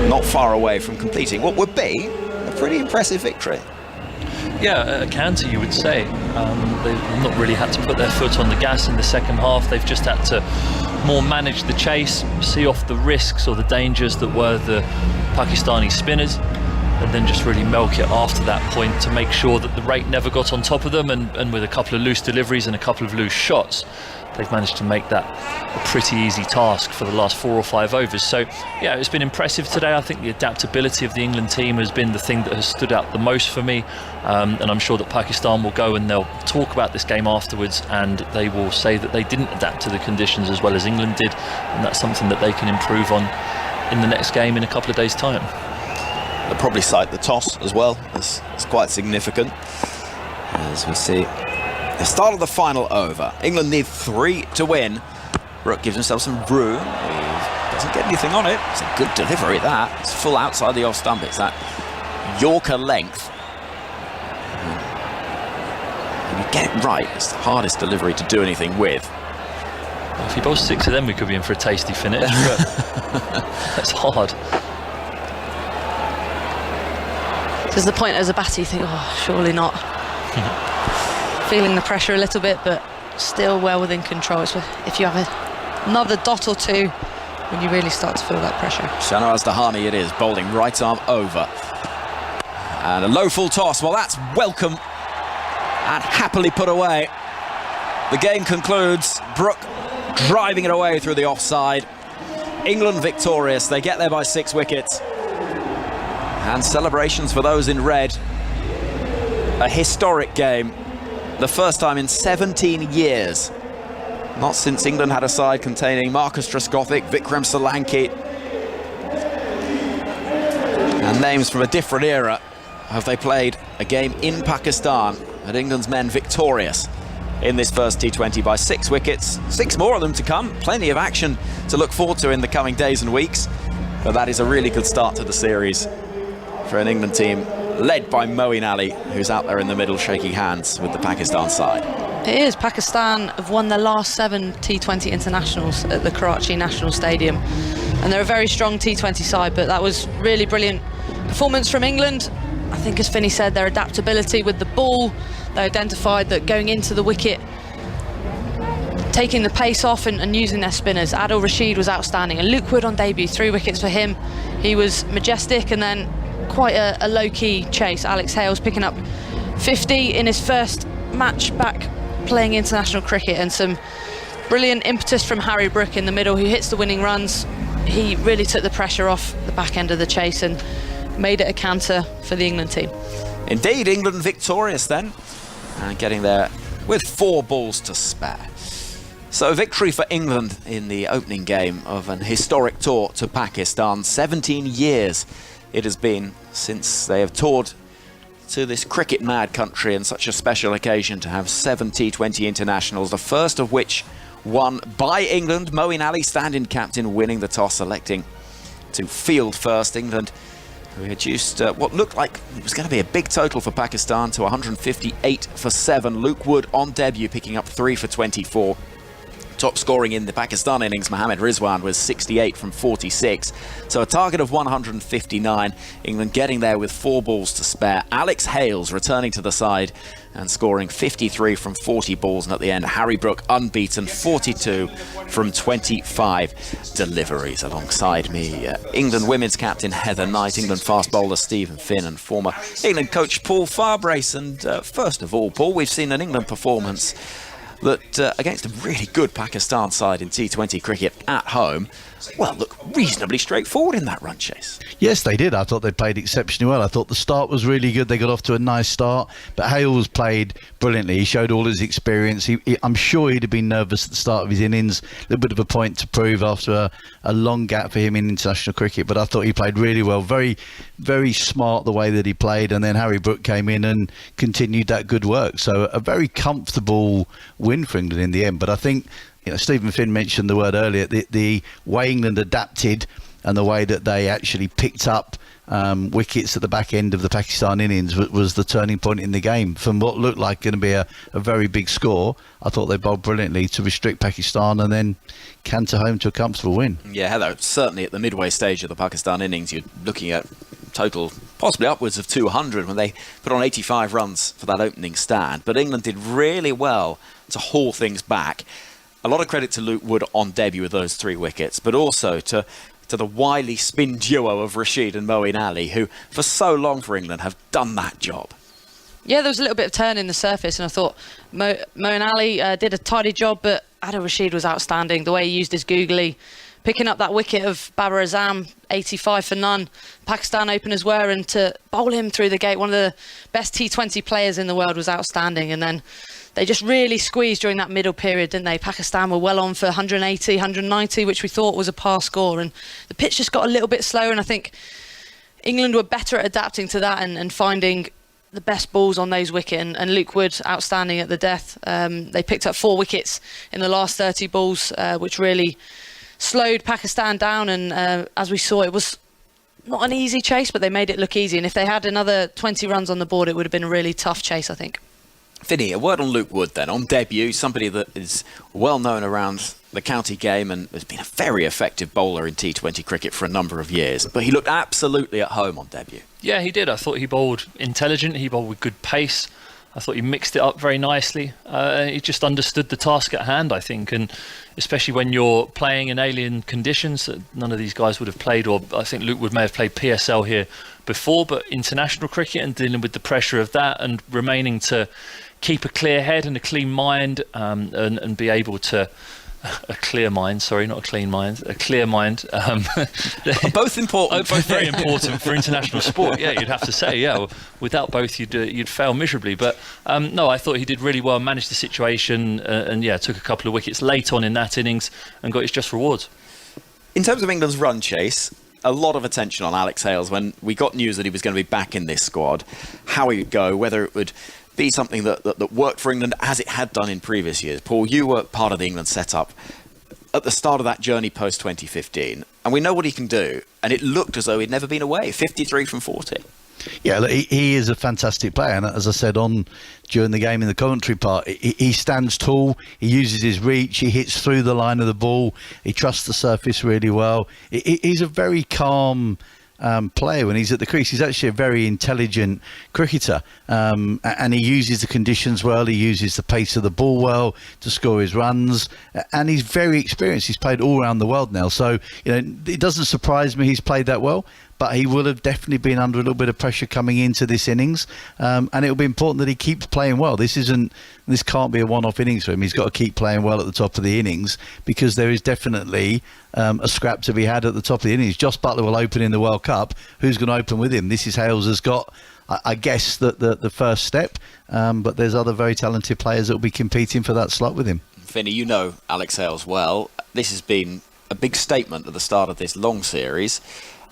B: not far away from completing what would be a pretty impressive victory.
I: Yeah, a canter, you would say. They've not really had to put their foot on the gas in the second half. They've just had to more manage the chase, see off the risks or the dangers that were the Pakistani spinners, and then just really milk it after that point to make sure that the rate never got on top of them, and with a couple of loose deliveries and a couple of loose shots, they've managed to make that a pretty easy task for the last 4 or 5 overs. So yeah, it's been impressive today. I think the adaptability of the England team has been the thing that has stood out the most for me, and I'm sure that Pakistan will go and they'll talk about this game afterwards, and they will say that they didn't adapt to the conditions as well as England did, and that's something that they can improve on in the next game in a couple of days' time.
B: They'll probably cite the toss as well. It's quite significant, as we see the start of the final over. England need 3 to win. Brook gives himself some room. He doesn't get anything on it. It's a good delivery, that. It's full outside the off stump. It's that Yorker length. When you get it right, it's the hardest delivery to do anything with.
I: Well, if he bowls 6 of them, we could be in for a tasty finish, but that's hard.
J: There's the point as a batter you think, oh, surely not. Feeling the pressure a little bit, but still well within control. It's if you have another dot or two when you really start to feel that pressure.
B: Shahnaz Dahani it is, bowling right arm over. And a low full toss. Well, that's welcome and happily put away. The game concludes. Brook driving it away through the offside. England victorious. They get there by 6 wickets. And celebrations for those in red. A historic game. The first time in 17 years. Not since England had a side containing Marcus Trescothick, Vikram Solanki, and names from a different era have they played a game in Pakistan, and England's men victorious in this first T20 by 6 wickets. 6 more of them to come. Plenty of action to look forward to in the coming days and weeks. But that is a really good start to the series for an England team led by Moeen Ali, who's out there in the middle shaking hands with the Pakistan side.
J: It is. Pakistan have won their last 7 T20 internationals at the Karachi National Stadium, and they're a very strong T20 side, but that was really brilliant performance from England. I think, as Finney said, their adaptability with the ball, they identified that going into the wicket, taking the pace off and using their spinners. Adil Rashid was outstanding, and Luke Wood on debut, 3 wickets for him. He was majestic, and then quite a low-key chase. Alex Hales picking up 50 in his first match back playing international cricket, and some brilliant impetus from Harry Brook in the middle, who hits the winning runs. He really took the pressure off the back end of the chase and made it a canter for the England team.
B: Indeed, England victorious then, and getting there with 4 balls to spare. So victory for England in the opening game of an historic tour to Pakistan. 17 years it has been since they have toured to this cricket-mad country, and such a special occasion to have 7 T20 internationals, the first of which won by England. Moeen Ali, stand-in captain, winning the toss, electing to field first. England, who reduced what looked like it was going to be a big total for Pakistan to 158 for 7. Luke Wood on debut picking up 3 for 24. Top scoring in the Pakistan innings, Mohammad Rizwan, was 68 from 46. So a target of 159. England getting there with 4 balls to spare. Alex Hales returning to the side and scoring 53 from 40 balls. And at the end, Harry Brook unbeaten, 42 from 25 deliveries. Alongside me, England women's captain Heather Knight, England fast bowler Stephen Finn, and former England coach Paul Farbrace. And first of all, Paul, we've seen an England performance that against a really good Pakistan side in T20 cricket at home, well, look, reasonably straightforward in that run chase.
H: Yes, they did. I thought they played exceptionally well. I thought the start was really good. They got off to a nice start, but Hales played brilliantly. He showed all his experience. I'm sure he'd have been nervous at the start of his innings. A little bit of a point to prove after a long gap for him in international cricket, but I thought he played really well. Very, very smart the way that he played, and then Harry Brook came in and continued that good work. So a very comfortable win for England in the end. But I think, Stephen Finn mentioned the word earlier, the way England adapted and the way that they actually picked up wickets at the back end of the Pakistan innings was the turning point in the game. From what looked like going to be a very big score, I thought they bowled brilliantly to restrict Pakistan and then canter home to a comfortable win.
B: Yeah, Heather, certainly at the midway stage of the Pakistan innings, you're looking at total possibly upwards of 200 when they put on 85 runs for that opening stand. But England did really well to haul things back. A lot of credit to Luke Wood on debut with those 3 wickets, but also to the wily spin duo of Rashid and Moeen Ali, who for so long for England have done that job.
J: Yeah, there was a little bit of turn in the surface, and I thought Moeen Ali did a tidy job, but Adil Rashid was outstanding. The way he used his googly, picking up that wicket of Babar Azam, 85 for none. Pakistan openers were, and to bowl him through the gate, one of the best T20 players in the world, was outstanding. And then they just really squeezed during that middle period, didn't they? Pakistan were well on for 180, 190, which we thought was a par score. And the pitch just got a little bit slower, and I think England were better at adapting to that and finding the best balls on those wickets. And Luke Wood, outstanding at the death. They picked up 4 wickets in the last 30 balls, which really slowed Pakistan down. And as we saw, it was not an easy chase, but they made it look easy. And if they had another 20 runs on the board, it would have been a really tough chase, I think.
B: Finny, a word on Luke Wood then. On debut, somebody that is well known around the county game and has been a very effective bowler in T20 cricket for a number of years. But he looked absolutely at home on debut.
I: Yeah, he did. I thought he bowled intelligent. He bowled with good pace. I thought he mixed it up very nicely. He just understood the task at hand, I think, and especially when you're playing in alien conditions that none of these guys would have played, or I think Luke Wood may have played PSL here before, but international cricket and dealing with the pressure of that and remaining to keep a clear head and a clean mind and be able to... A clear mind, sorry, not a clean mind. A clear mind.
B: Both important.
I: Both very important for international sport. Yeah, you'd have to say. Yeah, well, without both, you'd fail miserably. But no, I thought he did really well, managed the situation, and yeah, took a couple of wickets late on in that innings and got his just rewards.
B: In terms of England's run chase, a lot of attention on Alex Hales when we got news that he was going to be back in this squad. How he would go, whether it would be something that worked for England as it had done in previous years. Paul, you were part of the England setup at the start of that journey post-2015, and we know what he can do, and it looked as though he'd never been away, 53 from 40.
H: Yeah, look, he is a fantastic player, and as I said during the game in the commentary part, he stands tall, he uses his reach, he hits through the line of the ball, he trusts the surface really well. He's a very calm player when he's at the crease. He's actually a very intelligent cricketer, and he uses the conditions well, he uses the pace of the ball well to score his runs, and he's very experienced. He's played all around the world now, so it doesn't surprise me he's played that well, but he will have definitely been under a little bit of pressure coming into this innings, and it'll be important that he keeps playing well. This can't be a one-off innings for him. He's got to keep playing well at the top of the innings, because there is definitely a scrap to be had at the top of the innings. Joss Buttler will open in the World Cup. Who's going to open with him? This is Hales has got, I guess, the first step, but there's other very talented players that will be competing for that slot with him.
B: Finny, you know Alex Hales well. This has been a big statement at the start of this long series.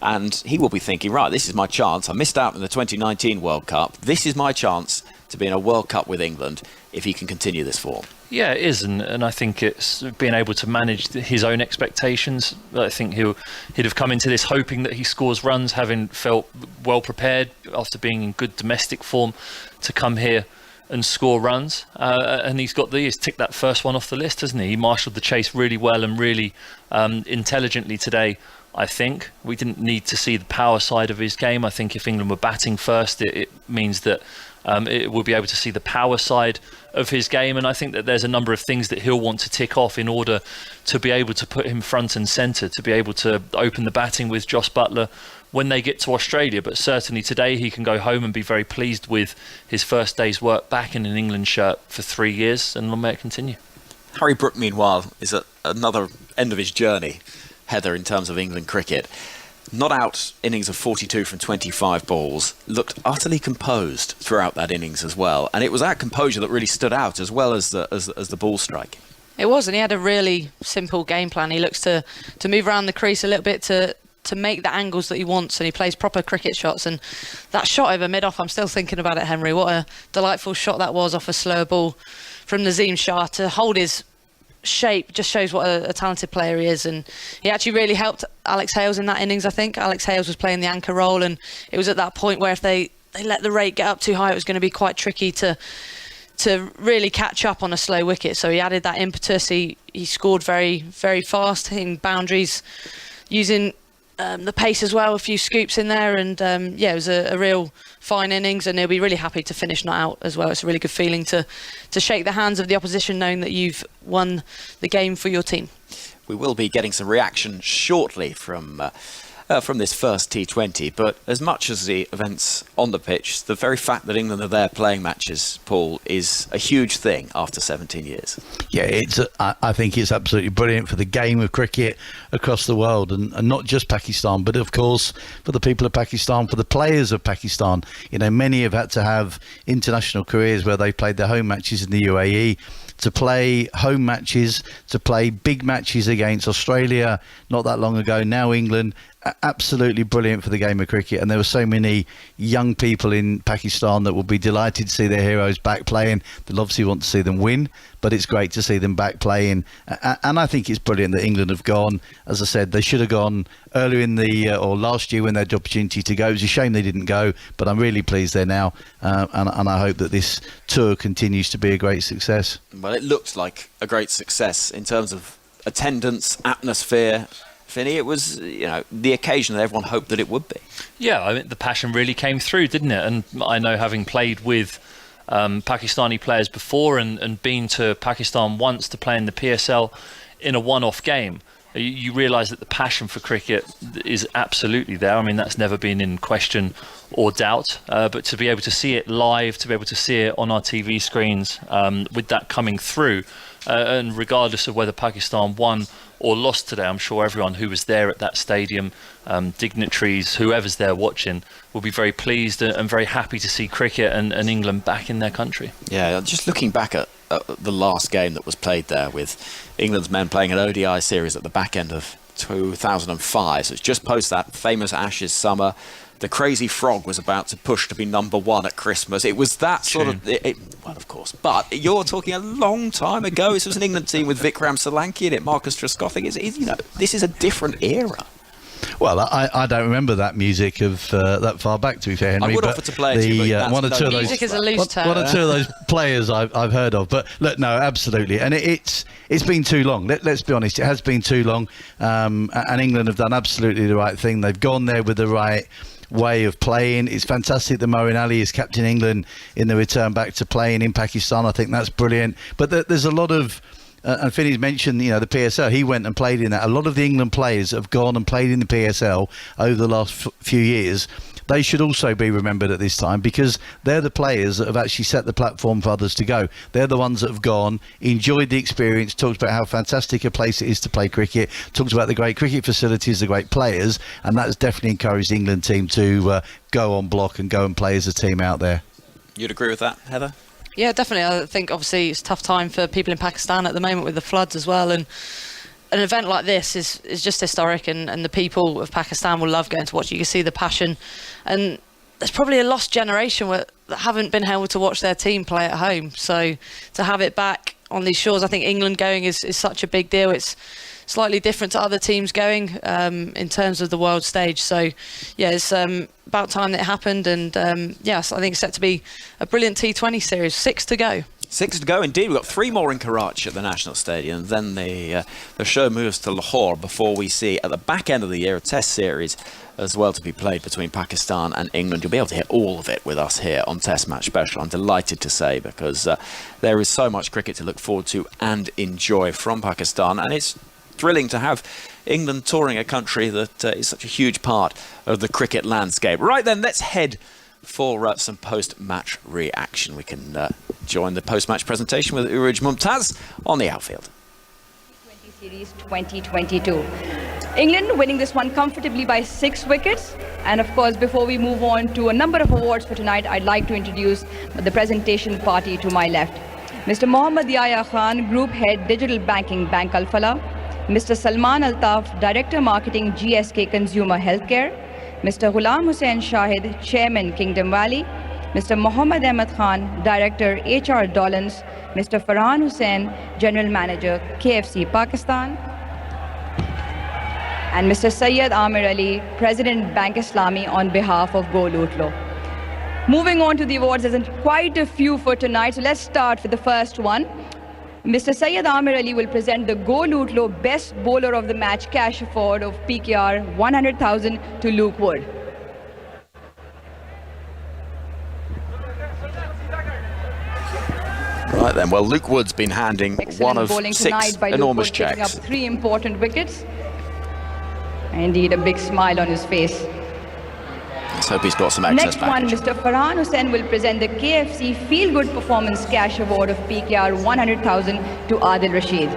B: And he will be thinking, right, this is my chance. I missed out in the 2019 World Cup. This is my chance to be in a World Cup with England if he can continue this form.
I: Yeah, it is, and I think it's being able to manage his own expectations. I think he'd have come into this hoping that he scores runs, having felt well prepared after being in good domestic form to come here and score runs. And he's ticked that first one off the list, hasn't he? He marshalled the chase really well and really intelligently today. I think we didn't need to see the power side of his game. I think if England were batting first, it means that it will be able to see the power side of his game, and I think that there's a number of things that he'll want to tick off in order to be able to put him front and centre, to be able to open the batting with Joss Buttler when they get to Australia. But certainly today he can go home and be very pleased with his first day's work back in an England shirt for 3 years, and long may it continue.
B: Harry Brook, meanwhile, is at another end of his journey, Heather, in terms of England cricket. Not out innings of 42 from 25 balls, looked utterly composed throughout that innings as well, and it was that composure that really stood out as well as the ball striking.
J: It was, and he had a really simple game plan. He looks to move around the crease a little bit to make the angles that he wants, and he plays proper cricket shots. And that shot over mid-off, I'm still thinking about it, Henry. What a delightful shot that was off a slow ball from Nazim Shah to hold his shape. Just shows what a talented player he is, and he actually really helped Alex Hales in that innings. I think Alex Hales was playing the anchor role, and it was at that point where if they let the rate get up too high, it was going to be quite tricky to really catch up on a slow wicket. So he added that impetus. He scored very, very fast, hitting boundaries, using the pace as well, a few scoops in there, and it was a real fine innings, and he'll be really happy to finish not out as well. It's a really good feeling to shake the hands of the opposition, knowing that you've won the game for your team.
B: We will be getting some reaction shortly from this first T20, but as much as the events on the pitch, the very fact that England are there playing matches, Paul, is a huge thing after 17 years. Yeah, I think it's absolutely brilliant for the game of cricket across the world, and not just Pakistan, but of course for the people of Pakistan, for the players of Pakistan. Many have had to have international careers where they played their home matches in the UAE. To play home matches, to play big matches against Australia not that long ago, now England,
H: absolutely brilliant for the game of cricket, and there were so many young people in Pakistan that will be delighted to see their heroes back playing. They'll obviously want to see them win, but it's great to see them back playing, and I think it's brilliant that England have gone. As I said, they should have gone earlier in the or last year when they had the opportunity to go. It was a shame they didn't go, but I'm really pleased they're now, and I hope that this tour continues to be a great success.
B: Well, it looked like a great success in terms of attendance, atmosphere. Finney, it was, the occasion that everyone hoped that it would be.
I: Yeah, I mean, the passion really came through, didn't it? And I know, having played with Pakistani players before and been to Pakistan once to play in the PSL in a one-off game, you realise that the passion for cricket is absolutely there. I mean, that's never been in question or doubt. But to be able to see it live, to be able to see it on our TV screens, with that coming through, and regardless of whether Pakistan won or lost today, I'm sure everyone who was there at that stadium, dignitaries, whoever's there watching, will be very pleased and very happy to see cricket and England back in their country.
B: Yeah, just looking back at the last game that was played there, with England's men playing an ODI series at the back end of 2005, so it's just post that famous Ashes summer. The Crazy Frog was about to push to be #1 at Christmas. It was that sort of... well, of course. But you're talking a long time ago. This was an England team with Vikram Solanki in it, Marcus Trescothick. This is a different era.
H: Well, I don't remember that music of that far back, to be fair, Henry.
B: I would offer to play it, but
H: one or two of those,
J: music is a loose term.
H: One or two of those players I've heard of. But look, no, absolutely. And it's been too long. Let's be honest, it has been too long. And England have done absolutely the right thing. They've gone there with the right way of playing. It's fantastic that Moeen Ali is captain England in the return back to playing in Pakistan. I think that's brilliant. But there's a lot of... and Finney's mentioned, the PSL. He went and played in that. A lot of the England players have gone and played in the PSL over the last few years. They should also be remembered at this time, because they're the players that have actually set the platform for others to go. They're the ones that have gone, enjoyed the experience, talked about how fantastic a place it is to play cricket, talked about the great cricket facilities, the great players, and that's definitely encouraged the England team to go on block and go and play as a team out there.
B: You'd agree with that, Heather?
J: Yeah, definitely. I think obviously it's a tough time for people in Pakistan at the moment with the floods as well, and an event like this is just historic, and the people of Pakistan will love going to watch it. You can see the passion, and there's probably a lost generation that haven't been able to watch their team play at home. So to have it back on these shores, I think England going is such a big deal. It's slightly different to other teams going in terms of the world stage. So yeah, it's about time that it happened, and yes, I think it's set to be a brilliant T20 series. 6 to go.
B: 6 to go indeed. We've got 3 more in Karachi at the National Stadium. Then the show moves to Lahore before we see, at the back end of the year, a test series as well to be played between Pakistan and England. You'll be able to hear all of it with us here on Test Match Special, I'm delighted to say, because there is so much cricket to look forward to and enjoy from Pakistan, and it's thrilling to have England touring a country that is such a huge part of the cricket landscape. Right then, let's head for some post-match reaction. We can join the post-match presentation with Uruj Mumtaz on the outfield.
Q: T20 Series 2022. England winning this one comfortably by 6 wickets. And of course, before we move on to a number of awards for tonight, I'd like to introduce the presentation party to my left. Mr. Mohammad Yahya Khan, Group Head, Digital Banking, Bank Al-Falah. Mr. Salman Altaf, Director Marketing, GSK Consumer Healthcare. Mr. Ghulam Hussain Shahid, Chairman, Kingdom Valley. Mr. Mohammad Ahmed Khan, Director, HR Dolans. Mr. Farhan Hussain, General Manager, KFC Pakistan. And Mr. Sayyid Amir Ali, President, Bank Islami, on behalf of Go Lutlo. Moving on to the awards, there's quite a few for tonight, so let's start with the first one. Mr. Sayyid Amir Ali will present the Go Lutlo Best Bowler of the Match cash award of PKR 100,000 to Luke Wood.
B: Right then, well, Luke Wood's been handing one of 6 enormous checks.
Q: Picking up 3 important wickets. Indeed, a big smile on his face.
B: Let's hope he's got some excess
Q: Next one, Mr. Farhan Hussain will present the KFC Feel Good Performance Cash Award of PKR 100,000 to Adil Rashid.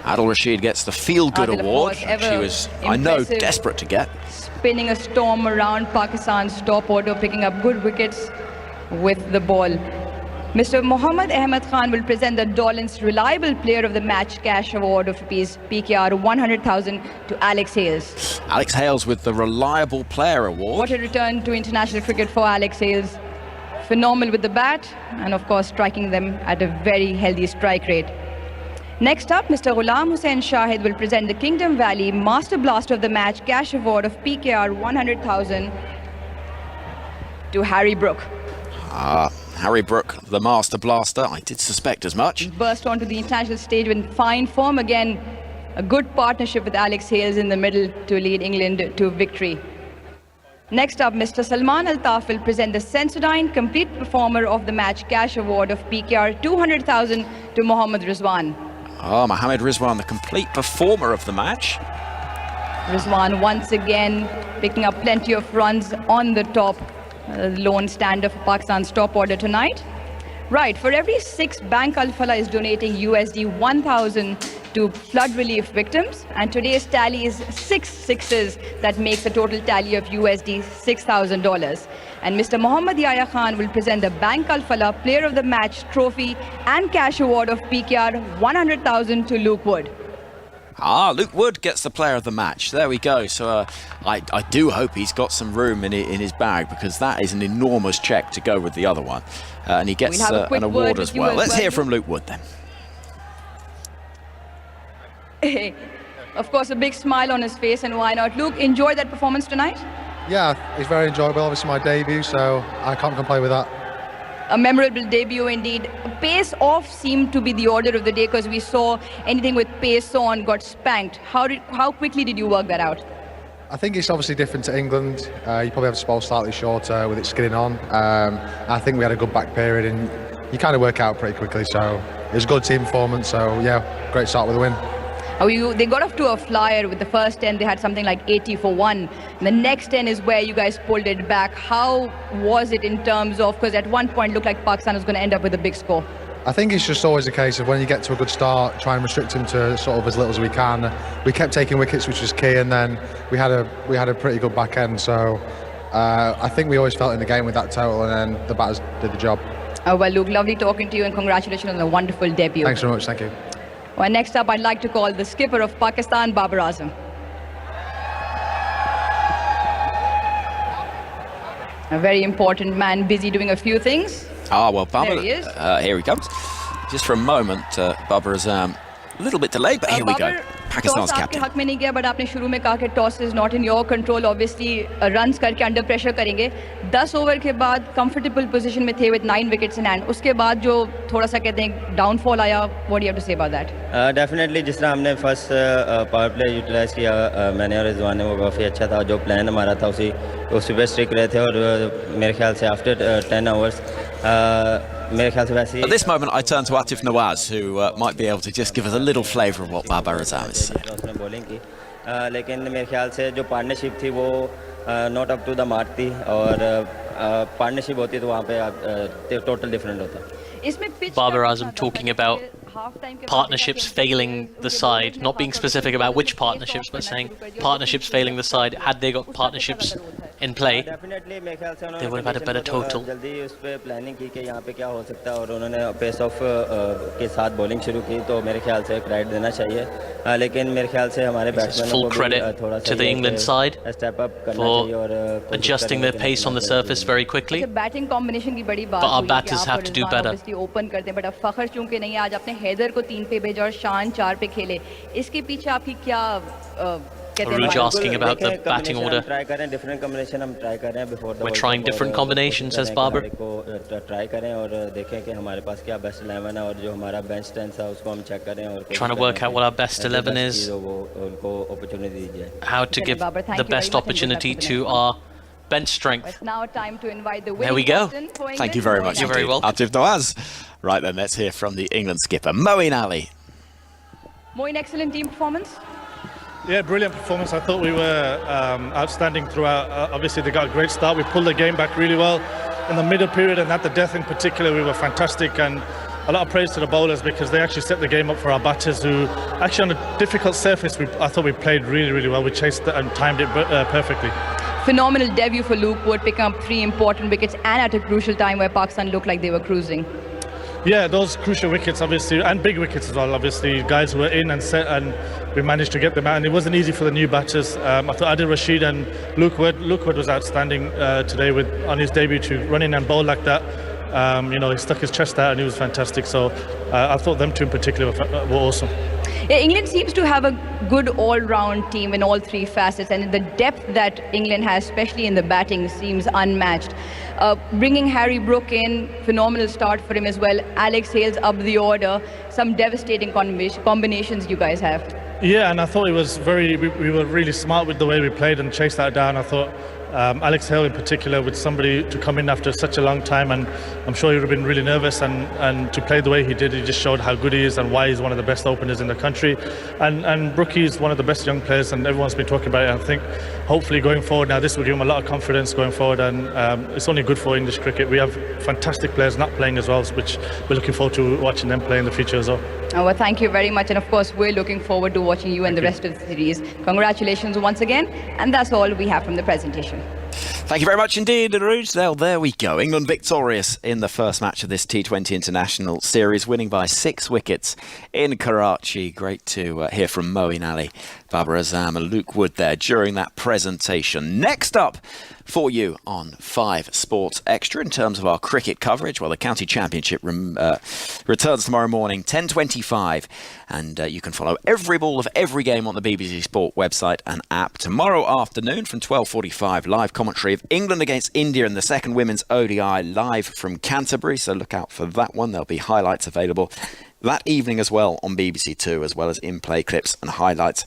B: Adil Rashid gets the Feel Good Award. She was, I know, desperate to get.
Q: Spinning a storm around Pakistan's top order, picking up good wickets with the ball. Mr. Mohammad Ahmed Khan will present the Dolan's Reliable Player of the Match Cash Award of PKR 100,000 to Alex Hales.
B: Alex Hales with the Reliable Player Award.
Q: What a return to international cricket for Alex Hales. Phenomenal with the bat and of course striking them at a very healthy strike rate. Next up, Mr. Ghulam Hussain Shahid will present the Kingdom Valley Master Blaster of the Match cash award of PKR 100,000 to Harry Brook.
B: Harry Brook, the Master Blaster. I did suspect as much.
Q: Burst onto the international stage with fine form again. A good partnership with Alex Hales in the middle to lead England to victory. Next up, Mr. Salman Altaf will present the Sensodyne Complete Performer of the Match cash award of PKR 200,000 to Mohammad Rizwan.
B: Mohammad Rizwan, the complete performer of the match.
Q: Rizwan once again picking up plenty of runs on the top. Lone stander for Pakistan's top order tonight. Right, for every 6, Bank Al-Falah is donating USD 1,000 to flood relief victims, and today's tally is 6 sixes. That makes a total tally of USD $6,000. And Mr. Mohammad Yahya Khan will present the Bank Al-Falah Player of the Match trophy and cash award of PKR 100,000 to Luke Wood.
B: Luke Wood gets the Player of the Match. There we go. So I do hope he's got some room in his bag, because that is an enormous check to go with the other one. And he gets an award as well. Let's hear from Luke Wood then.
Q: Of course, a big smile on his face, and why not? Luke, enjoy that performance tonight?
R: Yeah, it's very enjoyable. Obviously my debut, so I can't complain with that.
Q: A memorable debut indeed. Pace off seemed to be the order of the day, because we saw anything with pace on got spanked. How quickly did you work that out?
R: I think it's obviously different to England. You probably have to bowl slightly shorter with it skidding on. I think we had a good back period, and you kind of work out pretty quickly. So it was a good team performance. So yeah, great start with a win.
Q: They got off to a flyer with the first 10. They had something like 80 for 1. The next 10 is where you guys pulled it back. How was it in terms of, because at one point it looked like Pakistan was going to end up with a big score?
R: I think it's just always a case of when you get to a good start, try and restrict them to sort of as little as we can. We kept taking wickets, which was key, and then we had a pretty good back end. So I think we always felt in the game with that total, and then the batters did the job.
Q: Well, Luke, lovely talking to you, and congratulations on a wonderful debut.
R: Thanks very much. Thank you.
Q: Well, next up, I'd like to call the skipper of Pakistan, Babar Azam. A very important man, busy doing a few things.
B: Well, Babar,
Q: there he is.
B: Here he comes. Just for a moment, Babar Azam, a little bit delayed, but here we go. Pakistan's captain.
Q: हक में नहीं गया, but आपने शुरू में कहा कि toss is not in your control. Obviously, runs करके under pressure करेंगे. 10 ओवर के बाद comfortable position में थे with 9 wickets in hand. उसके बाद जो थोड़ा सा कहते हैं downfall आया, what do you have to say about that?
S: Definitely, जिस तरह हमने first power play utilize किया, मैंने और रिजवान ने, वो काफ़ी अच्छा था. जो plan हमारा था उसी पे stick रहे थे, और मेरे ख्याल से after 10 hours
B: At this moment, I turn to Atif Nawaz, who might be able to just give us a little flavour of what Babar Azam is saying.
S: लेकिन मेरे ख्याल से जो पार्टनरशिप थी वो not up to the mark थी, और partnership होती तो वहाँ पे टोटल डिफरेंट होता.
G: Babar Azam talking about partnerships failing the side, not being specific about which partnerships, but saying partnerships failing the side. Had they got partnerships in play, they would have had a better total.
S: जल्दी उस पे planning की कि यहाँ पे क्या हो सकता है, और उन्होंने पेस ऑफ के साथ बॉलिंग शुरू की, तो मेरे ख्याल से क्रेडिट देना चाहिए. लेकिन मेरे ख्याल से हमारे बैट्समैनों
G: को भी to the England side for adjusting their pace on the surface very quickly.
Q: Batting combination की बड़ी बात.
G: But our batters have to do better.
Q: Open करते हैं, बट अब फखर चूंकि नहीं, आज आपने हैदर को 3 पे भेजा और शान 4 पे खेले. इसके पीछे आपकी क्या
G: Aruj asking about the batting order. We're trying different combinations, says Babar. Trying to work out what our best 11 is. How to give the best opportunity to our bench strength.
Q: It's now time to invite the
B: there we go. Thank you very much.
G: You're very welcome.
B: Atif Nawaz. Right then, let's hear from the England skipper, Moeen Ali.
Q: Moeen, excellent team performance.
A: Yeah, brilliant performance. I thought we were outstanding throughout. Obviously, they got a great start. We pulled the game back really well in the middle period, and at the death in particular, we were fantastic. And a lot of praise to the bowlers, because they actually set the game up for our batters, who actually on a difficult surface, I thought we played really, really well. We chased it and timed it perfectly.
Q: Phenomenal debut for Luke Wood, picking up 3 important wickets and at a crucial time where Pakistan looked like they were cruising.
A: Yeah, those crucial wickets, obviously, and big wickets as well, obviously, guys who were in and set, and we managed to get them out, and it wasn't easy for the new batters. I thought Adil Rashid and Luke Wood was outstanding today on his debut to run in and bowl like that. He stuck his chest out and he was fantastic. So I thought them two in particular were awesome.
Q: Yeah, England seems to have a good all-round team in all three facets, and the depth that England has, especially in the batting, seems unmatched. Bringing Harry Brook in, phenomenal start for him as well. Alex Hales up the order. Some devastating combinations you guys have.
A: Yeah, and I thought it was we were really smart with the way we played and chased that down. I thought Alex Hale in particular, with somebody to come in after such a long time, and I'm sure he would have been really nervous, and to play the way he did, he just showed how good he is and why he's one of the best openers in the country. And Brookie is one of the best young players, and everyone's been talking about it. I think hopefully going forward now, this will give him a lot of confidence going forward, and it's only good for English cricket. We have fantastic players not playing as well, which we're looking forward to watching them play in the future as well.
Q: Well, thank you very much, and of course we're looking forward to watching you and the rest of the series. Congratulations once again, and that's all we have from the presentation.
B: Thank you very much indeed, Aruj. Well, there we go. England victorious in the first match of this T20 International Series, winning by 6 wickets in Karachi. Great to hear from Moeen Ali, Babar Azam and Luke Wood there during that presentation. Next up for you on 5 Sports Extra in terms of our cricket coverage, well, the County Championship returns tomorrow morning, 10:25, and you can follow every ball of every game on the BBC Sport website and app. Tomorrow afternoon from 12:45, live commentary of England against India in the second Women's ODI live from Canterbury, so look out for that one. There'll be highlights available that evening as well on BBC Two, as well as in-play clips and highlights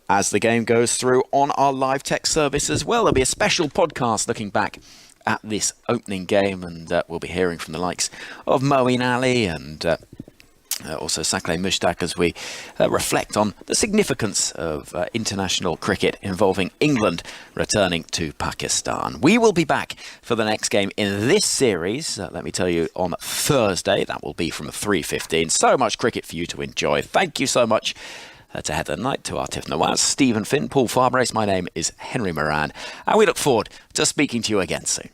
B: as the game goes through on our live text service as well. There'll be a special podcast looking back at this opening game, and we'll be hearing from the likes of Moeen Ali and also Sakleh Mushtaq as we reflect on the significance of international cricket involving England returning to Pakistan. We will be back for the next game in this series, let me tell you, on Thursday. That will be from 3:15. So much cricket for you to enjoy. Thank you so much to Heather Knight, to Atif Nawaz, Stephen Finn, Paul Farbrace. My name is Henry Moran, and we look forward to speaking to you again soon.